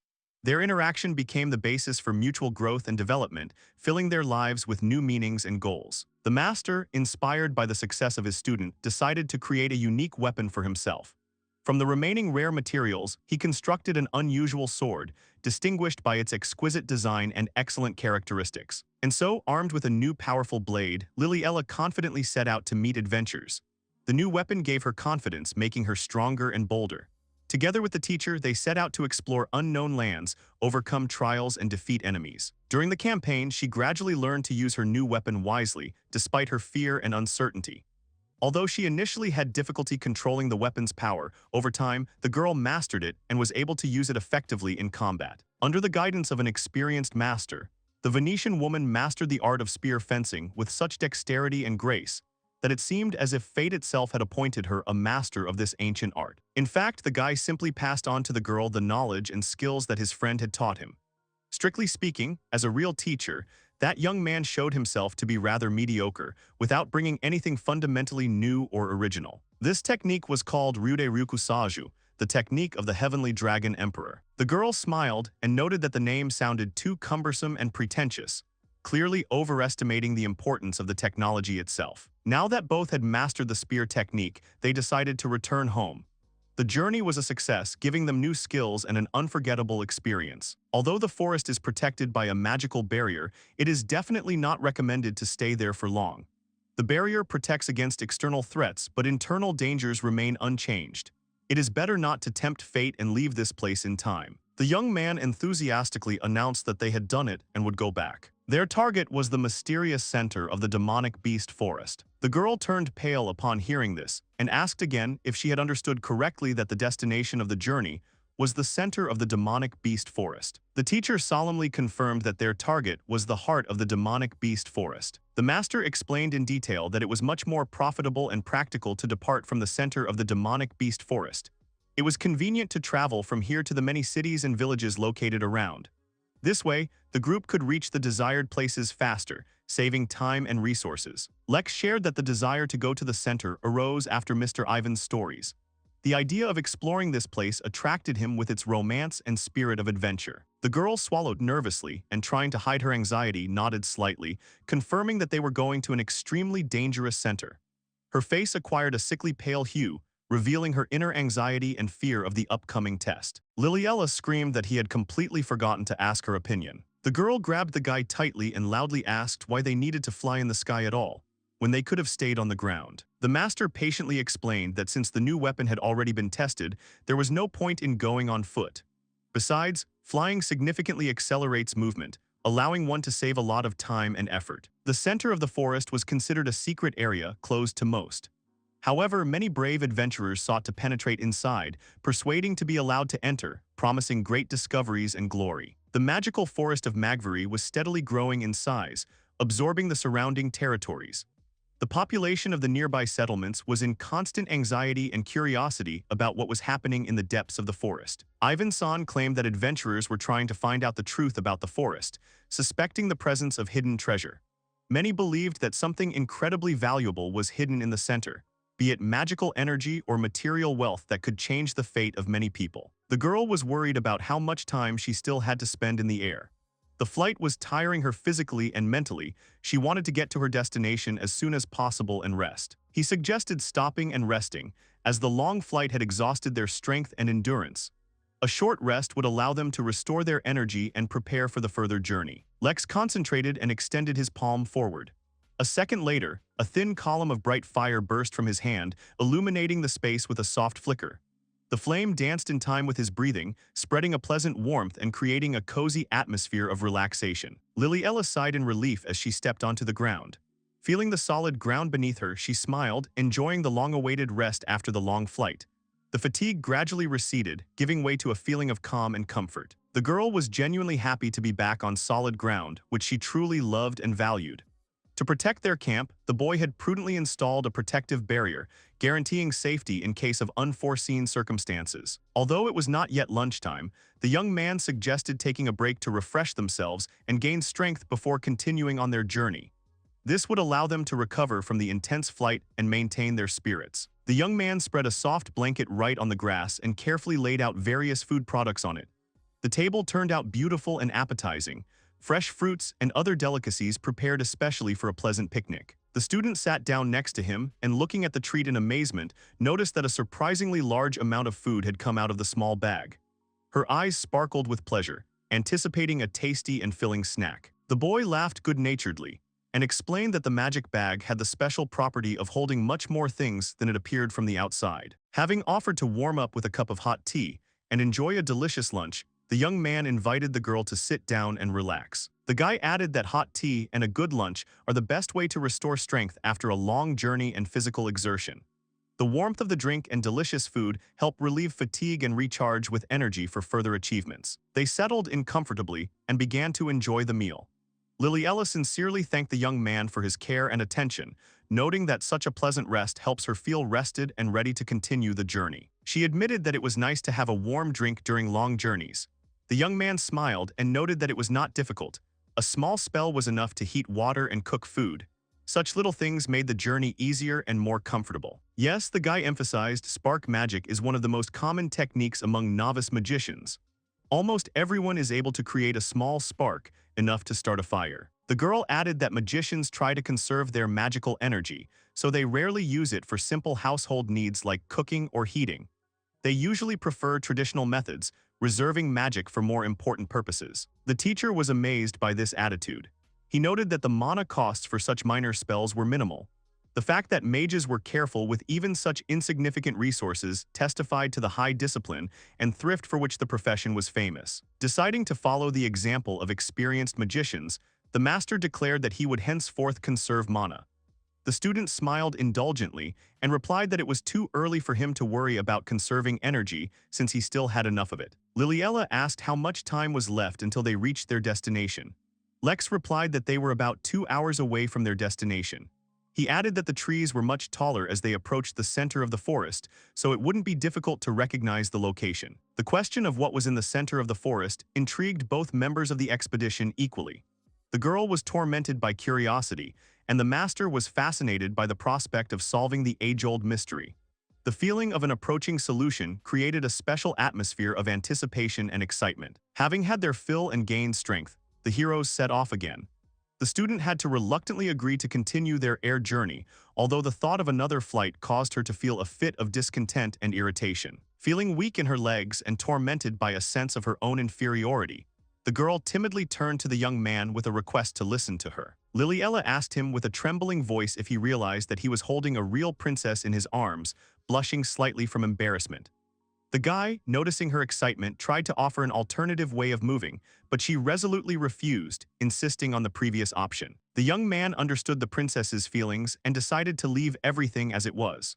Their interaction became the basis for mutual growth and development, filling their lives with new meanings and goals. The master, inspired by the success of his student, decided to create a unique weapon for himself. From the remaining rare materials, he constructed an unusual sword, distinguished by its exquisite design and excellent characteristics. And so, armed with a new powerful blade, Liliella confidently set out to meet adventures. The new weapon gave her confidence, making her stronger and bolder. Together with the teacher, they set out to explore unknown lands, overcome trials, and defeat enemies. During the campaign, she gradually learned to use her new weapon wisely, despite her fear and uncertainty. Although she initially had difficulty controlling the weapon's power, over time, the girl mastered it and was able to use it effectively in combat. Under the guidance of an experienced master, the Venetian woman mastered the art of spear fencing with such dexterity and grace that it seemed as if fate itself had appointed her a master of this ancient art. In fact, the guy simply passed on to the girl the knowledge and skills that his friend had taught him. Strictly speaking, as a real teacher, that young man showed himself to be rather mediocre, without bringing anything fundamentally new or original. This technique was called Ryude Ryukusaju, the technique of the Heavenly Dragon Emperor. The girl smiled and noted that the name sounded too cumbersome and pretentious, clearly overestimating the importance of the technology itself. Now that both had mastered the spear technique, they decided to return home. The journey was a success, giving them new skills and an unforgettable experience. Although the forest is protected by a magical barrier, it is definitely not recommended to stay there for long. The barrier protects against external threats, but internal dangers remain unchanged. It is better not to tempt fate and leave this place in time. The young man enthusiastically announced that they had done it and would go back. Their target was the mysterious center of the demonic beast forest. The girl turned pale upon hearing this and asked again if she had understood correctly that the destination of the journey was the center of the demonic beast forest. The teacher solemnly confirmed that their target was the heart of the demonic beast forest. The master explained in detail that it was much more profitable and practical to depart from the center of the demonic beast forest. It was convenient to travel from here to the many cities and villages located around. This way, the group could reach the desired places faster, saving time and resources. Lex shared that the desire to go to the center arose after Mr. Ivan's stories. The idea of exploring this place attracted him with its romance and spirit of adventure. The girl swallowed nervously and, trying to hide her anxiety, nodded slightly, confirming that they were going to an extremely dangerous center. Her face acquired a sickly pale hue, revealing her inner anxiety and fear of the upcoming test. Liliella screamed that he had completely forgotten to ask her opinion. The girl grabbed the guy tightly and loudly asked why they needed to fly in the sky at all, when they could have stayed on the ground. The master patiently explained that since the new weapon had already been tested, there was no point in going on foot. Besides, flying significantly accelerates movement, allowing one to save a lot of time and effort. The center of the forest was considered a secret area closed to most. However, many brave adventurers sought to penetrate inside, persuading to be allowed to enter, promising great discoveries and glory. The magical forest of Magvari was steadily growing in size, absorbing the surrounding territories. The population of the nearby settlements was in constant anxiety and curiosity about what was happening in the depths of the forest. Ivan-san claimed that adventurers were trying to find out the truth about the forest, suspecting the presence of hidden treasure. Many believed that something incredibly valuable was hidden in the center, be it magical energy or material wealth that could change the fate of many people. The girl was worried about how much time she still had to spend in the air. The flight was tiring her physically and mentally. She wanted to get to her destination as soon as possible and rest. He suggested stopping and resting, as the long flight had exhausted their strength and endurance. A short rest would allow them to restore their energy and prepare for the further journey. Lex concentrated and extended his palm forward. A second later, a thin column of bright fire burst from his hand, illuminating the space with a soft flicker. The flame danced in time with his breathing, spreading a pleasant warmth and creating a cozy atmosphere of relaxation. Liliella sighed in relief as she stepped onto the ground. Feeling the solid ground beneath her, she smiled, enjoying the long-awaited rest after the long flight. The fatigue gradually receded, giving way to a feeling of calm and comfort. The girl was genuinely happy to be back on solid ground, which she truly loved and valued. To protect their camp, the boy had prudently installed a protective barrier, guaranteeing safety in case of unforeseen circumstances. Although it was not yet lunchtime, the young man suggested taking a break to refresh themselves and gain strength before continuing on their journey. This would allow them to recover from the intense flight and maintain their spirits. The young man spread a soft blanket right on the grass and carefully laid out various food products on it. The table turned out beautiful and appetizing, fresh fruits and other delicacies prepared especially for a pleasant picnic. The student sat down next to him and, looking at the treat in amazement, noticed that a surprisingly large amount of food had come out of the small bag. Her eyes sparkled with pleasure, anticipating a tasty and filling snack. The boy laughed good-naturedly and explained that the magic bag had the special property of holding much more things than it appeared from the outside. Having offered to warm up with a cup of hot tea and enjoy a delicious lunch, the young man invited the girl to sit down and relax. The guy added that hot tea and a good lunch are the best way to restore strength after a long journey and physical exertion. The warmth of the drink and delicious food help relieve fatigue and recharge with energy for further achievements. They settled in comfortably and began to enjoy the meal. Liliella sincerely thanked the young man for his care and attention, noting that such a pleasant rest helps her feel rested and ready to continue the journey. She admitted that it was nice to have a warm drink during long journeys. The young man smiled and noted that it was not difficult. A small spell was enough to heat water and cook food. Such little things made the journey easier and more comfortable. Yes, the guy emphasized, spark magic is one of the most common techniques among novice magicians. Almost everyone is able to create a small spark, enough to start a fire. The girl added that magicians try to conserve their magical energy, so they rarely use it for simple household needs like cooking or heating. They usually prefer traditional methods, reserving magic for more important purposes. The teacher was amazed by this attitude. He noted that the mana costs for such minor spells were minimal. The fact that mages were careful with even such insignificant resources testified to the high discipline and thrift for which the profession was famous. Deciding to follow the example of experienced magicians, the master declared that he would henceforth conserve mana. The student smiled indulgently and replied that it was too early for him to worry about conserving energy since he still had enough of it. Liliella asked how much time was left until they reached their destination. Lex replied that they were about 2 hours away from their destination. He added that the trees were much taller as they approached the center of the forest, so it wouldn't be difficult to recognize the location. The question of what was in the center of the forest intrigued both members of the expedition equally. The girl was tormented by curiosity, and the master was fascinated by the prospect of solving the age-old mystery. The feeling of an approaching solution created a special atmosphere of anticipation and excitement. Having had their fill and gained strength, the heroes set off again. The student had to reluctantly agree to continue their air journey, although the thought of another flight caused her to feel a fit of discontent and irritation. Feeling weak in her legs and tormented by a sense of her own inferiority, the girl timidly turned to the young man with a request to listen to her. Liliella asked him with a trembling voice if he realized that he was holding a real princess in his arms, blushing slightly from embarrassment. The guy, noticing her excitement, tried to offer an alternative way of moving, but she resolutely refused, insisting on the previous option. The young man understood the princess's feelings and decided to leave everything as it was.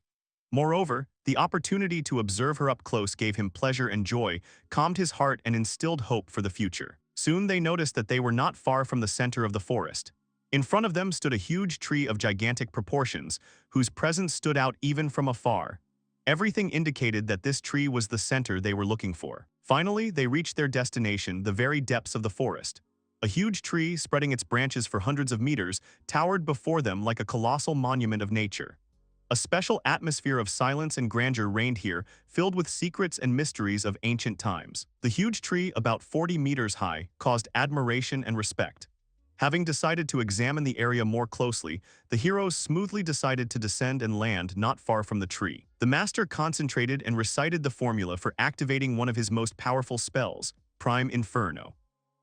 Moreover, the opportunity to observe her up close gave him pleasure and joy, calmed his heart and instilled hope for the future. Soon they noticed that they were not far from the center of the forest. In front of them stood a huge tree of gigantic proportions, whose presence stood out even from afar. Everything indicated that this tree was the center they were looking for. Finally, they reached their destination, the very depths of the forest. A huge tree, spreading its branches for hundreds of meters, towered before them like a colossal monument of nature. A special atmosphere of silence and grandeur reigned here, filled with secrets and mysteries of ancient times. The huge tree, about 40 meters high, caused admiration and respect. Having decided to examine the area more closely, the heroes smoothly decided to descend and land not far from the tree. The master concentrated and recited the formula for activating one of his most powerful spells, Prime Inferno.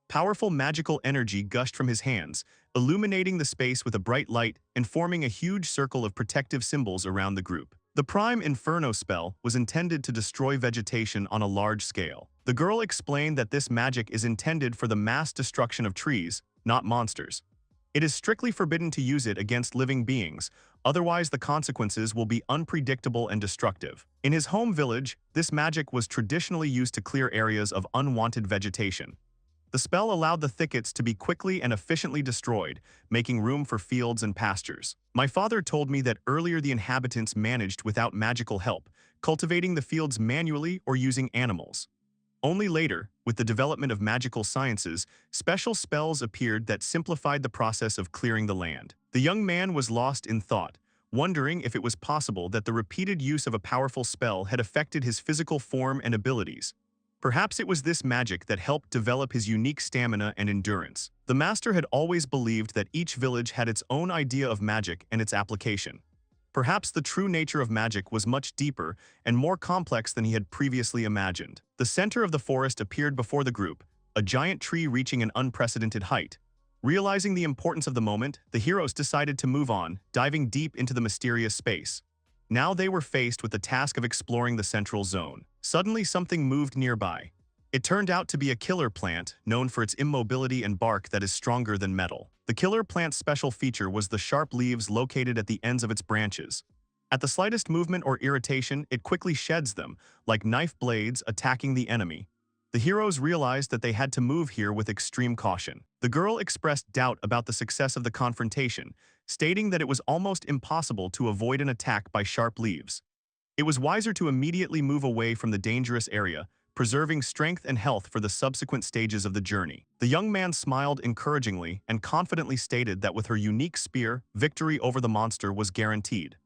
Powerful magical energy gushed from his hands, illuminating the space with a bright light and forming a huge circle of protective symbols around the group. The Prime Inferno spell was intended to destroy vegetation on a large scale. The girl explained that this magic is intended for the mass destruction of trees, not monsters. It is strictly forbidden to use it against living beings, otherwise the consequences will be unpredictable and destructive. In his home village, this magic was traditionally used to clear areas of unwanted vegetation. The spell allowed the thickets to be quickly and efficiently destroyed, making room for fields and pastures. My father told me that earlier the inhabitants managed without magical help, cultivating the fields manually or using animals. Only later, with the development of magical sciences, special spells appeared that simplified the process of clearing the land. The young man was lost in thought, wondering if it was possible that the repeated use of a powerful spell had affected his physical form and abilities. Perhaps it was this magic that helped develop his unique stamina and endurance. The master had always believed that each village had its own idea of magic and its application. Perhaps the true nature of magic was much deeper and more complex than he had previously imagined. The center of the forest appeared before the group, a giant tree reaching an unprecedented height. Realizing the importance of the moment, the heroes decided to move on, diving deep into the mysterious space. Now they were faced with the task of exploring the central zone. Suddenly something moved nearby. It turned out to be a killer plant, known for its immobility and bark that is stronger than metal. The killer plant's special feature was the sharp leaves located at the ends of its branches. At the slightest movement or irritation, it quickly sheds them, like knife blades attacking the enemy. The heroes realized that they had to move here with extreme caution. The girl expressed doubt about the success of the confrontation, stating that it was almost impossible to avoid an attack by sharp leaves. It was wiser to immediately move away from the dangerous area, preserving strength and health for the subsequent stages of the journey. The young man smiled encouragingly and confidently stated that with her unique spear, victory over the monster was guaranteed.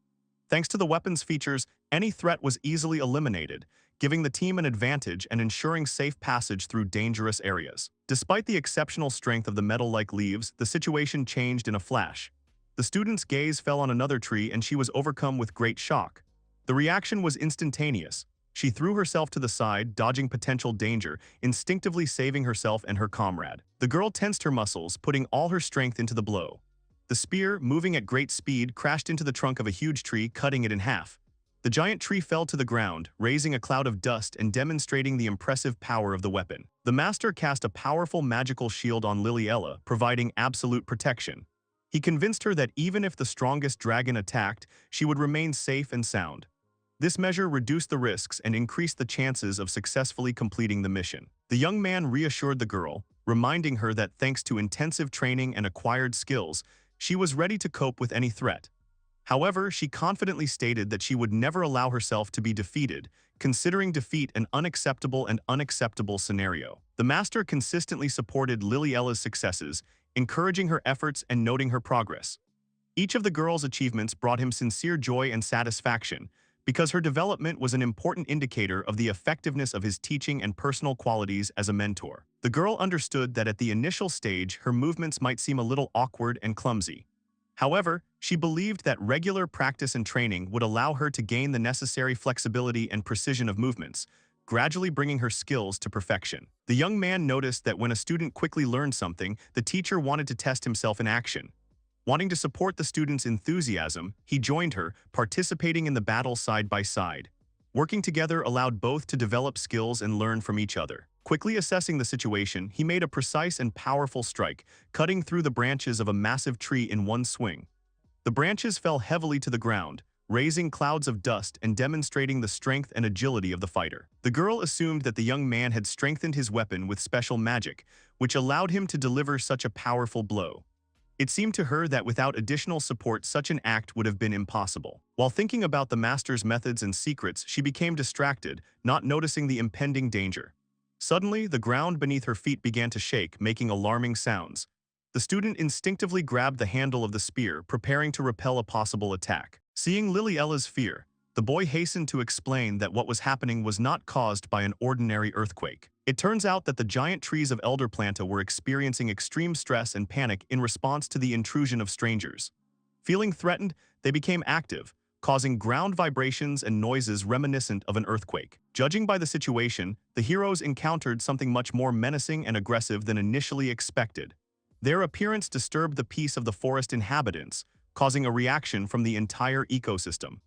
Thanks to the weapon's features, any threat was easily eliminated, giving the team an advantage and ensuring safe passage through dangerous areas. Despite the exceptional strength of the metal-like leaves, the situation changed in a flash. The student's gaze fell on another tree and she was overcome with great shock. The reaction was instantaneous. She threw herself to the side, dodging potential danger, instinctively saving herself and her comrade. The girl tensed her muscles, putting all her strength into the blow. The spear, moving at great speed, crashed into the trunk of a huge tree, cutting it in half. The giant tree fell to the ground, raising a cloud of dust and demonstrating the impressive power of the weapon. The master cast a powerful magical shield on Liliella, providing absolute protection. He convinced her that even if the strongest dragon attacked, she would remain safe and sound. This measure reduced the risks and increased the chances of successfully completing the mission. The young man reassured the girl, reminding her that thanks to intensive training and acquired skills, she was ready to cope with any threat. However, she confidently stated that she would never allow herself to be defeated, considering defeat an unacceptable scenario. The master consistently supported Liliella's successes, encouraging her efforts and noting her progress. Each of the girl's achievements brought him sincere joy and satisfaction, because her development was an important indicator of the effectiveness of his teaching and personal qualities as a mentor. The girl understood that at the initial stage, her movements might seem a little awkward and clumsy. However, she believed that regular practice and training would allow her to gain the necessary flexibility and precision of movements, gradually bringing her skills to perfection. The young man noticed that when a student quickly learned something, the teacher wanted to test himself in action. Wanting to support the student's enthusiasm, he joined her, participating in the battle side by side. Working together allowed both to develop skills and learn from each other. Quickly assessing the situation, he made a precise and powerful strike, cutting through the branches of a massive tree in one swing. The branches fell heavily to the ground, raising clouds of dust and demonstrating the strength and agility of the fighter. The girl assumed that the young man had strengthened his weapon with special magic, which allowed him to deliver such a powerful blow. It seemed to her that without additional support such an act would have been impossible. While thinking about the master's methods and secrets, she became distracted, not noticing the impending danger. Suddenly, the ground beneath her feet began to shake, making alarming sounds. The student instinctively grabbed the handle of the spear, preparing to repel a possible attack. Seeing Liliella's fear, the boy hastened to explain that what was happening was not caused by an ordinary earthquake. It turns out that the giant trees of Elder Planta were experiencing extreme stress and panic in response to the intrusion of strangers. Feeling threatened, they became active, causing ground vibrations and noises reminiscent of an earthquake. Judging by the situation, the heroes encountered something much more menacing and aggressive than initially expected. Their appearance disturbed the peace of the forest inhabitants, causing a reaction from the entire ecosystem.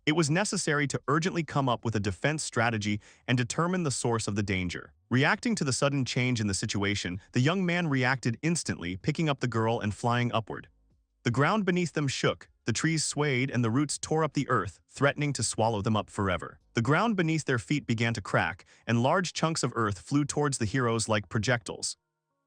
It was necessary to urgently come up with a defense strategy and determine the source of the danger. Reacting to the sudden change in the situation, the young man reacted instantly, picking up the girl and flying upward. The ground beneath them shook, the trees swayed, and the roots tore up the earth, threatening to swallow them up forever. The ground beneath their feet began to crack, and large chunks of earth flew towards the heroes like projectiles.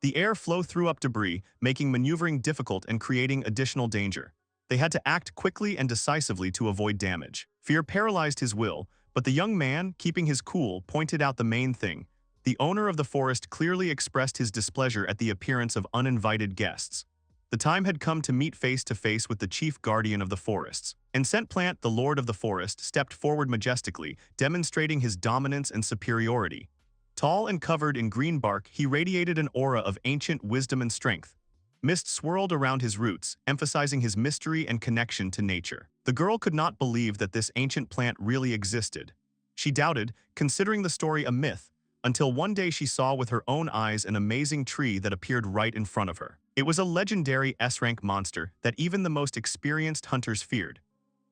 The air flow threw up debris, making maneuvering difficult and creating additional danger. They had to act quickly and decisively to avoid damage. Fear paralyzed his will, but the young man, keeping his cool, pointed out the main thing. The owner of the forest clearly expressed his displeasure at the appearance of uninvited guests. The time had come to meet face to face with the chief guardian of the forests. Ancient Plant, the lord of the forest, stepped forward majestically, demonstrating his dominance and superiority. Tall and covered in green bark, he radiated an aura of ancient wisdom and strength. Mist swirled around his roots, emphasizing his mystery and connection to nature. The girl could not believe that this ancient plant really existed. She doubted, considering the story a myth, until one day she saw with her own eyes an amazing tree that appeared right in front of her. It was a legendary S-rank monster that even the most experienced hunters feared.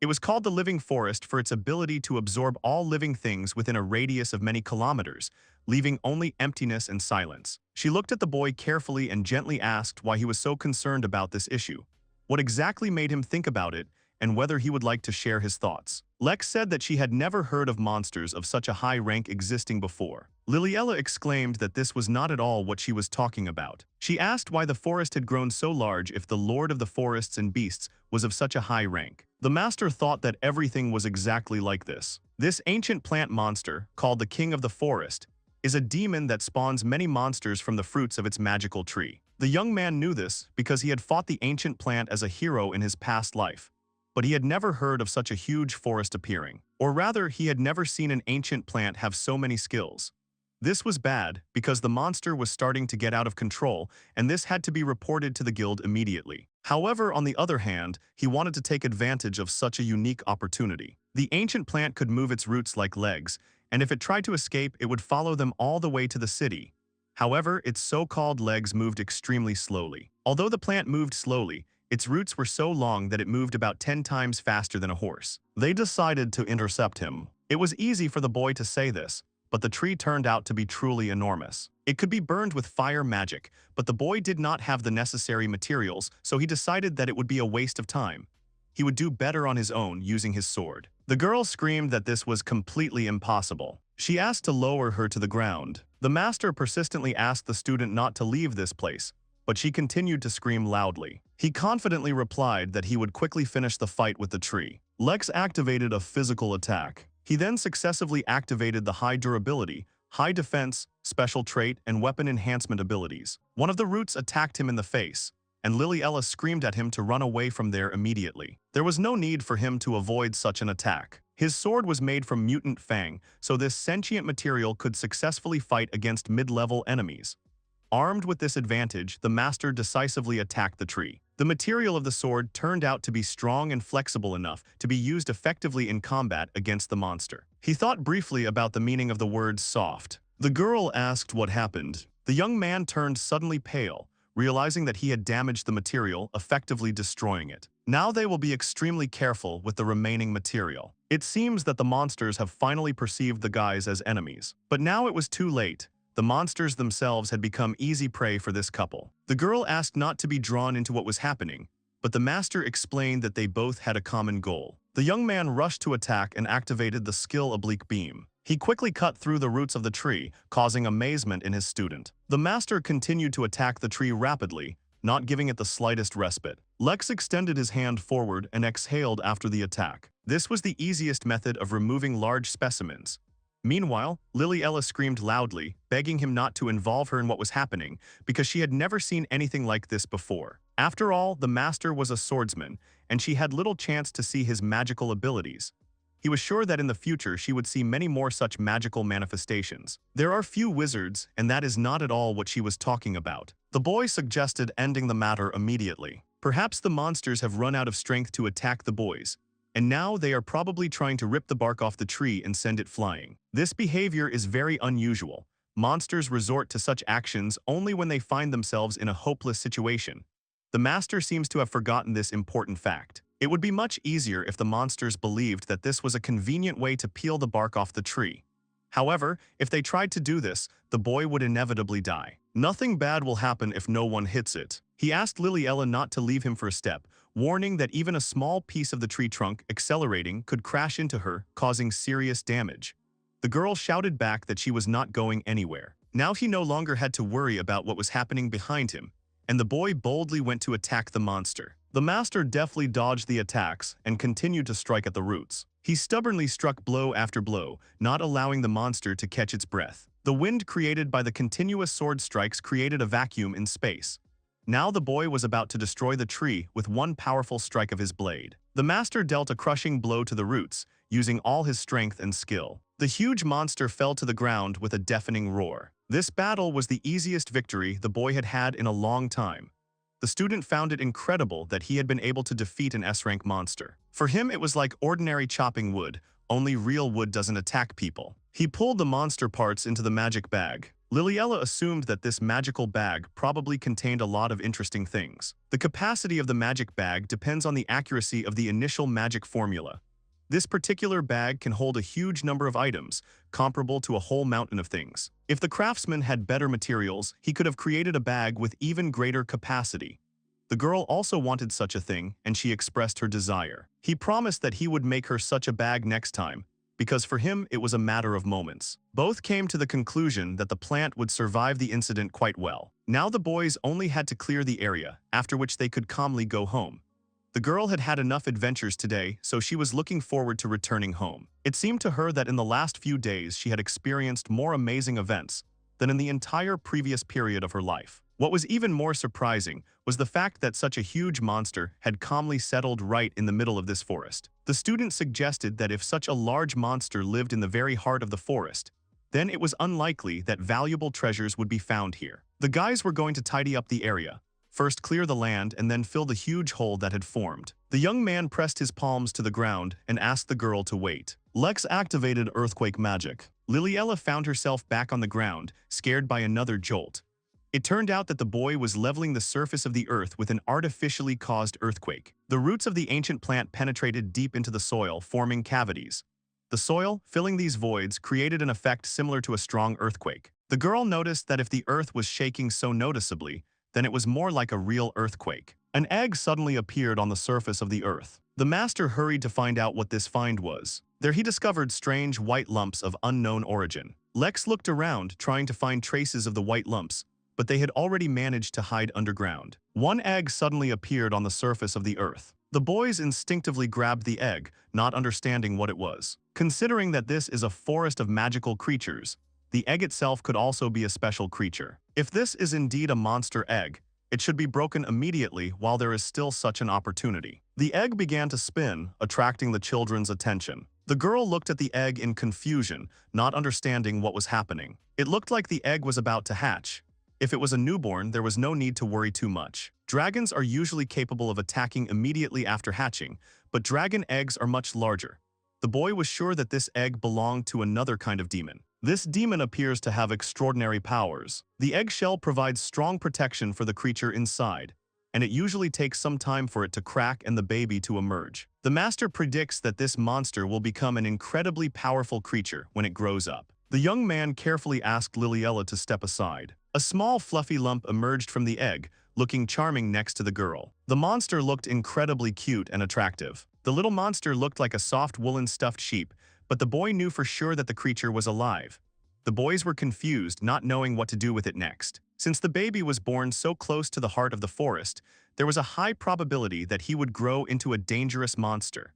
It was called the Living Forest for its ability to absorb all living things within a radius of many kilometers, leaving only emptiness and silence. She looked at the boy carefully and gently asked why he was so concerned about this issue, what exactly made him think about it, and whether he would like to share his thoughts. Lex said that she had never heard of monsters of such a high rank existing before. Liliella exclaimed that this was not at all what she was talking about. She asked why the forest had grown so large if the lord of the forests and beasts was of such a high rank. The master thought that everything was exactly like this. This ancient plant monster, called the king of the forest, is a demon that spawns many monsters from the fruits of its magical tree. The young man knew this because he had fought the ancient plant as a hero in his past life. But he had never heard of such a huge forest appearing. Or rather, he had never seen an ancient plant have so many skills. This was bad because the monster was starting to get out of control, and this had to be reported to the guild immediately. However, on the other hand, he wanted to take advantage of such a unique opportunity. The ancient plant could move its roots like legs, and if it tried to escape, it would follow them all the way to the city. However, its so-called legs moved extremely slowly. Although the plant moved slowly, its roots were so long that it moved about 10 times faster than a horse. They decided to intercept him. It was easy for the boy to say this, but the tree turned out to be truly enormous. It could be burned with fire magic, but the boy did not have the necessary materials, so he decided that it would be a waste of time. He would do better on his own using his sword. The girl screamed that this was completely impossible. She asked to lower her to the ground. The master persistently asked the student not to leave this place, but she continued to scream loudly. He confidently replied that he would quickly finish the fight with the tree. Lex activated a physical attack. He then successively activated the high durability, high defense, special trait, and weapon enhancement abilities. One of the roots attacked him in the face, and Liliella screamed at him to run away from there immediately. There was no need for him to avoid such an attack. His sword was made from mutant fang, so this sentient material could successfully fight against mid-level enemies. Armed with this advantage, the master decisively attacked the tree. The material of the sword turned out to be strong and flexible enough to be used effectively in combat against the monster. He thought briefly about the meaning of the word soft. The girl asked what happened. The young man turned suddenly pale, realizing that he had damaged the material, effectively destroying it. Now they will be extremely careful with the remaining material. It seems that the monsters have finally perceived the guys as enemies. But now it was too late. The monsters themselves had become easy prey for this couple. The girl asked not to be drawn into what was happening, but the master explained that they both had a common goal. The young man rushed to attack and activated the skill Oblique Beam. He quickly cut through the roots of the tree, causing amazement in his student. The master continued to attack the tree rapidly, not giving it the slightest respite. Lex extended his hand forward and exhaled after the attack. This was the easiest method of removing large specimens. Meanwhile, Liliella screamed loudly, begging him not to involve her in what was happening, because she had never seen anything like this before. After all, the master was a swordsman, and she had little chance to see his magical abilities. He was sure that in the future she would see many more such magical manifestations. There are few wizards, and that is not at all what she was talking about. The boy suggested ending the matter immediately. Perhaps the monsters have run out of strength to attack the boys, and now they are probably trying to rip the bark off the tree and send it flying. This behavior is very unusual. Monsters resort to such actions only when they find themselves in a hopeless situation. The master seems to have forgotten this important fact. It would be much easier if the monsters believed that this was a convenient way to peel the bark off the tree. However, if they tried to do this, the boy would inevitably die. Nothing bad will happen if no one hits it. He asked Liliella not to leave him for a step, warning that even a small piece of the tree trunk accelerating could crash into her, causing serious damage. The girl shouted back that she was not going anywhere. Now he no longer had to worry about what was happening behind him, and the boy boldly went to attack the monster. The master deftly dodged the attacks and continued to strike at the roots. He stubbornly struck blow after blow, not allowing the monster to catch its breath. The wind created by the continuous sword strikes created a vacuum in space. Now the boy was about to destroy the tree with one powerful strike of his blade. The master dealt a crushing blow to the roots, using all his strength and skill. The huge monster fell to the ground with a deafening roar. This battle was the easiest victory the boy had had in a long time. The student found it incredible that he had been able to defeat an S-rank monster. For him, it was like ordinary chopping wood, only real wood doesn't attack people. He pulled the monster parts into the magic bag. Liliella assumed that this magical bag probably contained a lot of interesting things. The capacity of the magic bag depends on the accuracy of the initial magic formula. This particular bag can hold a huge number of items, comparable to a whole mountain of things. If the craftsman had better materials, he could have created a bag with even greater capacity. The girl also wanted such a thing, and she expressed her desire. He promised that he would make her such a bag next time, because for him it was a matter of moments. Both came to the conclusion that the plant would survive the incident quite well. Now the boys only had to clear the area, after which they could calmly go home. The girl had had enough adventures today, so she was looking forward to returning home. It seemed to her that in the last few days she had experienced more amazing events than in the entire previous period of her life. What was even more surprising was the fact that such a huge monster had calmly settled right in the middle of this forest. The student suggested that if such a large monster lived in the very heart of the forest, then it was unlikely that valuable treasures would be found here. The guys were going to tidy up the area, first clear the land and then fill the huge hole that had formed. The young man pressed his palms to the ground and asked the girl to wait. Lex activated earthquake magic. Liliella found herself back on the ground, scared by another jolt. It turned out that the boy was leveling the surface of the earth with an artificially caused earthquake. The roots of the ancient plant penetrated deep into the soil, forming cavities. The soil, filling these voids, created an effect similar to a strong earthquake. The girl noticed that if the earth was shaking so noticeably, then it was more like a real earthquake. An egg suddenly appeared on the surface of the earth. The master hurried to find out what this find was. There he discovered strange white lumps of unknown origin. Lex looked around, trying to find traces of the white lumps, but they had already managed to hide underground. One egg suddenly appeared on the surface of the earth. The boys instinctively grabbed the egg, not understanding what it was. Considering that this is a forest of magical creatures, the egg itself could also be a special creature. If this is indeed a monster egg, it should be broken immediately while there is still such an opportunity. The egg began to spin, attracting the children's attention. The girl looked at the egg in confusion, not understanding what was happening. It looked like the egg was about to hatch. If it was a newborn, there was no need to worry too much. Dragons are usually capable of attacking immediately after hatching, but dragon eggs are much larger. The boy was sure that this egg belonged to another kind of demon. This demon appears to have extraordinary powers. The eggshell provides strong protection for the creature inside, and it usually takes some time for it to crack and the baby to emerge. The master predicts that this monster will become an incredibly powerful creature when it grows up. The young man carefully asked Liliella to step aside. A small fluffy lump emerged from the egg, looking charming next to the girl. The monster looked incredibly cute and attractive. The little monster looked like a soft woolen stuffed sheep, but the boy knew for sure that the creature was alive. The boys were confused, not knowing what to do with it next. Since the baby was born so close to the heart of the forest, there was a high probability that he would grow into a dangerous monster.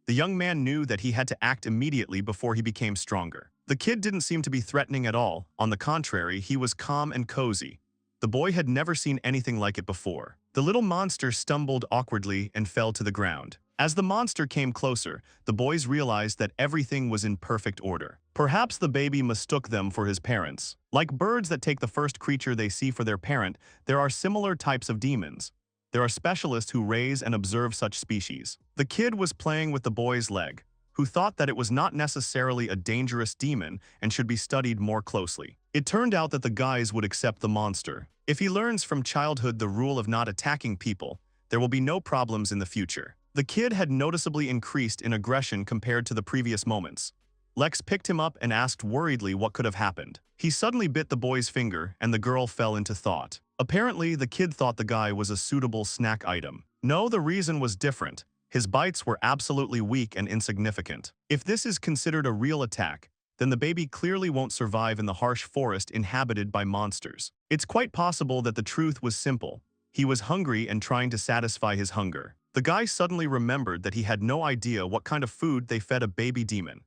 The young man knew that he had to act immediately before he became stronger. The kid didn't seem to be threatening at all. On the contrary, he was calm and cozy. The boy had never seen anything like it before. The little monster stumbled awkwardly and fell to the ground. As the monster came closer, the boys realized that everything was in perfect order. Perhaps the baby mistook them for his parents. Like birds that take the first creature they see for their parent, there are similar types of demons. There are specialists who raise and observe such species. The kid was playing with the boy's leg, who thought that it was not necessarily a dangerous demon and should be studied more closely. It turned out that the guys would accept the monster. If he learns from childhood the rule of not attacking people, there will be no problems in the future. The kid had noticeably increased in aggression compared to the previous moments. Lex picked him up and asked worriedly what could have happened. He suddenly bit the boy's finger and the girl fell into thought. Apparently, the kid thought the guy was a suitable snack item. No, the reason was different. His bites were absolutely weak and insignificant. If this is considered a real attack, then the baby clearly won't survive in the harsh forest inhabited by monsters. It's quite possible that the truth was simple. He was hungry and trying to satisfy his hunger. The guy suddenly remembered that he had no idea what kind of food they fed a baby demon.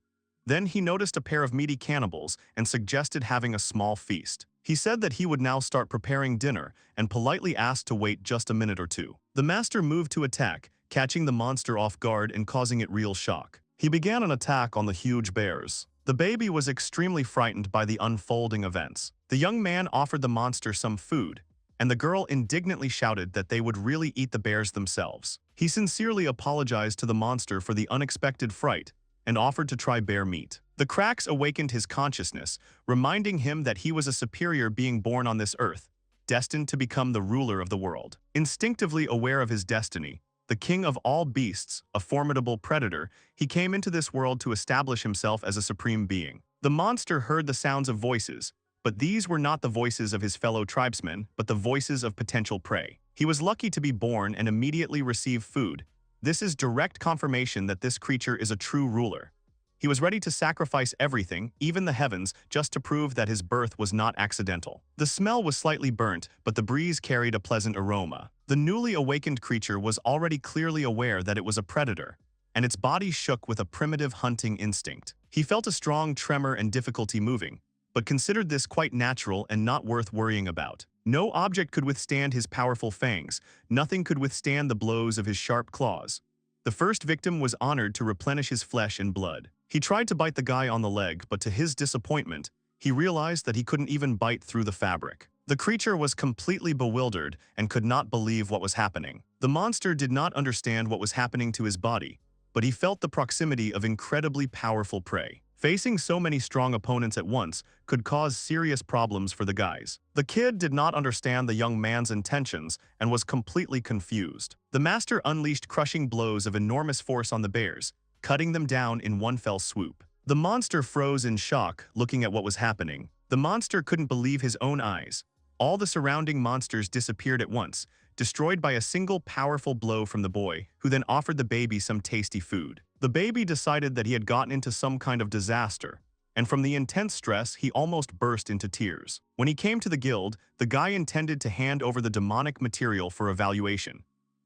Then he noticed a pair of meaty cannibals and suggested having a small feast. He said that he would now start preparing dinner and politely asked to wait just a minute or two. The master moved to attack, catching the monster off guard and causing it real shock. He began an attack on the huge bears. The baby was extremely frightened by the unfolding events. The young man offered the monster some food, and the girl indignantly shouted that they would really eat the bears themselves. He sincerely apologized to the monster for the unexpected fright and offered to try bear meat. The cracks awakened his consciousness, reminding him that he was a superior being born on this earth, destined to become the ruler of the world. Instinctively aware of his destiny, the king of all beasts, a formidable predator, he came into this world to establish himself as a supreme being. The monster heard the sounds of voices, but these were not the voices of his fellow tribesmen, but the voices of potential prey. He was lucky to be born and immediately receive food. This is direct confirmation that this creature is a true ruler. He was ready to sacrifice everything, even the heavens, just to prove that his birth was not accidental. The smell was slightly burnt, but the breeze carried a pleasant aroma. The newly awakened creature was already clearly aware that it was a predator, and its body shook with a primitive hunting instinct. He felt a strong tremor and difficulty moving, but considered this quite natural and not worth worrying about. No object could withstand his powerful fangs. Nothing could withstand the blows of his sharp claws. The first victim was honored to replenish his flesh and blood. He tried to bite the guy on the leg, but to his disappointment, he realized that he couldn't even bite through the fabric. The creature was completely bewildered and could not believe what was happening. The monster did not understand what was happening to his body, but he felt the proximity of incredibly powerful prey. Facing so many strong opponents at once could cause serious problems for the guys. The kid did not understand the young man's intentions and was completely confused. The master unleashed crushing blows of enormous force on the bears, cutting them down in one fell swoop. The monster froze in shock, looking at what was happening. The monster couldn't believe his own eyes. All the surrounding monsters disappeared at once, destroyed by a single powerful blow from the boy, who then offered the baby some tasty food. The baby decided that he had gotten into some kind of disaster, and from the intense stress, he almost burst into tears. When he came to the guild, the guy intended to hand over the demonic material for evaluation.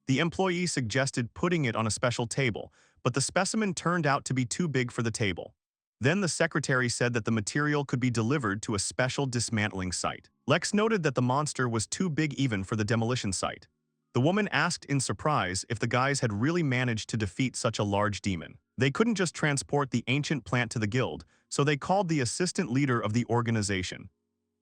The employee suggested putting it on a special table, but the specimen turned out to be too big for the table. Then the secretary said that the material could be delivered to a special dismantling site. Lex noted that the monster was too big even for the demolition site. The woman asked in surprise if the guys had really managed to defeat such a large demon. They couldn't just transport the ancient plant to the guild, so they called the assistant leader of the organization.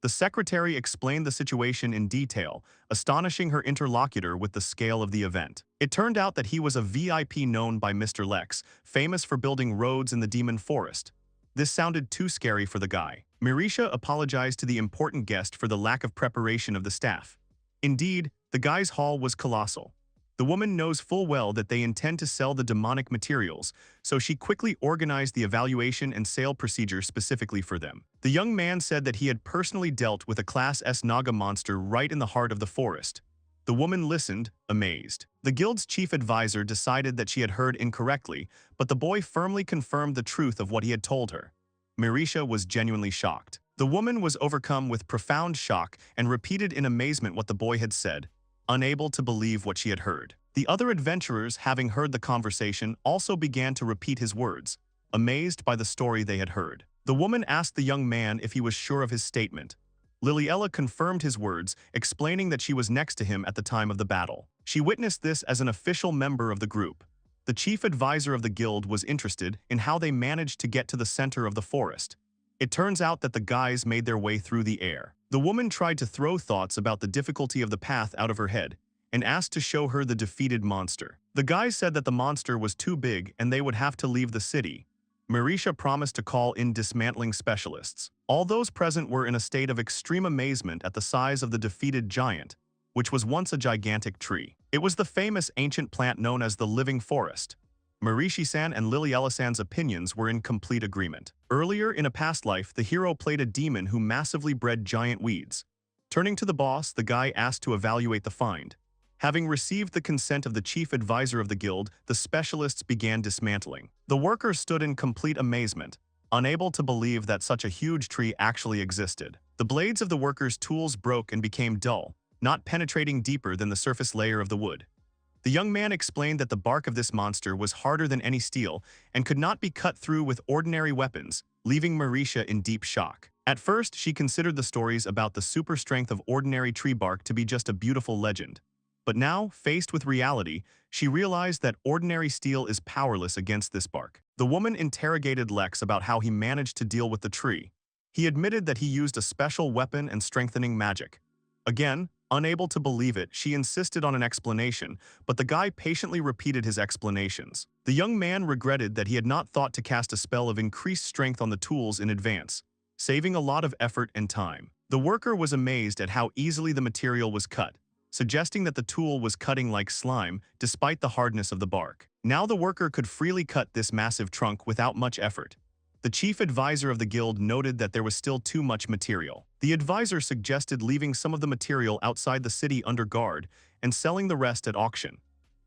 The secretary explained the situation in detail, astonishing her interlocutor with the scale of the event. It turned out that he was a VIP known by Mr. Lex, famous for building roads in the demon forest. This sounded too scary for the guy. Mirisha apologized to the important guest for the lack of preparation of the staff. Indeed, the guy's haul was colossal. The woman knows full well that they intend to sell the demonic materials, so she quickly organized the evaluation and sale procedure specifically for them. The young man said that he had personally dealt with a Class S Naga monster right in the heart of the forest. The woman listened, amazed. The guild's chief advisor decided that she had heard incorrectly, but the boy firmly confirmed the truth of what he had told her. Mirisha was genuinely shocked. The woman was overcome with profound shock and repeated in amazement what the boy had said, unable to believe what she had heard. The other adventurers, having heard the conversation, also began to repeat his words, amazed by the story they had heard. The woman asked the young man if he was sure of his statement. Liliella confirmed his words, explaining that she was next to him at the time of the battle. She witnessed this as an official member of the group. The chief advisor of the guild was interested in how they managed to get to the center of the forest. It turns out that the guys made their way through the air. The woman tried to throw thoughts about the difficulty of the path out of her head and asked to show her the defeated monster. The guys said that the monster was too big and they would have to leave the city. Marisha promised to call in dismantling specialists. All those present were in a state of extreme amazement at the size of the defeated giant, which was once a gigantic tree. It was the famous ancient plant known as the living forest. Marishi-san and Liliella-san's opinions were in complete agreement. Earlier in a past life, the hero played a demon who massively bred giant weeds. Turning to the boss, the guy asked to evaluate the find. Having received the consent of the chief advisor of the guild, the specialists began dismantling. The workers stood in complete amazement, unable to believe that such a huge tree actually existed. The blades of the workers' tools broke and became dull, not penetrating deeper than the surface layer of the wood. The young man explained that the bark of this monster was harder than any steel and could not be cut through with ordinary weapons, leaving Marisha in deep shock. At first, she considered the stories about the super strength of ordinary tree bark to be just a beautiful legend. But now, faced with reality, she realized that ordinary steel is powerless against this bark. The woman interrogated Lex about how he managed to deal with the tree. He admitted that he used a special weapon and strengthening magic. Again, unable to believe it, she insisted on an explanation, but the guy patiently repeated his explanations. The young man regretted that he had not thought to cast a spell of increased strength on the tools in advance, saving a lot of effort and time. The worker was amazed at how easily the material was cut, suggesting that the tool was cutting like slime despite the hardness of the bark. Now the worker could freely cut this massive trunk without much effort. The chief advisor of the guild noted that there was still too much material. The advisor suggested leaving some of the material outside the city under guard and selling the rest at auction.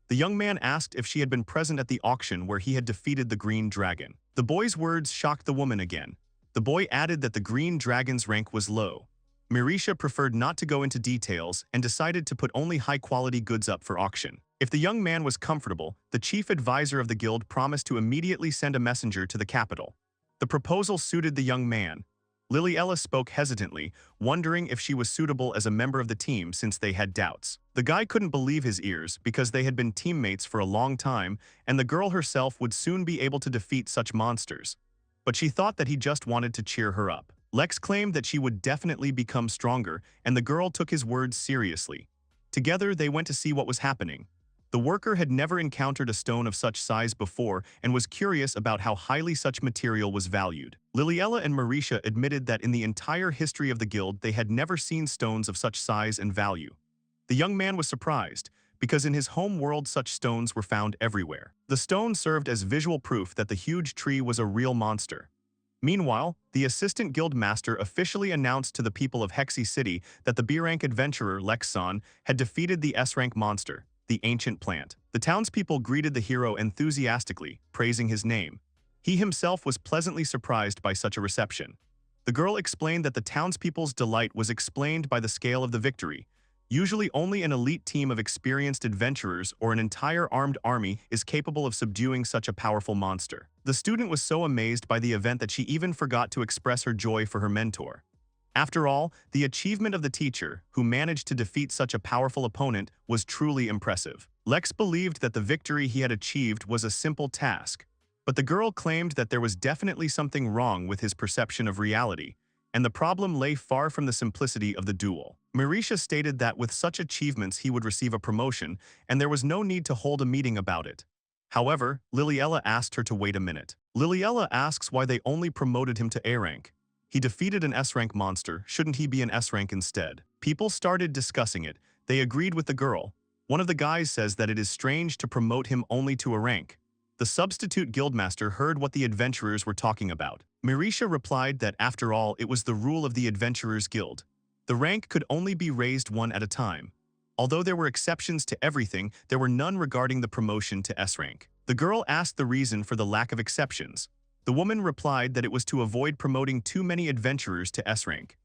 The young man asked if she had been present at the auction where he had defeated the green dragon. The boy's words shocked the woman again. The boy added that the green dragon's rank was low. Marisha preferred not to go into details and decided to put only high-quality goods up for auction. If the young man was comfortable, the chief advisor of the guild promised to immediately send a messenger to the capital. The proposal suited the young man. Liliella spoke hesitantly, wondering if she was suitable as a member of the team since they had doubts. The guy couldn't believe his ears because they had been teammates for a long time and the girl herself would soon be able to defeat such monsters. But she thought that he just wanted to cheer her up. Lex claimed that she would definitely become stronger, and the girl took his words seriously. Together, they went to see what was happening. The worker had never encountered a stone of such size before and was curious about how highly such material was valued. Liliella and Marisha admitted that in the entire history of the guild, they had never seen stones of such size and value. The young man was surprised, because in his home world such stones were found everywhere. The stone served as visual proof that the huge tree was a real monster. Meanwhile, the assistant guild master officially announced to the people of Hexy City that the B-rank adventurer Lex-san had defeated the S-rank monster, the ancient plant. The townspeople greeted the hero enthusiastically, praising his name. He himself was pleasantly surprised by such a reception. The girl explained that the townspeople's delight was explained by the scale of the victory. Usually only an elite team of experienced adventurers or an entire armed army is capable of subduing such a powerful monster. The student was so amazed by the event that she even forgot to express her joy for her mentor. After all, the achievement of the teacher, who managed to defeat such a powerful opponent, was truly impressive. Lex believed that the victory he had achieved was a simple task, but the girl claimed that there was definitely something wrong with his perception of reality, and the problem lay far from the simplicity of the duel. Marisha stated that with such achievements he would receive a promotion, and there was no need to hold a meeting about it. However, Liliella asked her to wait a minute. Liliella asks why they only promoted him to A rank. He defeated an S-rank monster, shouldn't he be an S-rank instead? People started discussing it. They agreed with the girl. One of the guys says that it is strange to promote him only to a rank. The substitute guildmaster heard what the adventurers were talking about. Marisha replied that after all it was the rule of the Adventurers Guild. The rank could only be raised one at a time. Although there were exceptions to everything, there were none regarding the promotion to S rank. The girl asked the reason for the lack of exceptions. The woman replied that it was to avoid promoting too many adventurers to S rank.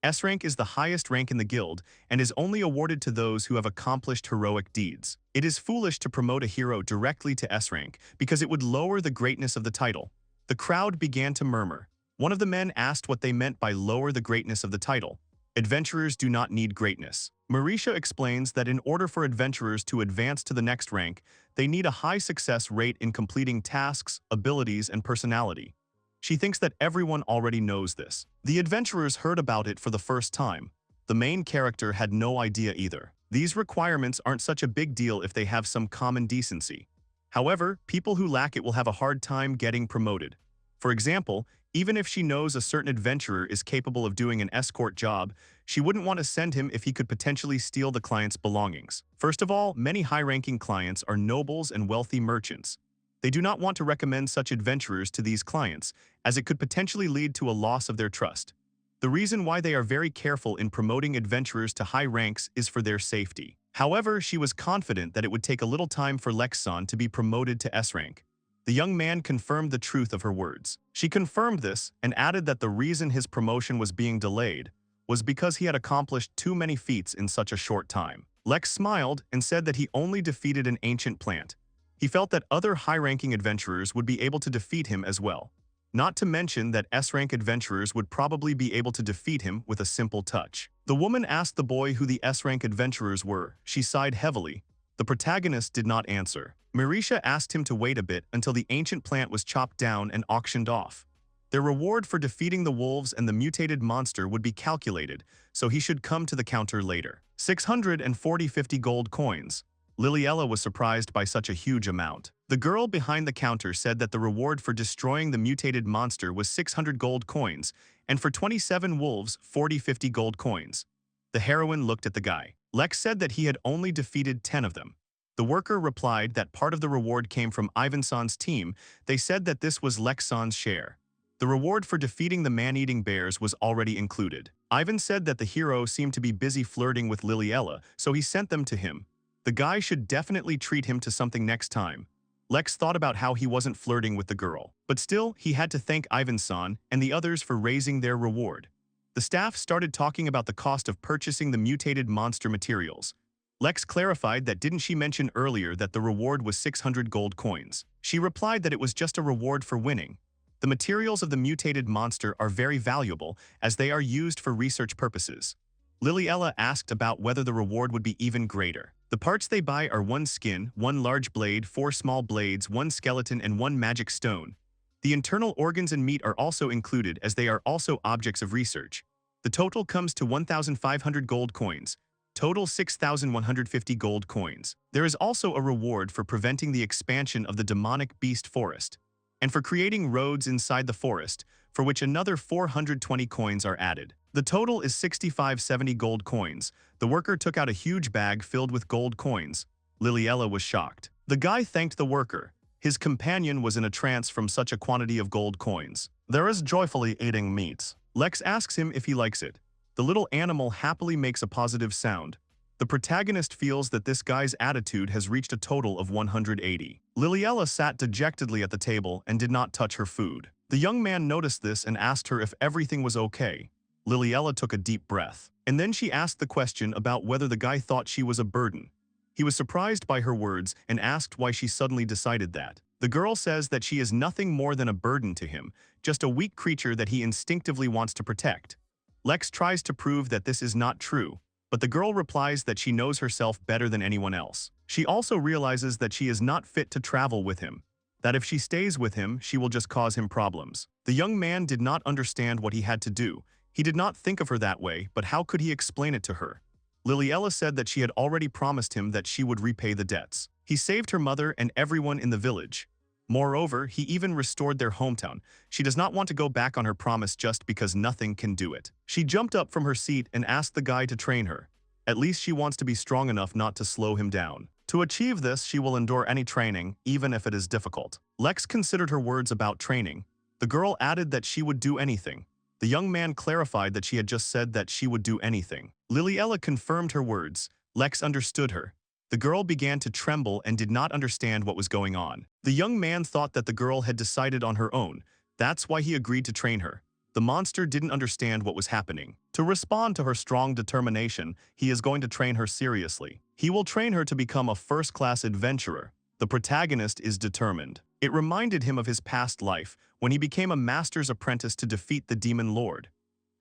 S rank is the highest rank in the guild and is only awarded to those who have accomplished heroic deeds. It is foolish to promote a hero directly to S rank because it would lower the greatness of the title. The crowd began to murmur. One of the men asked what they meant by lower the greatness of the title. Adventurers do not need greatness. Marisha explains that in order for adventurers to advance to the next rank, they need a high success rate in completing tasks, abilities, and personality. She thinks that everyone already knows this. The adventurers heard about it for the first time. The main character had no idea either. These requirements aren't such a big deal if they have some common decency. However, people who lack it will have a hard time getting promoted. For example, even if she knows a certain adventurer is capable of doing an escort job, she wouldn't want to send him if he could potentially steal the client's belongings. First of all, many high-ranking clients are nobles and wealthy merchants. They do not want to recommend such adventurers to these clients, as it could potentially lead to a loss of their trust. The reason why they are very careful in promoting adventurers to high ranks is for their safety. However, she was confident that it would take a little time for Lex-san to be promoted to S rank. The young man confirmed the truth of her words. She confirmed this and added that the reason his promotion was being delayed was because he had accomplished too many feats in such a short time. Lex smiled and said that he only defeated an ancient plant. He felt that other high-ranking adventurers would be able to defeat him as well. Not to mention that S-rank adventurers would probably be able to defeat him with a simple touch. The woman asked the boy who the S-rank adventurers were. She sighed heavily. The protagonist did not answer. Marisha asked him to wait a bit until the ancient plant was chopped down and auctioned off. Their reward for defeating the wolves and the mutated monster would be calculated, so he should come to the counter later. 640 gold coins. Liliella was surprised by such a huge amount. The girl behind the counter said that the reward for destroying the mutated monster was 600 gold coins, and for 27 wolves, 50 gold coins. The heroine looked at the guy. Lex said that he had only defeated 10 of them. The worker replied that part of the reward came from Ivan-san's team. They said that this was Lex-san's share. The reward for defeating the man-eating bears was already included. Ivan said that the hero seemed to be busy flirting with Liliella, so he sent them to him. The guy should definitely treat him to something next time. Lex thought about how he wasn't flirting with the girl. But still, he had to thank Ivan-san and the others for raising their reward. The staff started talking about the cost of purchasing the mutated monster materials. Lex clarified that didn't she mention earlier that the reward was 600 gold coins. She replied that it was just a reward for winning. The materials of the mutated monster are very valuable as they are used for research purposes. Liliella asked about whether the reward would be even greater. The parts they buy are 1 skin, 1 large blade, 4 small blades, 1 skeleton, and 1 magic stone. The internal organs and meat are also included as they are also objects of research. The total comes to 1,500 gold coins. Total 6,150 gold coins. There is also a reward for preventing the expansion of the demonic beast forest, and for creating roads inside the forest, for which another 420 coins are added. The total is 6570 gold coins. The worker took out a huge bag filled with gold coins. Liliella was shocked. The guy thanked the worker. His companion was in a trance from such a quantity of gold coins. There is joyfully eating meat. Lex asks him if he likes it. The little animal happily makes a positive sound. The protagonist feels that this guy's attitude has reached a total of 180. Liliella sat dejectedly at the table and did not touch her food. The young man noticed this and asked her if everything was okay. Liliella took a deep breath. And then she asked the question about whether the guy thought she was a burden. He was surprised by her words and asked why she suddenly decided that. The girl says that she is nothing more than a burden to him, just a weak creature that he instinctively wants to protect. Lex tries to prove that this is not true, but the girl replies that she knows herself better than anyone else. She also realizes that she is not fit to travel with him, that if she stays with him, she will just cause him problems. The young man did not understand what he had to do. He did not think of her that way, but how could he explain it to her? Liliella said that she had already promised him that she would repay the debts. He saved her mother and everyone in the village. Moreover, he even restored their hometown. She does not want to go back on her promise just because nothing can do it. She jumped up from her seat and asked the guy to train her. At least she wants to be strong enough not to slow him down. To achieve this, she will endure any training, even if it is difficult. Lex considered her words about training. The girl added that she would do anything. The young man clarified that she had just said that she would do anything. Liliella confirmed her words. Lex understood her. The girl began to tremble and did not understand what was going on. The young man thought that the girl had decided on her own. That's why he agreed to train her. The monster didn't understand what was happening. To respond to her strong determination, he is going to train her seriously. He will train her to become a first-class adventurer. The protagonist is determined. It reminded him of his past life, when he became a master's apprentice to defeat the demon lord.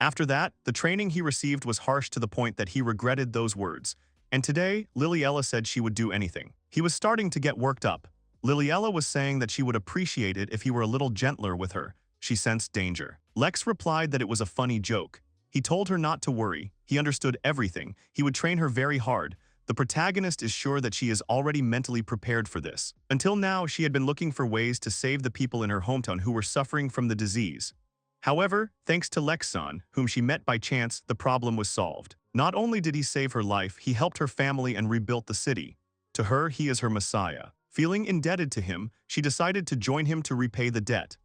After that, the training he received was harsh to the point that he regretted those words. And today, Liliella said she would do anything. He was starting to get worked up. Liliella was saying that she would appreciate it if he were a little gentler with her. She sensed danger. Lex replied that it was a funny joke. He told her not to worry. He understood everything. He would train her very hard. The protagonist is sure that she is already mentally prepared for this. Until now, she had been looking for ways to save the people in her hometown who were suffering from the disease. However, thanks to Lex-san, whom she met by chance, the problem was solved. Not only did he save her life, he helped her family and rebuilt the city. To her, he is her messiah. Feeling indebted to him, she decided to join him to repay the debt.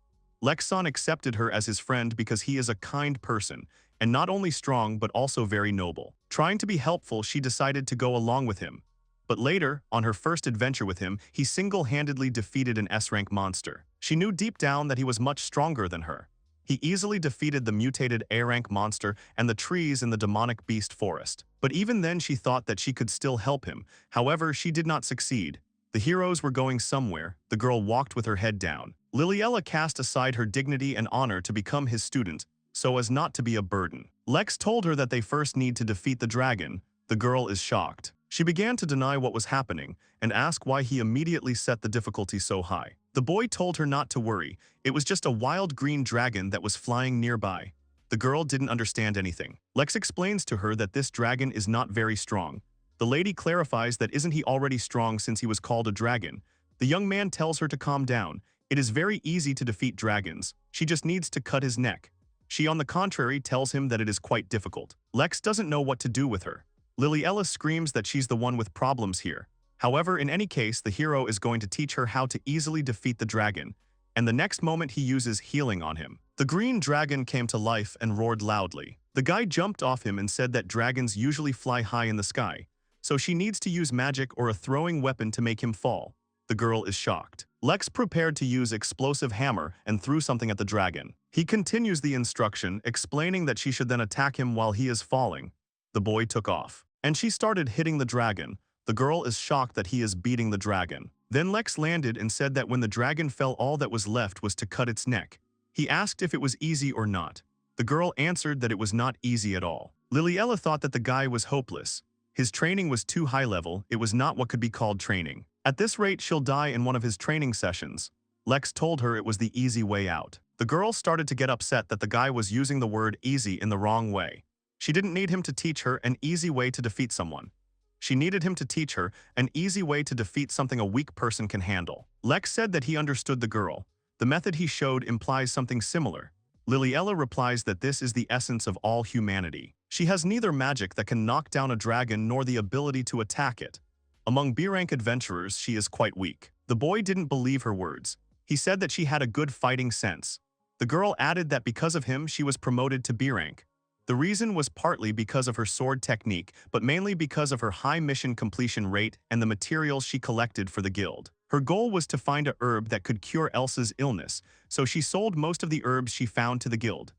Lex-san accepted her as his friend because he is a kind person, and not only strong but also very noble. Trying to be helpful, she decided to go along with him. But later, on her first adventure with him, he single-handedly defeated an S-rank monster. She knew deep down that he was much stronger than her. He easily defeated the mutated A-rank monster and the trees in the demonic beast forest. But even then she thought that she could still help him. However, she did not succeed. The heroes were going somewhere. The girl walked with her head down. Liliella cast aside her dignity and honor to become his student, so as not to be a burden. Lex told her that they first need to defeat the dragon. The girl is shocked. She began to deny what was happening and ask why he immediately set the difficulty so high. The boy told her not to worry. It was just a wild green dragon that was flying nearby. The girl didn't understand anything. Lex explains to her that this dragon is not very strong. The lady clarifies that isn't he already strong since he was called a dragon. The young man tells her to calm down. It is very easy to defeat dragons. She just needs to cut his neck. She, on the contrary, tells him that it is quite difficult. Lex doesn't know what to do with her. Liliella screams that she's the one with problems here. However, in any case, the hero is going to teach her how to easily defeat the dragon, and the next moment he uses healing on him. The green dragon came to life and roared loudly. The guy jumped off him and said that dragons usually fly high in the sky, so she needs to use magic or a throwing weapon to make him fall. The girl is shocked. Lex prepared to use explosive hammer and threw something at the dragon. He continues the instruction, explaining that she should then attack him while he is falling. The boy took off, and she started hitting the dragon. The girl is shocked that he is beating the dragon. Then Lex landed and said that when the dragon fell, all that was left was to cut its neck. He asked if it was easy or not. The girl answered that it was not easy at all. Liliella thought that the guy was hopeless. His training was too high level. It was not what could be called training. At this rate, she'll die in one of his training sessions. Lex told her it was the easy way out. The girl started to get upset that the guy was using the word easy in the wrong way. She didn't need him to teach her an easy way to defeat someone. She needed him to teach her an easy way to defeat something a weak person can handle. Lex said that he understood the girl. The method he showed implies something similar. Liliella replies that this is the essence of all humanity. She has neither magic that can knock down a dragon nor the ability to attack it. Among B-rank adventurers, she is quite weak. The boy didn't believe her words. He said that she had a good fighting sense. The girl added that because of him, she was promoted to B-rank. The reason was partly because of her sword technique, but mainly because of her high mission completion rate and the materials she collected for the guild. Her goal was to find a herb that could cure Elsa's illness, so she sold most of the herbs she found to the guild.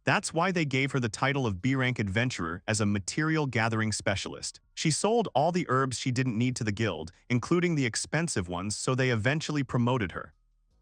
That's why they gave her the title of B-rank adventurer as a material gathering specialist. She sold all the herbs she didn't need to the guild, including the expensive ones, so they eventually promoted her.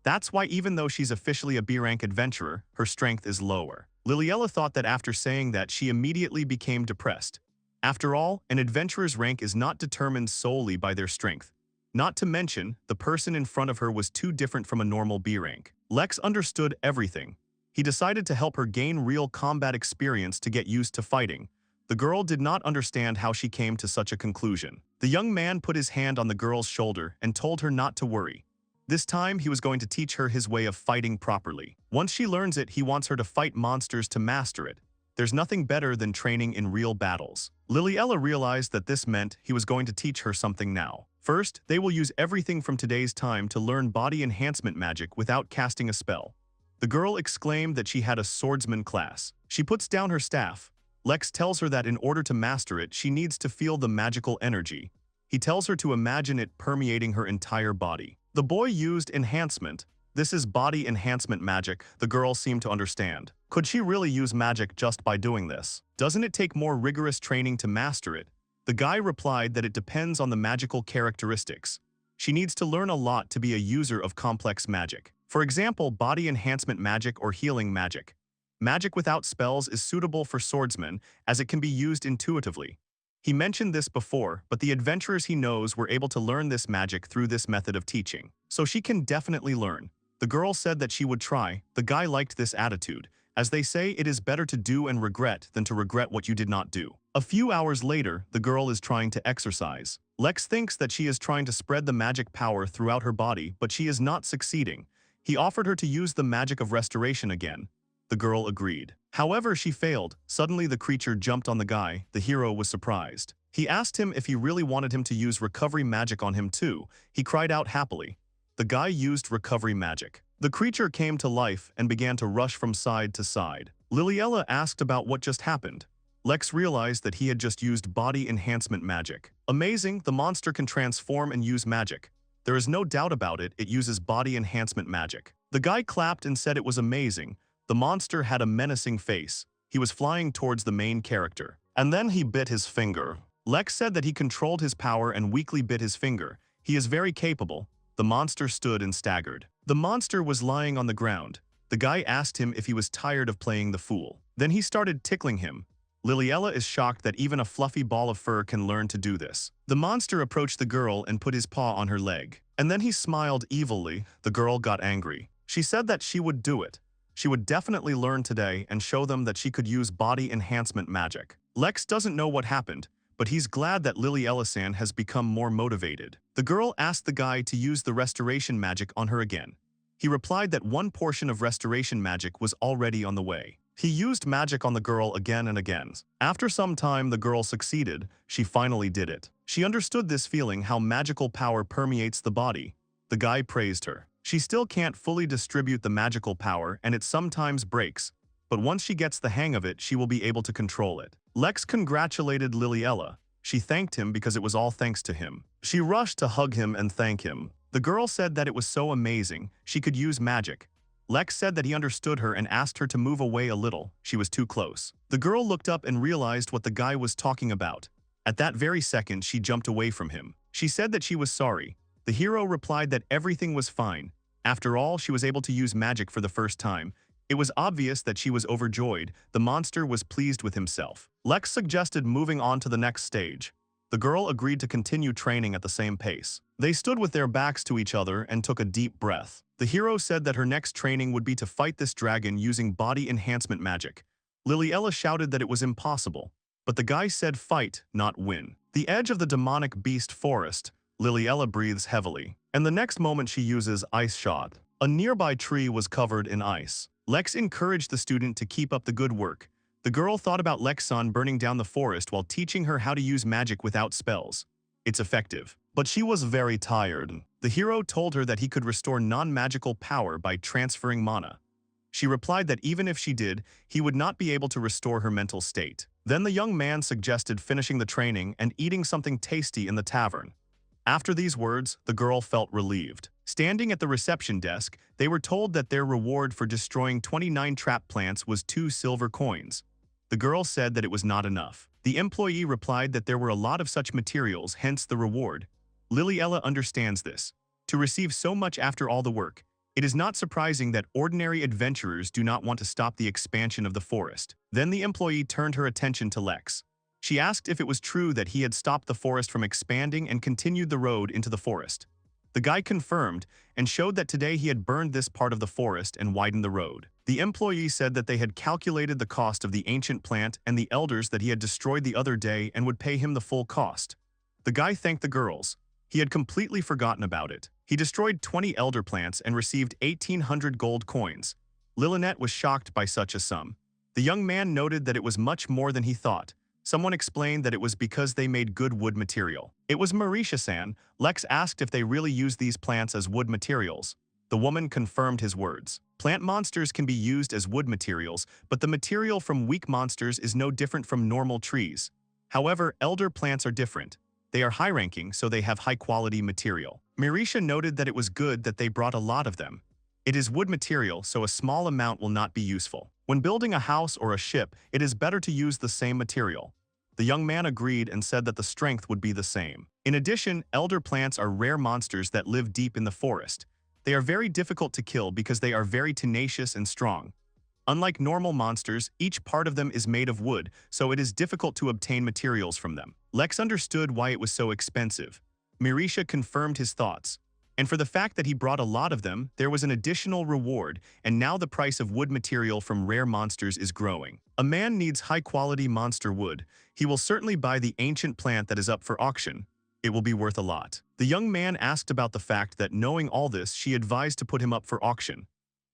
That's why even though she's officially a B-rank adventurer, her strength is lower. Liliella thought that after saying that, she immediately became depressed. After all, an adventurer's rank is not determined solely by their strength. Not to mention, the person in front of her was too different from a normal B rank. Lex understood everything. He decided to help her gain real combat experience to get used to fighting. The girl did not understand how she came to such a conclusion. The young man put his hand on the girl's shoulder and told her not to worry. This time, he was going to teach her his way of fighting properly. Once she learns it, he wants her to fight monsters to master it. There's nothing better than training in real battles. Liliella realized that this meant he was going to teach her something now. First, they will use everything from today's time to learn body enhancement magic without casting a spell. The girl exclaimed that she had a swordsman class. She puts down her staff. Lex tells her that in order to master it, she needs to feel the magical energy. He tells her to imagine it permeating her entire body. The boy used enhancement. This is body enhancement magic, the girl seemed to understand. Could she really use magic just by doing this? Doesn't it take more rigorous training to master it? The guy replied that it depends on the magical characteristics. She needs to learn a lot to be a user of complex magic. For example, body enhancement magic or healing magic. Magic without spells is suitable for swordsmen as it can be used intuitively. He mentioned this before, but the adventurers he knows were able to learn this magic through this method of teaching. So she can definitely learn. The girl said that she would try. The guy liked this attitude. As they say, it is better to do and regret than to regret what you did not do. A few hours later, the girl is trying to exercise. Lex thinks that she is trying to spread the magic power throughout her body, but she is not succeeding. He offered her to use the magic of restoration again. The girl agreed. However, she failed. Suddenly the creature jumped on the guy. The hero was surprised. He asked him if he really wanted him to use recovery magic on him too. He cried out happily. The guy used recovery magic. The creature came to life and began to rush from side to side. Liliella asked about what just happened. Lex realized that he had just used body enhancement magic. Amazing, the monster can transform and use magic. There is no doubt about it, it uses body enhancement magic. The guy clapped and said it was amazing. The monster had a menacing face. He was flying towards the main character. And then he bit his finger. Lex said that he controlled his power and weakly bit his finger. He is very capable. The monster stood and staggered. The monster was lying on the ground. The guy asked him if he was tired of playing the fool. Then he started tickling him. Liliella is shocked that even a fluffy ball of fur can learn to do this. The monster approached the girl and put his paw on her leg. And then he smiled evilly. The girl got angry. She said that she would do it. She would definitely learn today and show them that she could use body enhancement magic. Lex doesn't know what happened, but he's glad that Liliella-san has become more motivated. The girl asked the guy to use the restoration magic on her again. He replied that one portion of restoration magic was already on the way. He used magic on the girl again and again. After some time, the girl succeeded. She finally did it. She understood this feeling, how magical power permeates the body. The guy praised her. She still can't fully distribute the magical power and it sometimes breaks, but once she gets the hang of it, she will be able to control it. Lex congratulated Liliella. She thanked him because it was all thanks to him. She rushed to hug him and thank him. The girl said that it was so amazing, she could use magic. Lex said that he understood her and asked her to move away a little. She was too close. The girl looked up and realized what the guy was talking about. At that very second, she jumped away from him. She said that she was sorry. The hero replied that everything was fine. After all, she was able to use magic for the first time. It was obvious that she was overjoyed. The monster was pleased with himself. Lex suggested moving on to the next stage. The girl agreed to continue training at the same pace. They stood with their backs to each other and took a deep breath. The hero said that her next training would be to fight this dragon using body enhancement magic. Liliella shouted that it was impossible, but the guy said fight, not win. The edge of the demonic beast forest. Liliella breathes heavily, and the next moment she uses ice shot. A nearby tree was covered in ice. Lex encouraged the student to keep up the good work. The girl thought about Lex-san burning down the forest while teaching her how to use magic without spells. It's effective. But she was very tired. The hero told her that he could restore non-magical power by transferring mana. She replied that even if she did, he would not be able to restore her mental state. Then the young man suggested finishing the training and eating something tasty in the tavern. After these words, the girl felt relieved. Standing at the reception desk, they were told that their reward for destroying 29 trap plants was 2 silver coins. The girl said that it was not enough. The employee replied that there were a lot of such materials, hence the reward. Liliella understands this. To receive so much after all the work, it is not surprising that ordinary adventurers do not want to stop the expansion of the forest. Then the employee turned her attention to Lex. She asked if it was true that he had stopped the forest from expanding and continued the road into the forest. The guy confirmed and showed that today he had burned this part of the forest and widened the road. The employee said that they had calculated the cost of the ancient plant and the elders that he had destroyed the other day and would pay him the full cost. The guy thanked the girls. He had completely forgotten about it. He destroyed 20 elder plants and received 1,800 gold coins. Lilinet was shocked by such a sum. The young man noted that it was much more than he thought. Someone explained that it was because they made good wood material. It was Marisha-san. Lex asked if they really use these plants as wood materials. The woman confirmed his words. Plant monsters can be used as wood materials, but the material from weak monsters is no different from normal trees. However, elder plants are different. They are high-ranking, so they have high-quality material. Marisha noted that it was good that they brought a lot of them. It is wood material, so a small amount will not be useful. When building a house or a ship, it is better to use the same material. The young man agreed and said that the strength would be the same. In addition, elder plants are rare monsters that live deep in the forest. They are very difficult to kill because they are very tenacious and strong. Unlike normal monsters, each part of them is made of wood, so it is difficult to obtain materials from them. Lex understood why it was so expensive. Mirisha confirmed his thoughts. And for the fact that he brought a lot of them, there was an additional reward, and now the price of wood material from rare monsters is growing. A man needs high-quality monster wood. He will certainly buy the ancient plant that is up for auction. It will be worth a lot. The young man asked about the fact that knowing all this, she advised to put him up for auction.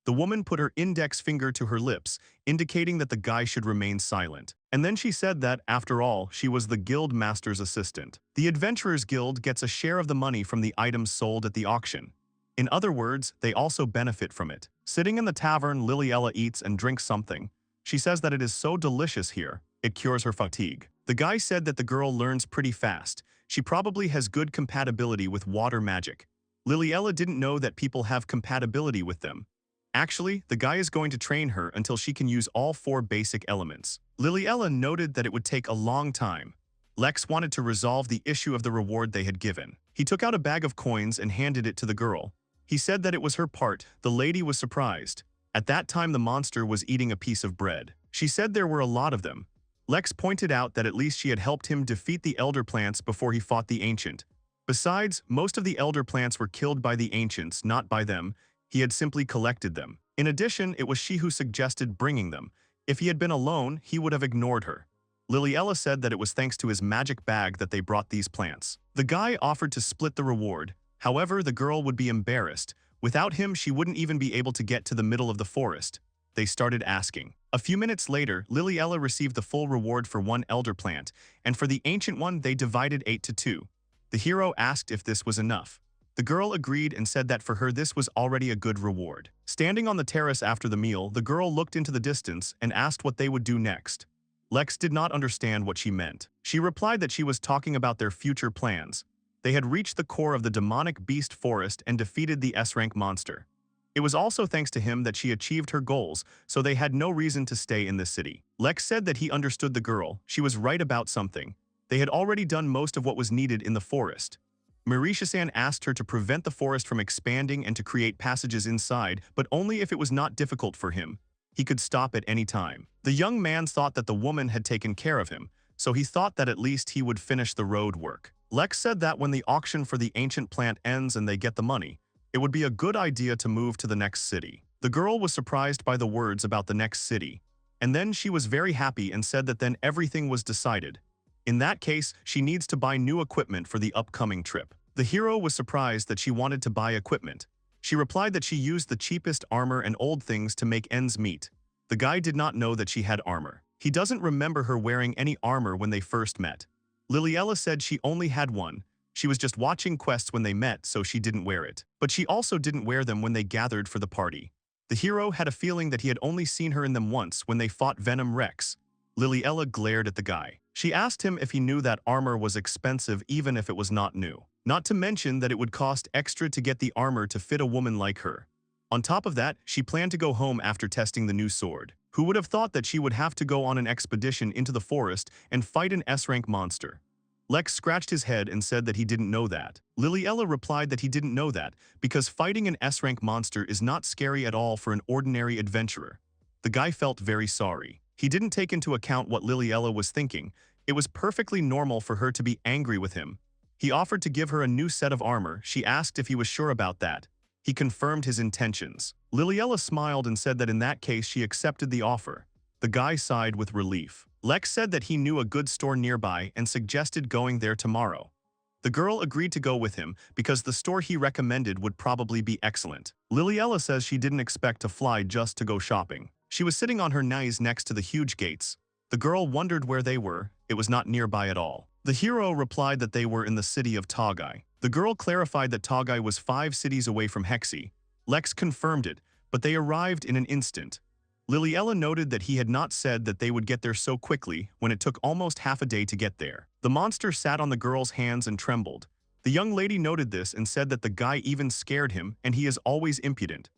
The woman put her index finger to her lips, indicating that the guy should remain silent. And then she said that, after all, she was the guild master's assistant. The Adventurers Guild gets a share of the money from the items sold at the auction. In other words, they also benefit from it. Sitting in the tavern, Liliella eats and drinks something. She says that it is so delicious here, it cures her fatigue. The guy said that the girl learns pretty fast. She probably has good compatibility with water magic. Liliella didn't know that people have compatibility with them. Actually, the guy is going to train her until she can use all 4 basic elements. Liliella noted that it would take a long time. Lex wanted to resolve the issue of the reward they had given. He took out a bag of coins and handed it to the girl. He said that it was her part. The lady was surprised. At that time, the monster was eating a piece of bread. She said there were a lot of them. Lex pointed out that at least she had helped him defeat the elder plants before he fought the ancient. Besides, most of the elder plants were killed by the ancients, not by them. He had simply collected them. In addition, it was she who suggested bringing them. If he had been alone, he would have ignored her. Liliella said that it was thanks to his magic bag that they brought these plants. The guy offered to split the reward. However, the girl would be embarrassed. Without him, she wouldn't even be able to get to the middle of the forest. They started asking. A few minutes later, Liliella received the full reward for 1 elder plant, and for the ancient one, they divided 8 to 2. The hero asked if this was enough. The girl agreed and said that for her this was already a good reward. Standing on the terrace after the meal, the girl looked into the distance and asked what they would do next. Lex did not understand what she meant. She replied that she was talking about their future plans. They had reached the core of the demonic beast forest and defeated the S-rank monster. It was also thanks to him that she achieved her goals, so they had no reason to stay in this city. Lex said that he understood the girl. She was right about something. They had already done most of what was needed in the forest. Mirisha-san asked her to prevent the forest from expanding and to create passages inside, but only if it was not difficult for him. He could stop at any time. The young man thought that the woman had taken care of him, so he thought that at least he would finish the road work. Lex said that when the auction for the ancient plant ends and they get the money, it would be a good idea to move to the next city. The girl was surprised by the words about the next city, and then she was very happy and said that then everything was decided. In that case, she needs to buy new equipment for the upcoming trip. The hero was surprised that she wanted to buy equipment. She replied that she used the cheapest armor and old things to make ends meet. The guy did not know that she had armor. He doesn't remember her wearing any armor when they first met. Liliella said she only had one. She was just watching quests when they met, so she didn't wear it. But she also didn't wear them when they gathered for the party. The hero had a feeling that he had only seen her in them once when they fought Venom Rex. Liliella glared at the guy. She asked him if he knew that armor was expensive even if it was not new. Not to mention that it would cost extra to get the armor to fit a woman like her. On top of that, she planned to go home after testing the new sword. Who would have thought that she would have to go on an expedition into the forest and fight an S-rank monster? Lex scratched his head and said that he didn't know that. Liliella replied that he didn't know that because fighting an S-rank monster is not scary at all for an ordinary adventurer. The guy felt very sorry. He didn't take into account what Liliella was thinking. It was perfectly normal for her to be angry with him. He offered to give her a new set of armor. She asked if he was sure about that. He confirmed his intentions. Liliella smiled and said that in that case she accepted the offer. The guy sighed with relief. Lex said that he knew a good store nearby and suggested going there tomorrow. The girl agreed to go with him because the store he recommended would probably be excellent. Liliella says she didn't expect to fly just to go shopping. She was sitting on her knees next to the huge gates. The girl wondered where they were. It was not nearby at all. The hero replied that they were in the city of Tagai. The girl clarified that Tagai was 5 cities away from Hexi. Lex confirmed it, but they arrived in an instant. Liliella noted that he had not said that they would get there so quickly when it took almost half a day to get there. The monster sat on the girl's hands and trembled. The young lady noted this and said that the guy even scared him and he is always impudent.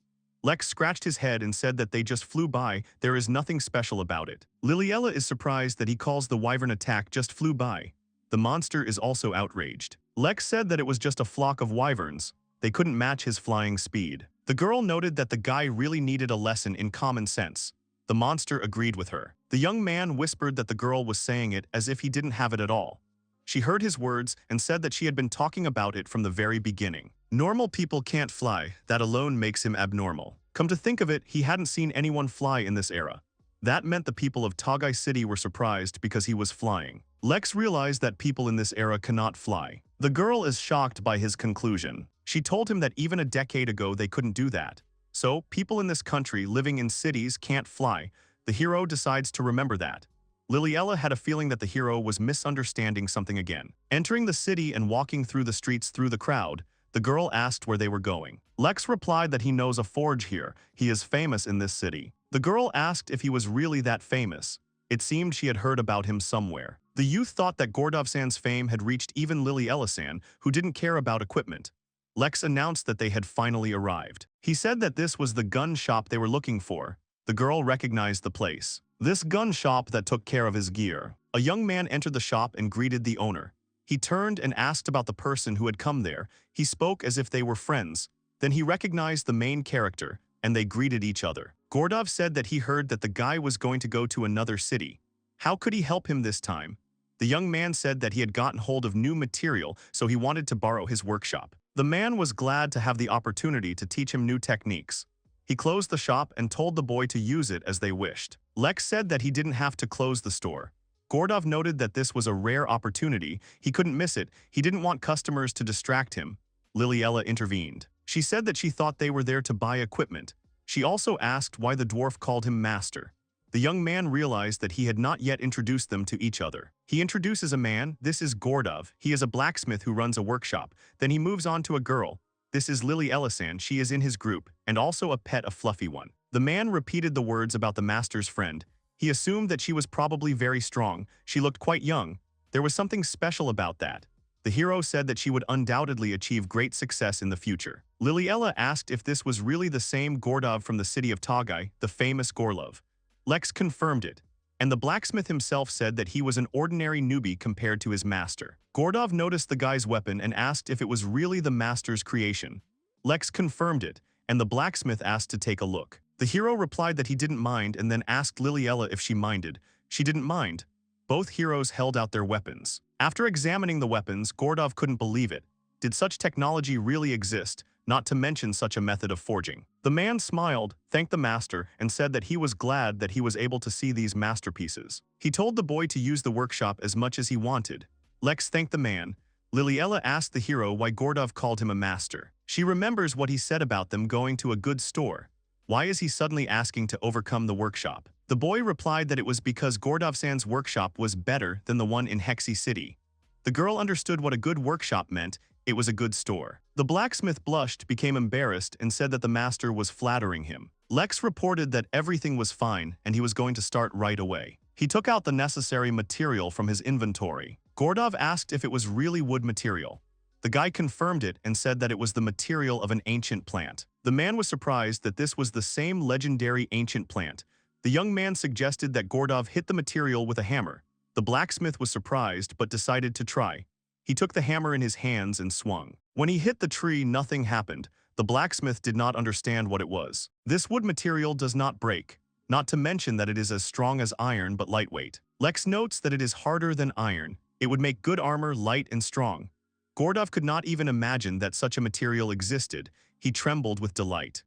Lex scratched his head and said that they just flew by, there is nothing special about it. Liliella is surprised that he calls the wyvern attack just flew by. The monster is also outraged. Lex said that it was just a flock of wyverns. They couldn't match his flying speed. The girl noted that the guy really needed a lesson in common sense. The monster agreed with her. The young man whispered that the girl was saying it as if he didn't have it at all. She heard his words and said that she had been talking about it from the very beginning. Normal people can't fly, that alone makes him abnormal. Come to think of it, he hadn't seen anyone fly in this era. That meant the people of Tagai City were surprised because he was flying. Lex realized that people in this era cannot fly. The girl is shocked by his conclusion. She told him that even a decade ago they couldn't do that. So, people in this country living in cities can't fly. The hero decides to remember that. Liliella had a feeling that the hero was misunderstanding something again. Entering the city and walking through the streets through the crowd, the girl asked where they were going. Lex replied that he knows a forge here. He is famous in this city. The girl asked if he was really that famous. It seemed she had heard about him somewhere. The youth thought that Gordov-san's fame had reached even Liliella-san, who didn't care about equipment. Lex announced that they had finally arrived. He said that this was the gun shop they were looking for. The girl recognized the place. This gun shop that took care of his gear. A young man entered the shop and greeted the owner. He turned and asked about the person who had come there. He spoke as if they were friends. Then he recognized the main character, and they greeted each other. Gordov said that he heard that the guy was going to go to another city. How could he help him this time? The young man said that he had gotten hold of new material, so he wanted to borrow his workshop. The man was glad to have the opportunity to teach him new techniques. He closed the shop and told the boy to use it as they wished. Lex said that he didn't have to close the store. Gordov noted that this was a rare opportunity. He couldn't miss it. He didn't want customers to distract him. Liliella intervened. She said that she thought they were there to buy equipment. She also asked why the dwarf called him master. The young man realized that he had not yet introduced them to each other. He introduces a man. This is Gordov. He is a blacksmith who runs a workshop. Then he moves on to a girl. This is Liliella-san. She is in his group, and also a pet, a fluffy one. The man repeated the words about the master's friend. He assumed that she was probably very strong. She looked quite young. There was something special about that. The hero said that she would undoubtedly achieve great success in the future. Liliella asked if this was really the same Gordov from the city of Tagai, the famous Gorlov. Lex confirmed it, and the blacksmith himself said that he was an ordinary newbie compared to his master. Gordov noticed the guy's weapon and asked if it was really the master's creation. Lex confirmed it, and the blacksmith asked to take a look. The hero replied that he didn't mind and then asked Liliella if she minded. She didn't mind. Both heroes held out their weapons. After examining the weapons, Gordov couldn't believe it. Did such technology really exist, not to mention such a method of forging? The man smiled, thanked the master, and said that he was glad that he was able to see these masterpieces. He told the boy to use the workshop as much as he wanted. Lex thanked the man. Liliella asked the hero why Gordov called him a master. She remembers what he said about them going to a good store. Why is he suddenly asking to overcome the workshop? The boy replied that it was because Gordov-san's workshop was better than the one in Hexy City. The girl understood what a good workshop meant. It was a good store. The blacksmith blushed, became embarrassed, and said that the master was flattering him. Lex reported that everything was fine and he was going to start right away. He took out the necessary material from his inventory. Gordov asked if it was really wood material. The guy confirmed it and said that it was the material of an ancient plant. The man was surprised that this was the same legendary ancient plant. The young man suggested that Gordov hit the material with a hammer. The blacksmith was surprised but decided to try. He took the hammer in his hands and swung. When he hit the tree, nothing happened. The blacksmith did not understand what it was. This wood material does not break, not to mention that it is as strong as iron but lightweight. Lex notes that it is harder than iron. It would make good armor, light and strong. Gordov could not even imagine that such a material existed. He trembled with delight.